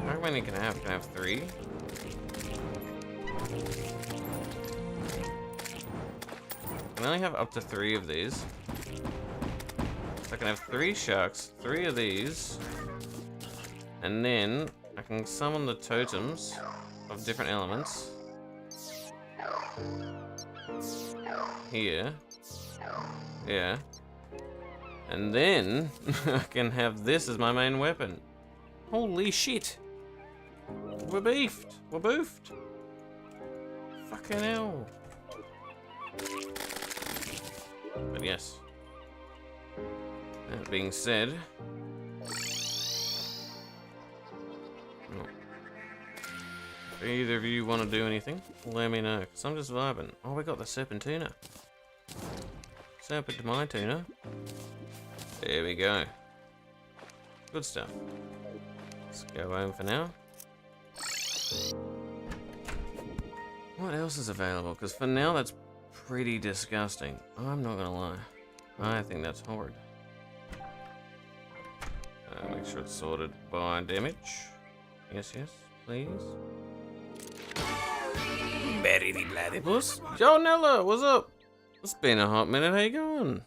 How many can I have? Can I have 3? I can only have up to 3 of these. So I can have 3 sharks, 3 of these, and then I can summon the totems of different elements. Here. Yeah. And then I can have this as my main weapon. Holy shit. We're beefed. We're boofed. Fucking hell. But yes. That being said. If either of you want to do anything, let me know. Because I'm just vibing. Oh, we got the Serpentina. Serpent to my tuna. There we go. Good stuff. Let's go home for now. What else is available? Because for now, that's pretty disgusting. I'm not gonna lie. I think that's horrid. Make sure it's sorted by damage. Yes, yes, please. Betty bloody puss. Yo, Nella, what's up? It's been a hot minute. How you going?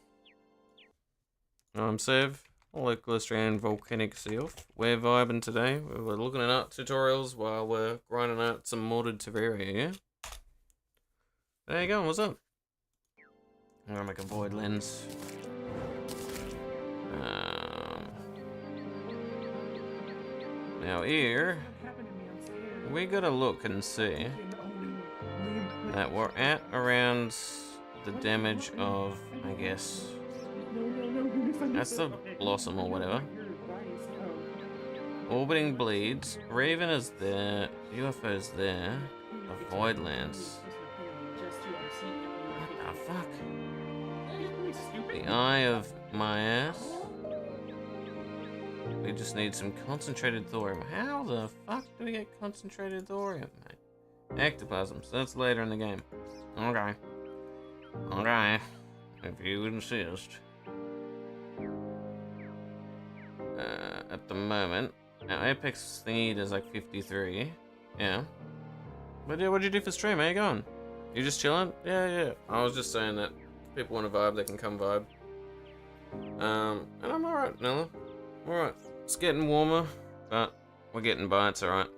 I'm Sev, local Australian volcanic self. We're vibing today. We're looking at art tutorials while we're grinding out some modded Terraria, yeah? There you go, what's up? I'm gonna make a void lens. Now here, we gotta look and see that we're at around the damage of, I guess, that's the blossom or whatever. Orbiting bleeds. Raven is there. UFO is there. The void lance. What the fuck? The eye of my ass. We just need some concentrated thorium. How the fuck do we get concentrated thorium, mate? Ectoplasm. So that's later in the game. Okay. Okay. If you insist. At the moment, our apex thingy is like 53. Yeah. But yeah, what'd you do for stream? How you going? You just chilling? Yeah. I was just saying that if people want to vibe, they can come vibe. And I'm alright, Nella. Alright. It's getting warmer, but we're getting by, it's alright.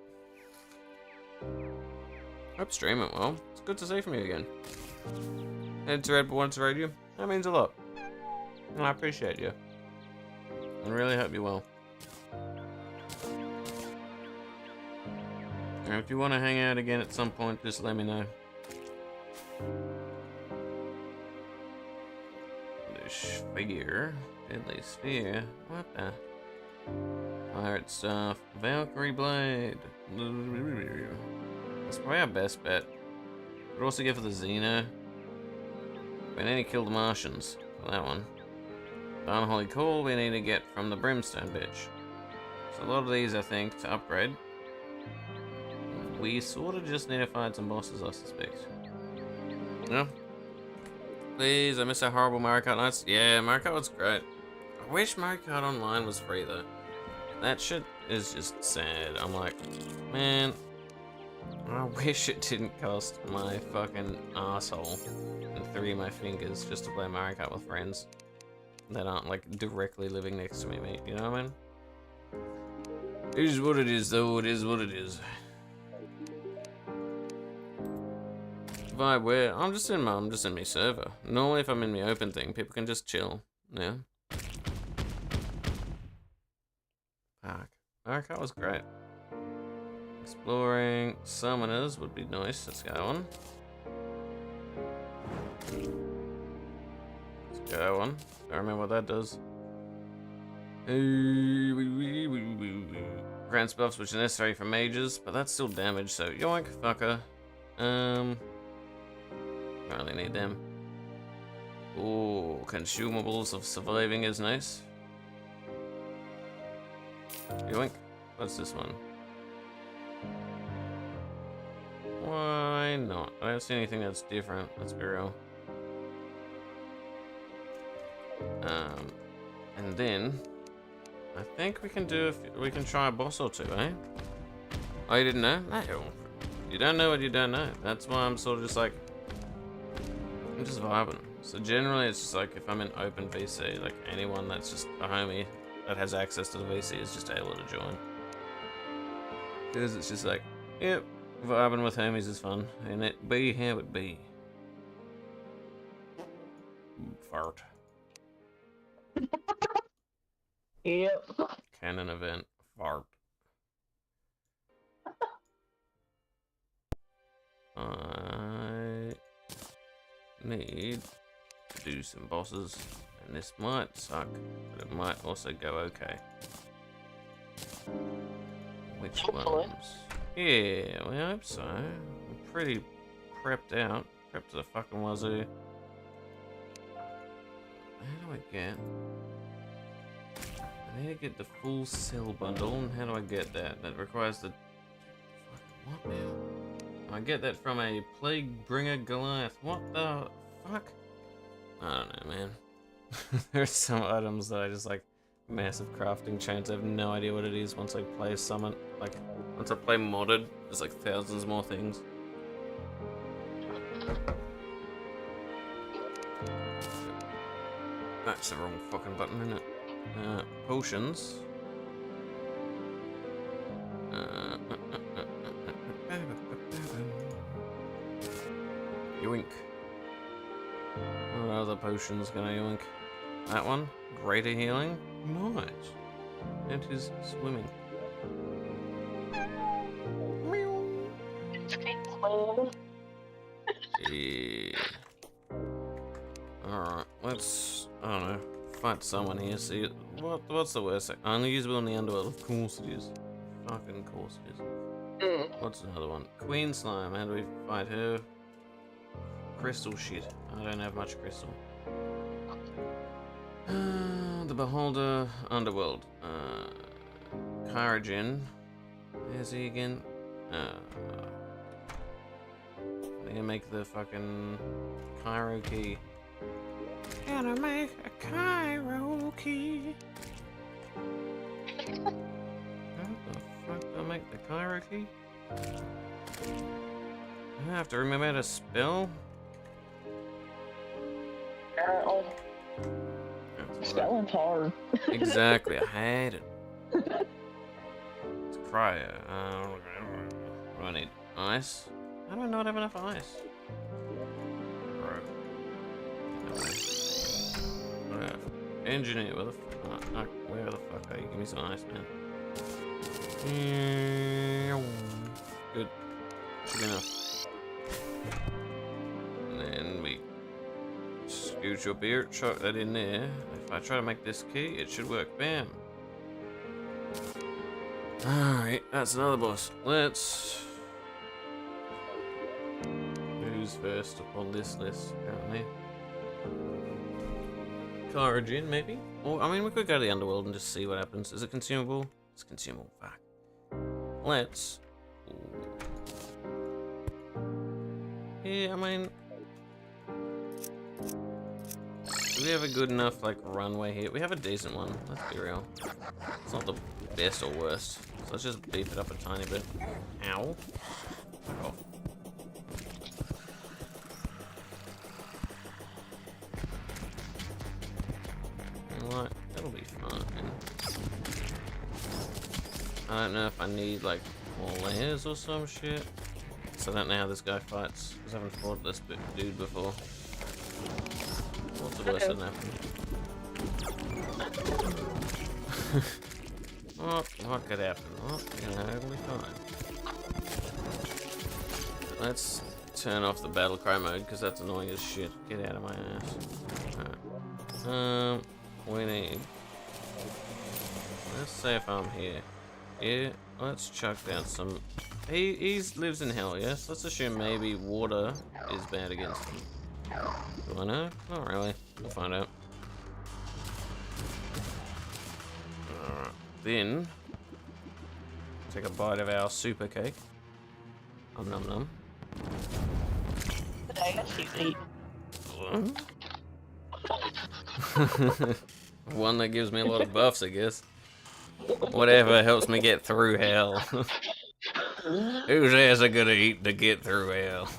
Hope stream went well. It's good to see from you again. Headed to Red, but wanted to raid you. That means a lot. And I appreciate you. I really hope you're well. And if you want to hang out again at some point, just let me know. The sphere. Deadly sphere. What the? Pirate stuff. Valkyrie blade. That's probably our best bet. We'd also go for the Xeno. We need to kill the Martians for that one. The Unholy Call we need to get from the Brimstone bitch. So a lot of these, I think, to upgrade. We sort of just need to find some bosses, I suspect. No? Please, I miss our horrible Mario Kart nights. Yeah, Mario Kart was great. I wish Mario Kart Online was free, though. That shit is just sad. I'm like, man, I wish it didn't cost my fucking asshole and 3 of my fingers just to play Mario Kart with friends that aren't, like, directly living next to me, mate. You know what I mean? It is what it is, though. It is what it is. Vibe where I'm just in my server. Normally if I'm in my open thing, people can just chill. Yeah. Fuck. Mario was great. Exploring summoners would be nice. Let's go on. Let's go on. I remember what that does. Grants buffs which are necessary for mages, but that's still damage, so yoink, fucker. I really need them. Ooh, consumables of surviving is nice. Yoink. What's this one? Why not? I don't see anything that's different. Let's be real. And then I think we can try a boss or two, eh? Oh, you didn't know? No. You don't know what you don't know. That's why I'm sort of just like, I'm just vibing. So generally it's just like if I'm in open VC, like anyone that's just a homie that has access to the VC is just able to join. Because it's just like, yep, vibing with homies is fun. And it be how it be. Fart. Yep. Canon event. Fart. I need to do some bosses, and this might suck, but it might also go okay. Which ones? Yeah, we hope so. I'm pretty prepped out. Prepped to the fucking wazoo. How do I get? I I need to get the full cell bundle, and how do I get that? That requires the... What now? I get that from a Plague Bringer Goliath. What the fuck? I don't know, man. There's some items that I just like massive crafting chains. I have no idea what it is once I play summon. Like, once I play modded, there's like thousands more things. That's the wrong fucking button, isn't it? Potions. Yoink. What other potions can I yoink? That one? Greater healing? Nice. And his swimming. Yeah. Alright, let's, I don't know, fight someone here, see, what's the worst? Only usable in the underworld, of course it is. Fucking course it is. What's another one? Queen Slime, how do we fight her? Crystal shit. I don't have much crystal. The Beholder, Underworld. Kyrajin. Where's he again? They gonna make the fucking Cairo key. Gonna make a Cairo key. How the fuck do I make the Cairo key? I have to remember how to spell. Spelling's hard. Exactly, I hate it. It's cryo. What do I need? Ice? How do I not have enough ice? Engineer, where the fuck are you? Give me some ice, man. Good. Good enough. And then we scooch up here, chuck that in there. If I try to make this key, it should work. Bam. Alright, that's another boss. Let's... Who's first upon this list, apparently? Kyrajin, maybe? Or, I mean, we could go to the underworld and just see what happens. Is it consumable? It's consumable. Fuck. Let's... Yeah, I mean... Do we have a good enough, like, runway here? We have a decent one, let's be real. It's not the best or worst. So let's just beef it up a tiny bit. Ow. Fuck off. Alright, that'll be fine. I don't know if I need, like, more layers or some shit. So I don't know how this guy fights, because I haven't fought this dude before. What's the worst that happened? What could happen? Well, you know, it'll be fine. Let's turn off the battle cry mode, because that's annoying as shit. Get out of my ass. Alright. We need... Let's say if I'm here. Yeah, let's chuck down some... He lives in hell, yes? Let's assume maybe water is bad against him. Do I know? Not really. We'll find out. Alright. Then... Take a bite of our super cake. Nom nom. One that gives me a lot of buffs, I guess. Whatever helps me get through hell. Whose ass are gonna eat to get through hell?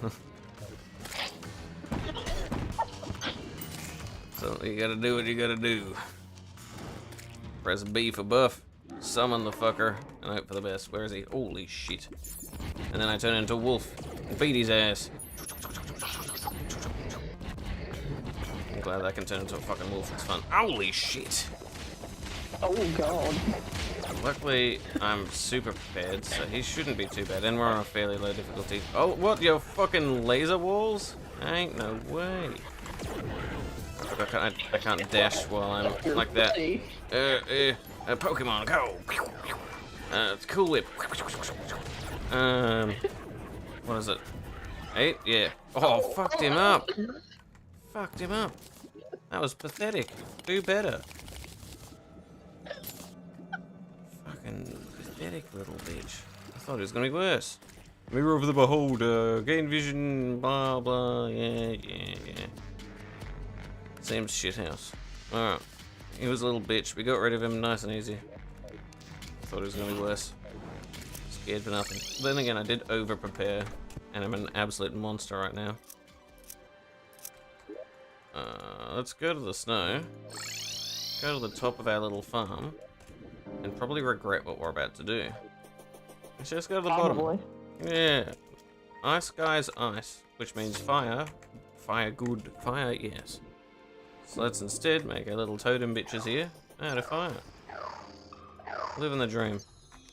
So you gotta do what you gotta do. Press B for buff, summon the fucker, and hope for the best. Where is he? Holy shit. And then I turn into a wolf and beat his ass. I'm glad I can turn into a fucking wolf, it's fun. Holy shit! Oh god. Luckily, I'm super prepared, so he shouldn't be too bad, and we're on a fairly low difficulty. Oh, what? Your fucking laser walls? Ain't no way. I can't dash while I'm like that. Pokemon, go! It's Cool Whip. What is it? 8? Yeah. Oh, fucked him up. Fucked him up. That was pathetic. Do better. Fucking pathetic little bitch. I thought it was gonna be worse. Mirror of the beholder, gain vision, blah blah, yeah. Same shithouse. Alright. He was a little bitch. We got rid of him nice and easy. I thought it was gonna be worse. Scared for nothing. Then again, I did over prepare, and I'm an absolute monster right now. Let's go to the snow. Go to the top of our little farm, and probably regret what we're about to do. Let's just go to the bottom. Yeah. Ice guy's ice, which means fire. Fire good. Fire, yes. So let's instead make our little totem bitches here out of fire. Living the dream.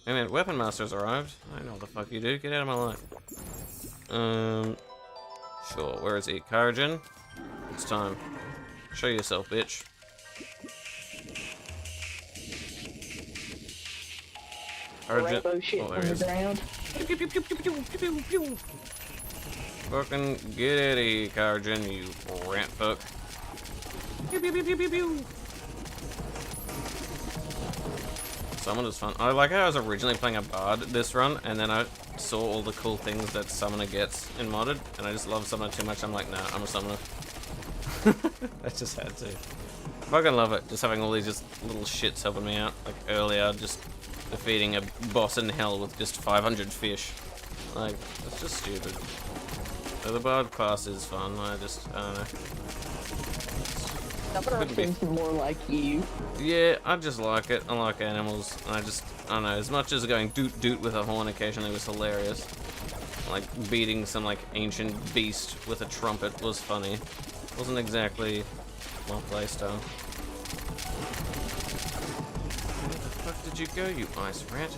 Hey man, Weapon Master's arrived. I know what the fuck you do. Get out of my life. Sure, where is he? Karajan? It's time. Show yourself, bitch. Karajan. Rainbow shit Oh, on the ground. Fucking get out of here, Karajan, you rat fuck. Summon is fun. I like how I was originally playing a bard this run, and then I saw all the cool things that Summoner gets in modded, and I just love Summoner too much. I'm like, nah, I'm a Summoner. I just had to. I fucking love it, just having all these just little shits helping me out. Like earlier, just defeating a boss in hell with just 500 fish. Like, it's just stupid. So the bard class is fun. I don't know. Summoner seems more like you. Yeah, I just like it. I like animals. And I don't know, as much as going doot doot with a horn occasionally was hilarious. Like beating some like ancient beast with a trumpet was funny. Wasn't exactly my playstyle. Where the fuck did you go, you ice rat?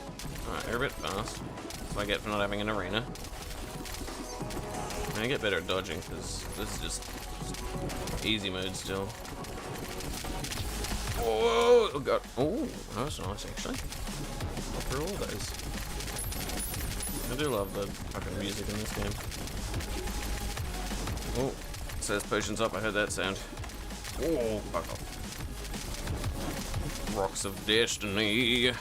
Alright, they're a bit fast. That's what I get for not having an arena. I get better at dodging because this is just easy mode still. Whoa! Oh god. Oh, that was nice actually. Got through all those. I do love the fucking music in this game. Oh, it says potions up. I heard that sound. Oh, fuck off. Rocks of Destiny.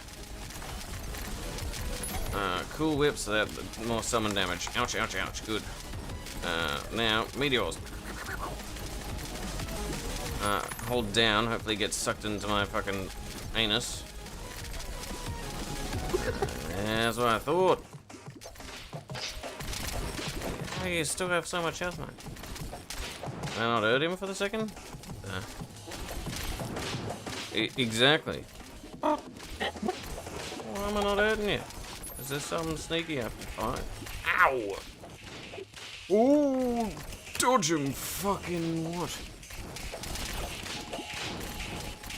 Cool whip, so that more summon damage. Ouch, ouch, ouch. Good. Now, meteors. Hold down, hopefully it gets sucked into my fucking anus. That's what I thought. Oh, you still have so much health, mate. Did I not hurt him for the second? Exactly. Oh. Why am I not hurting you? Is there something sneaky up to find? Ow! Ooh! Dodge him, fucking what?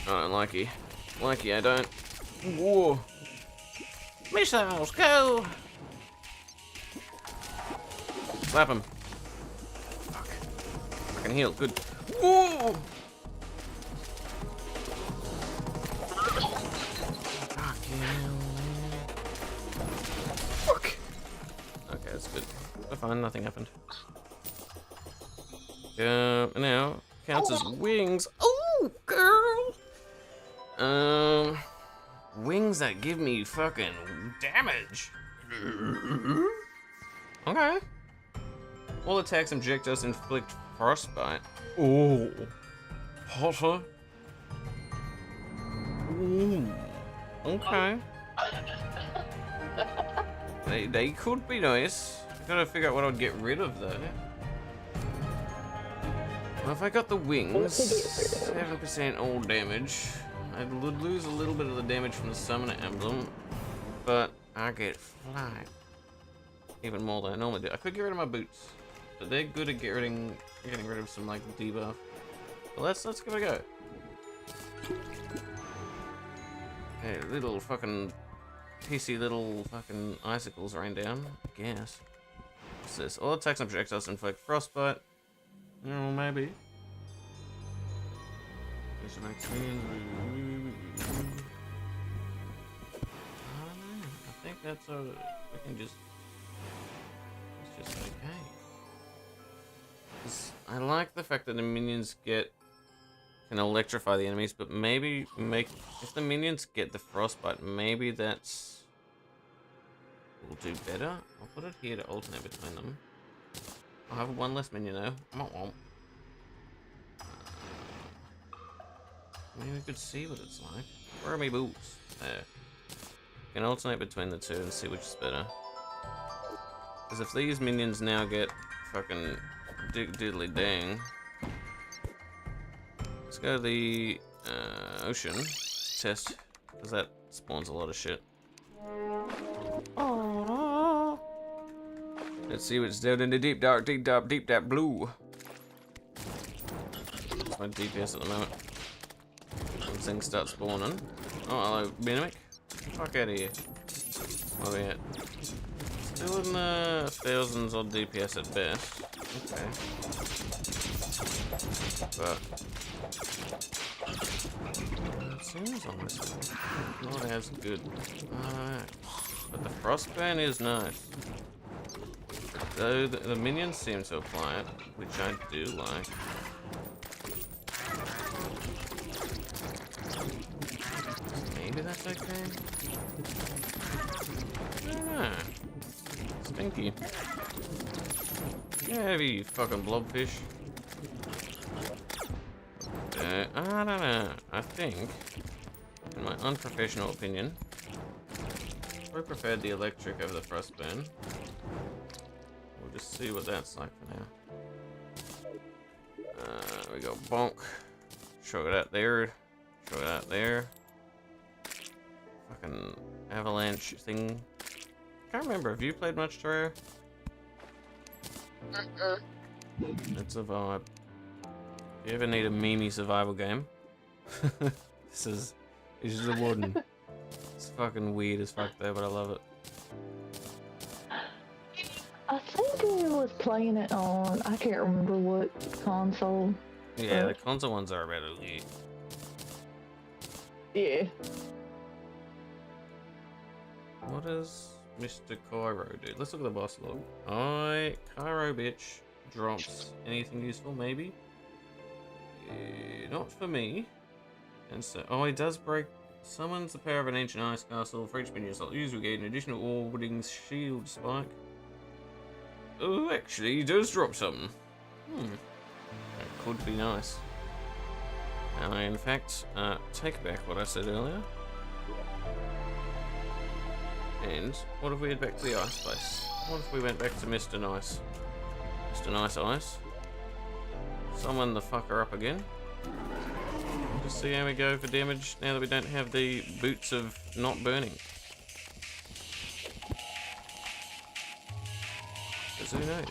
I don't like you. Like you, I don't. Whoa! Missiles, go! Slap him. Fuck. I can heal, good. Whoa! Fucking hell, man. Fuck! Okay, that's good. We're fine, nothing happened. Now, counts as wings. Oh, girl! Wings that give me fucking damage. Okay. All attacks and projectiles inflict frostbite. Oh. Hotter. Ooh. Okay. They could be nice. I gotta figure out what I'd get rid of though. Well, if I got the wings, 7% all damage. I would lose a little bit of the damage from the summoner emblem, but I get fly. Even more than I normally do. I could get rid of my boots, but they're good at getting rid of some like debuff. Well, let's give it a go. Hey, little fucking pissy little fucking icicles rain down. I guess. What's this? All attacks and projectiles inflict frostbite. Oh, maybe. I don't know. I think that's we can just. It's just okay. I like the fact that the minions get can electrify the enemies, but maybe if the minions get the frostbite, maybe that's will do better. I'll put it here to alternate between them. I'll have one less minion though. Maybe we could see what it's like. Where are my boots? There. Can alternate between the two and see which is better. Because if these minions now get fucking diddly dang. Let's go to the ocean. Let's test. Because that spawns a lot of shit. Let's see what's down in the deep dark blue. That's my DPS at the moment. When things start spawning. Oh, hello, Mimic. Fuck out of here. Where are we at? Still in the thousands on DPS at best. Okay. But it seems on this one not as good. But the frostburn is nice. Though the minions seem to apply it, which I do like. Maybe that's okay. I don't know. Stinky. Yeah, you fucking blobfish. I don't know. I think, in my unprofessional opinion, I preferred the electric over the frostburn. We'll just see what that's like for now. We go bonk. Show it out there. Show it out there. Fucking avalanche thing. Can't remember. Have you played much Terraria? It's a vibe. If you ever need a memey survival game, this is the one. It's fucking weird as fuck though, but I love it. I think I was playing it on, I can't remember what console. Yeah, the console ones are about elite. Yeah. What does Mr. Cairo do? Let's look at the boss log. Cairo bitch drops anything useful, maybe? Not for me. And so, he does break. Summons the power of an ancient ice castle. For each minion slot used, we gain an additional orbiting shield spike. Oh, actually, he does drop something. That could be nice. And I, in fact, take back what I said earlier. And what if we head back to the ice place? What if we went back to Mr. Nice? Mr. Nice Ice. Summon the fucker up again. Just see how we go for damage now that we don't have the boots of not burning. Because who knows?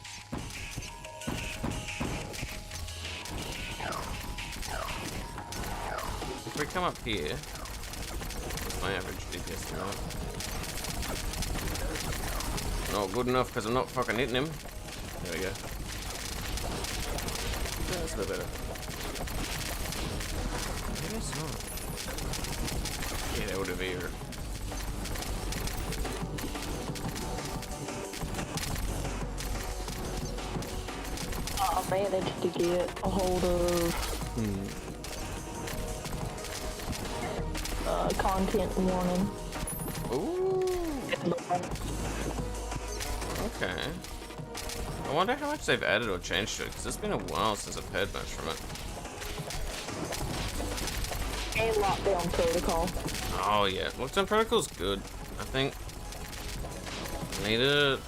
If we come up here, what's my average DPS tonight? Not good enough because I'm not fucking hitting him. There we go. Yeah, that's a bit better. Maybe it's not. Get out of here. I managed to get a hold of content warning. Ooh. Okay. I wonder how much they've added or changed to it, because it's been a while since I've heard much from it. And lockdown protocol. Oh yeah, lockdown protocol's good. I think I need to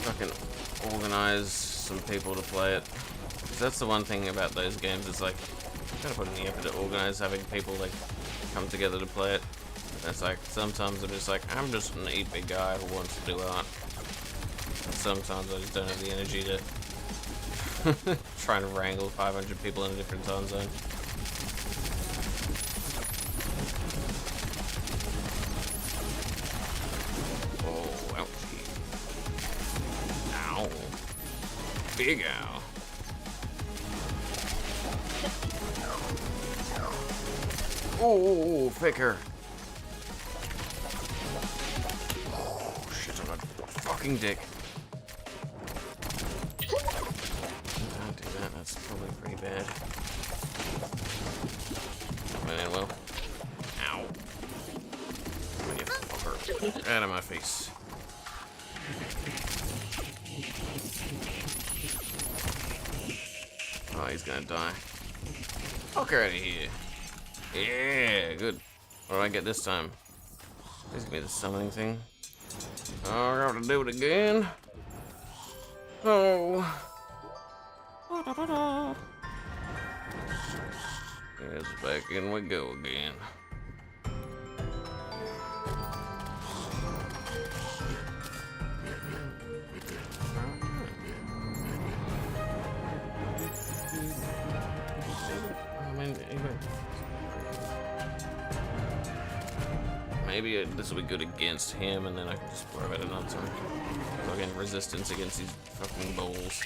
fucking organize some people to play it. Because that's the one thing about those games, is like, you gotta put in the effort to organize having people like come together to play it. It's like, sometimes I'm just like, I'm just an eepy guy who wants to do art. And sometimes I just don't have the energy to try and wrangle 500 people in a different time zone. Oh, ouchie. Ow. Big ow. Oh, thicker. Oh, shit on a fucking dick. Don't do that, that's probably pretty bad. Went in well. Ow. Come on, you fucker. Out of my face. Oh, he's gonna die. Fuck out of here. Yeah, good. What do I get this time? Please give me the summoning thing. Oh, I gotta do it again. Oh. Yes, back in we go again. Maybe this will be good against him, and then I can just worry about another time. Again, resistance against these fucking bowls.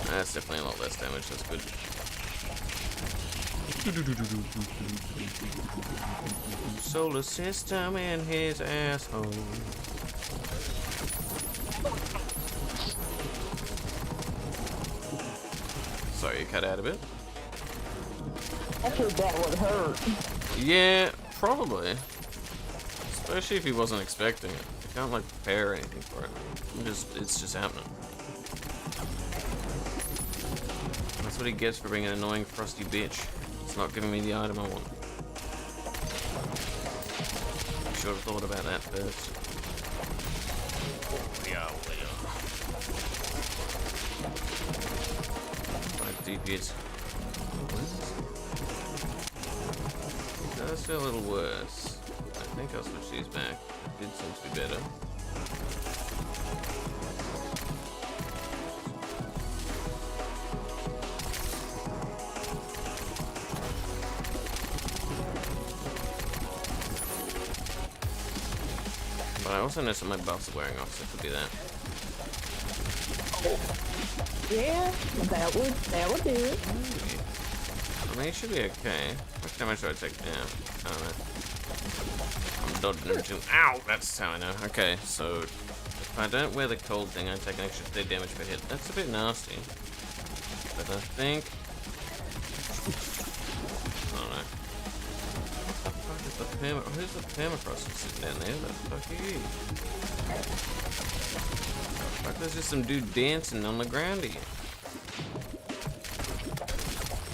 That's definitely a lot less damage. That's good. Solar system in his asshole. Sorry, you cut out a bit. I thought that would hurt. Yeah, probably. Especially if he wasn't expecting it. You can't like prepare anything for it. It's just happening. That's what he gets for being an annoying frosty bitch. It's not giving me the item I want. I should have thought about that first. Deep it. Does feel a little worse. I think I'll switch these back. It did seem to be better. But I also noticed that my buffs are wearing off, so it could be that. Yeah, that would do it. I mean, it should be okay. How much do I take down? I don't know. I'm dodging him too. Ow! That's how I know. Okay, so if I don't wear the cold thing, I take an extra 30 damage per hit. That's a bit nasty. But I think... I don't know. What the fuck is the who's the permafrost sitting down there? What the fuck are you? Fuck, there's just some dude dancing on the ground here.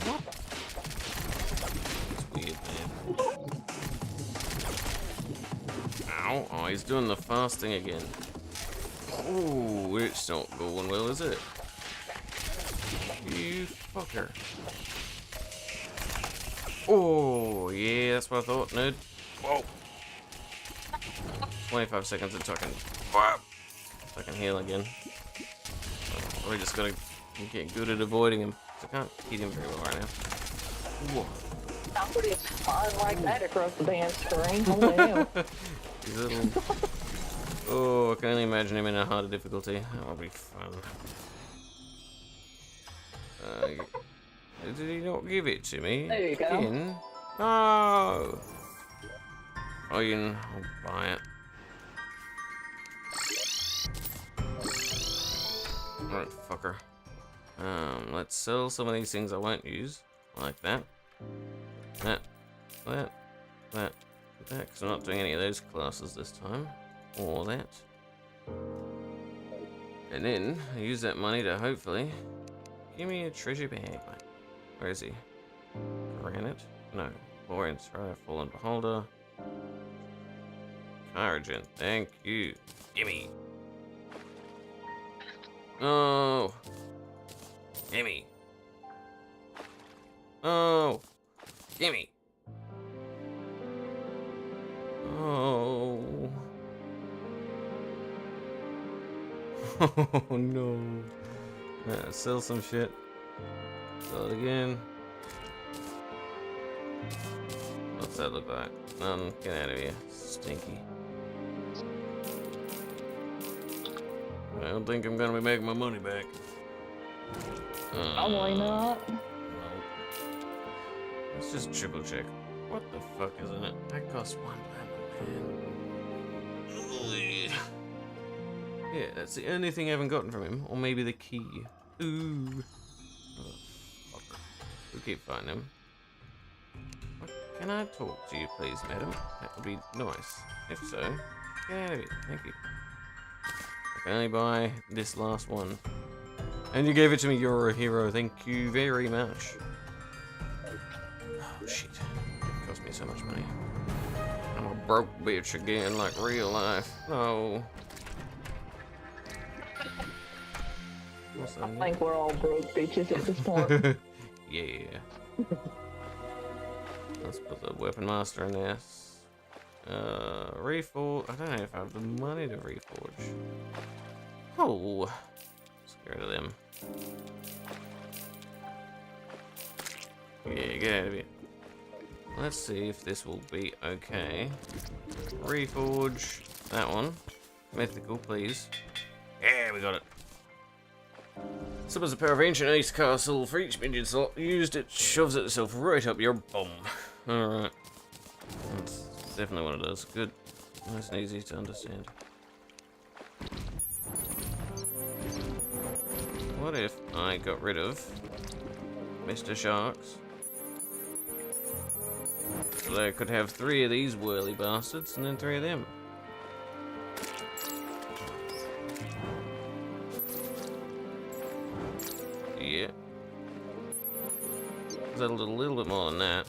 What? It's weird, man. Ow. Oh, he's doing the fast thing again. Oh, it's not going well, is it? You fucker. Oh, yeah, that's what I thought, nerd. Whoa. 25 seconds until I can... I can heal again. We just gotta get good at avoiding him. I can't hit him very well right now. Whoa. Somebody's flying like that across the damn screen. Holy hell. He's a little... Oh, I can only imagine him in a harder difficulty. That'll be fun. Did he not give it to me? There you go. Again? No! Oh, I'll buy it. Alright, fucker. Let's sell some of these things I won't use. Like that. That. Because I'm not doing any of those classes this time. Or that. And then, I use that money to hopefully give me a treasure bag. Where is he? Granite? No. Borean Strive, Fallen Beholder. Carrigan, thank you. Gimme. Oh. Gimme. Oh. Gimme. Oh. Oh no. Sell some shit. Sell it again. What's that look like? Get out of here. Stinky. I don't think I'm gonna be making my money back. Probably not. No. Let's just triple check. What the fuck is in it? That costs 1 platinum. Yeah, that's the only thing I haven't gotten from him. Or maybe the key. Ooh. Oh, fucker. We'll keep finding him. What, can I talk to you, please, madam? That would be nice. If so, get out of it. Thank you. I can only buy this last one. And you gave it to me, you're a hero. Thank you very much. Oh, shit. It cost me so much money. I'm a broke bitch again, like real life. No. I think we're all broke bitches at this point. Yeah. Let's put the weapon master in this. Reforge. I don't know if I have the money to reforge. Oh, scared of them. Yeah, get out of here. Let's see if this will be okay. Reforge that one. Mythical, please. Yeah, we got it. Summons a power of ancient ice castle. For each minion slot used, it shoves itself right up your bum. Alright. That's definitely one of those. Good. Nice and easy to understand. What if I got rid of Mr. Sharks? So I could have 3 of these whirly bastards and then 3 of them. Yeah. That'll do a little bit more than that.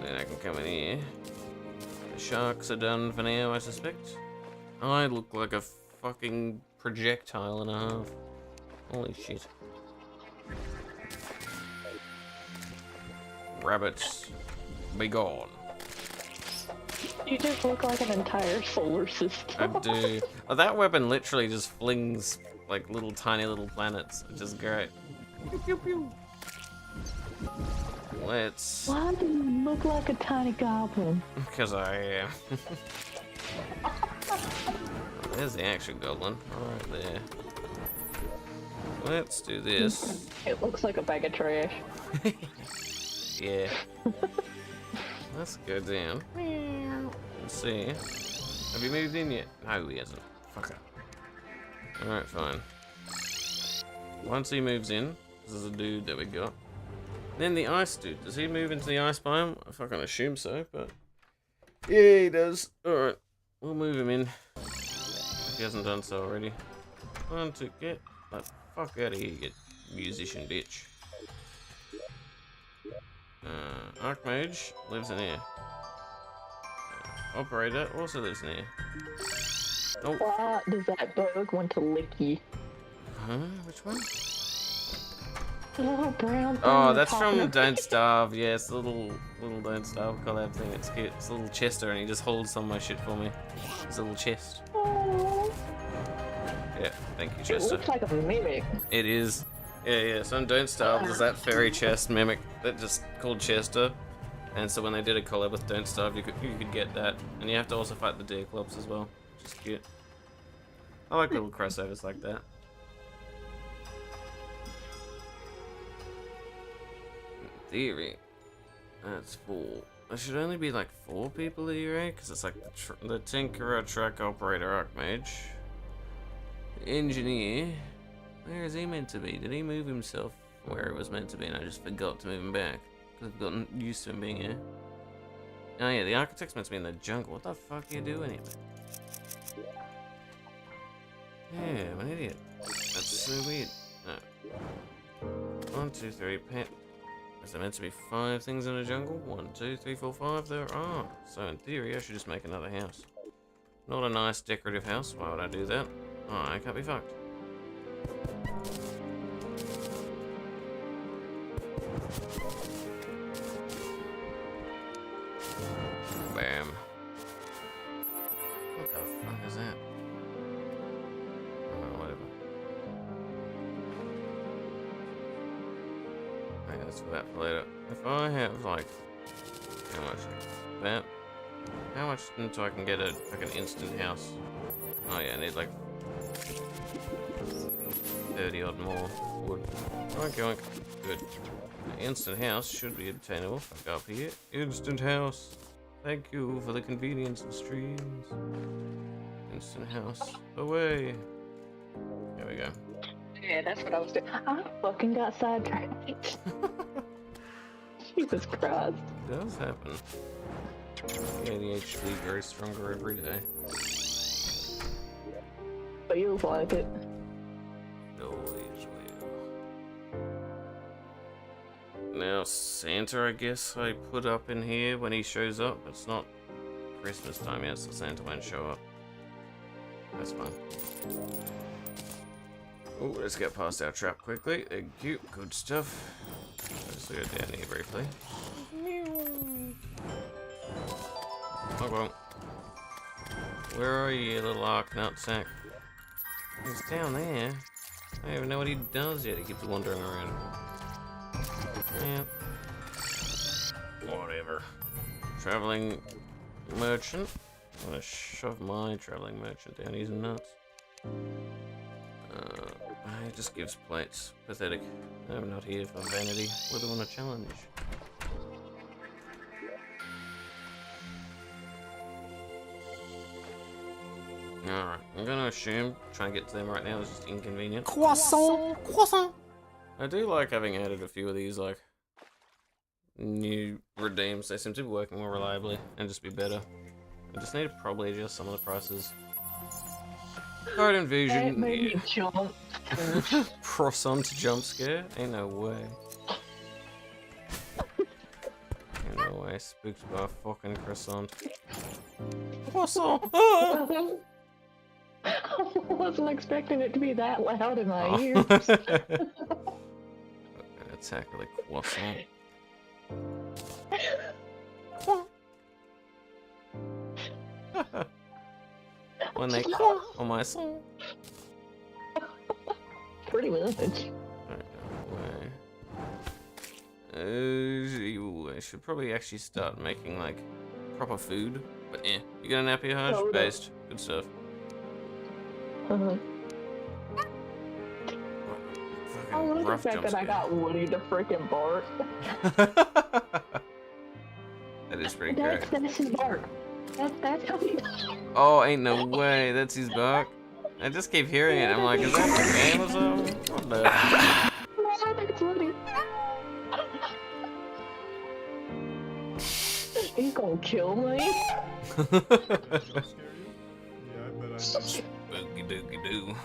Then I can come in here. The sharks are done for now, I suspect. I look like a fucking projectile and a half. Holy shit. Rabbits, be gone. You just look like an entire solar system. I do. Oh, that weapon literally just flings like little tiny little planets, which is great. Pew, pew, pew. Let's. Why do you look like a tiny goblin? Because I am. There's the actual goblin, right there. Let's do this. It looks like a bag of trash. Yeah. Let's go down. Let's see. Have you moved in yet? No, he hasn't. Fucker. Alright, fine. Once he moves in, this is a dude that we got. Then the ice dude. Does he move into the ice biome? I fucking assume so, but. Yeah, he does. Alright. We'll move him in. If he hasn't done so already. Time to get the fuck out of here, you musician bitch. Archmage lives in here. Operator also lives in here. Oh. Why does that bug want to lick you? Huh? Which one? The little brown thing. Oh, that's from Don't Starve. Yeah, it's the little Don't Starve collab thing. It's cute. It's a little Chester, and he just holds some of my shit for me. It's a little chest. Aww. Yeah, thank you, It Chester. looks like a mimic. It is. Yeah. So on Don't Starve, there's that fairy chest mimic that just called Chester. And so when they did a collab with Don't Starve, you could get that, and you have to also fight the Deer Clubs as well, which is cute. I like little crossovers like that. In theory, that's 4. There should only be like 4 people here, right? Because it's like the Tinkerer, Truck Operator, Archmage, the Engineer. Where is he meant to be? Did he move himself where it was meant to be, and I just forgot to move him back? Because I've gotten used to him being here. Oh yeah, the architect's meant to be in the jungle. What the fuck are you doing here? Yeah, I'm an idiot. That's so weird. No. 1, 2, 3, pet. Is there meant to be 5 things in a jungle? 1, 2, 3, 4, 5. There are. So in theory, I should just make another house. Not a nice decorative house. Why would I do that? Oh, I can't be fucked. Bam. What the fuck is that? Oh, whatever. Okay, that's for that for later. If I have like how much? That? How much until I can get like an instant house? Oh yeah, I need like 30 odd more wood. Oink oink. Good. The instant house should be obtainable. If I go up here. Instant house. Thank you for the convenience of streams. Instant house. Away. There we go. Yeah, that's what I was doing. I fucking got sidetracked. Jesus Christ. It does happen. ADHD grows stronger every day. Feels like it. Always will. Now Santa, I guess I put up in here when he shows up. It's not Christmas time yet, so Santa won't show up. That's fine. Oh, let's get past our trap quickly. Thank you. Good stuff. Let's go down here briefly. Oh well. Where are you, you little arc nutsack? He's down there. I don't even know what he does yet. He keeps wandering around. Yeah. Whatever. Traveling merchant. I'm gonna shove my traveling merchant down his nuts. He just gives plates. Pathetic. I'm not here for vanity. We're doing a challenge. Alright, I'm gonna assume trying to get to them right now is just inconvenient. Croissant! Croissant! I do like having added a few of these, like, new redeems. They seem to be working more reliably and just be better. I just need to probably adjust some of the prices. Card invasion. That made me jump. Croissant jump scare? Ain't no way. Ain't no way. Spooked by a fucking croissant. Croissant! Ah! I wasn't expecting it to be that loud in my ears. Attack with a croissant. When they on my song. Pretty much. I should probably actually start making like proper food. But yeah, you got a nappy Haj? Oh, Based. Good stuff. I love the fact that I got Woody to freaking bark. That is pretty great. That's his bark. That's how he. Oh, ain't no way. That's his bark. I just keep hearing it. I'm like, is that the game or something? What the? No, I think it's Woody. He's gonna kill me. Spooky dooky doo.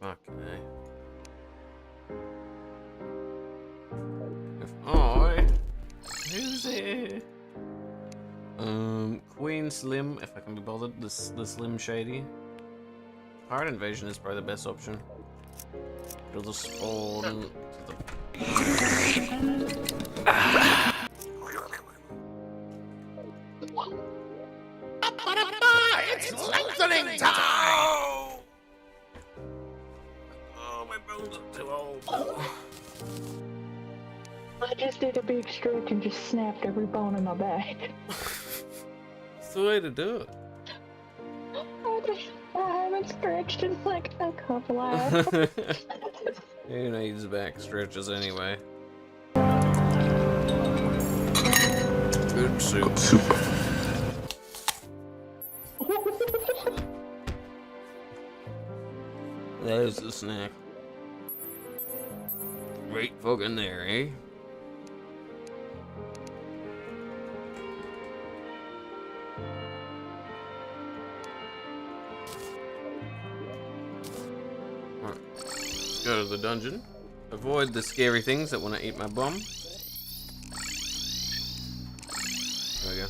Fucking A. Oh, who's here? Queen Slim, if I can be bothered. The Slim Shady. Pirate Invasion is probably the best option. It'll just spawn to It's lengthening time! Oh, my bones are too old. I just did a big stretch and just snapped every bone in my back. That's the way to do it. I haven't stretched in like a couple hours. He needs back stretches anyway. Good soup. There's the snack. Right fucking there, eh? Alright. Let's go to the dungeon. Avoid the scary things that want to eat my bum. There we go.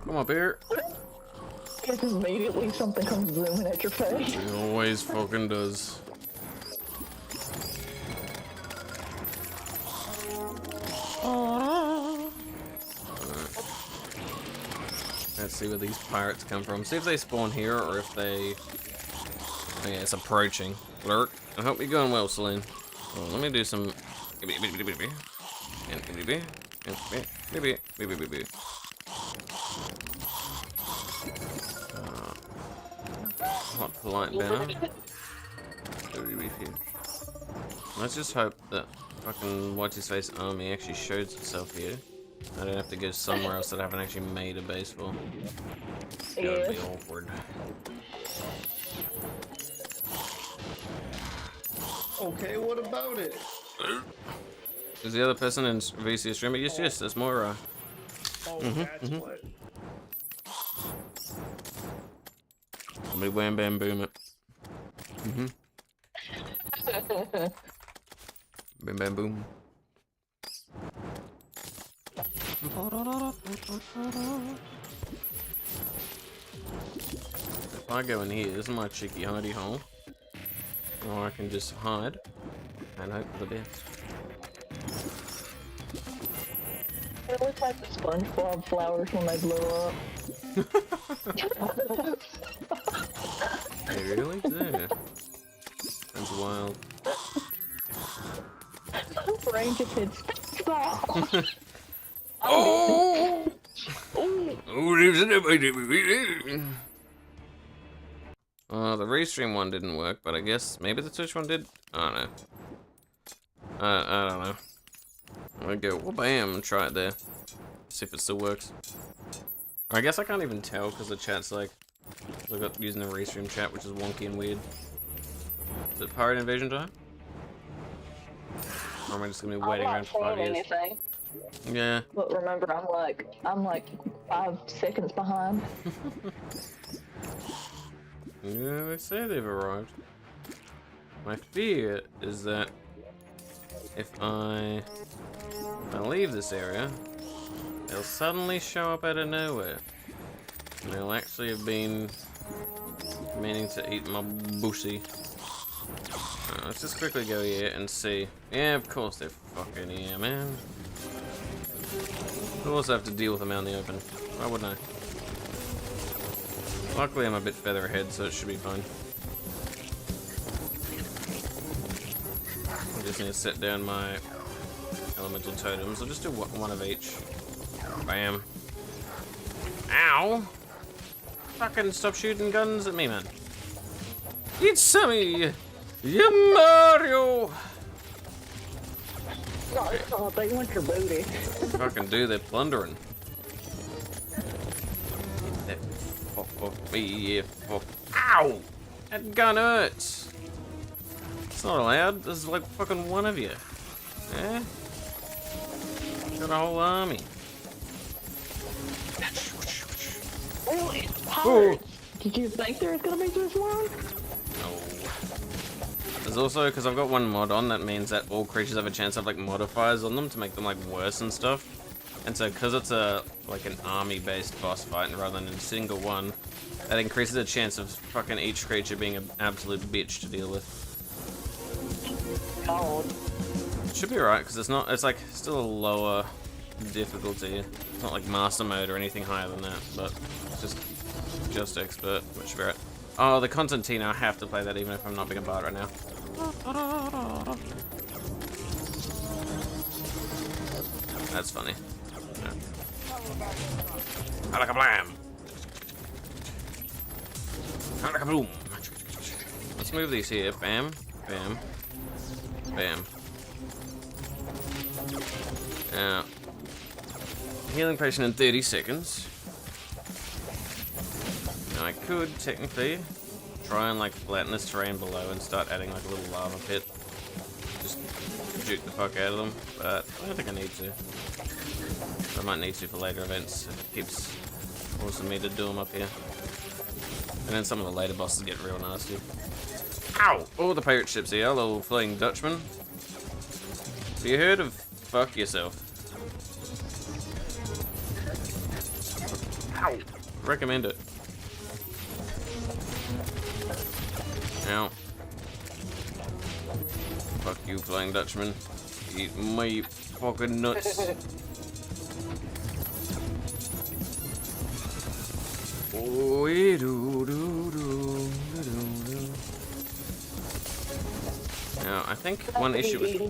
Come up here. Just immediately something comes zooming at your face. It always fucking does. Let's see where these pirates come from. See if they spawn here or if they... Oh yeah, it's approaching. Lurk. I hope you're going well, Celine. Well, let me do some... Hot polite banner. Let's just hope that fucking what's his face army actually shows itself here. I don't have to go somewhere else that I haven't actually made a base for. That would be awkward. Okay, what about it? Is the other person in VC streamer? Yes, yes, that's Moira. Oh, that's what. Let me wham bam boom it. Bam bam boom. If I go in here, this is my cheeky hidey hole. Or I can just hide and hope for the best. It looks like the SpongeBob flowers when they blow up. They really do. That's wild. Ranger Kid, stop! Oh! The restream one didn't work, but I guess maybe the Twitch one did. I don't know. I don't know. I'm gonna go bam and try it there. See if it still works. I guess I can't even tell because the chat's like I got using the restream chat, which is wonky and weird. Is it pirate invasion time? Or am I just gonna be waiting around for 5 years? Anything. Yeah. But remember, I'm like 5 seconds behind. Yeah, they say they've arrived. My fear is that if I leave this area, they'll suddenly show up out of nowhere. And they'll actually have been meaning to eat my bussy. Let's just quickly go here and see. Yeah, of course they're fucking here, man. Of course I have to deal with them out in the open. Why wouldn't I? Luckily I'm a bit further ahead, so it should be fine. I just need to set down my elemental totems. I'll just do one of each. Bam. Ow! Fucking stop shooting guns at me, man. It's Sammy! Yeah, Mario! Oh, they want your booty. Fucking do, they're plundering. That fuck off me, yeah, fuck. Ow! That gun hurts. It's not allowed. There's like fucking one of you. Eh? Got a whole army. Really? Hard. Did you think there was gonna be just one? No. There's also, because I've got one mod on, that means that all creatures have a chance to have like modifiers on them to make them like worse and stuff. And so, because it's a like an army-based boss fight rather than a single one, that increases the chance of fucking each creature being an absolute bitch to deal with. God. It should be alright, because it's not. It's like still a lower difficulty. It's not like master mode or anything higher than that, but it's just expert, which should be right. Oh, the Constantino, I have to play that even if I'm not being a bard right now. That's funny. Alakablam! Alakaboom! Let's move these here. Bam, bam, bam. Now, healing patient in 30 seconds. Now I could technically try and like flatten this terrain below and start adding like a little lava pit. Just juke the fuck out of them, but I don't think I need to. I might need to for later events if it keeps forcing me to do them up here. And then some of the later bosses get real nasty. Ow! Oh, the pirate ship's here, little flying Dutchman. So you heard of fuck yourself? Ow! Recommend it. Ow. Fuck you, Flying Dutchman. Eat my fucking nuts. Oh, do do do do do. Now, I think one issue with...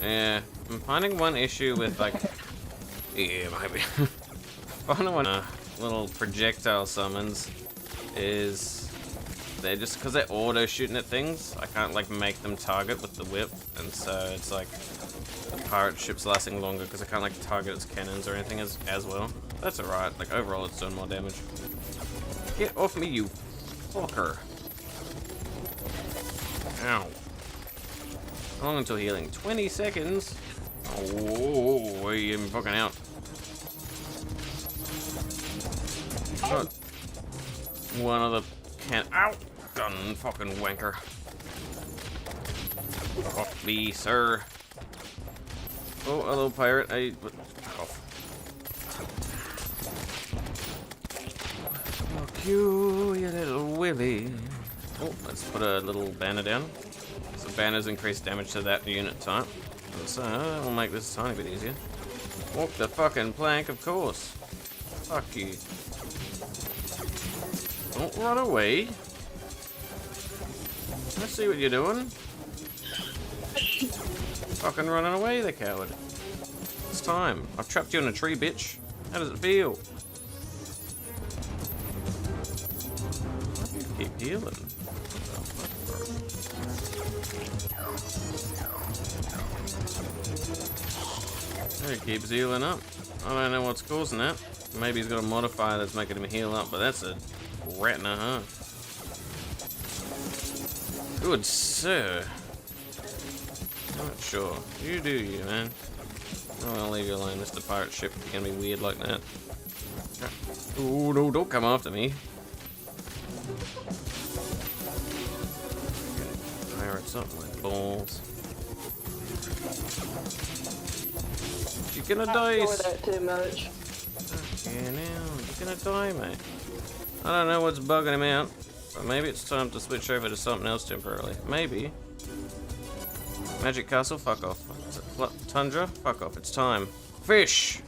Yeah, I'm finding one issue with, like... Yeah, maybe. Finding one little projectile summons is they're just, because they're auto shooting at things, I can't like make them target with the whip, and so it's like the pirate ship's lasting longer because I can't like target its cannons or anything as well. That's alright, like overall it's doing more damage. Get off me, you fucker. Ow. How long until healing? 20 seconds? Oh, are you even fucking out? Oh. One of the can. Ow! Gun fucking wanker. Off me, sir. Oh, hello, pirate. Hey, off. Fuck you, you little willy. Oh, let's put a little banner down. So banners increase damage to that unit type. So we'll make this a tiny bit easier. Walk the fucking plank, of course. Fuck you. Don't run away. I see what you're doing. Fucking running away, the coward. It's time. I've trapped you in a tree, bitch. How does it feel? Why do you keep healing? He keeps healing up. I don't know what's causing that. Maybe he's got a modifier that's making him heal up, but that's a rat and a half. Good sir. I'm not sure. You do you, man. I'm gonna leave you alone, Mr. Pirate Ship. You're gonna be weird like that. Ooh, no, don't come after me. Pirates up my balls. You're gonna die. That too much. Yeah, now you're gonna die, mate. I don't know what's bugging him out, but maybe it's time to switch over to something else temporarily. Maybe. Magic Castle, fuck off. Tundra, fuck off. It's time. Fish,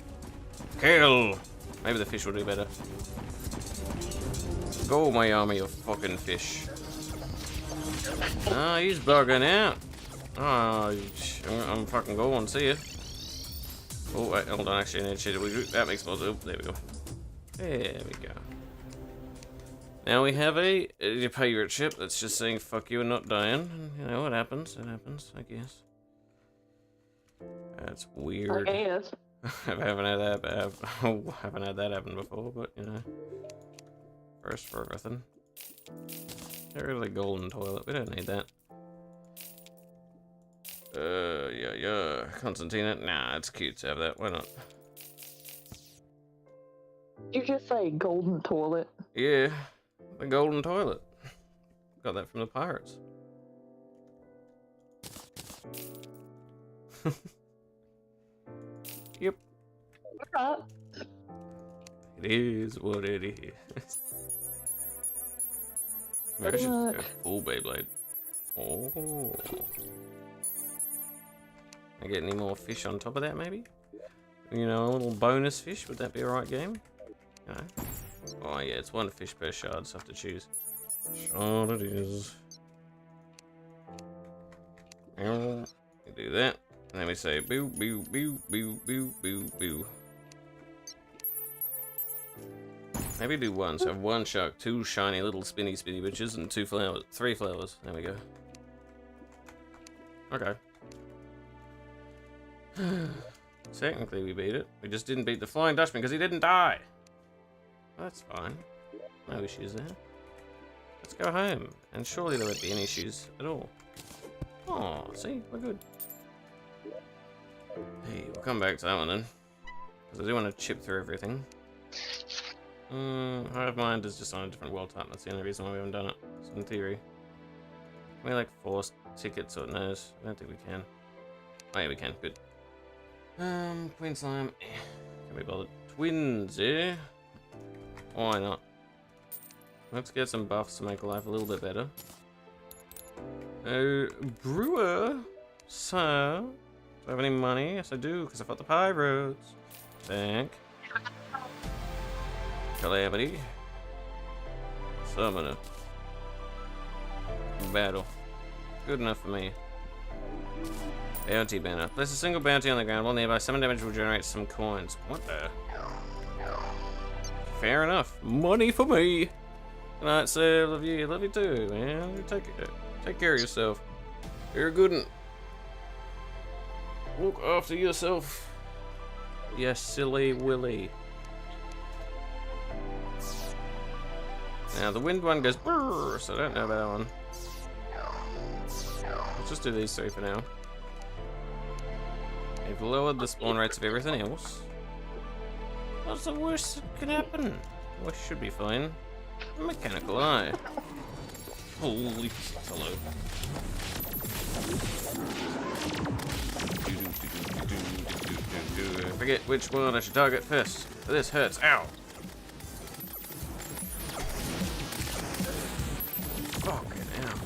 kill. Maybe the fish will do better. Go, my army of fucking fish. Ah, he's bugging out. Oh, I'm fucking going. See ya. Oh, wait, hold on. Actually, I need to shoot. That makes more. Oh, there we go. There we go. Now we have a pirate ship that's just saying "fuck you" and not dying. And, you know, it happens. It happens, I guess. That's weird. I guess. I haven't had that happen before, but you know, first for everything. Get rid of the golden toilet. We don't need that. Yeah. Constantina. Nah, it's cute to have that. Why not? You just say golden toilet. Yeah, the golden toilet. Got that from the pirates. Yep. Right. It is what it is. Maybe I should go full Beyblade. Oh. I get any more fish on top of that, maybe? You know, a little bonus fish. Would that be a right game? No. Oh yeah, it's one fish per shard, so I have to choose. Shard it is. You do that, and then we say boo, boo, boo, boo, boo, boo, boo. Maybe do one. So have one shark, two shiny little spinny bitches, and two flowers, three flowers. There we go. Okay. Technically we beat it. We just didn't beat the Flying Dutchman because he didn't die. That's fine. No issues there. Let's go home. And surely there won't be any issues at all. Oh, see? We're good. Hey, we'll come back to that one then. Because I do want to chip through everything. Hive Mind is just on a different world type. That's the only reason why we haven't done it. So in theory. Can we like force tickets or no's? I don't think we can. Oh yeah, we can. Good. Queen Slime. Can we bother? Twins, yeah? Why not? Let's get some buffs to make life a little bit better. Brewer? So, do I have any money? Yes, I do, because I've got the pirates. Bank. Calamity. Summoner. Battle. Good enough for me. Bounty banner. Place a single bounty on the ground while nearby. Summon damage will generate some coins. What the? Fair enough. Money for me. Good night, Seb. Love you. Love you too, man. Take care of yourself. You're a good one. Look after yourself. You silly Willy. Now the wind one goes brrr, so I don't know about that one. Let's just do these three for now. They've lowered the spawn rates of everything else. What's the worst that can happen? Well, should be fine. Mechanical eye. Holy shit, hello. I forget which one I should target first. This hurts. Ow! Fucking hell.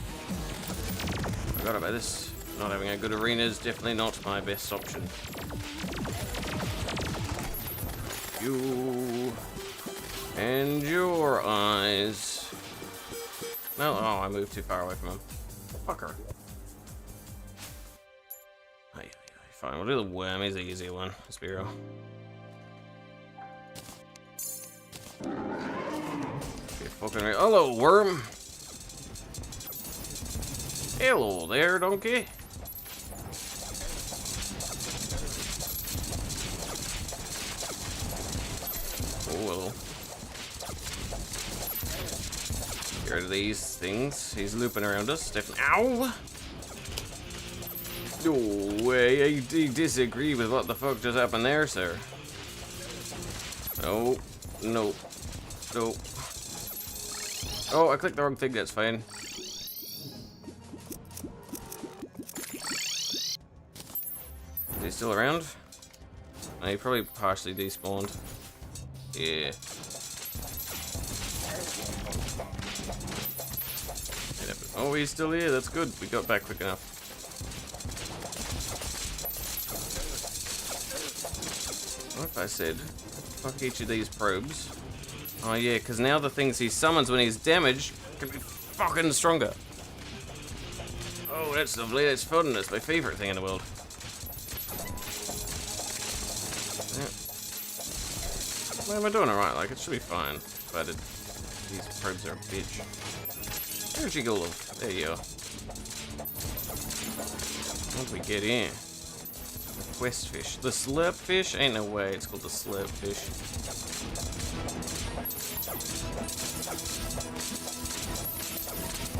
Forgot about this. Not having a good arena is definitely not my best option. You and your eyes. No, oh, I moved too far away from him. Fucker. Fine, we'll do the worm. He's the easy one. Let's be real. Fucking real. Hello, worm. Hello there, donkey. Oh, hello. Get rid of these things. He's looping around us. Definitely. Ow! No way. I disagree with what the fuck just happened there, sir. No. No. No. Oh, I clicked the wrong thing. That's fine. Is he still around? No, he probably partially despawned. Yeah. Oh, he's still here. That's good. We got back quick enough. What if I said, fuck each of these probes? Oh yeah, because now the things he summons when he's damaged can be fucking stronger. Oh, that's lovely. That's fun. That's my favorite thing in the world. Yeah. Well, am I doing alright? Like, it should be fine. But these probes are a bitch. Where'd you go, love? There you go. What did we get in? The quest fish. The slurp fish? Ain't no way it's called the slurp fish.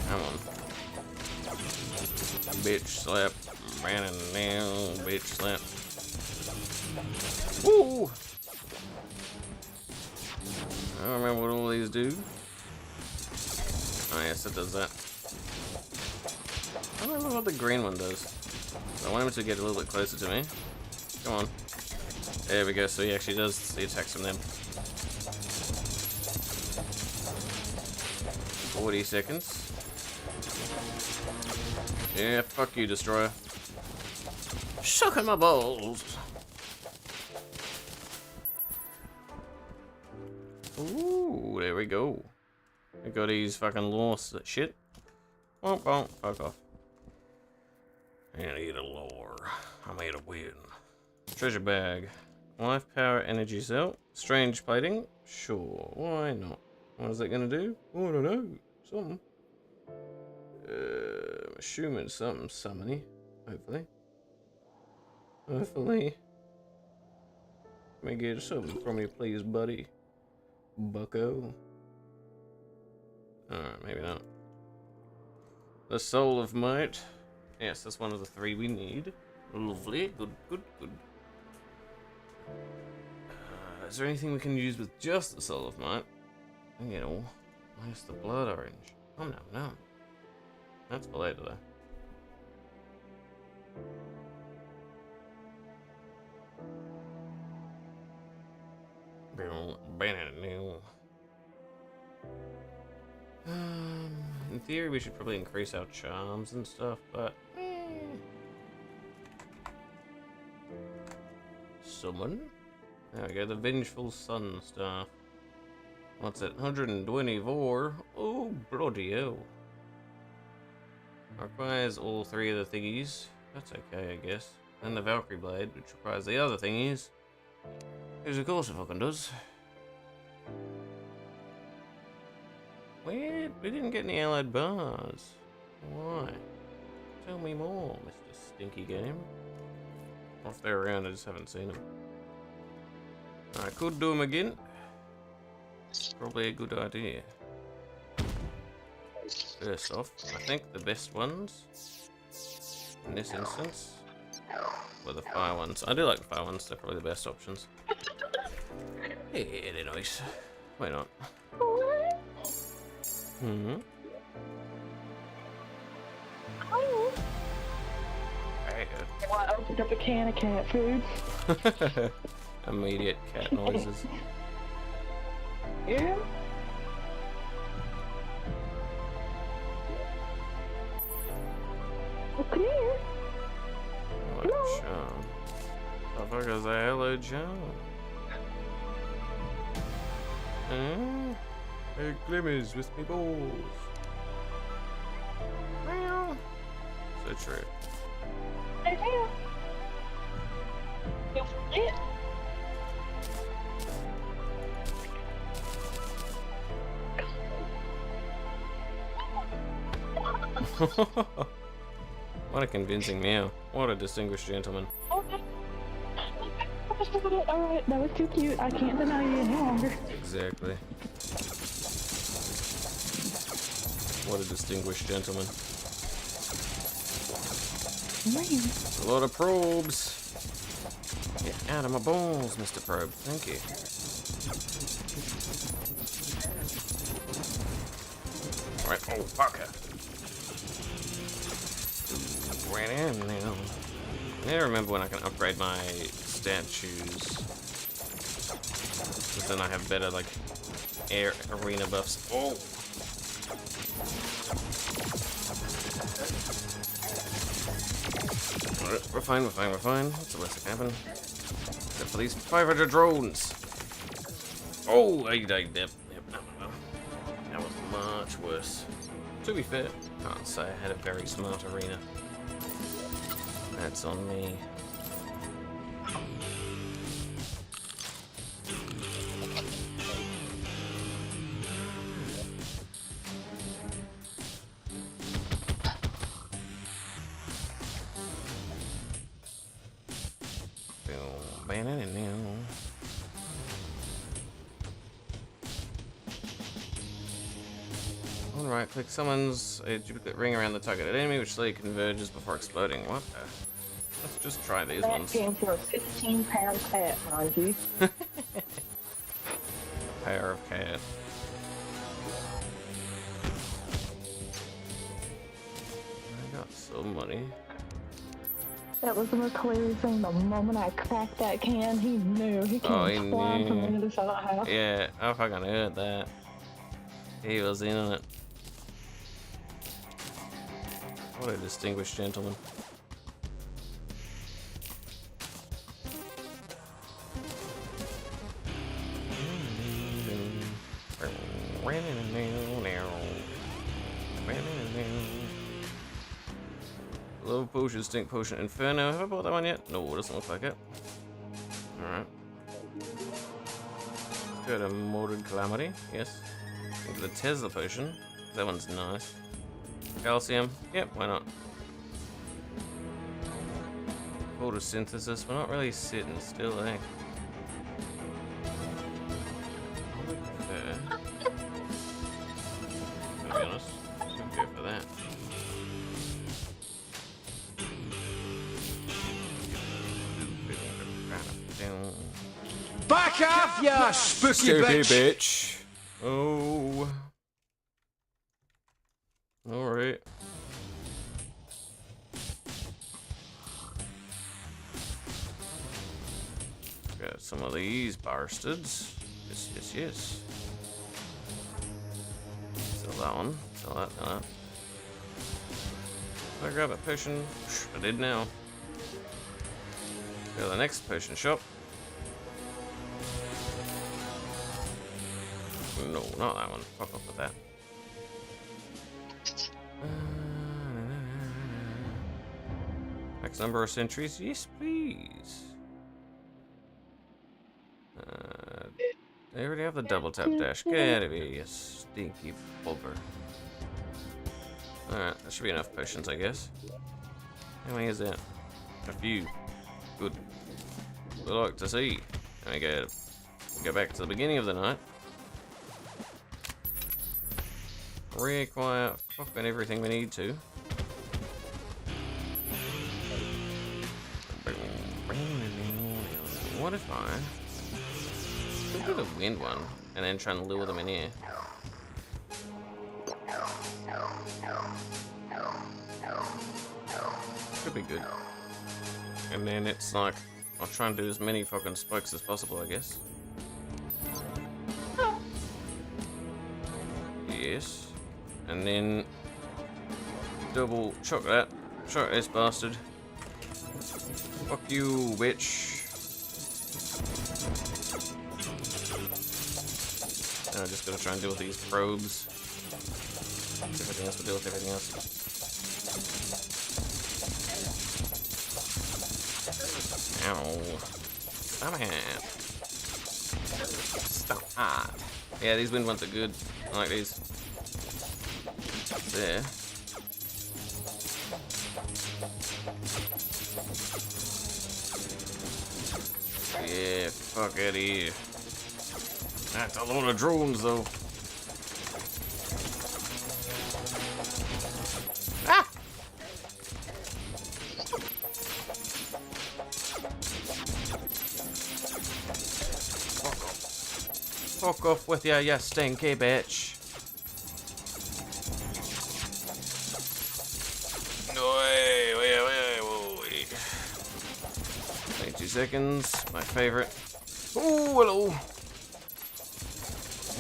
Come on. Bitch slap. Running now. Bitch slap. Woo! I don't remember what all these do. Oh yes, it does that. I don't remember what the green one does. I want him to get a little bit closer to me. Come on. There we go, so he actually does the attacks from them. 40 seconds. Yeah, fuck you, Destroyer. Sucking my balls. Ooh, there we go. I got these fucking lost that shit. Womp womp, fuck off. And eat a lore. I made a win. Treasure bag. Life power energy cell. Strange plating. Sure, why not? What is that gonna do? Oh, I don't know. Something. I'm assuming something summony. Hopefully. Hopefully. Let me get something from you, please, buddy. Bucko. Alright, maybe not. The Soul of Might. Yes, that's one of the three we need. Lovely. Good, good, good. Is there anything we can use with just the Soul of Might? You know, minus the blood orange. Oh no, no. That's for later though. In theory, we should probably increase our charms and stuff, but Summon. There we go, the Vengeful Sun stuff. What's it? 124. Oh, bloody hell. Requires all three of the thingies. That's okay, I guess. And the Valkyrie Blade, which requires the other thingies. Because of course it fucking does. Weird. We didn't get any allied bars. Why? Tell me more, Mr. Stinky Game. Or if they're around, I just haven't seen them. I could do them again. Probably a good idea. First off, I think the best ones in this instance were the fire ones. I do like the fire ones, they're probably the best options. Yeah, they're nice. Why not? Hmm. Well, I opened up a can of cat food. Immediate cat noises. Yeah. Oh, come here. Hello, John. Motherfuckers say hello, John. Hey, glimmers with me balls. Meow. So true. Hey, meow. You flip. What a convincing meow. What a distinguished gentleman. Okay. Alright, that was too cute. I can't deny you any longer. Exactly. What a distinguished gentleman. A lot of probes. Get out of my balls, Mr. Probe. Thank you. Alright, oh, fucker. Right in now. I need to remember when I can upgrade my statues. Because then I have better, like, air arena buffs. Oh! Alright, we're fine, we're fine, we're fine. What's the worst that can happen? Except for these 500 drones. Oh, yep. That was much worse. To be fair, can't say I had a very smart arena. That's on me. Alright, click summons a duplicate ring around the targeted enemy, which slowly converges before exploding. What the? Let's just try these ones. That came for a 15-pound cat, Auzzie. Power of cat. I got some money. That was the most hilarious thing. The moment I cracked that can, he knew. He came flying from into the house. Yeah, I fucking heard that. He was in on it. What a distinguished gentleman. Love potion, stink potion, inferno. Have I bought that one yet? No, it doesn't look like it. Alright. Let's go to Morbid Calamity. Yes. Into the Tesla potion. That one's nice. Calcium. Yep, why not? Photosynthesis. We're not really sitting still, eh? To be honest, I'm go for that. Back off, you spooky bitch! Oh. Alright. Got some of these bastards. Yes. Sell that one. Sell that. I grab a potion. I did now. Go to the next potion shop. No, not that one. Fuck off with that. Max number of centuries? Yes, please. They already have the double tap dash. Get out of here, you stinky bugger. Alright, that should be enough potions, I guess. How many is that? A few. Good. We like to see. And we go back to the beginning of the night. Reacquire fucking everything we need to. What if I do the wind one and then try and lure them in here? Could be good. And then it's like, I'll try and do as many fucking spokes as possible, I guess. Yes. And then double chuck that. Chuck this bastard. Fuck you, bitch. Now I just gotta try and deal with these probes. Everything else will deal with everything else. Ow. Stop it. Stop. Yeah, these wind ones are good. I like these. There. Yeah, fuck out of here. That's a load of drones, though. Ah! Fuck off with ya, you stinky bitch. 22 seconds, my favorite. Oh, hello.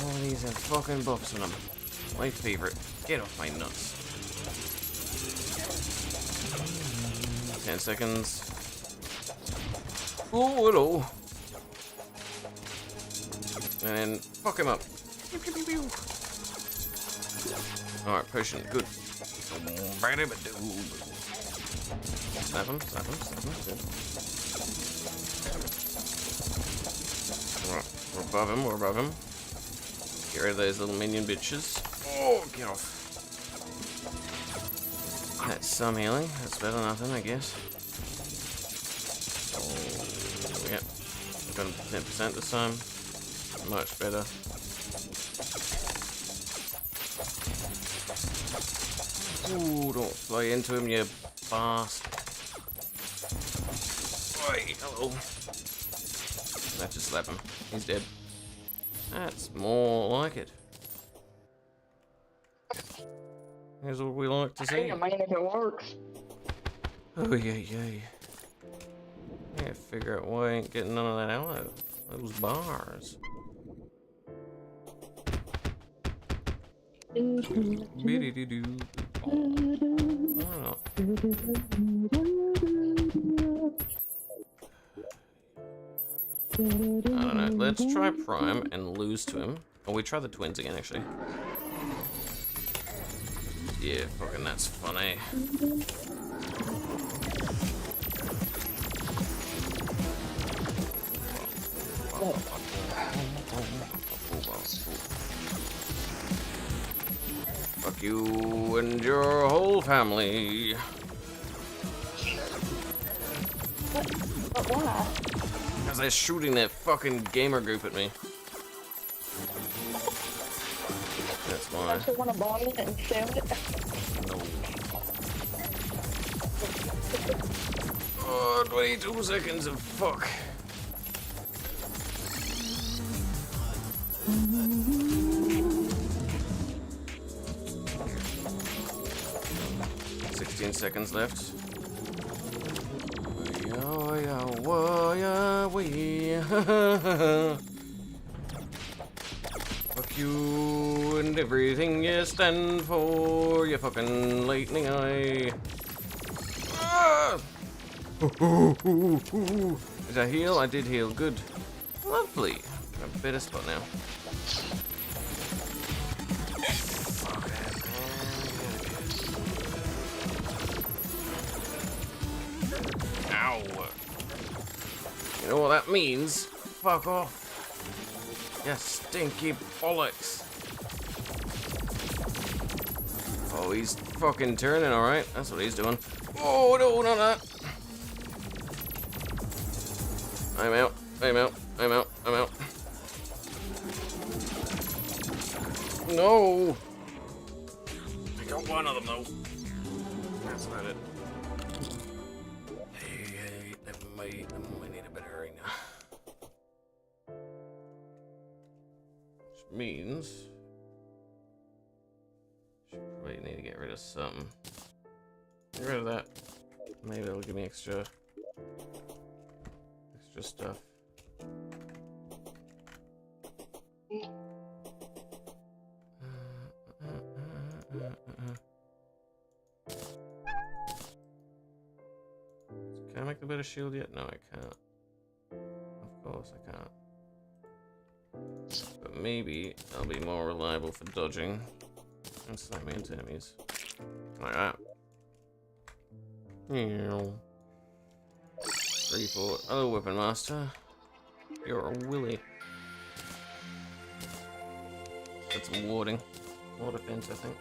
All these have fucking buffs on them. My favorite. Get off my nuts. 10 seconds. Oh, hello. And then fuck him up. Pew, pew, pew, pew. Alright, potion, good. Snap him, snap him, snap him, good. Alright, we're above him, we're above him. Get rid of those little minion bitches. Oh, get off. That's some healing. That's better than nothing, I guess. Oh, yep. Got him 10% this time. Much better. Ooh, don't fly into him, you bastard. Oi, hello. That just slapped him. He's dead. That's more like it. Here's what we like to see. Hey, man, if it works. Oh, yeah. I gotta figure out why I ain't getting none of that ammo. Those bars. Be-dee-dee-doo. Oh. I don't know. Let's try Prime and lose to him. Or we try the twins again, actually. Yeah, fucking that's funny. Fuck you and your whole family. But why? Because they're shooting that fucking gamer group at me. That's why. Don't you want to buy it and sell it? No. Oh, 22 seconds of fuck. Seconds left. Fuck you and everything you stand for, you fucking lightning eye. Ah! Did I heal? I did heal. Good. Lovely. I'm a better spot now. You know what that means? Fuck off. You stinky bollocks. Oh, he's fucking turning, alright. That's what he's doing. Oh, no, not that. I'm out. I'm out. I'm out. I'm out. No! I got one of them, though. That's about it. Hey, I need a better hurry now. Which means... should probably need to get rid of something. Get rid of that. Maybe it'll give me extra stuff. Can I make the better shield yet? No, I can't. Of course I can't. But maybe I'll be more reliable for dodging and slamming into enemies. Like that. 3-4. Oh, Weapon Master. You're a willy. That's warding. More defense, I think.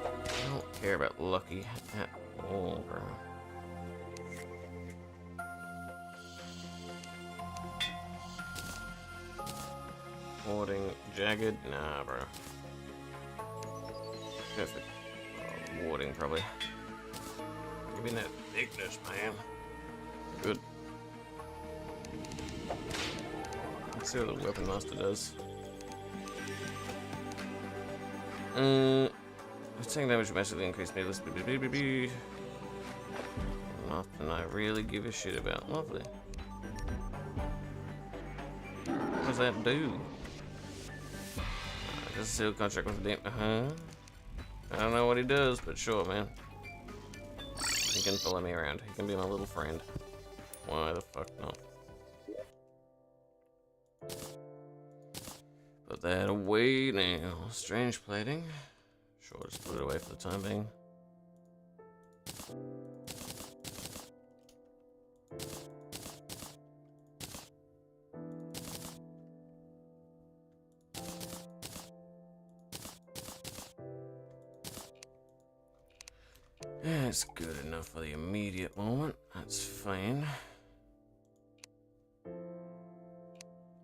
I don't care about Lucky at all, bro. Warding. Jagged? Nah, bro. Perfect. Warding, probably. Give me that thickness, man. Good. Let's see what the Weapon Master does. Taking damage massively increased needless. Nothing I really give a shit about. Lovely. What does that do? Just a sealed contract with the I don't know what he does, but sure, man. He can follow me around. He can be my little friend. Why the fuck not? Put that away now. Strange plating. Sure, just put it away for the time being. Yeah, it's good enough for the immediate moment. That's fine.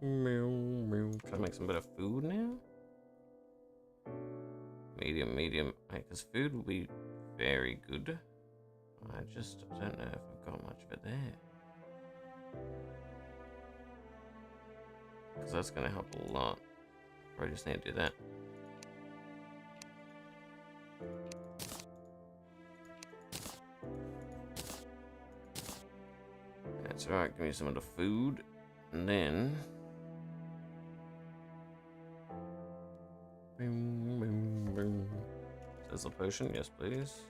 Can I make some better food now? Medium. Because food will be very good. I don't know if I've got much of it there. Because that's going to help a lot. Probably just need to do that. That's alright, give me some of the food. And then... There's a potion, yes please.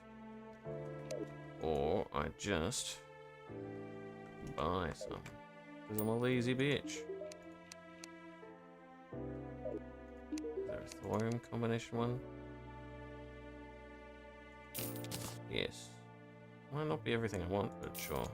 Or I just buy some. Because I'm a lazy bitch. Is there a thorium combination one? Yes. Might not be everything I want, but sure.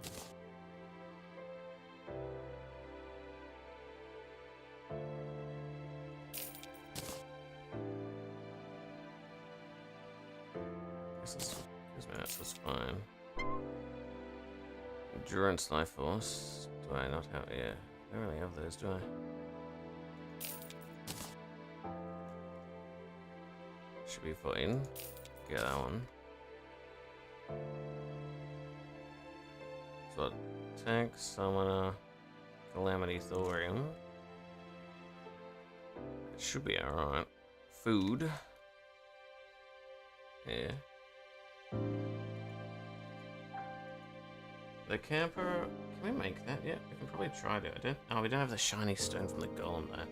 That's fine. Endurance Life Force. Do I not have? Yeah, I don't really have those, do I? Should be fine. Get that one. So, tank, summoner, calamity, thorium. It should be alright. Food. Yeah. The camper, can we make that yet? We can probably try to. We don't have the shiny stone from the golem there.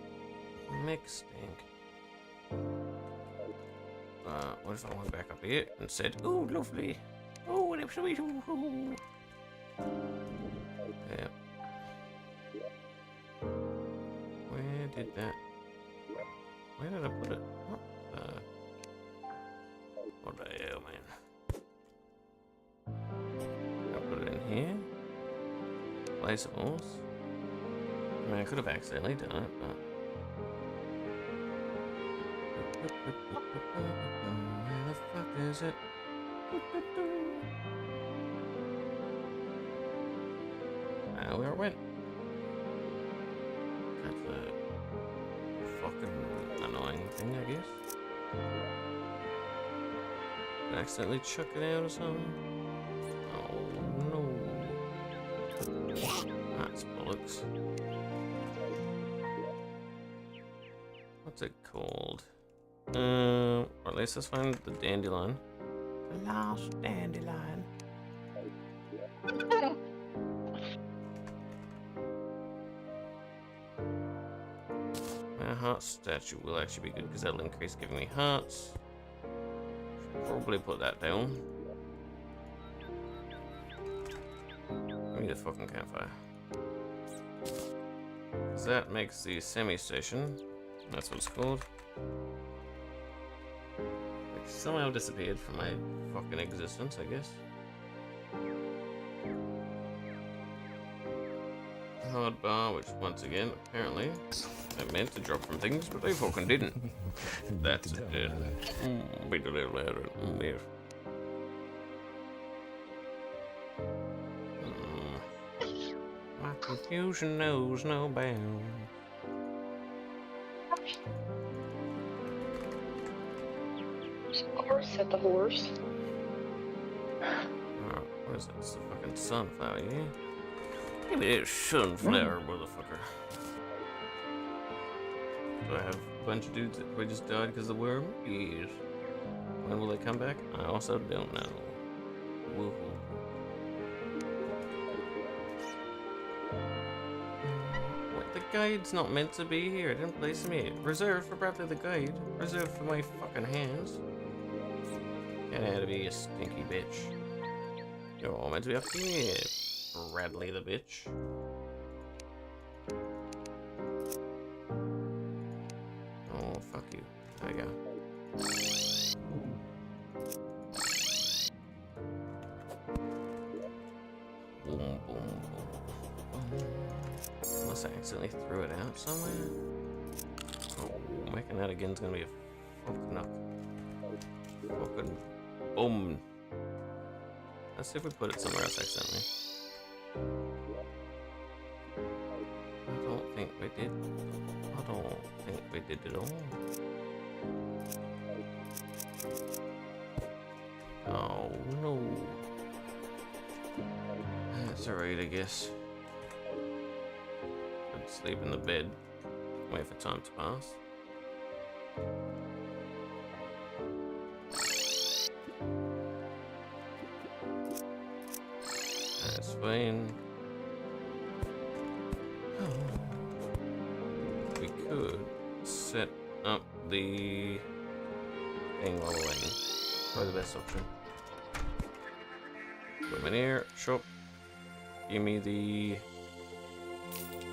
Mix stink. What if I went back up here and said, "Ooh, lovely. Oh, and sweet. Ooh." Yeah. Where did that? Where did I put it? What the hell, man? Here. Placeables. I mean, I could have accidentally done it, but... Where the fuck is it? Where it went? That's a fucking annoying thing, I guess. Did I accidentally chuck it out or something? Oh no. That's bollocks. What's it called? Or at least let's find the dandelion. The last dandelion. A heart statue will actually be good because that'll increase giving me hearts. Should probably put that down. I need a fucking campfire. Because that makes the semi-station. That's what it's called. Like somehow disappeared from my fucking existence, I guess. Hard bar, which once again, apparently, I meant to drop from things, but I fucking didn't. That's it. Be a little louder. There. My confusion knows no bounds. Horse at the horse. What is that? It's the fucking sunflower, yeah? Give me that sunflower, motherfucker. Do I have a bunch of dudes that probably just died because of the worm? Yes. When will they come back? I also don't know. Woohoo. Wait, the guide's not meant to be here. I didn't place him here. Reserved for Bradley the guide. Reserved for my fucking hands. Get out of here, you stinky bitch. You're all meant to be up here, Bradley the bitch. Oh, fuck you. There you go. Boom, boom, boom, boom. Unless I accidentally threw it out somewhere. Oh, making that again is gonna be a fucking knock. Fucking boom. Let's see if we put it somewhere else accidentally. I don't think we did. I don't think we did it all. Oh no. That's alright, I guess. I'd sleep in the bed. Wait for time to pass. That's fine. We could set up the thing while we're waiting. Probably the best option. Put them in here, shop. Give me the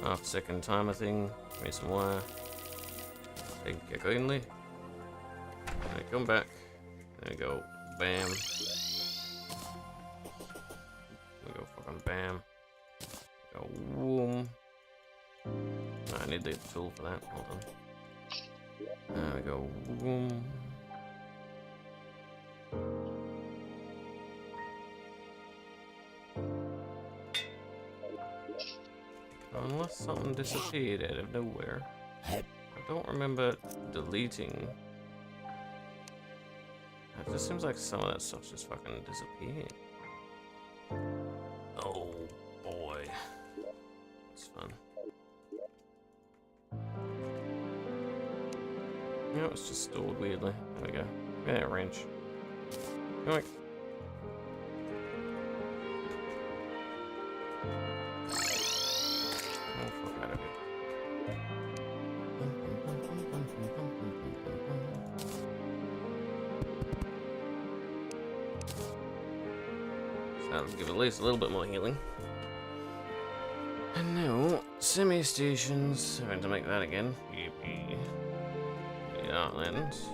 half-second timer thing. Give me some wire. Take it cleanly. And come back. There we go. Bam. Bam. Go whoom. I need the tool for that. Hold on. There we go. Whoom. Unless something disappeared out of nowhere. I don't remember deleting. It just seems like some of that stuff just fucking disappeared. Oh boy, that's fun. Yeah, it's just stored weirdly. There we go. Yeah, wrench. Come on. Oh, fuck out of here. That'll give at least a little bit more healing. And now, semi-stations. Having to make that again. Eepy. The Outlands.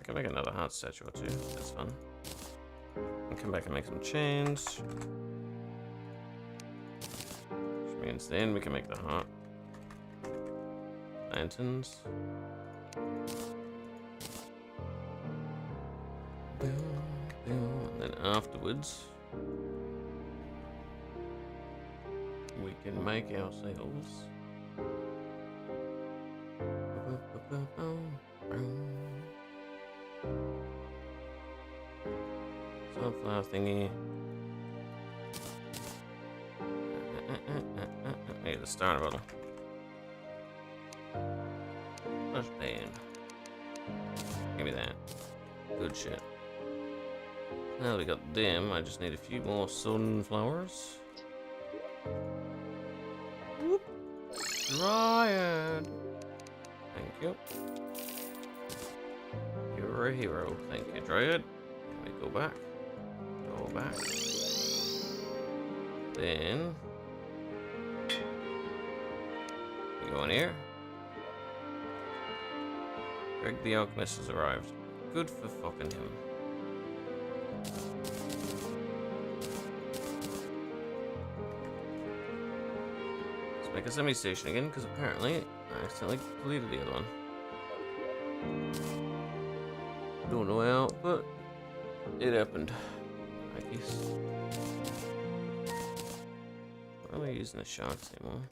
I can make another heart statue or two. That's fun. come back and make some chains. Which means then we can make the heart. Lanterns. And then afterwards, we can make ourselves sunflower thingy. Hey, the starter bottle. Flush pan. Give me that. Good shit. Now that we got them, I just need a few more sunflowers. Whoop. Dryad. Thank you. You're a hero. Thank you, Dryad. Let me go back. Go back. Then you go in here. Greg the Alchemist has arrived. Good for fucking him. Let's make a semi-station again, because apparently I accidentally deleted the other one. Don't know how, but it happened, I guess. Why am I using the sharks anymore?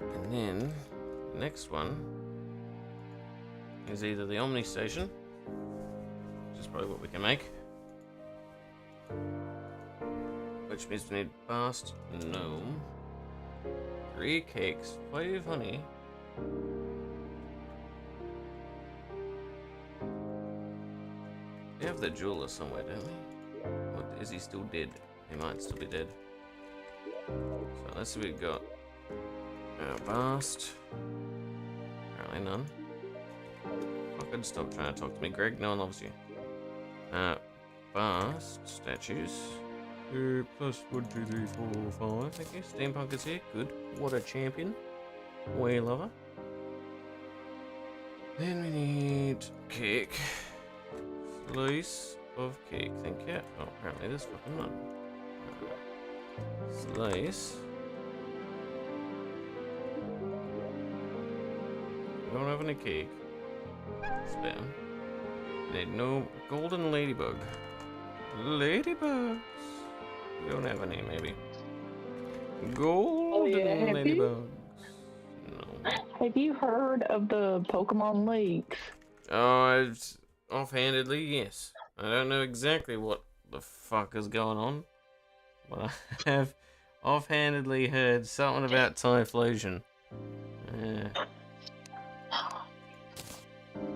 And then the next one is either the Omni Station, which is probably what we can make, which means we need Bast Gnome, 3 cakes, 5 honey, we have the jeweler somewhere, don't we? Or is he still dead? He might still be dead. So let's see what we've got. Bast. Apparently none. Fucking stop trying to talk to me, Greg. No one loves you. Bast. Statues. Plus 1, 2, 3, 4, 5. Thank you. Steampunk is here. Good. What a champion. We love her. Then we need cake. Slice of cake. Thank you. Oh, apparently there's fucking none. Slice. We don't have any cake. Spam. Need no golden ladybug. Ladybugs. We don't have any, maybe. Golden ladybugs. No. Have you heard of the Pokemon Lakes? Oh, offhandedly, yes. I don't know exactly what the fuck is going on, but I have offhandedly heard something about Typhlosion. Yeah.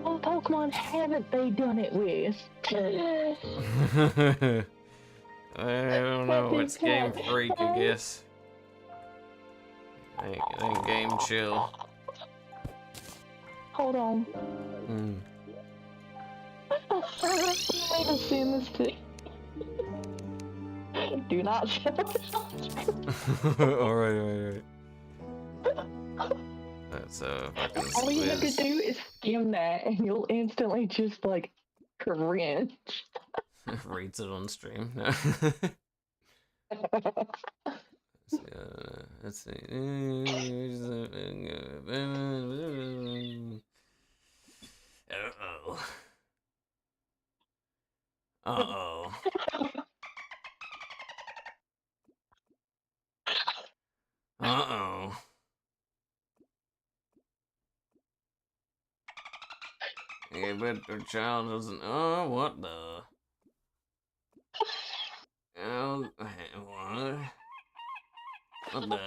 What Pokemon haven't they done it with? I don't know. It's Game Freak, I guess. I think Game Chill. Hold on. I haven't seen this thing. Do not show it. Alright. That's fucking all you have to squiz. do is skim that and you'll instantly just like cringe. Reads it on stream. No. Let's see. Uh-oh. Uh-oh. Uh-oh. Yeah, but the child doesn't. Oh, what the? Oh, what? What the?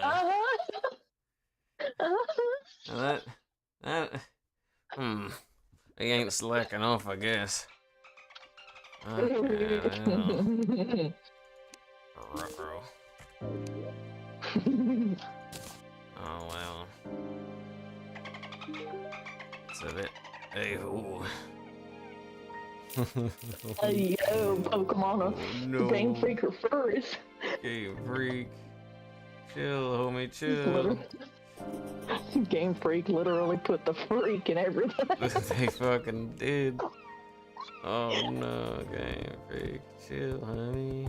That. He ain't slacking off, I guess. Okay, well. Ruh-roh. Oh, well. It's a bit. Hey-ho. Hey, yo, Pokemon, no. Game Freak refers. Game Freak. Chill, homie, chill. Game Freak literally put the freak in everything. They fucking did. Oh no, game freak, chill, honey.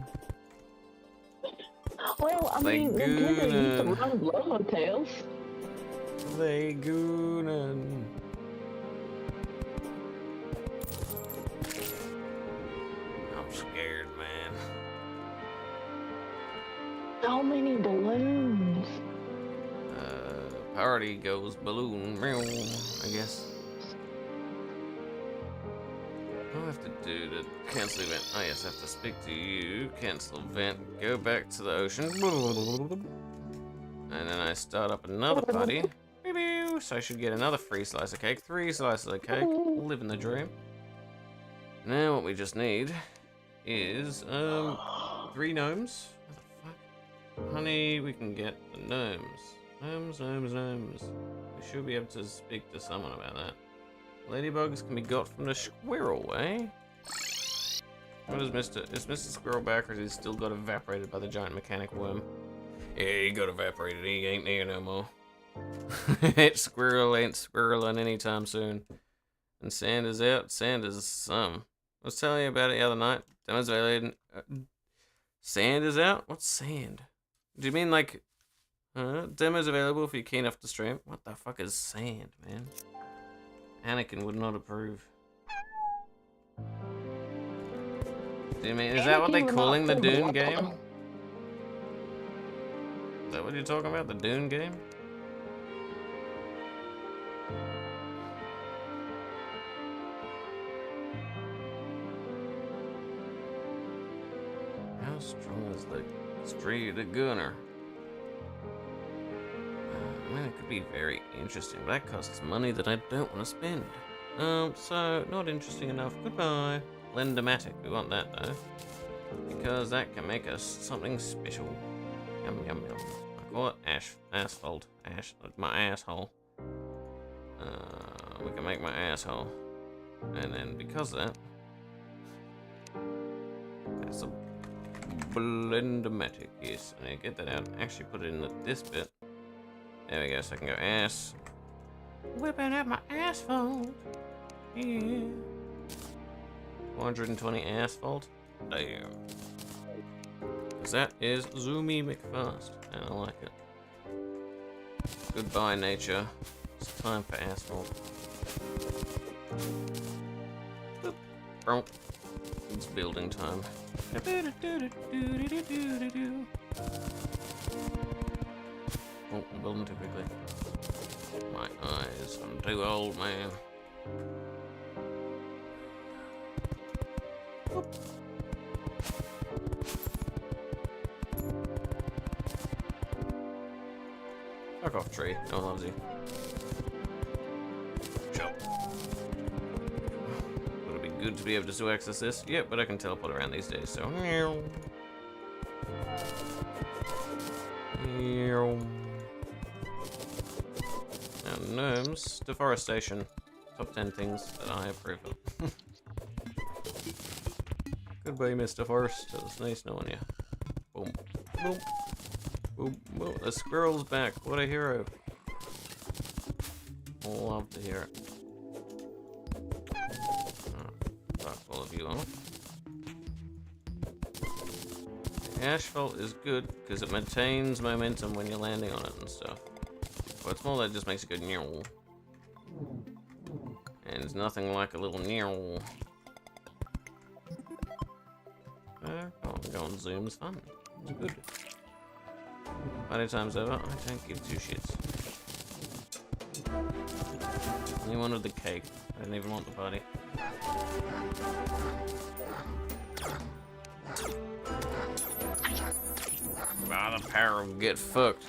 Well, I mean, Nintendo used to run blow tails. They goonin'. I'm scared, man. So many balloons. Party goes balloon, I guess. What do I have to do to cancel the event? Oh yes, I have to speak to you, cancel event, go back to the ocean. And then I start up another party. So I should get another free slice of cake, 3 slices of cake, living the dream. Now what we just need is 3 gnomes. What the fuck? Honey, we can get the gnomes. Gnomes. We should be able to speak to someone about that. Ladybugs can be got from the squirrel, eh? What is Mr. Squirrel back, or is he still got evaporated by the giant mechanic worm? Yeah, he got evaporated. He ain't there no more. Squirrel ain't squirreling anytime soon. And sand is out. Sand is some. I was telling you about it the other night. Sand is out? What's sand? Do you mean like... Demos available if you're keen enough to stream? What the fuck is sand, man? Anakin would not approve. Do you mean, is that what they're calling the Dune game? Is that what you're talking about, the Dune game? How strong is the gunner? I mean, it could be very interesting, but that costs money that I don't want to spend. So, not interesting enough. Goodbye. Lendomatic, we want that though. Because that can make us something special. Yum yum yum. I call it asphalt. My asshole. We can make my asshole. And then because of that, that's a Blendomatic, yes. I need to get that out and actually put it in this bit. There we go, so I can go ass. Whipping out my asphalt. Yeah. 420 asphalt. Damn. Because that is zoomy McFast, and I like it. Goodbye, nature. It's time for asphalt. Boop. Bronk. It's building time. Oh, I'm building too quickly. My eyes, I'm too old, man. Oop. Fuck off, tree. No one loves you. Chop. Would it be good to be able to still access this? Yep, but I can teleport around these days, so... Now, gnomes, deforestation. Top 10 things that I approve of. Goodbye, Mr. Forest. It was nice knowing you. Boom. Boom. Boom. Boom. The squirrel's back. What a hero. Love to hear it. Fuck all of you off. Asphalt is good because it maintains momentum when you're landing on it and stuff. But it's more that it just makes it go near. And it's nothing like a little near. Going zoom's fun. It's good. Many times over, I don't give 2 shits. Only wanted the cake. I didn't even want the party. Ah, the power will get fucked.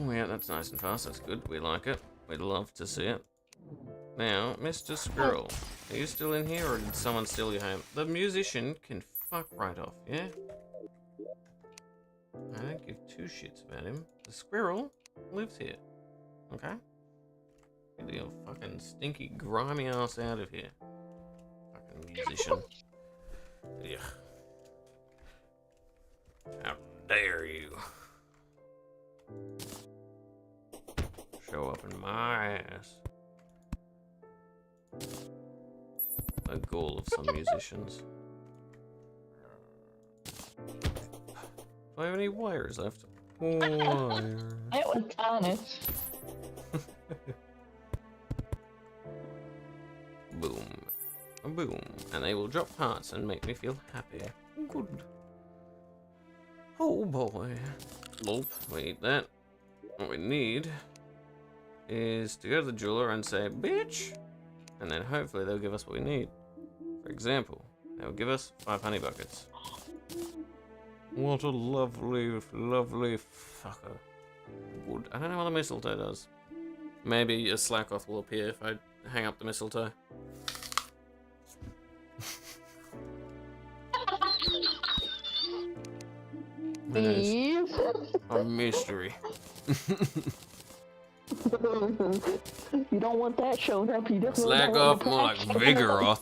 Yeah, that's nice and fast. That's good. We like it. We'd love to see it. Now, Mr. Squirrel, are you still in here, or did someone steal your home? The musician can fuck right off, yeah? I don't give 2 shits about him. The squirrel lives here, okay? Get your fucking stinky, grimy ass out of here. Fucking musician. Ugh. How dare you? Show up in my ass. the goal of some musicians. Do I have any wires left? Wires. It was honest. Boom. Boom. And they will drop hearts and make me feel happy. Good. Oh boy. Nope, we need that. What we need is to go to the jeweler and say, bitch! And then hopefully they'll give us what we need. For example, they'll give us 5 honey buckets. What a lovely, lovely fucker. Good. I don't know what the mistletoe does. Maybe a slack off will appear if I hang up the mistletoe. Please. A mystery. You don't want that showing up. You definitely Slack don't want off, more like Vigoroth.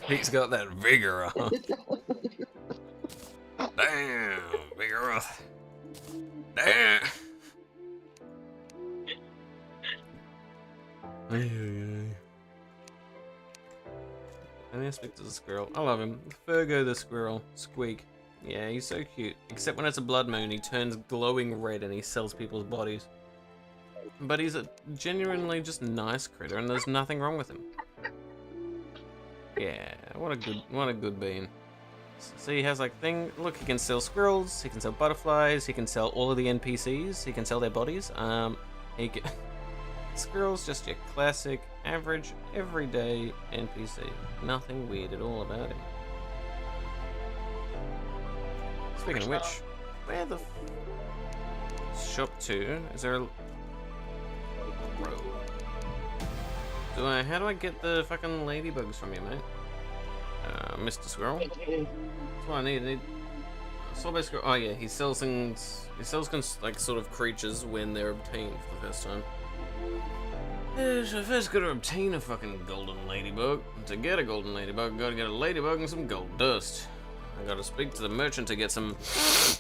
He's got that Vigoroth. Damn, Vigoroth. Damn. I need to speak to the squirrel. I love him. Fergo the squirrel. Squeak. Yeah, he's so cute. Except when it's a blood moon, he turns glowing red and he sells people's bodies. But he's a genuinely just nice critter, and there's nothing wrong with him. Yeah, what a good bean. So he has like look, he can sell squirrels, he can sell butterflies, he can sell all of the NPCs, he can sell their bodies. He can squirrel's just your classic, average, everyday NPC. Nothing weird at all about him. Speaking of which, where the shop to? Is there a road? How do I get the fucking ladybugs from you, mate? Mr. Squirrel? That's what I need. Sorbet Squirrel. Oh yeah, he sells things. He sells like sort of creatures when they're obtained for the first time. So first gotta obtain a fucking golden ladybug. To get a golden ladybug, gotta get a ladybug and some gold dust. I gotta speak to the merchant to get some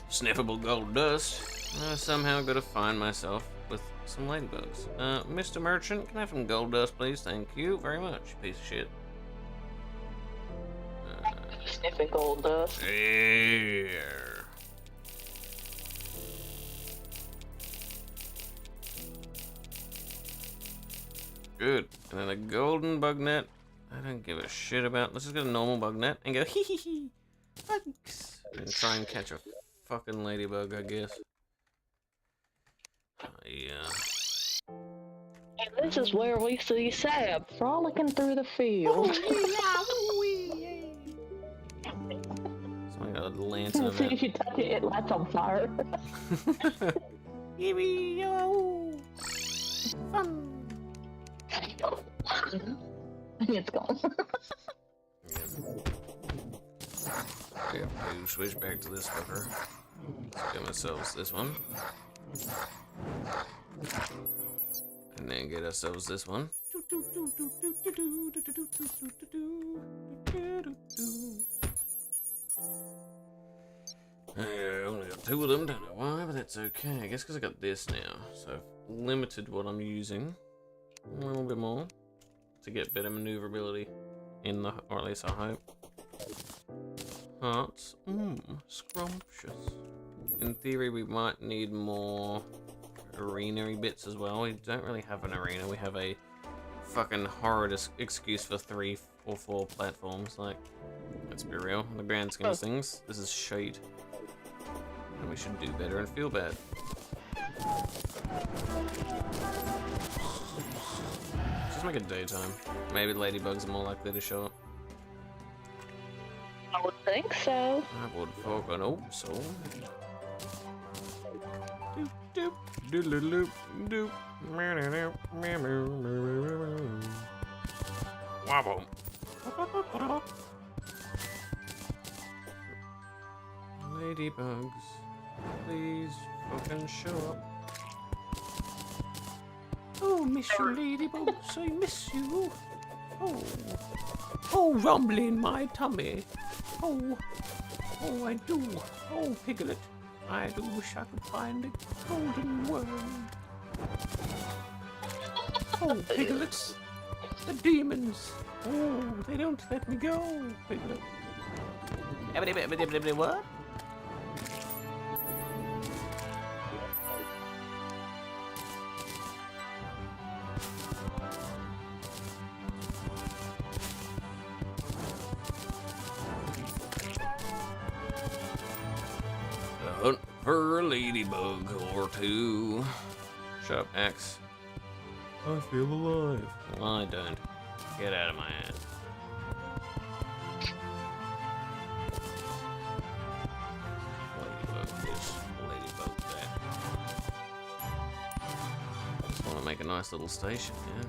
sniffable gold dust. I somehow gotta find myself with some ladybugs. Mr. Merchant, can I have some gold dust, please? Thank you very much, you piece of shit. Sniffing gold dust. Yeah. Good. And then a golden bug net. I don't give a shit about. Let's just get a normal bug net and go hee hee hee. Bugs. And try and catch a fucking ladybug, I guess. Yeah. And this is where we see Sab frolicking through the field. So I got a lantern of See it. if you touch it, it lights on fire. Yo! Fun! It's gone. Okay, we'll switch back to this fucker. Let's get ourselves this one. And then get ourselves this one. I only got 2 of them, don't know why, but that's okay. I guess because I got this now, so I've limited what I'm using a little bit more to get better maneuverability in the, or at least I hope. Hearts, scrumptious. In theory, we might need more arena-y bits as well. We don't really have an arena. We have a fucking horrid excuse for 3 or 4 platforms. Like, let's be real. In the grand scheme of things, this is shite. And we should do better and feel bad. Just make it daytime. Maybe ladybugs are more likely to show up. I would think so. I would fucking hope so. Doop doop doop doop doop. Wobble. Ladybugs, please fucking show up. Oh, miss you, ladybugs, I miss you. Oh, rumble in my tummy. Oh, I do. Oh, Piglet, I do wish I could find a golden worm. Oh, piglets. The demons. Oh, they don't let me go. Piglet. What? Hunt for a ladybug or two. Shut up, Axe. I feel alive. Well, I don't. Get out of my head. Ladybug this, ladybug that. Just want to make a nice little station, yeah.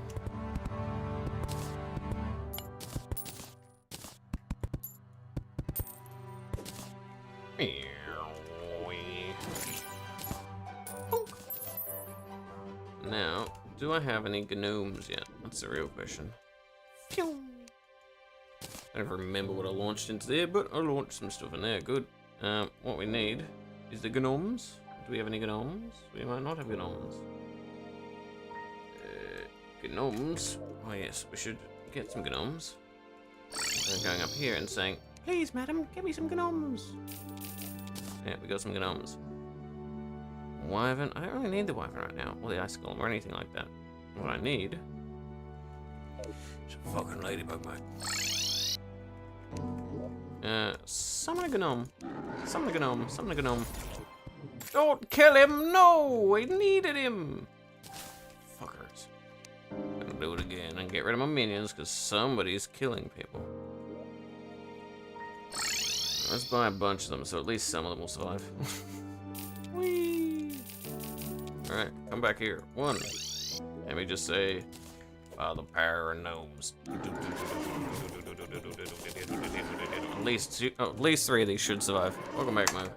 Now, do I have any gnomes yet? That's the real question. Phew. I don't remember what I launched into there, but I launched some stuff in there. Good. What we need is the gnomes. Do we have any gnomes? We might not have gnomes. Gnomes. Oh yes, we should get some gnomes. Going up here and saying, "Please, madam, give me some gnomes." Yeah, we got some gnomes. Wyvern. I don't really need the wyvern right now, or the icicle, or anything like that. What I need is a fucking ladybug, mate. Summon a gnome. Summon a gnome. Summon a gnome. Don't kill him! No! I needed him! Fuckers. Gonna do it again and get rid of my minions because somebody's killing people. Let's buy a bunch of them so at least some of them will survive. Whee! Alright, come back here. One. Let me just say, by the power of gnomes. At least 3 of these should survive. Welcome back, man.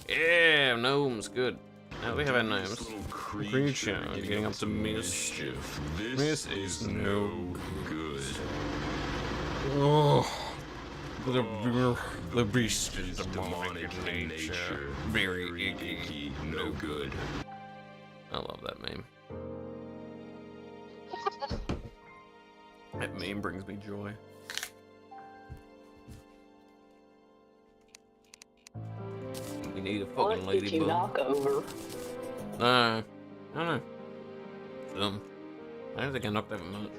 Yeah, gnomes, good. Now that we have our gnomes. Creature, getting up to mischief. This is no good. Oh. The beast is demonic in nature. Very icky, no good. I love that meme. That meme brings me joy. We need a fucking ladybug. You knock over? No, I don't know. I don't think I knocked over much.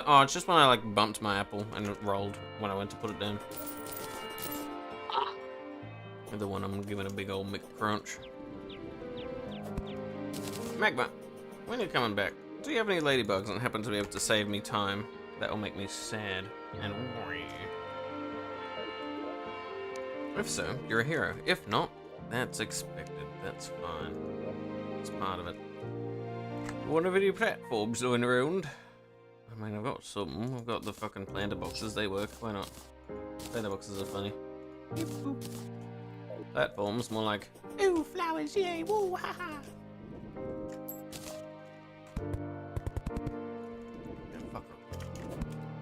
Oh, it's just when I like bumped my apple and it rolled when I went to put it down. The one I'm giving a big old McCrunch. Magma, when are you coming back? Do you have any ladybugs and happen to be able to save me time? That will make me sad and worry. If so, you're a hero. If not, that's expected. That's fine. It's part of it. What video platforms going around? I mean, I've got some. I've got the fucking planter boxes. They work. Why not? Planter boxes are funny. Beep, boop. Platforms more like, ooh, flowers, yay, woo, haha.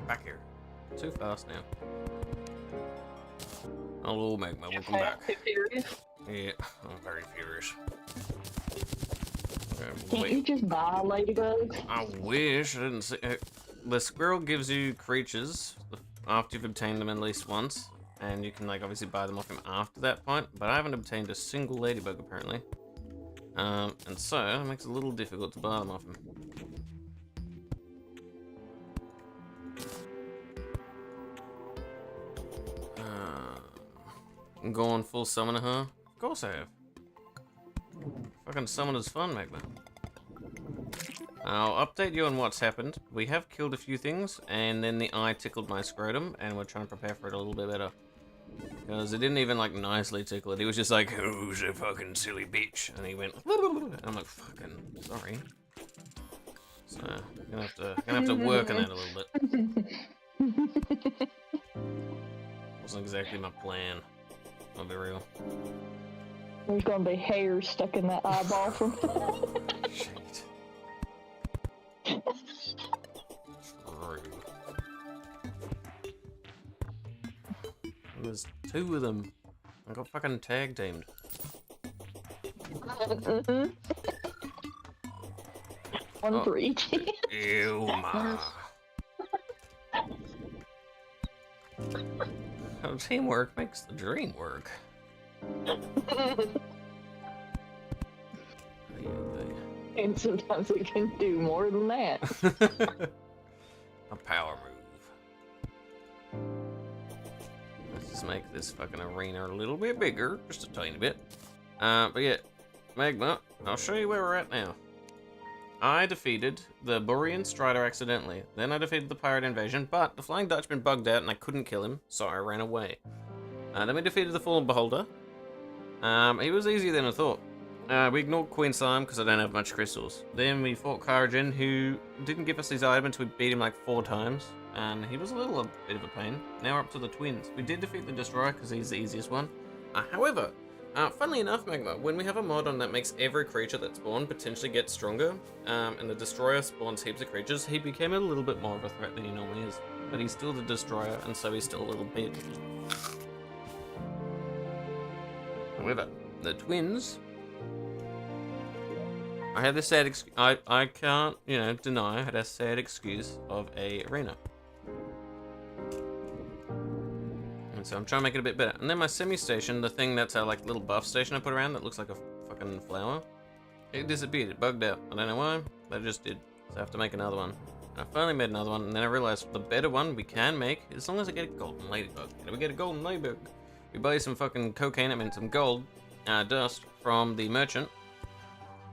Back here. Too fast now. Hello, Magma. Welcome back. Yeah, I'm very furious. Can't you just buy ladybugs? I wish. I didn't see. The squirrel gives you creatures after you've obtained them at least once, and you can like obviously buy them off him after that point. But I haven't obtained a single ladybug apparently, and so it makes it a little difficult to buy them off him. I'm going full summoner, huh? Of course I have. Fucking summoner's fun, Magma. I'll update you on what's happened. We have killed a few things, and then the eye tickled my scrotum, and we're trying to prepare for it a little bit better. Because it didn't even, like, nicely tickle it. He was just like, who's a fucking silly bitch? And he went, and I'm like, fucking, sorry. So, gonna have to work on that a little bit. Wasn't exactly my plan. I'll be real. There's gonna be hair stuck in that eyeball from. Shit. There's 2 of them. I got fucking tag teamed. One for each. Ew, ma. How teamwork makes the dream work. And sometimes it can do more than that. A power move. Let's just make this fucking arena a little bit bigger, just a tiny bit. But yeah, Magma, I'll show you where we're at now. I defeated the Borean Strider accidentally. Then I defeated the Pirate Invasion, but the Flying Dutchman bugged out and I couldn't kill him, so I ran away. Then we defeated the Fallen Beholder. He was easier than I thought. We ignored Queen Slime because I don't have much crystals. Then we fought Karajan, who didn't give us his item until we beat him like 4 times. And he was a bit of a pain. Now we're up to the twins. We did defeat the Destroyer because he's the easiest one. However, funnily enough, Magma, when we have a mod on that makes every creature that spawned potentially get stronger, and the Destroyer spawns heaps of creatures, he became a little bit more of a threat than he normally is. But he's still the Destroyer, and so he's still a little bit. However, the twins... I had this sad I can't, deny I had a sad excuse of a arena. And so I'm trying to make it a bit better. And then my semi-station, the thing that's our like little buff station I put around that looks like a fucking flower, it disappeared, it bugged out. I don't know why, but it just did. So I have to make another one. I finally made another one, and then I realized the better one we can make, as long as I get a golden ladybug. And if we get a golden ladybug, we buy some fucking cocaine, I mean some gold, dust from the merchant.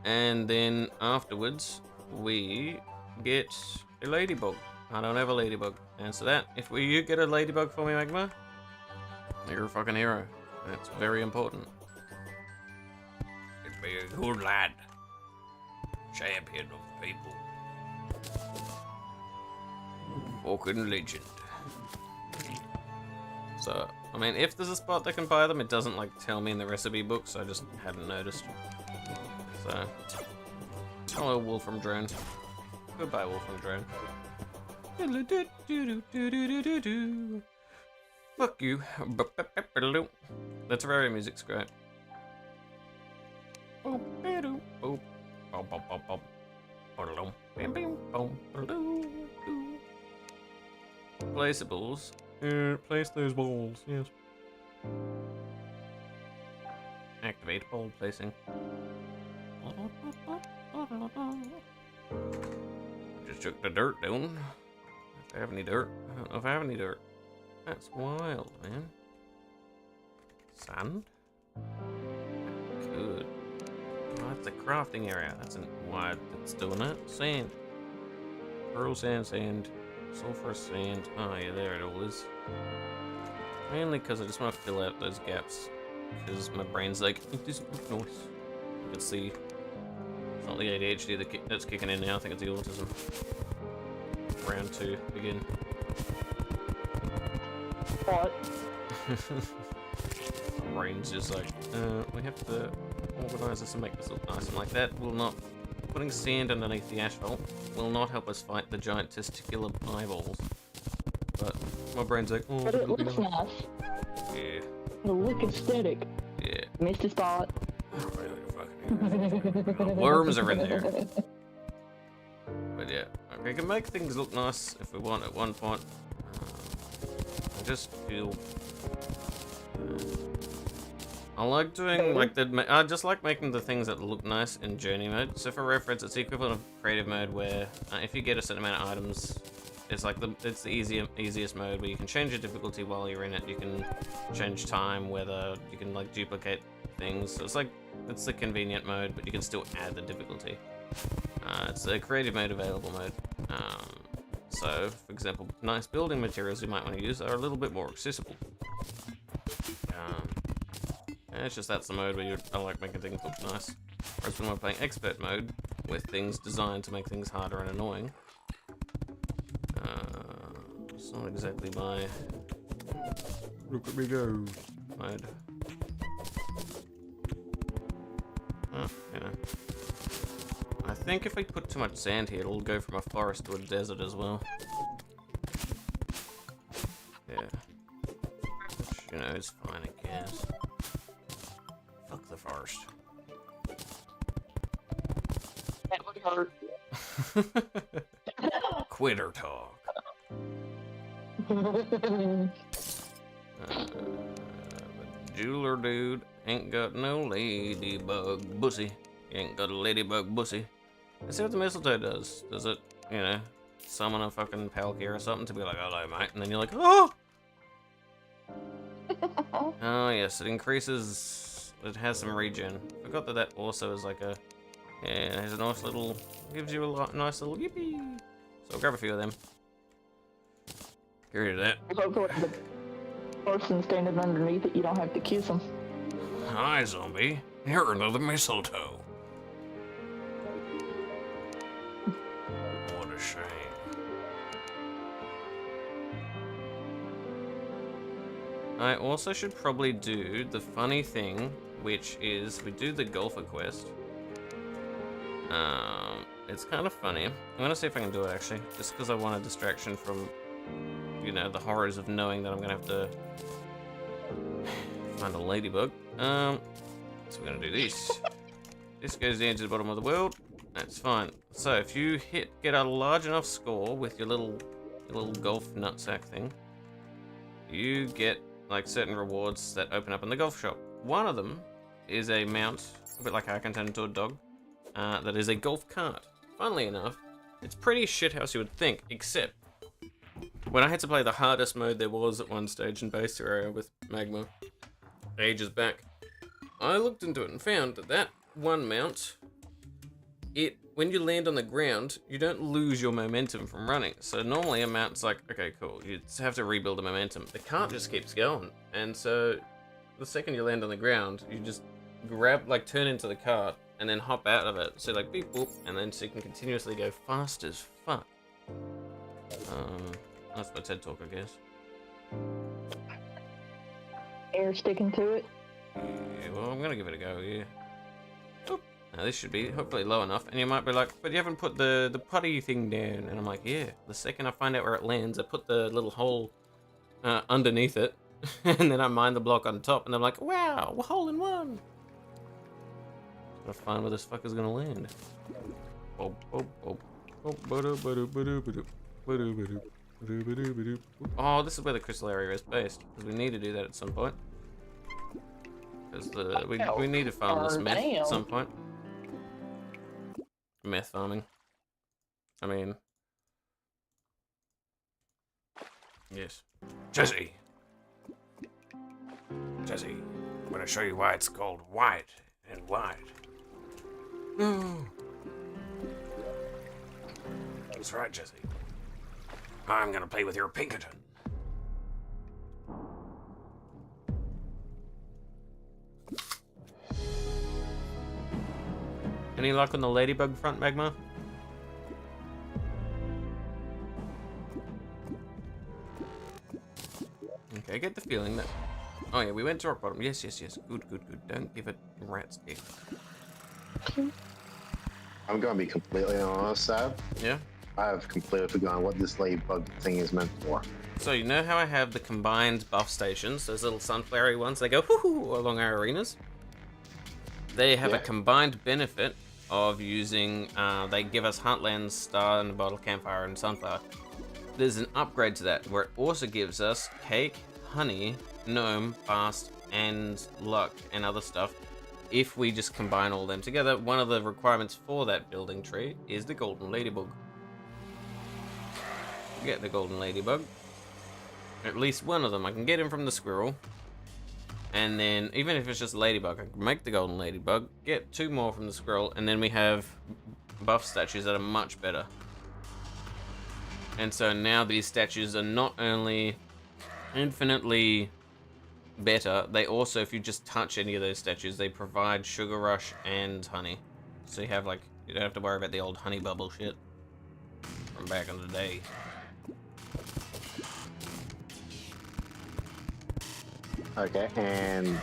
And then afterwards, we get a ladybug. I don't have a ladybug. And so that, if you get a ladybug for me, Magma, you're a fucking hero. That's very important. It'd be a good lad. Champion of the people. Fucking legend. So, I mean, if there's a spot that can buy them, it doesn't like tell me in the recipe book, so I just hadn't noticed. So, hello, Wolfram Drone. Goodbye, Wolfram Drone. Fuck you. The Terraria music's great. Placeables. Place those balls, yes. Activate ball placing. Just took the dirt down. If I have any dirt. I don't know if I have any dirt. That's wild, man. Sand? Good. Oh, that's a crafting area. That's why it's doing it. Sand. Pearl sand, sand. Sulfur sand. Oh yeah, there it all is. Mainly because I just want to fill out those gaps. Because my brain's like, it doesn't look nice. You can see. It's not the ADHD that's kicking in now, I think it's the autism. Round 2, begin. What? My brain's just like, we have to organise this and make this look nice, and like that will not, putting sand underneath the asphalt will not help us fight the giant testicular eyeballs. But my brain's like, oh, but it looks nice. Yeah. It'll look aesthetic. Yeah. Missed a spot. Worms are in there. But yeah, we can make things look nice if we want at one point. I just feel I like doing like I just like making the things that look nice in journey mode. So for reference, it's the equivalent of creative mode where if you get a certain amount of items, it's like it's the easiest mode where you can change your difficulty while you're in it. You can change time, whether you can like duplicate things. So it's the convenient mode, but you can still add the difficulty. It's a creative mode available mode. So, for example, nice building materials you might want to use are a little bit more accessible. And it's just that's the mode where I like making things look nice. Whereas when we're playing expert mode, with things designed to make things harder and annoying, it's not exactly my look at me go mode. I think if we put too much sand here, it'll go from a forest to a desert as well. Yeah. Which, is fine, I guess. Fuck the forest. That would hurt. Quitter talk. The jeweler dude ain't got no ladybug bussy. He ain't got a ladybug bussy. Let's see what the mistletoe does. Does it, you know, summon a fucking Palkia or something to be like, hello, mate? And then you're like, oh! Oh, yes, it increases. It has some regen. Forgot that that also is like a. Yeah, it has a nice little. Gives you a nice little yippee. So I'll grab a few of them. Get rid of that. The person standing underneath it, you don't have to kiss them. Hi, zombie. You're another mistletoe. What a shame. I also should probably do the funny thing, which is we do the golfer quest. It's kind of funny. I'm gonna see if I can do it actually, just because I want a distraction from, you know, the horrors of knowing that I'm gonna have to find a ladybug. So we're gonna do this. This goes down to the bottom of the world. That's fine. So if you get a large enough score with your little golf nutsack thing, you get like certain rewards that open up in the golf shop. One of them is a mount, a bit like I can turn into a dog, that is a golf cart. Funnily enough, it's pretty shithouse you would think, except when I had to play the hardest mode there was at one stage in Base Terraria with Magma, ages back, I looked into it and found that that one mount, when you land on the ground, you don't lose your momentum from running. So normally a mount's like, okay, cool, you have to rebuild the momentum. The cart just keeps going. And so the second you land on the ground, you just grab, like turn into the cart and then hop out of it. So like beep boop, and then so you can continuously go fast as fuck. That's my TED talk, I guess. Air sticking to it? Yeah, well, I'm gonna give it a go, yeah. Oop. Now this should be hopefully low enough, and you might be like, but you haven't put the putty thing down. And I'm like, yeah, the second I find out where it lands, I put the little hole underneath it, and then I mine the block on top, and I'm like, wow, we're hole in one. Gotta find where this fucker's gonna land. Oh, this is where the crystal area is based, because we need to do that at some point. Because we need to farm this meth at some point. Meth farming. I mean, yes. Jesse, I'm gonna show you why it's called white and white. No. That's right, Jesse. I'm gonna play with your Pinkerton. Any luck on the ladybug front, Magma? Okay, I get the feeling that... Oh yeah, we went to rock bottom. Yes. Good. Don't give it rat's dick. I'm gonna be completely honest, Sab. Yeah? I have completely forgotten what this ladybug thing is meant for. So you know how I have the combined buff stations, those little sunflowery ones, they go hoo-hoo along our arenas? They have a combined benefit of using, they give us Huntland, Star, and a Bottle Campfire, and Sunflower. There's an upgrade to that, where it also gives us Cake, Honey, Gnome, Fast, and Luck, and other stuff. If we just combine all them together, one of the requirements for that building tree is the Golden Ladybug. Get the Golden Ladybug. At least one of them. I can get him from the squirrel. And then, even if it's just Ladybug, I can make the Golden Ladybug, get 2 more from the squirrel, and then we have buff statues that are much better. And so now these statues are not only infinitely better, they also, if you just touch any of those statues, they provide Sugar Rush and Honey. So you have like, you don't have to worry about the old honey bubble shit from back in the day. Okay, and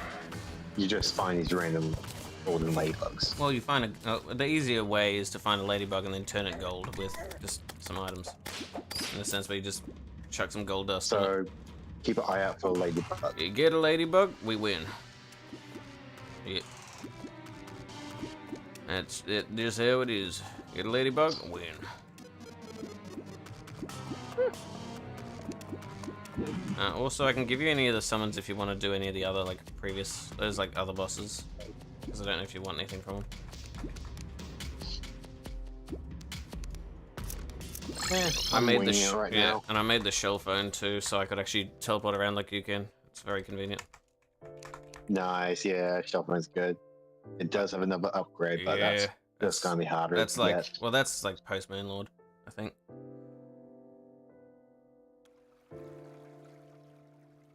you just find these random golden ladybugs. Well, you find the easier way is to find a ladybug and then turn it gold with just some items. In the sense where you just chuck some gold dust on it. So keep an eye out for a ladybug. You get a ladybug, we win. Yeah. That's it. Just how it is. Get a ladybug, win. Also, I can give you any of the summons if you want to do any of the other, like, previous, those, like, other bosses. Because I don't know if you want anything from them. I made the right now. and I made the shell phone too, so I could actually teleport around like you can. It's very convenient. Nice, yeah, shell phone's good. It does have another upgrade, but that's gonna be harder. That's like, well, that's like post Moonlord, I think.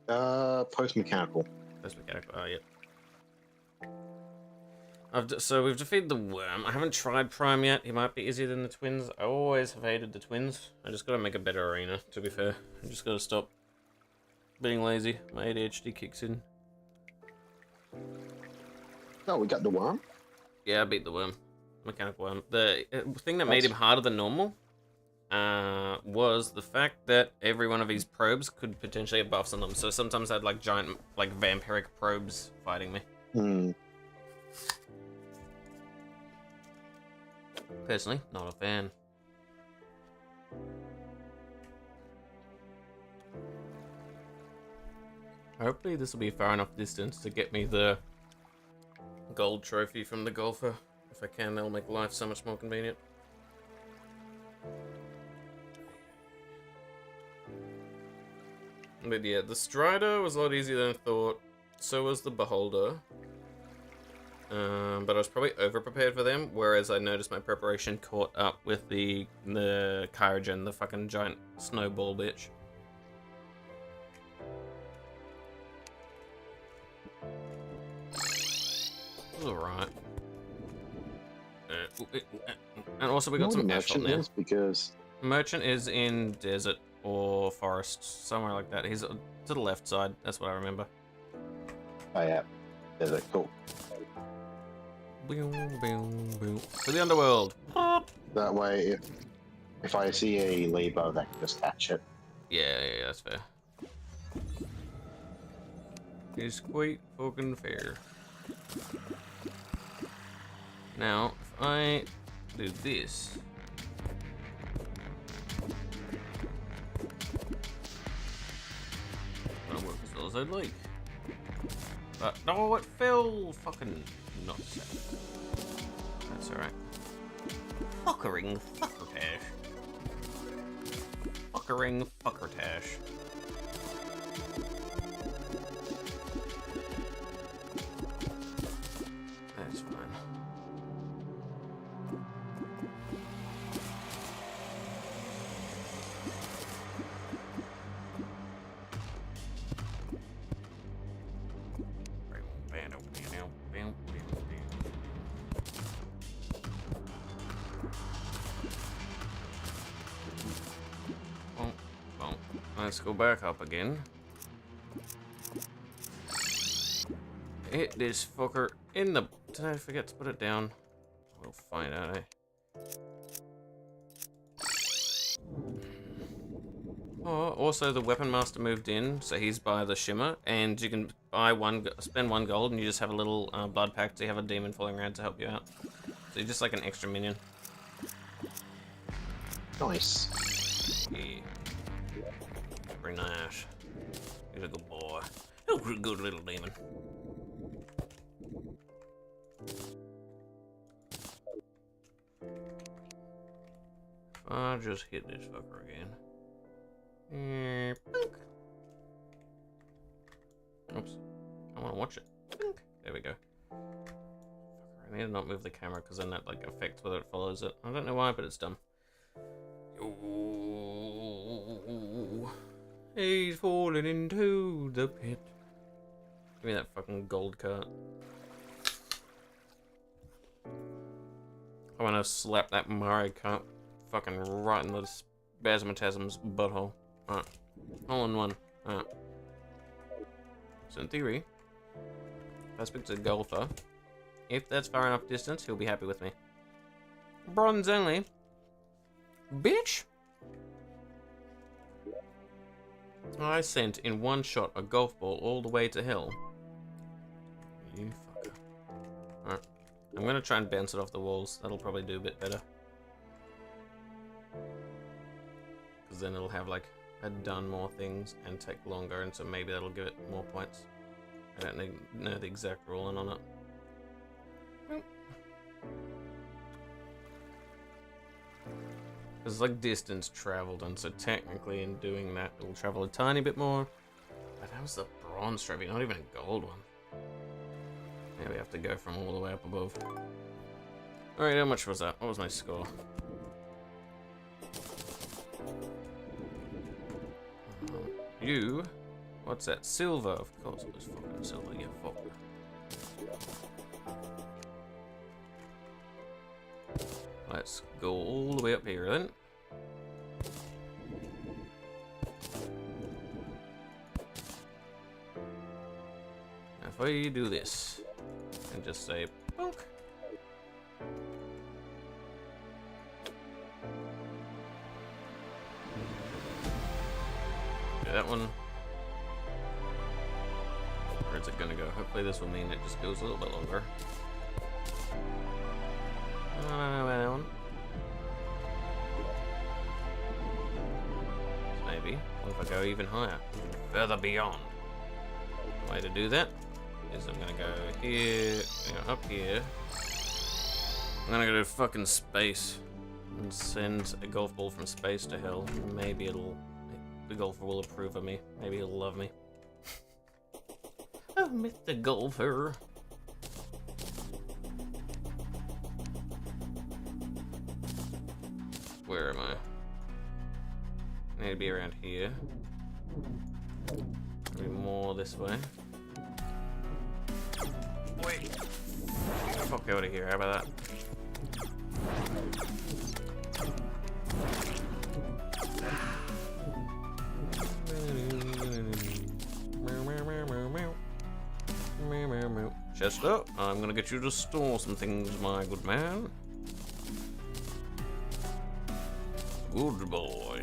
Post mechanical. Post mechanical. Oh, yeah. So we've defeated the worm. I haven't tried Prime yet. He might be easier than the twins. I always have hated the twins. I just gotta make a better arena, to be fair. I just gotta stop being lazy. My ADHD kicks in. Oh, we got the worm? Yeah, I beat the worm. Mechanical worm. The thing that made him harder than normal was the fact that every one of his probes could potentially have buffs on them. So sometimes I had like giant, like vampiric probes fighting me. Hmm. Personally, not a fan. Hopefully this will be far enough distance to get me the gold trophy from the golfer. If I can, that'll make life so much more convenient. But yeah, the Strider was a lot easier than I thought. So was the Beholder. But I was probably over-prepared for them, whereas I noticed my preparation caught up with the Kyrogen, the fucking giant snowball bitch. Alright. And also we got some asphalt now. Because Merchant is in desert or forest, somewhere like that. He's to the left side, that's what I remember. Oh yeah, desert, cool. Boom, boom, boom. To the underworld. That way, if I see a ladybug, I can just catch it. Yeah, that's fair. It's quite fucking fair. Now, if I do this. Gonna work as well as I'd like. But, no, it fell! Fucking nuts. That's alright. Fuckering fuckertash. Fuckering fuckertash. That's fine. Let's go back up again. Hit this fucker in the... Did I forget to put it down? We'll find out, eh? Oh, also the Weapon Master moved in, so he's by the Shimmer, and you can buy spend 1 gold, and you just have a little blood pack, so you have a demon falling around to help you out. So you're just like an extra minion. Nice. Yeah. Very nice. He's a good boy. He's a good little demon. I'll just hit this fucker again. Boink. Oops. I want to watch it. Boink. There we go. I need to not move the camera because then that like affects whether it follows it. I don't know why, but it's dumb. Ooh. He's falling into the pit. Give me that fucking gold cart. I want to slap that Mario Kart fucking right in the Spasmatasm's butthole. Alright. All in one. Alright. So in theory, if I speak to Golfer, if that's far enough distance, he'll be happy with me. Bronze only. Bitch! I sent in one shot a golf ball all the way to hell. You fucker. Alright. I'm gonna try and bounce it off the walls. That'll probably do a bit better. Because then it'll have like done more things and take longer, and so maybe that'll give it more points. I don't know the exact ruling on it. It's like distance traveled, and so technically in doing that it'll travel a tiny bit more. But that was the bronze trophy, not even a gold one. Yeah, we have to go from all the way up above. Alright, how much was that? What was my score? You? What's that? Silver? Of course it was fucking silver, you fuck. Let's go all the way up here then. If I do this and just say bonk. Okay, that one. Where's it gonna go? Hopefully this will mean it just goes a little bit longer. Maybe. What if I go even higher? Even further beyond. The way to do that is I'm gonna go here, up here. I'm gonna go to fucking space and send a golf ball from space to hell. Maybe the golfer will approve of me. Maybe he'll love me. Oh, Mr. Golfer. Where am I? I need to be around here. Maybe more this way. Wait. Fuck out of here. How about that? Chester, I'm gonna get you to store some things, my good man. Good boy.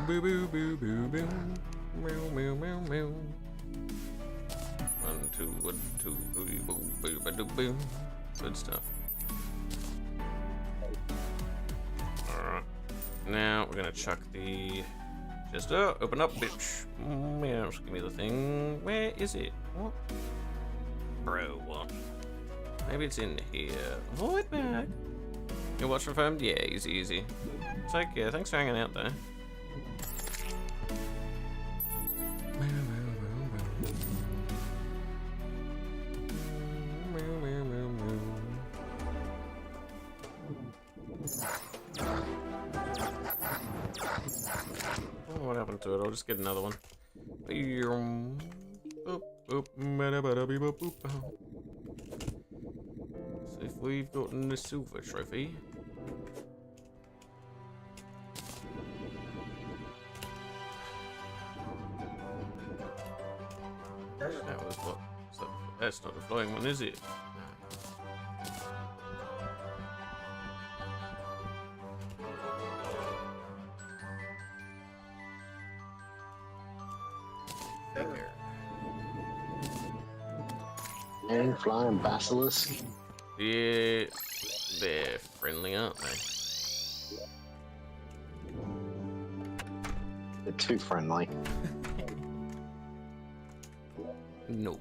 Boo boo boo boo boo. Meow meow meow meow. 1, 2, 1, 2, 3, boo boo boo boo. Good stuff. Alright. Now we're gonna chuck the Chester. Open up, bitch. Yeah, just give me the thing. Where is it? What? Bro, what? Maybe it's in here. Void bag. You watch confirmed? Yeah, easy. Take care. Thanks for hanging out there. Oh, what happened to it? I'll just get another one. So if we've gotten the silver trophy. That was what? So that's not the flying one, is it? And flying basilisk. Yeah, they're friendly, aren't they? They're too friendly. No.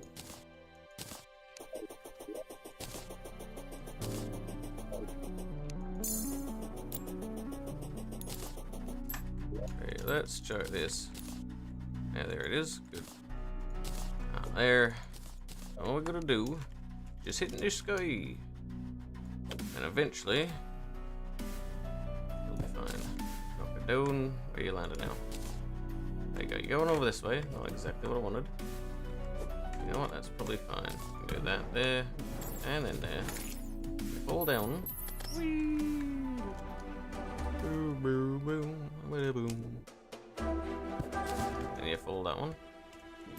Okay, let's check this. Yeah, there it is. Good. There. All we're gonna do, just hitting this sky, and eventually you'll be fine. Knock it down. Where you landed now? There you go. You're going over this way. Not exactly what I wanted. You know what? That's probably fine. You can do that there, and then there. You fall down. Whee! Boom, boom, boom, boom, boom. And you fall that one.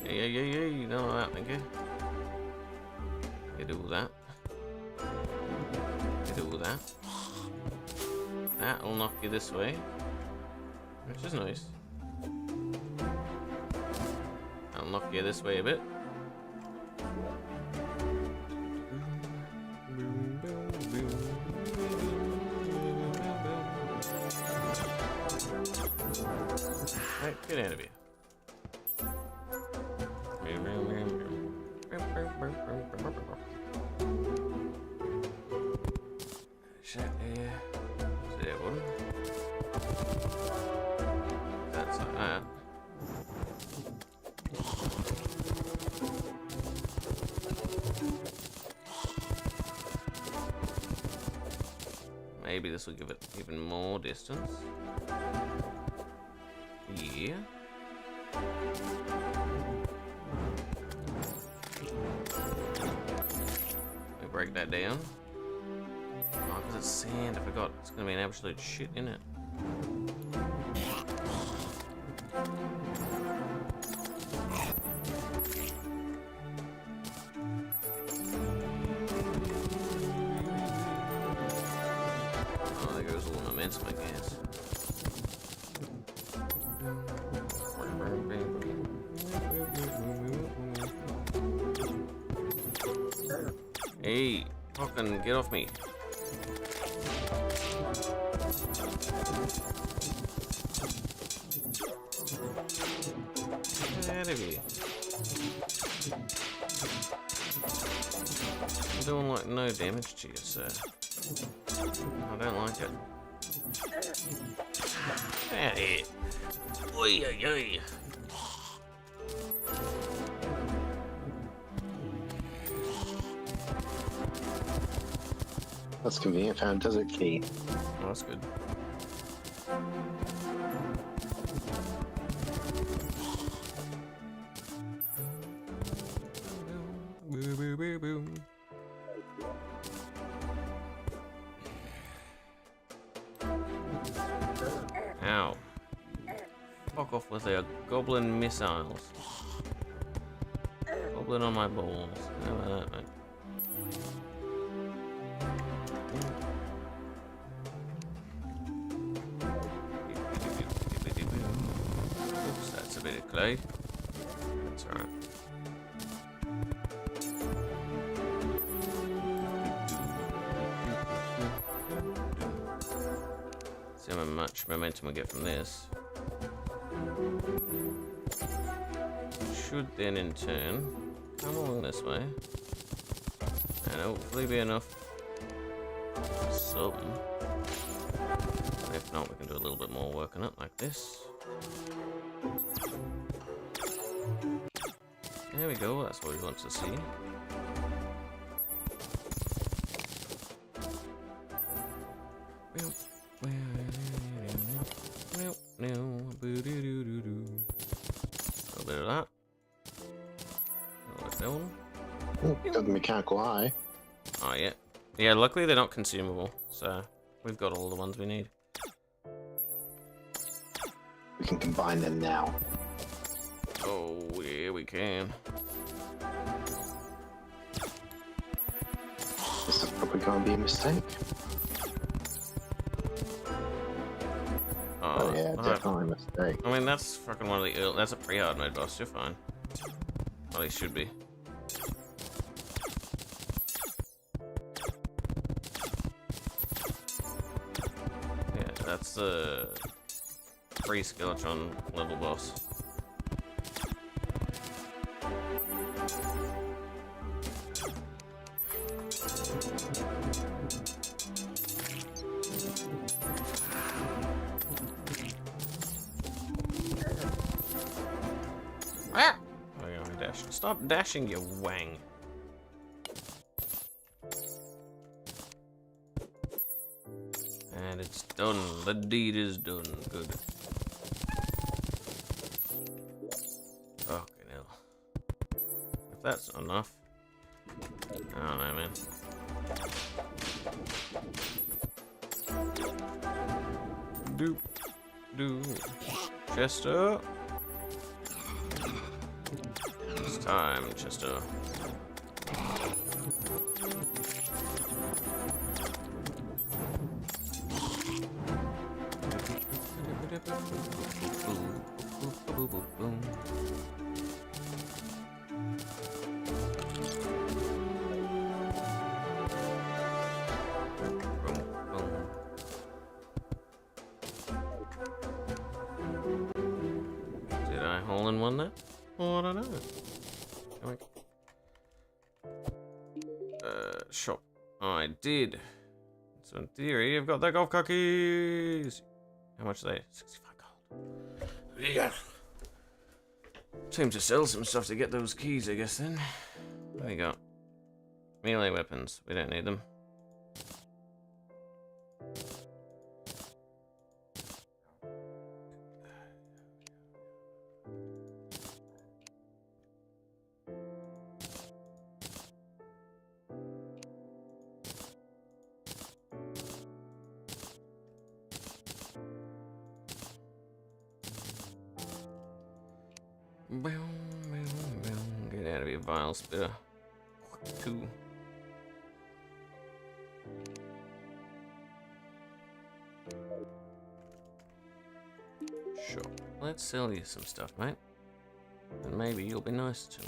Yeah. You don't know that, thank you. You do that. You do that. That'll knock you this way, which is nice. you this way a bit. Right, get out of here. Shit, yeah. So there, one. That's like that. Maybe this will give it even more distance. Yeah. We break that down. Oh, because it's sand. I forgot. It's going to be an absolute shit in it. Oh, there goes all the momentum, I guess. Hey, fucking get off me. Get out of here. I'm doing like no damage to you, sir. I don't like it. Get out of here. Oi, oi, oi. That's convenient. Found desert key. Oh, that's good. Boo, boo, boo, boo. Ow. Fuck off with their goblin missiles. Goblin on my balls. How about that, mate? Oops, that's a bit of clay. That's alright. See how much momentum we get from this. Should then in turn come along this way and hopefully be enough something. If not, we can do a little bit more work on it like this. There we go, that's what we want to see. A little bit of that. Got the mechanical eye. Oh yeah. Yeah, luckily they're not consumable, so we've got all the ones we need. We can combine them now. Oh yeah, we can. This is probably going to be a mistake. Oh yeah, definitely a mistake. I mean, that's fucking one of the that's a pre-hard mode boss. You're fine. Well, he should be. Yeah, that's the pre-Skeletron level boss. Ah! Oh yeah, I dashed. Stop dashing, you wang. And it's done. The deed is done. Good. Okay, hell. If that's not enough. I don't know, man. Doop. Doop. Chester. It's time, Chester. on that? Oh, I don't know. Come on. Shop. I did. So in theory, I've got the golf cookies. How much are they? 65 gold. Yeah. Time to sell some stuff to get those keys, I guess, then. What do we got? Melee weapons. We don't need them. Get out of here, vile spitter. 2. Sure. Let's sell you some stuff, mate. And maybe you'll be nice to me.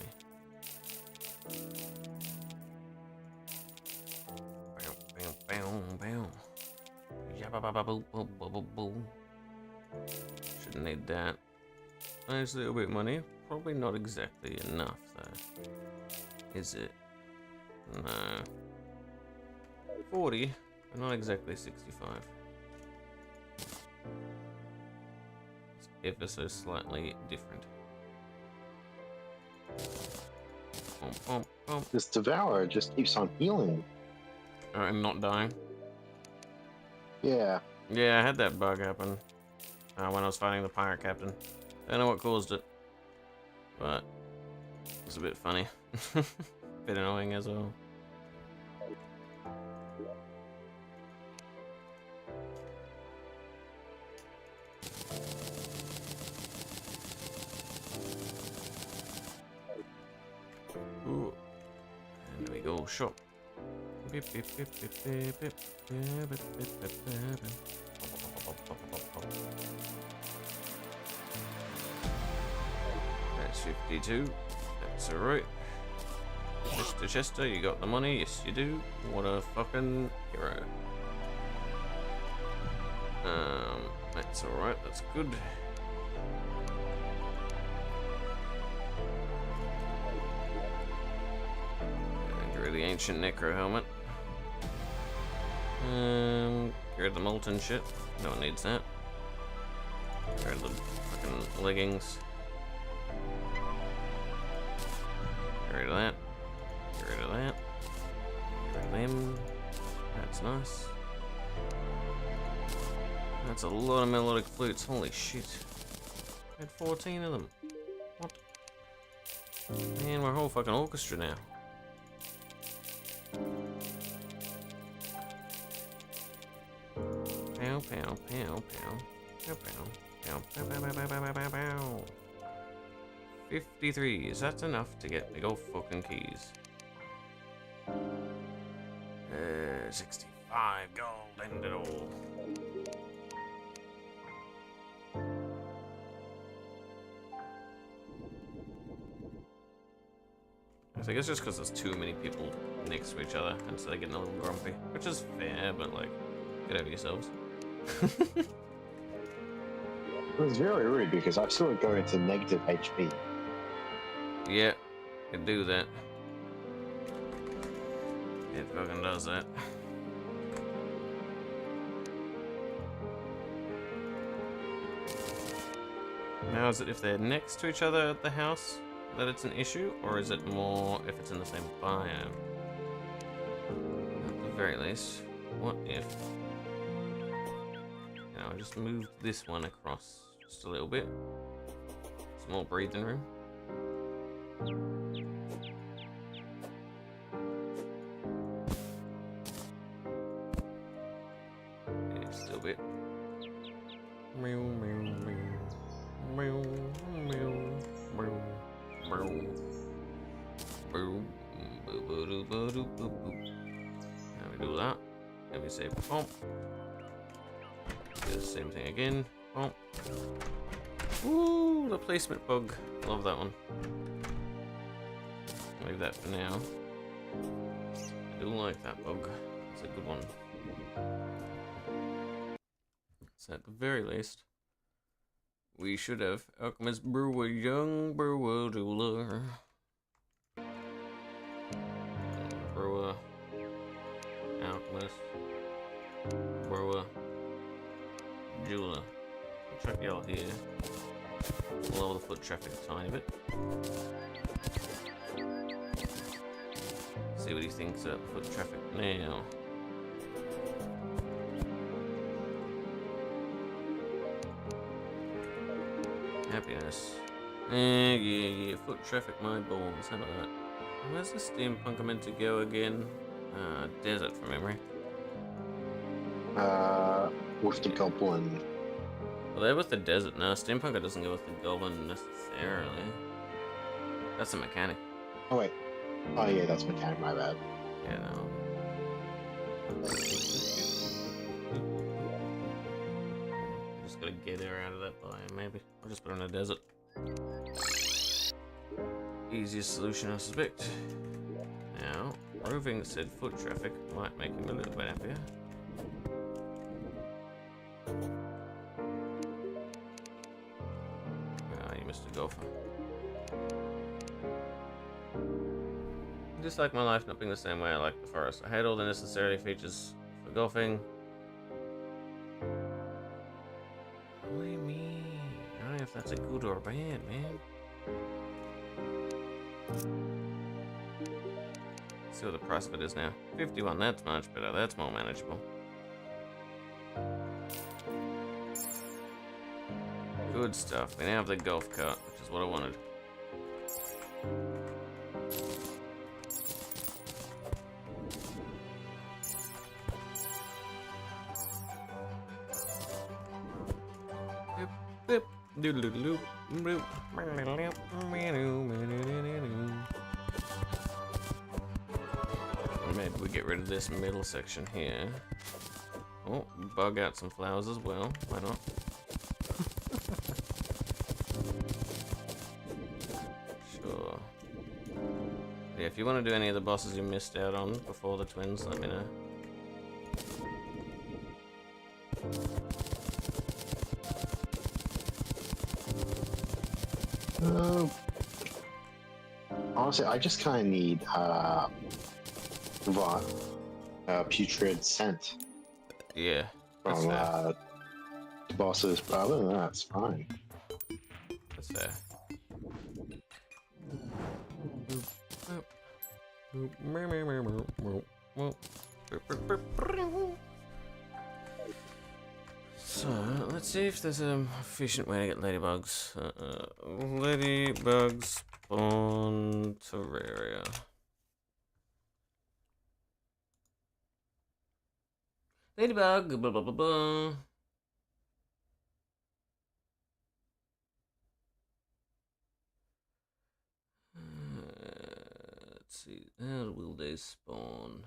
Shouldn't need that. Nice little bit of money. Probably not exactly enough, though. Is it? No. 40, but not exactly 65. It's ever so slightly different. This devourer just keeps on healing. I'm not dying. Yeah. Yeah, I had that bug happen when I was fighting the pirate captain. Don't know what caused it, but it was a bit funny. Bit annoying as well. Ooh. And there we go, shop. Beep, beep, beep, beep, beep, beep, beep, beep, beep, beep, beep. That's 52. That's alright. Mr. Chester, you got the money? Yes, you do. What a fucking hero. That's alright. That's good. Get rid of the ancient necro helmet. Get rid of the molten shit. No one needs that. Get rid of the fucking leggings. Get rid of that. Get rid of that. Get rid of them. That's nice. That's a lot of melodic flutes. Holy shit. I had 14 of them. What? Man, we're a whole fucking orchestra now. Pow, pow, pow, pow. Pow, pow. Pow, pow, pow, pow, pow, pow, pow, pow. 53. Is that enough to get the gold fucking keys? 65 gold, end it all. So I guess just because there's too many people next to each other, and so they're getting a little grumpy, which is fair, but like, get over yourselves. It was very rude because I saw it go into negative HP. Yeah, it do that. It fucking does that. Now, is it if they're next to each other at the house that it's an issue, or is it more if it's in the same biome? At the very least, what if... Now, I just moved this one across just a little bit. Small breathing room. Yeah, still a bit. Meow, meow, meow. Meow, meow, meow, meow. Boom, boo, boo, doo, boo, doo, boo, boo. Now we do that. Then we say bump. Do the same thing again. Bump. Ooh, the placement bug. Love that one. Leave that for now. I do like that bug. It's a good one. So at the very least, We should have Alchemist Brewer, Young Brewer, Jeweler. Brewer, Alchemist, Brewer, Jeweler. Check y'all here. Lower the foot traffic a tiny bit. See what he thinks of foot traffic now. Happiness. Yeah, foot traffic, my bones. How about that? Where's the steampunk meant to go again? Desert from memory. With the goblin. Well, they're with the desert now. Steampunker doesn't go with the goblin necessarily. That's a mechanic. Oh wait. Oh yeah, that's mechanic, my bad. Yeah, no. Just gotta get her out of that biome, maybe. I'll just put her in a desert. Easiest solution, I suspect. Now, roving said foot traffic might make him a little bit happier. Ah, you missed a golfer. Just like my life not being the same way I like the forest. I hate all the necessary features for golfing. What do you mean? I don't know if that's a good or a bad, man. Let's see what the price of it is now. 51, that's much better. That's more manageable. Good stuff. We now have the golf cart, which is what I wanted. Maybe we get rid of this middle section here. Oh, bug out some flowers as well. Why not? Sure. Yeah, if you want to do any of the bosses you missed out on before the twins, let me know. Honestly, I just kind of need putrid scent. Yeah. From the bosses, but other than that, it's fine. That's fair. So, let's see if there's an efficient way to get ladybugs. Ladybugs spawn Terraria. Ladybug, blah blah blah blah. Let's see, how will they spawn?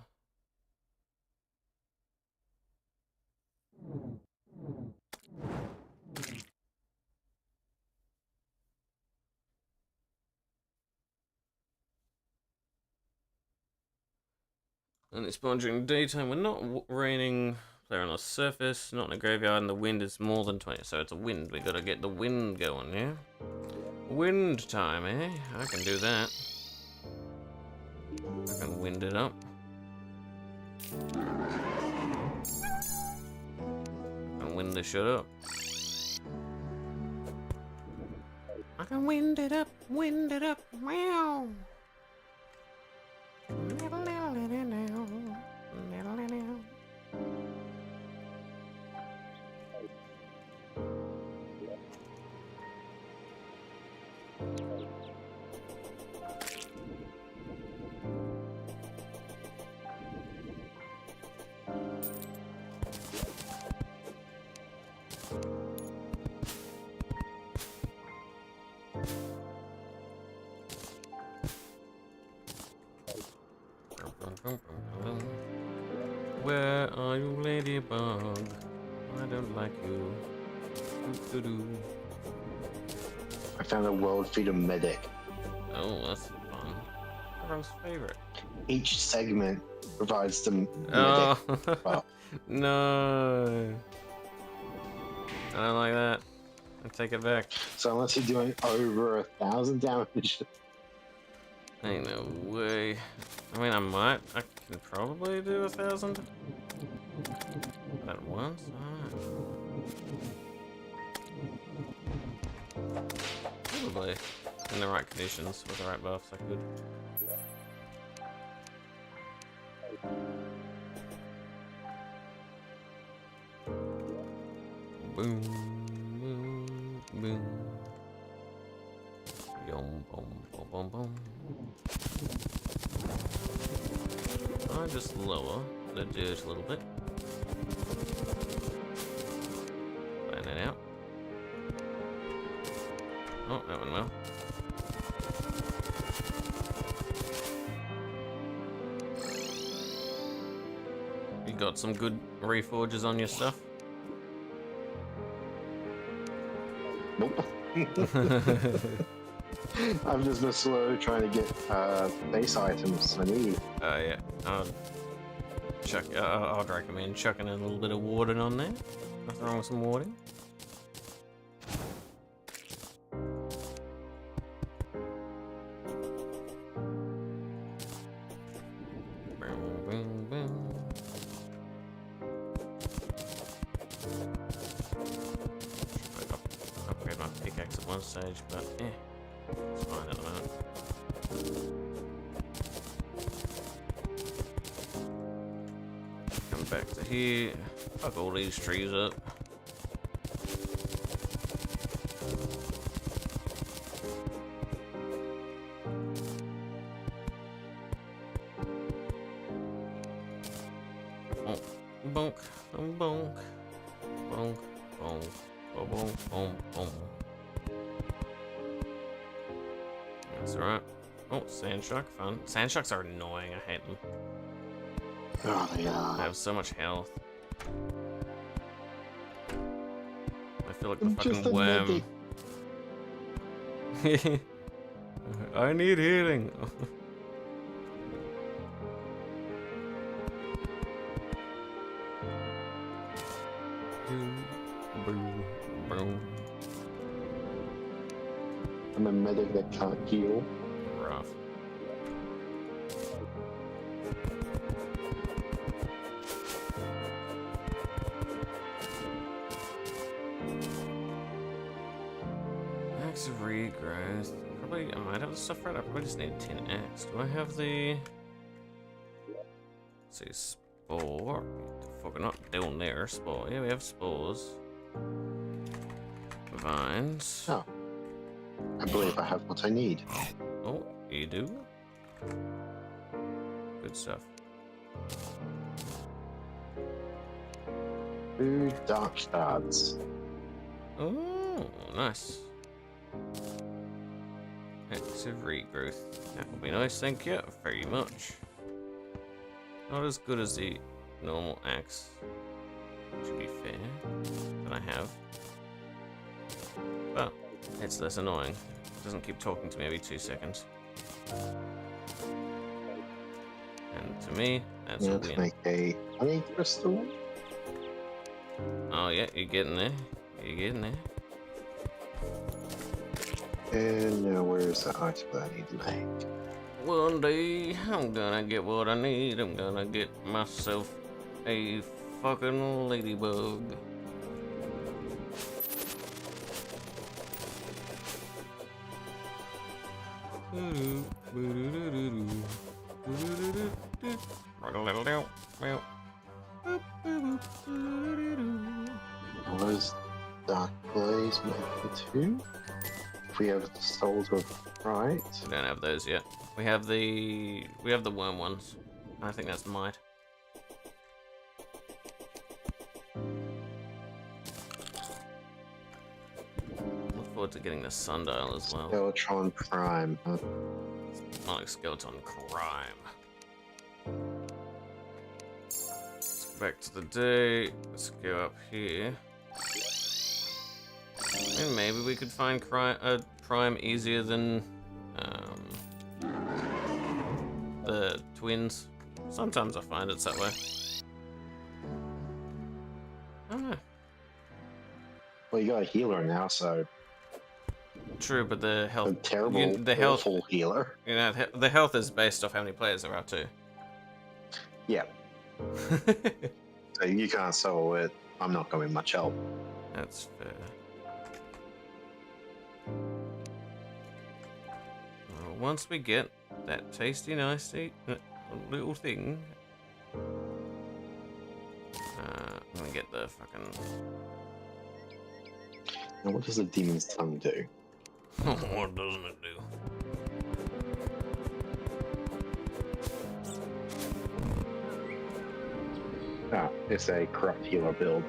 And they spawn during the daytime. We're not raining. They're on a surface, not in a graveyard, and the wind is more than 20. So it's a wind. We gotta get the wind going, yeah? Wind time, eh? I can do that. I can wind it up. I can wind the shit up. I can wind it up, meow. Where are you, ladybug? I don't like you. I found a world freedom medic. Oh, that's fun. Everyone's favorite. Each segment provides the medic. Oh. No. I don't like that. I take it back. So unless you're doing over 1,000 damage. Ain't no way. I mean, I can probably do 1,000. At once? Probably. In the right conditions, with the right buffs, I could. Boom, boom, boom. Yum, boom, boom, boom, boom. I just lower the dirt a little bit. Plan that out. Oh, that went well. You got some good reforges on your stuff? Nope. I've just been slow trying to get base items I need. Yeah. I'd recommend chucking a little bit of warden on there. Nothing wrong with some warden. Boom, boom, boom. Upgrade my pickaxe at one stage, but it's fine at the moment. Come back to here. Fuck all these trees up. Bonk, bonk, bonk, bonk, bonk, bonk, bonk, bonk. That's alright. Oh, sand shark, fun. Sand sharks are annoying, I hate them. Oh, they are. They have so much health. I feel like the fucking worm. I need healing. I'm a medic that can't heal. Rough. Axe of regrowth. Probably, I might have the stuff right. I probably just need 10 axe. Do I have the... Let's see, spore. Fucking not down there, spore. Yeah, we have spores. Vines. Oh. I believe I have what I need. Oh, you do? Good stuff. Ooh, dark shards. Oh, nice. Active regrowth. That will be nice, thank you very much. Not as good as the normal axe, to be fair, that I have. But it's less annoying. It doesn't keep talking to me every 2 seconds. And to me, that's a Let's win. make a honey crystal. Oh yeah, you're getting there. You're getting there. And now where's the item that I need to make? One day, I'm gonna get what I need. I'm gonna get myself a fucking ladybug. All those dark blaze make the two. If we have the souls of right. We don't have those yet. We have the worm ones. I think that's might. Look forward to getting the sundial as well. Skeletron Prime. Huh? Not like skeleton crime. Let's go back to the day. Let's go up here. And maybe we could find prime easier than the twins. Sometimes I find it's that way. I don't know. Well, you got a healer now, so True, but the health, a terrible, awful healer. You know, the health is based off how many players there are too. Yeah. So you can't solo it. I'm not going to be much help. That's fair. Well, once we get that tasty, nicey little thing, I'm gonna get the fucking. And what does the demon's tongue do? What doesn't it do? Ah, it's a corrupt healer build.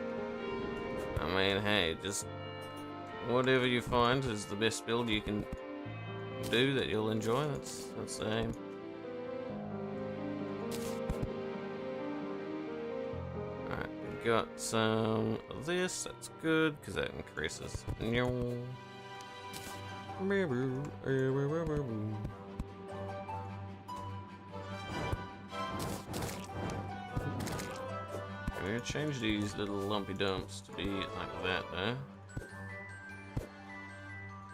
I mean, hey, just whatever you find is the best build you can do that you'll enjoy. That's the aim. Alright, we got some of this. That's good because that increases. I'm gonna change these little lumpy dumps to be like that, though.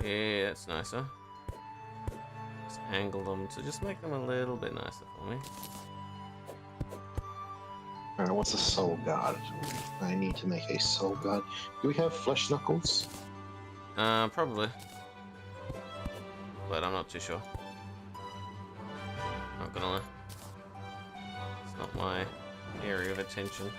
Yeah, that's nicer. Just angle them to just make them a little bit nicer for me. Alright, what's a soul guard? I need to make a soul guard. Do we have flesh knuckles? Probably. But I'm not too sure. Not gonna lie. It's not my area of attention.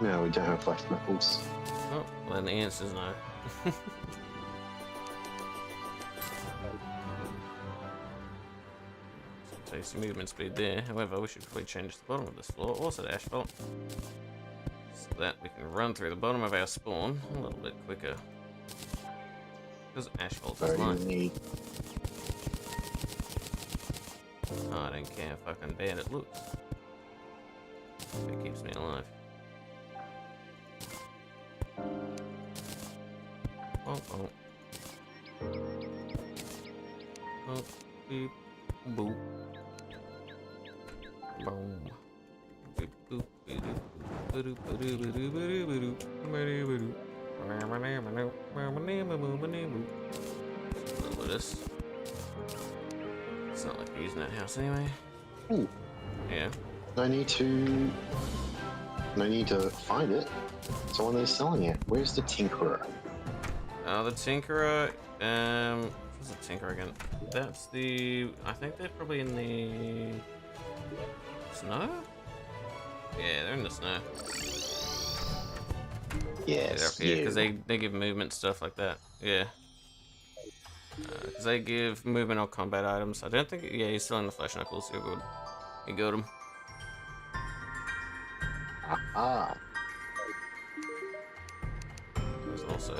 No, we don't have flesh knuckles. Oh, well then the answer's no. Some tasty movement speed there. However, we should probably change the bottom of this floor, also the asphalt, so that we can run through the bottom of our spawn a little bit quicker. Because asphalt is light. Oh, I don't care how fucking bad it looks. It keeps me alive. Oh, oh. Oh, beep, boop. Boom. Beep, boop, beep, boop, boop, boop, boop, boop, boop. A little of this. It's not like using that house anyway. Ooh. Yeah. I need to find it. Someone is selling it. Where's the Tinkerer? The Tinkerer, what's the Tinkerer again? That's the, I think they're probably in the snow? Yeah, they're in the snow. Yes, yeah, because they give movement stuff like that. Yeah. Because they give movement or combat items. I don't think, yeah, he's still in the flesh knuckles. You're good. You got him. Ah. There's also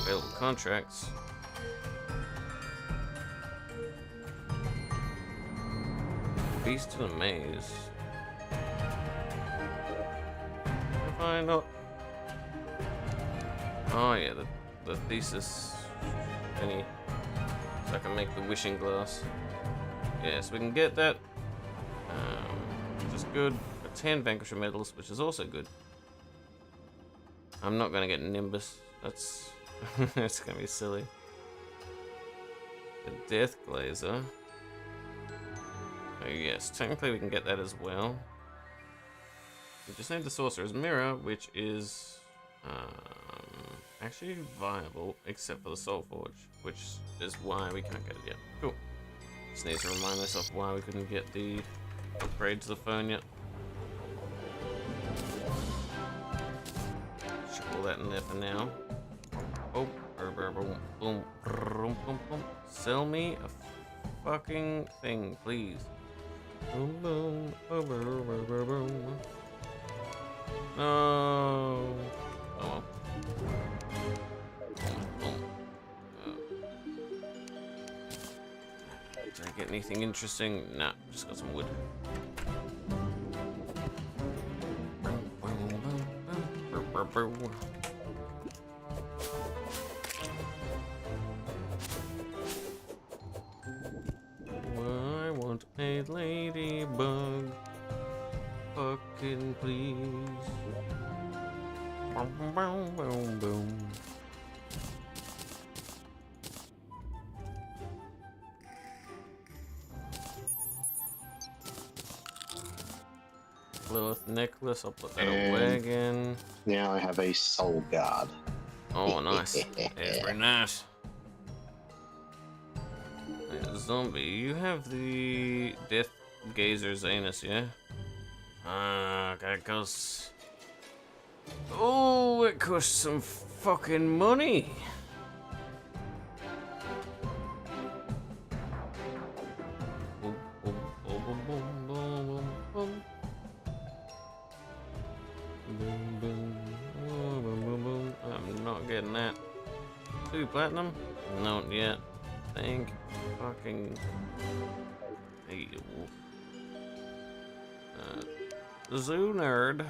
available contracts. Beast to the maze. Find out. Oh yeah, the thesis thingy. So I can make the wishing glass. Yeah, so we can get that. Which is good. 10 Vanquisher medals, which is also good. I'm not gonna get Nimbus. That's that's gonna be silly. The Death Glazer. Oh yes, technically we can get that as well. We just need the Sorcerer's Mirror, which is actually viable, except for the Soul Forge, which is why we can't get it yet. Cool. Just need to remind myself why we couldn't get the upgrade to the phone yet. Should pull that in there for now. Oh, boom, boom, boom, boom, boom. Sell me a fucking thing, please. Boom, boom, boom, boom, boom, boom. No. Oh well. Boom, boom. Did I get anything interesting? Nah, just got some wood. I want a ladybug. fucking please. Boom, boom, boom, boom. Lilith necklace, I'll put that away again. Now I have a soul guard. Oh, nice. Yeah, very nice. Yeah, zombie, you have the Death Gazer's anus, yeah? That costs... Oh, it costs some fucking money. Boom, boom, boom, boom, boom, boom, boom. Boom, boom, boom, boom, boom. I'm not getting that. 2 platinum? Not yet. Thank fucking you. Zoo nerd.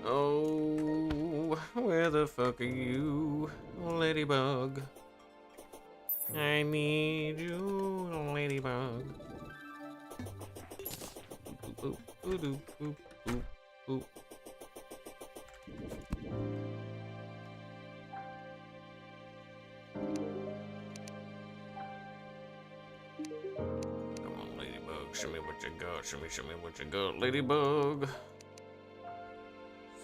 Oh, where the fuck are you, ladybug? I need you, ladybug. Boop, boop, boop, boop, boop, boop. Come on, ladybug, show me what you got. Show me what you got, ladybug.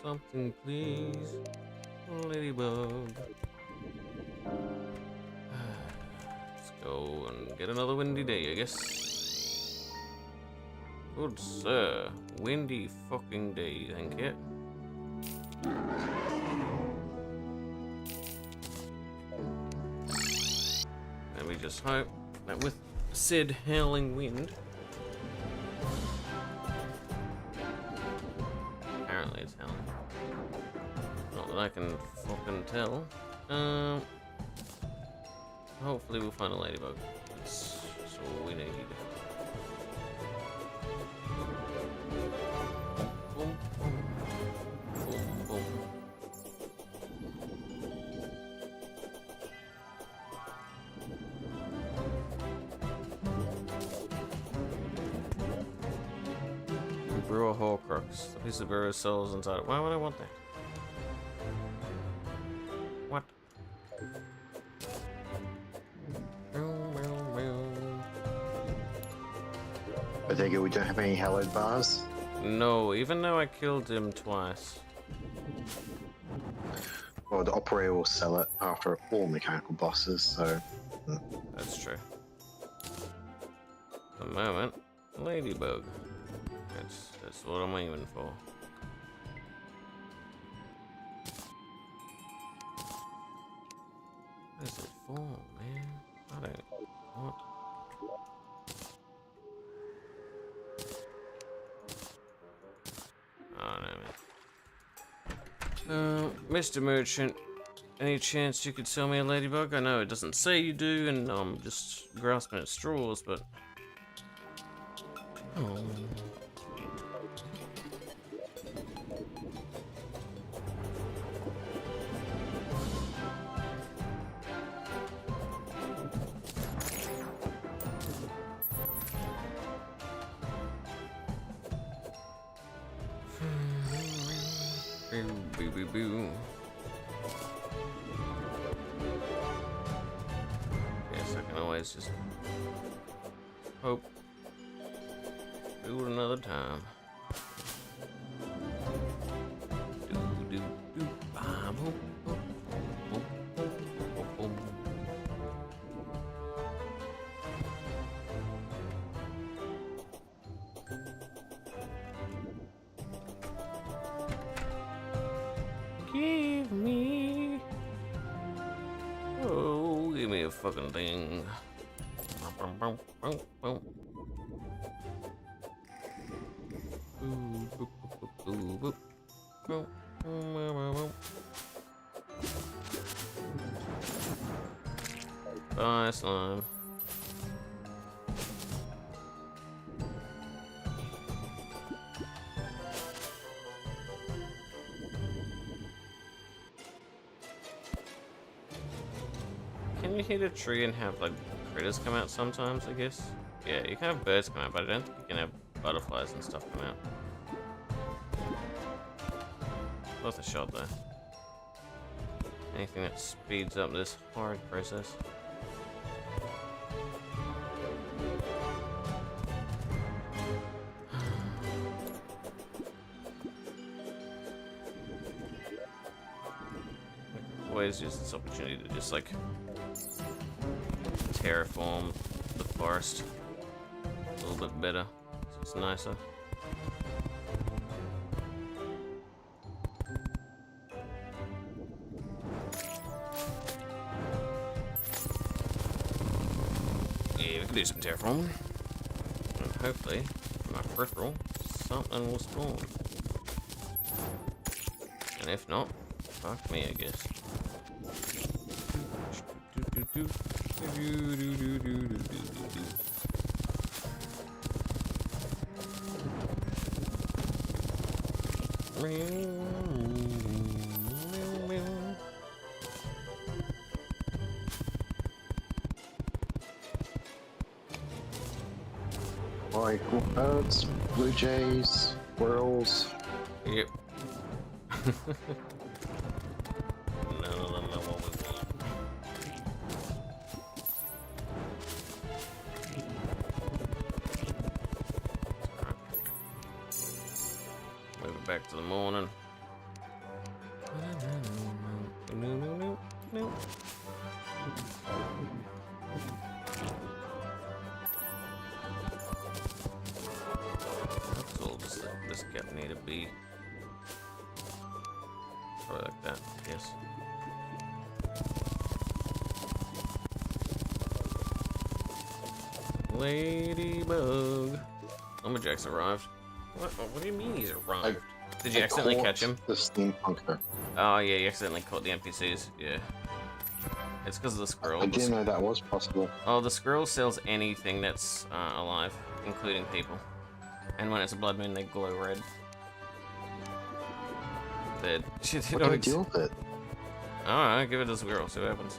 Something, please, ladybug. Let's go and get another windy day, I guess. Good sir, windy fucking day, thank you. And we just hope that with said howling wind, apparently it's howling. Not that I can fucking tell. Hopefully we'll find a ladybug. That's all we need. Boom, boom, boom, boom. We brew a Horcrux. The piece of brewer's soul is inside it. Why would I want that? What? I take it we don't have any hallowed bars? No, even though I killed him twice. Well, the operator will sell it after all mechanical bosses, so... That's true. At the moment, ladybug. That's what I'm aiming for. What is it for, man? I don't... What? Oh, no, man. Mr. Merchant, any chance you could sell me a ladybug? I know it doesn't say you do, and I'm just grasping at straws, but... Oh... Boo, boo, boo. Guess I can always just hope. Do it another time. Do, do, do. Bam, boom, boom, boom, boom, boom, boom. Give me... Oh, give me a fucking thing. Boom, boom, boom, boom. Boop, boop, boop, boop, boop. Boop, boop, boop, boop. Bye, slime. you hit a tree and have like critters come out sometimes, I guess? Yeah, you can have birds come out, but I don't think you can have butterflies and stuff come out. Worth a shot though. Anything that speeds up this horrid process. Always use this opportunity to just like terraform the forest a little bit better, so it's nicer. Yeah, we can do some terraforming, and hopefully, from my peripheral, something will spawn. And if not, fuck me, I guess. Alright, cool. Birds, blue jays, squirrels. Yep. None of them know what we want. Move it back to the morning. That's all this gap need to be. Probably like that, I guess. Ladybug. Lumberjack's arrived. What do you mean he's arrived? Did you accidentally catch him? The steampunker. Oh yeah, you accidentally caught the NPCs. Yeah. It's because of the squirrel. I didn't know that was possible. Oh, the squirrel sells anything that's alive, including people. And when it's a blood moon, they glow red. They What do I deal with it? Alright, give it to the squirrel, see what happens.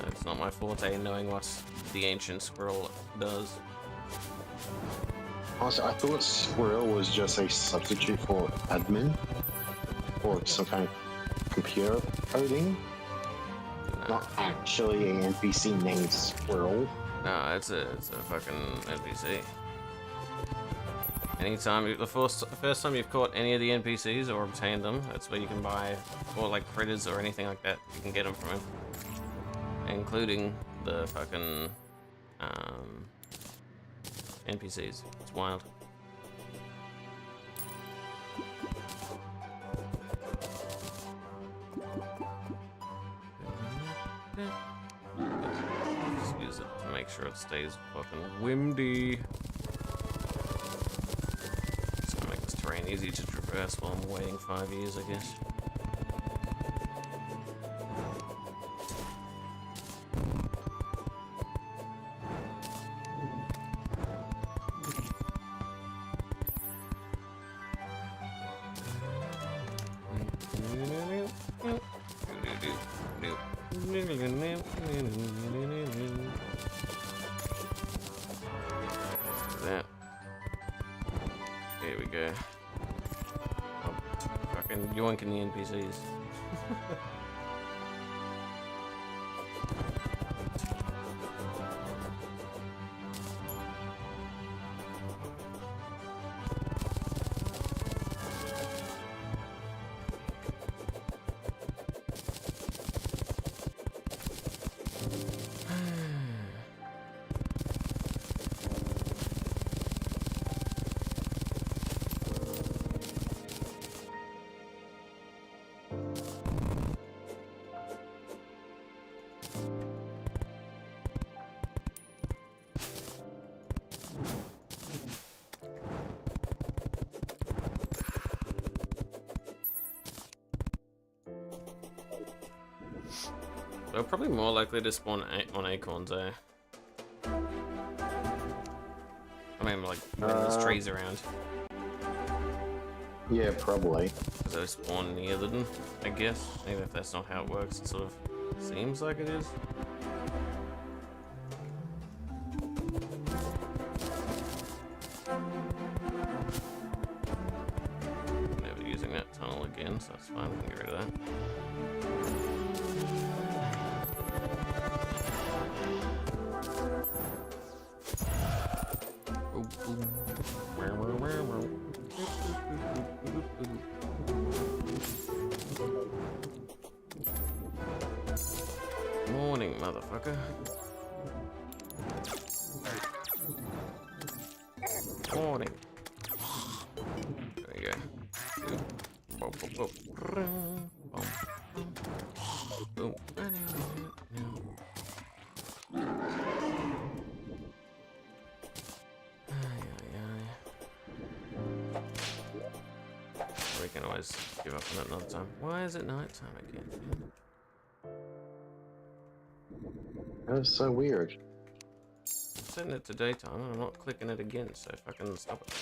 It's not my forte knowing what the ancient squirrel does. Honestly, I thought squirrel was just a substitute for admin. Or some kind of computer coding. Not actually an NPC named Squirrel. No, it's a fucking NPC. Anytime the first time you've caught any of the NPCs or obtained them, that's where you can buy, or like critters or anything like that. You can get them from him, including the fucking NPCs. It's wild. Just use it to make sure it stays fucking windy. Just gonna make this terrain easy to traverse while I'm waiting 5 years, I guess. That. There we go. Oh, fucking yoinking the NPCs. They're probably more likely to spawn on acorns, eh? I mean, like, when there's trees around. Yeah, probably. Because they spawn near them, I guess. Even if that's not how it works, it sort of seems like it is. Never using that tunnel again, so that's fine. We can get rid of that. Morning, motherfucker. Morning. There we go. Boom, boom, boom. Boom. We can always give up on it another time. Why is it night time again? That's so weird. I'm setting it to daytime and I'm not clicking it again, so fucking stop it.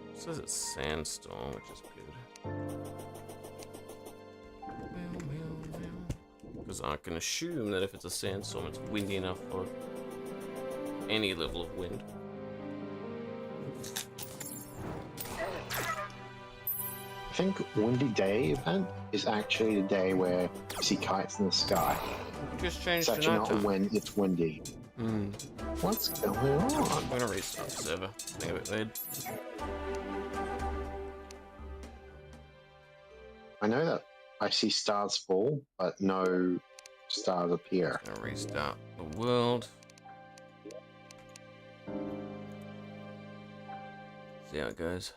It says it's sandstorm, which is good. Because I can assume that if it's a sandstorm, it's windy enough for any level of wind. I think Windy Day event is actually the day where you see kites in the sky. Just changed It's to actually nighttime. not when it's windy. What's going on? I'm gonna restart the server. Think of it weird. I know that I see stars fall, but no stars appear. Gonna restart the world. See how it goes.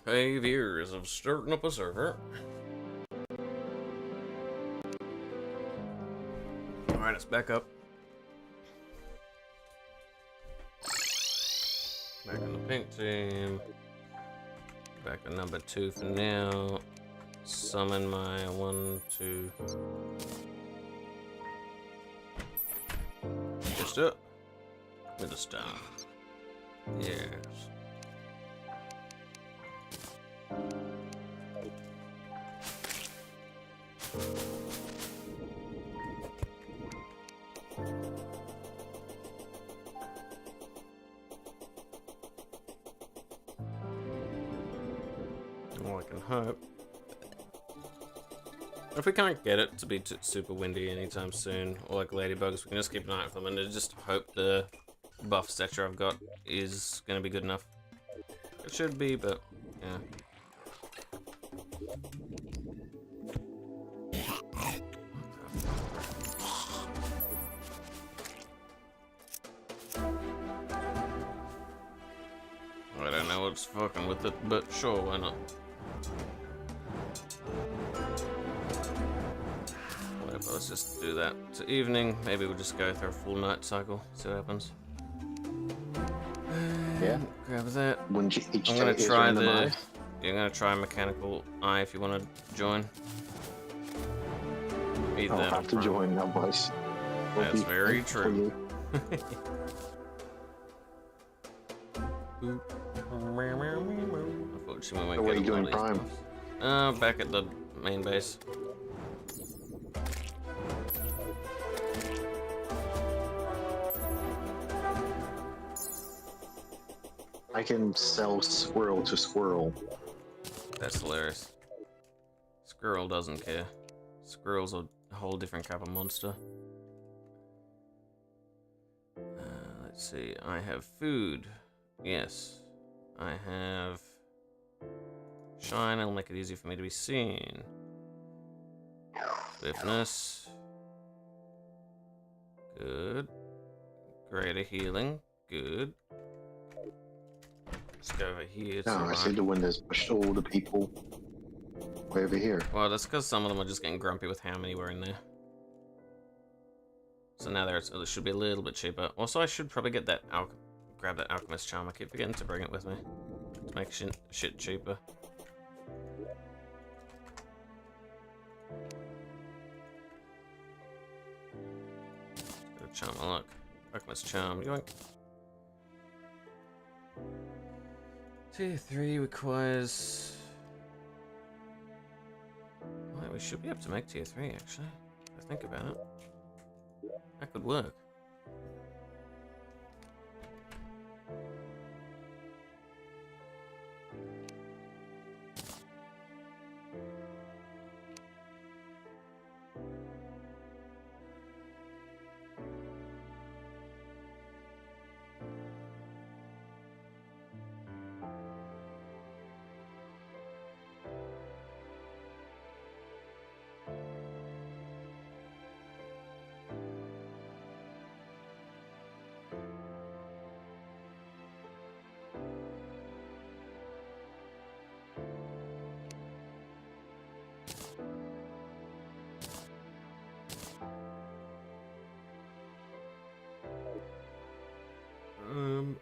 Hey viewers, I'm starting up a server. Alright, it's back up. Back on the pink team. Back on number 2 for now. Summon my 1, 2. Just up. With a star. Yes. Well, I can hope. If we can't get it to be super windy anytime soon, or like ladybugs, we can just keep an eye out for them and just hope the buff stature I've got is going to be good enough. It should be, but yeah. I don't know what's fucking with it, but sure, why not? Whatever, let's just do that to evening. Maybe we'll just go through a full night cycle, see what happens. Yeah. Grab that. When each I'm day gonna is try the. randomized. Yeah, I'm gonna try mechanical eye if you want to join. Need I'll that have to upfront. join otherwise. It'll That's be very fun for true. you. Unfortunately, we So won't what are get you all doing these prime? buffs. Back at the main base. I can sell squirrel to squirrel. That's hilarious. Squirrel doesn't care. Squirrel's a whole different type of monster. Let's see, I have food. Yes. I have shine, it'll make it easy for me to be seen. Swiftness. Good. Greater healing. Good. Let's go over here. No, I said the windows pushed all the people way over here. Well, that's because some of them are just getting grumpy with how many were in there. So now it should be a little bit cheaper. Also, I should probably get that grab that alchemist charm. I keep forgetting to bring it with me to make shit cheaper. Go to charm unlock. Alchemist charm. Yoink. Tier 3 requires. Well, we should be able to make tier 3 actually. If I think about it. That could work.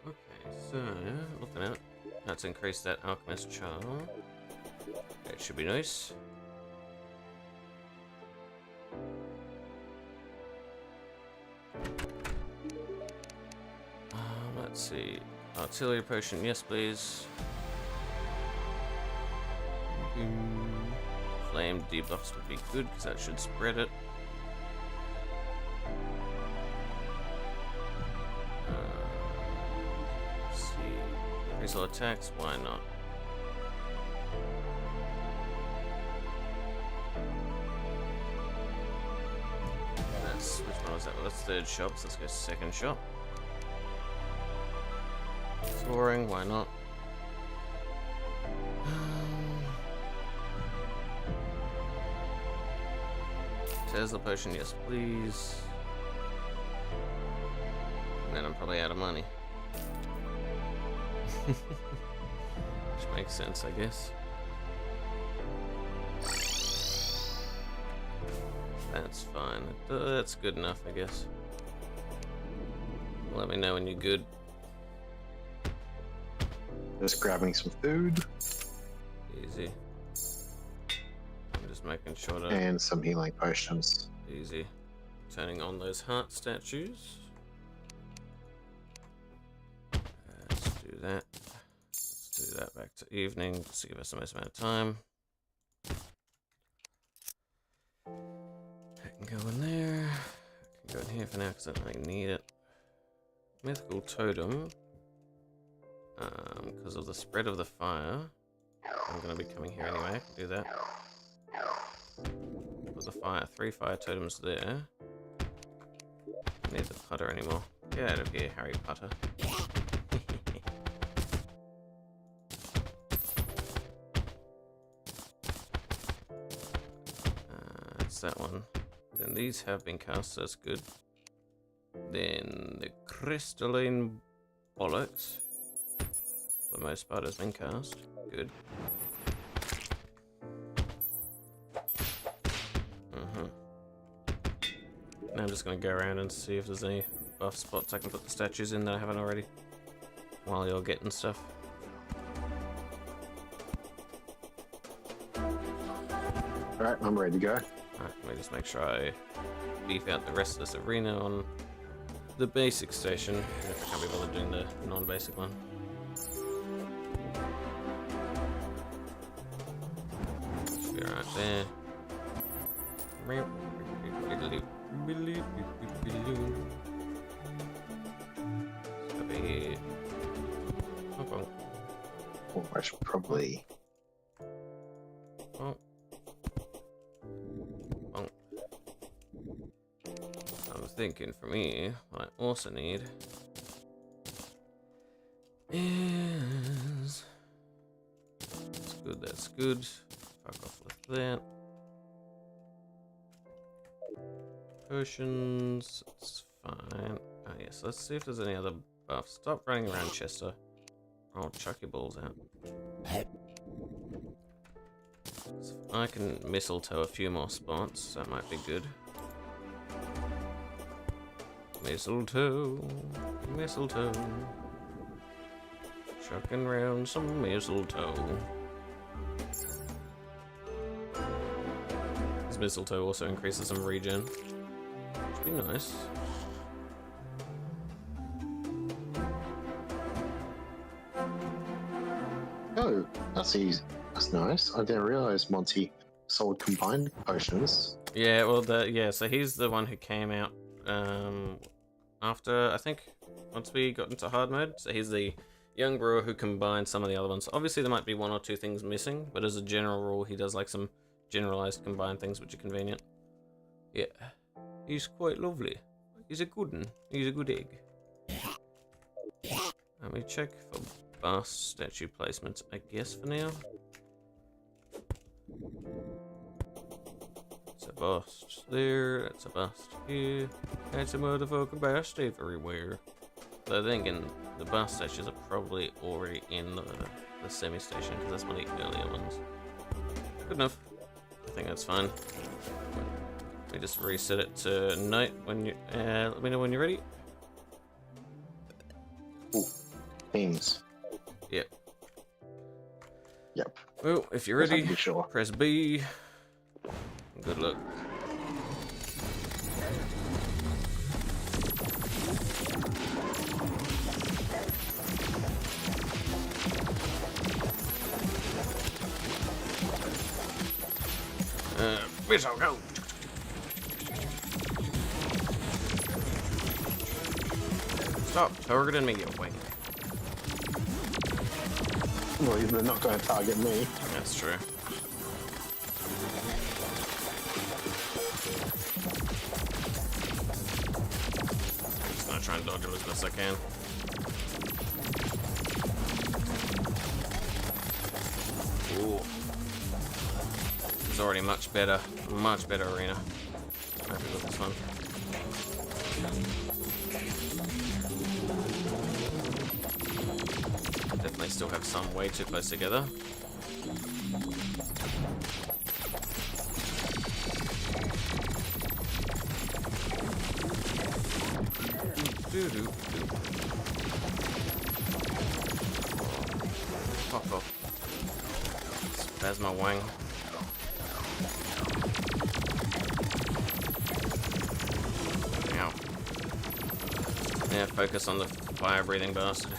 Okay, so looking at let's increase that alchemist charm. That should be nice. Let's see. Artillery potion, yes please. Flame debuffs would be good because that should spread it. Increase all attacks, why not? Which one was that? Well, that's third shop, so let's go second shop. Soaring, why not? Tesla potion, yes please. And then I'm probably out of money. Which makes sense, I guess. That's fine. That's good enough, I guess. Let me know when you're good. Just grabbing some food. Easy. I'm just making sure to... And some healing potions. Easy. Turning on those heart statues. Let's do that. Let's do that back to evening just to give us the most amount of time. I can go in there. I can go in here for now because I don't really need it. Mythical totem. Because of the spread of the fire. I'm going to be coming here anyway. I can do that. Put the fire, 3 fire totems there. Don't need the putter anymore. Get out of here, Harry Potter. That's that one. Then these have been cast, so that's good. Then the crystalline bollocks. For the most part has been cast. Good. Now I'm just going to go around and see if there's any buff spots I can put the statues in that I haven't already. While you're getting stuff. Alright, I'm ready to go. Alright, let me just make sure I beef out the rest of this arena on the basic station. If I can't be bothered doing the non-basic one. Should be right there. Over here. Oh, Oh, I should probably... oh. Oh. I'm thinking for me, what I also need is... That's good, that's good. Fuck off with that. Potions, it's fine. Oh yes, let's see if there's any other buffs. Stop running around, Chester. I'll chuck your balls out. I can mistletoe a few more spots, that might be good. Mistletoe, mistletoe. Chucking round some mistletoe. This mistletoe also increases some regen. Which would be nice. Oh, that's easy. That's nice. I didn't realize Monty sold combined potions. Yeah, well, so he's the one who came out after, I think, once we got into hard mode. So he's the young brewer who combined some of the other ones. Obviously, there might be one or two things missing, but as a general rule, he does like some generalized combined things which are convenient. Yeah, he's quite lovely. He's a good one. He's a good egg. Let me check for bust statue placements, I guess, for now. It's a bust there, that's a bust here, that's a motherfucking bust everywhere. So I'm thinking the bust statues are probably already in the semi-station, because that's one of the earlier ones. Good enough. I think that's fine. Let me just reset it to night when you, let me know when you're ready. Ooh, themes. Yep. Yep. Well, if you're ready, Sure. press B. Good luck. Where's our go? Stop targeting me, you wing. Well, they're not going to target me. That's true. Just gonna try and dodge him as best I can. Ooh. It's already much better arena. Happy with this one. Definitely still have some way too close together. Fuck off. There's my wang. Ow. Yeah, focus on the fire-breathing bastard.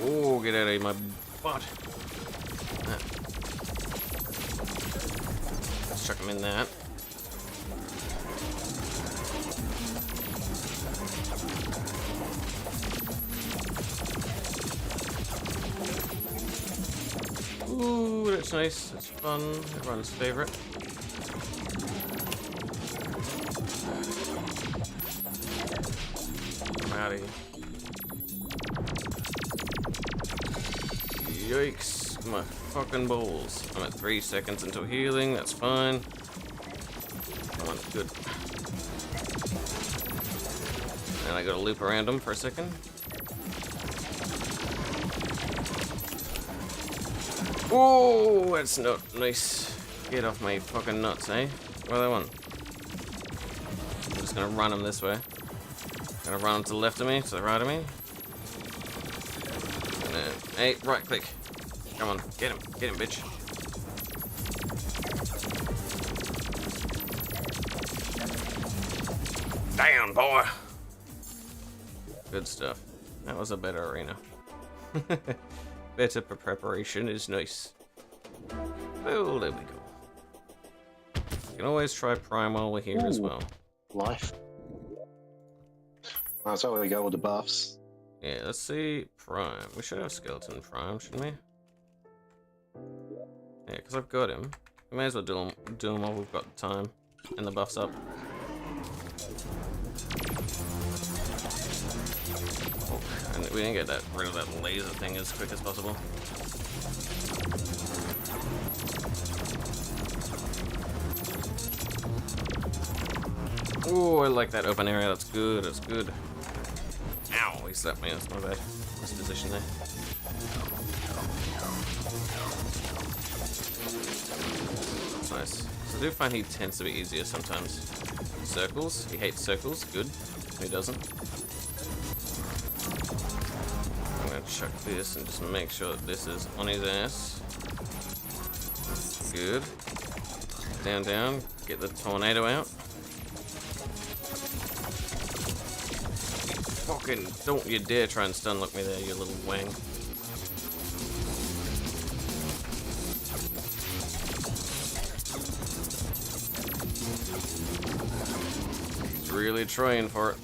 Oh, get out of my butt. Let's chuck him in that. Ooh, that's nice. That's fun. Everyone's favorite. Howdy. Yikes, my fucking balls. I'm at 3 seconds until healing, that's fine. Come on, good. And I gotta loop around them for a second. Oh, that's not nice. Get off my fucking nuts, eh? What do they want? I'm just gonna run them this way. Gonna run them to the left of me, to the right of me. And then, hey, right click. Come on, get him, bitch. Damn, boy. Good stuff. That was a better arena. Better preparation is nice. Oh, there we go. You can always try Prime while we're here as well. Life. That's how we go with the buffs. Yeah, let's see. Prime. We should have Skeleton Prime, shouldn't we? Yeah, because I've got him. We may as well do him while we've got the time and the buffs up. And we didn't get rid of that laser thing as quick as possible. Oh, I like that open area. That's good. That's good. Ow, he slapped me. That's my bad. Nice position there. That's nice. So I do find he tends to be easier sometimes. Circles. He hates circles. Good. Who doesn't? I'm gonna chuck this and just make sure that this is on his ass. Good. Down, down. Get the tornado out. Fucking don't you dare try and stun lock me there, you little wang. He's really trying for it.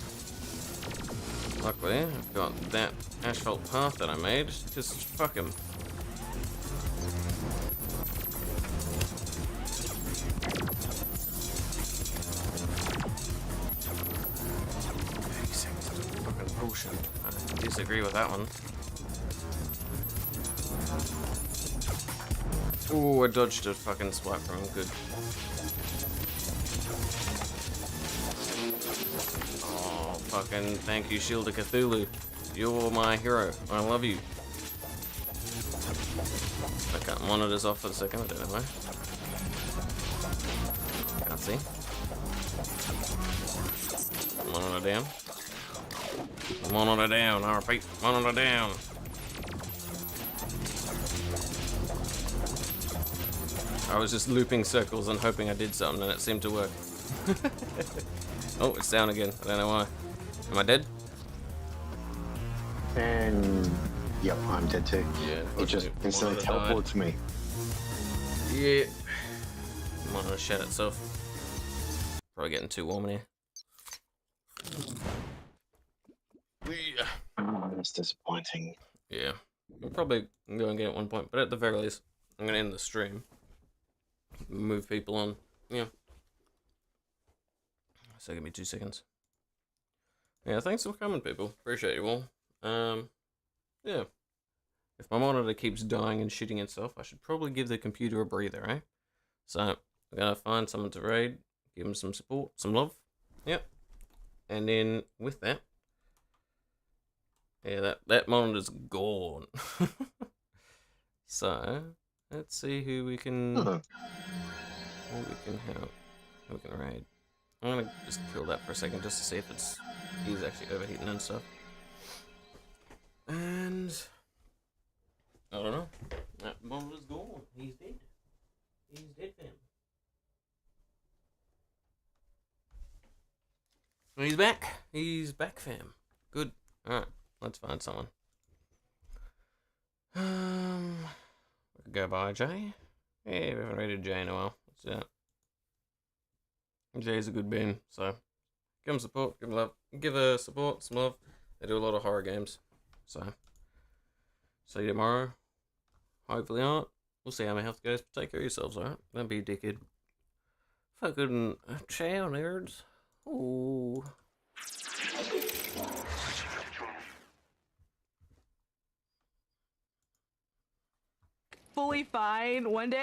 Luckily, I've got that asphalt path that I made. Just fuck him. Potion. I disagree with that one. Ooh, I dodged a fucking swipe from him. Good. Oh, fucking thank you, Shield of Cthulhu. You're my hero. I love you. I cut monitors off for a second. I don't know why. Can't see. Monitor down. Monitor down, I repeat, monitor down. I was just looping circles and hoping I did something and it seemed to work. Oh, it's down again. I don't know why. Am I dead? And yep, I'm dead too. Yeah. It just instantly teleports me. Yeah. Monitor shat itself. Probably getting too warm in here. Yeah. Oh, that's disappointing. Yeah. I'll probably go and get it at one point, but at the very least, I'm gonna end the stream. Move people on. Yeah. So give me 2 seconds. Yeah, thanks for coming, people. Appreciate you all. Yeah. If my monitor keeps dying and shitting itself, I should probably give the computer a breather, eh? So, I'm gonna find someone to raid, give them some support, some love. Yep. And then, with that, yeah, that monitor's gone. So, let's see who we can help, who we can raid. I'm gonna just kill that for a second just to see if he's actually overheating and stuff. And I don't know. That monitor's gone. He's dead. He's dead, fam. He's back. He's back, fam. Good. Alright, let's find someone. We could go by Jay. Yeah, we haven't rated Jay in a while. Let's do that. Jay's a good bean, so give him support, give him love. Give her support, some love. They do a lot of horror games. So see you tomorrow. Hopefully not. We'll see how my health goes. Take care of yourselves, alright? Don't be a dickhead. Fucking chow nerds. Ooh. Fully fine one day.